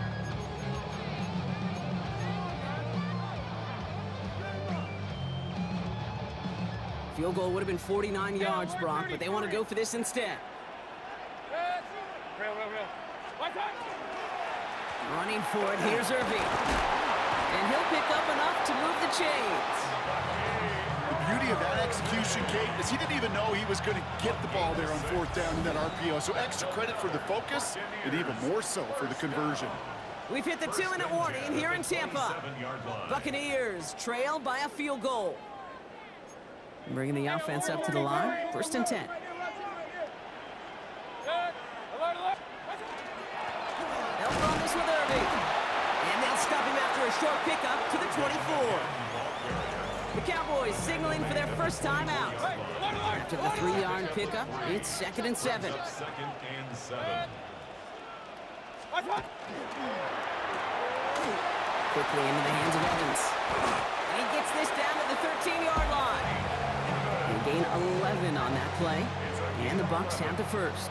Field goal would have been 49 yards, Brock, but they want to go for this instead. Running for it, here's Irving. And he'll pick up enough to move the chains. The beauty of that execution, Kate, is he didn't even know he was going to get the ball there on 4th down in that RPO. So extra credit for the focus, and even more so for the conversion. We've hit the 2-minute warning here in Tampa. Buccaneers trail by a field goal. Bringing the offense up to the line, 1st and 10. They'll run this with Irving. And they'll stop him after a short pickup to the 24. The Cowboys signaling for their first time out. After the 3-yard pickup, it's 2nd and 7. Second and 7. Quickly into the hands of Evans. And he gets this down to the 13-yard line. They gain 11 on that play. And the Bucs have the first.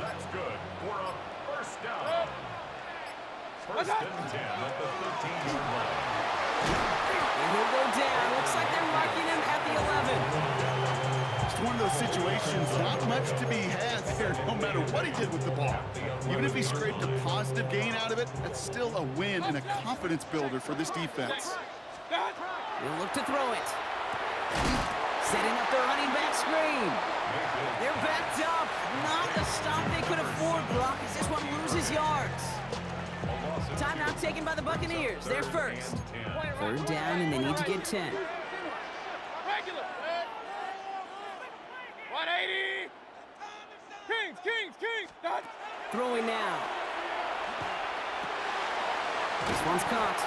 That's good for a first down. 1st and 10 at the 13-yard line. And he'll go down. Looks like they're marking him at the 11. It's one of those situations, not much to be had there, no matter what he did with the ball. Even if he scraped a positive gain out of it, that's still a win and a confidence builder for this defense. They'll look to throw it. Setting up their running back screen. They're backed up. Not the stop they could afford, Brock, as this one loses yards. Timeout taken by the Buccaneers. They're first. 3rd down, and they need to get 10. 180. Kings. Done. Throwing now. This one's caught.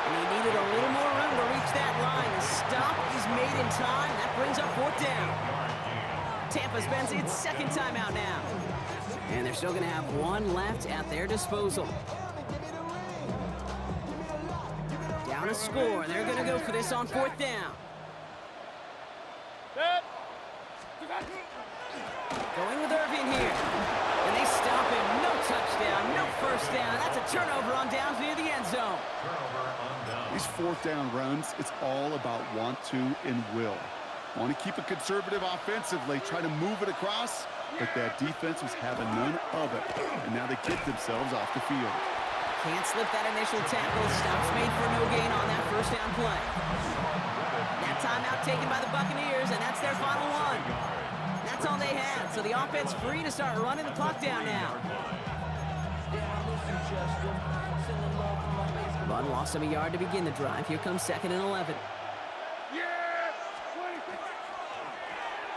And he needed a little more room to reach that line. The stop is made in time. That brings up 4th down. Tampa spends its 2nd timeout now. And they're still going to have one left at their disposal. Down a score. They're going to go for this on 4th down. Going with Irving here. And they stop him. No touchdown, no 1st down. That's a turnover on downs near the end zone. These 4th down runs, it's all about want to and will. Want to keep it conservative offensively, try to move it across, but that defense was having none of it. And now they get themselves off the field. Can't slip that initial tackle. Stops made for no gain on that 1st down play. That timeout taken by the Buccaneers, and that's their final one. That's all they had, so the offense free to start running the clock down now. Bun lost him a yard to begin the drive. Here comes 2nd and 11.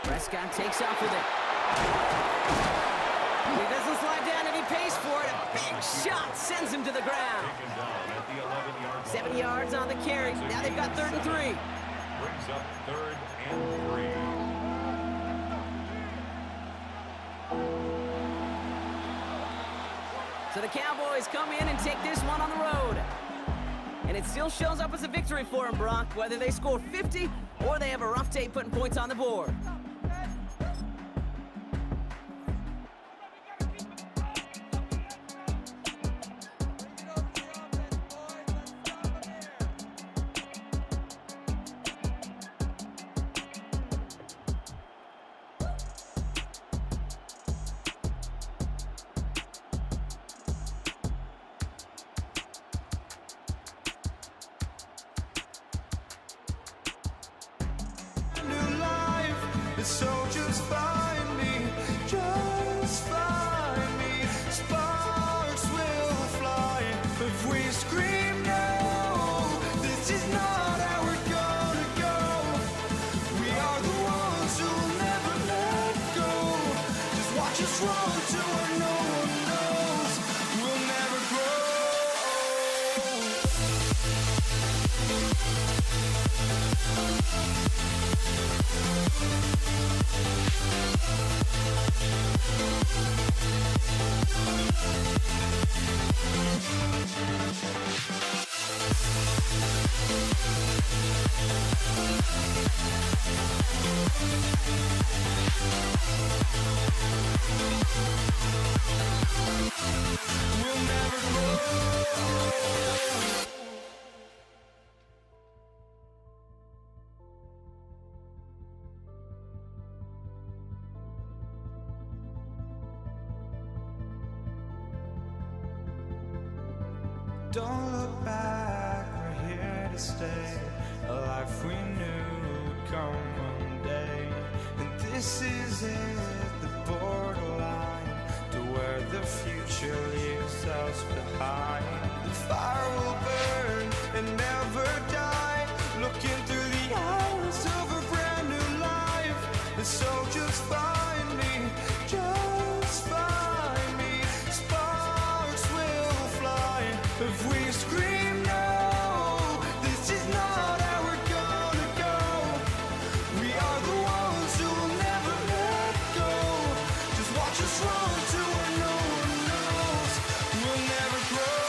Prescott takes off with it. He doesn't slide down and he pays for it. A big shot sends him to the ground. 7 yards on the carry. Now they've got 3rd and 3. Brings up 3rd and 3. So the Cowboys come in and take this one on the road. And it still shows up as a victory for them, Brock, whether they score 50 or they have a rough day putting points on the board. So just find me, sparks will fly if we scream no, this is not how we're gonna go, we are the ones who'll never let go, just watch us run to where no one knows, we'll never grow. Don't look back, we're here to stay. A life we knew would come one day. And this is it, the borderline to where the future leaves us behind. The fire will burn and never die, looking through the eyes of a brand new life. And so just find me, just find me. Sparks will fly if we scream no. This is not how we're gonna go. We are the ones who will never let go. Just watch us run to where no one knows. We'll never grow.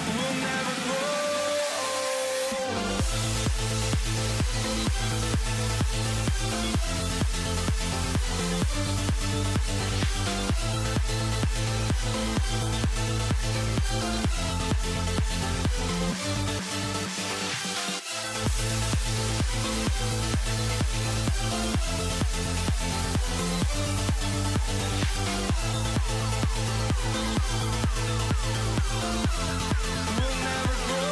We'll never grow. We'll never grow.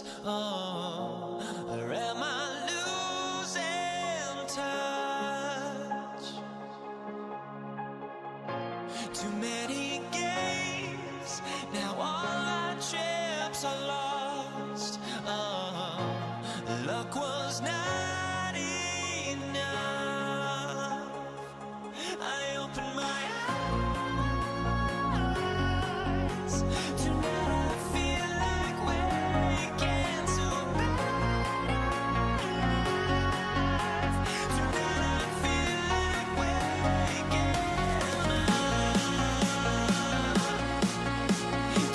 lost? Or am I losing touch? Too many games, now all our chips are lost. Luck was not enough. I opened my eyes. Tonight I feel like waking to a better life. Tonight I feel like waking up.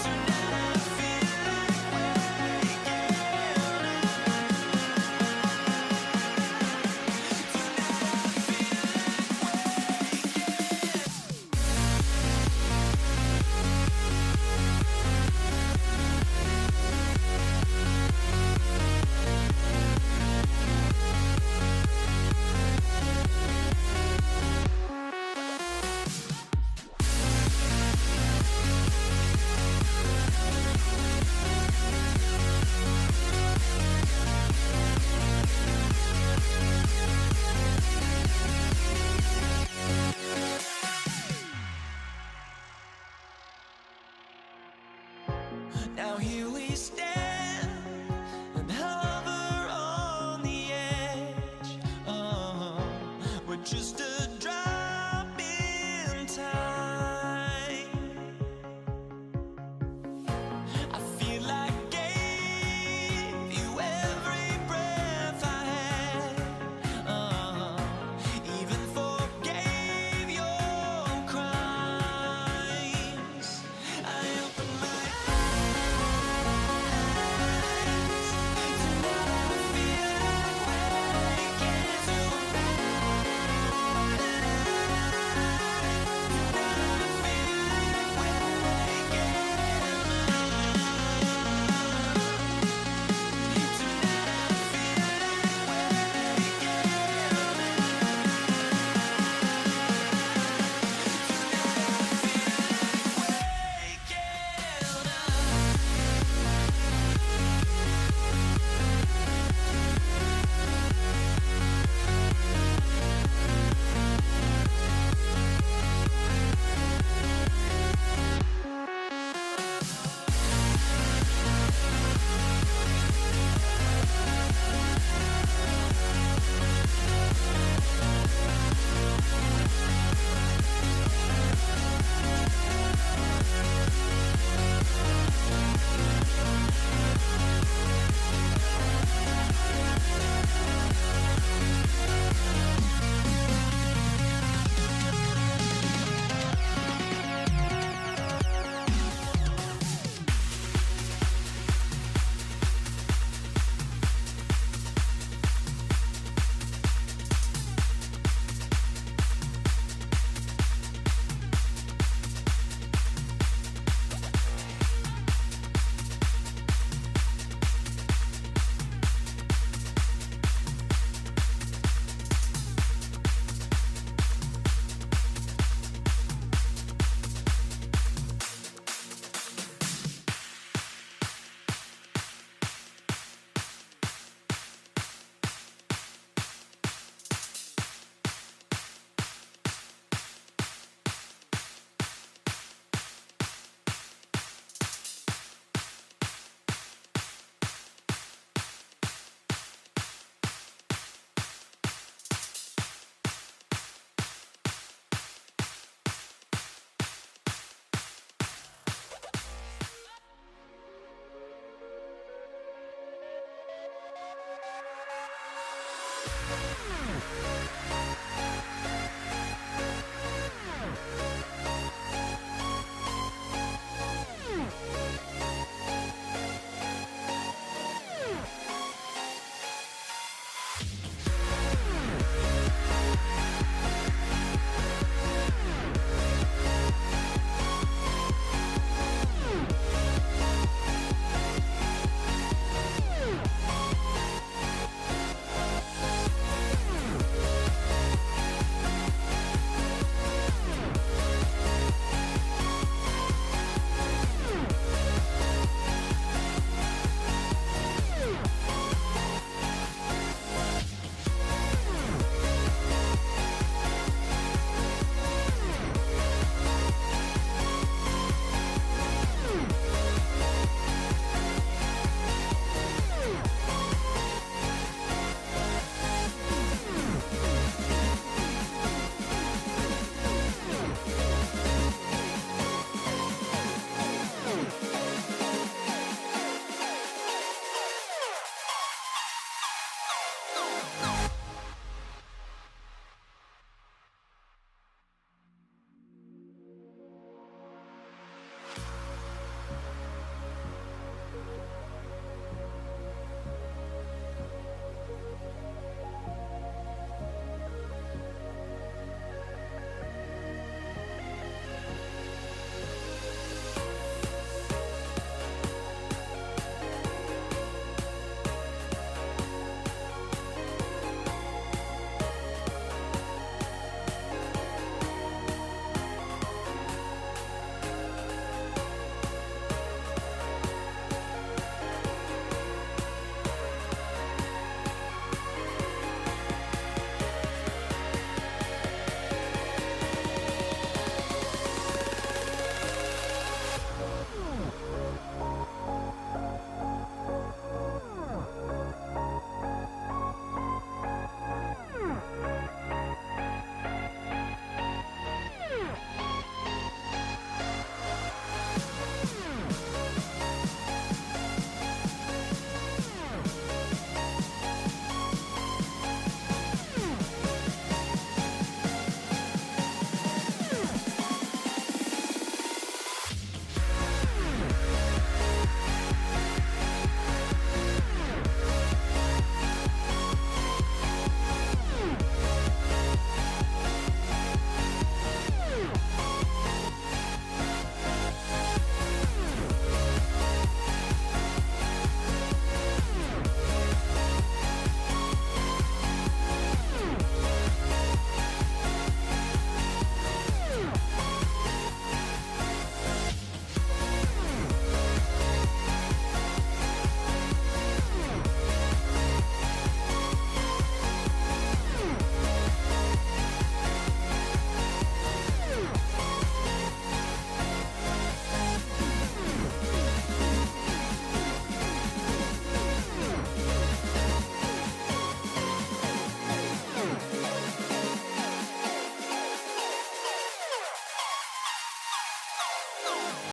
Tonight I feel like waking Now here we stand.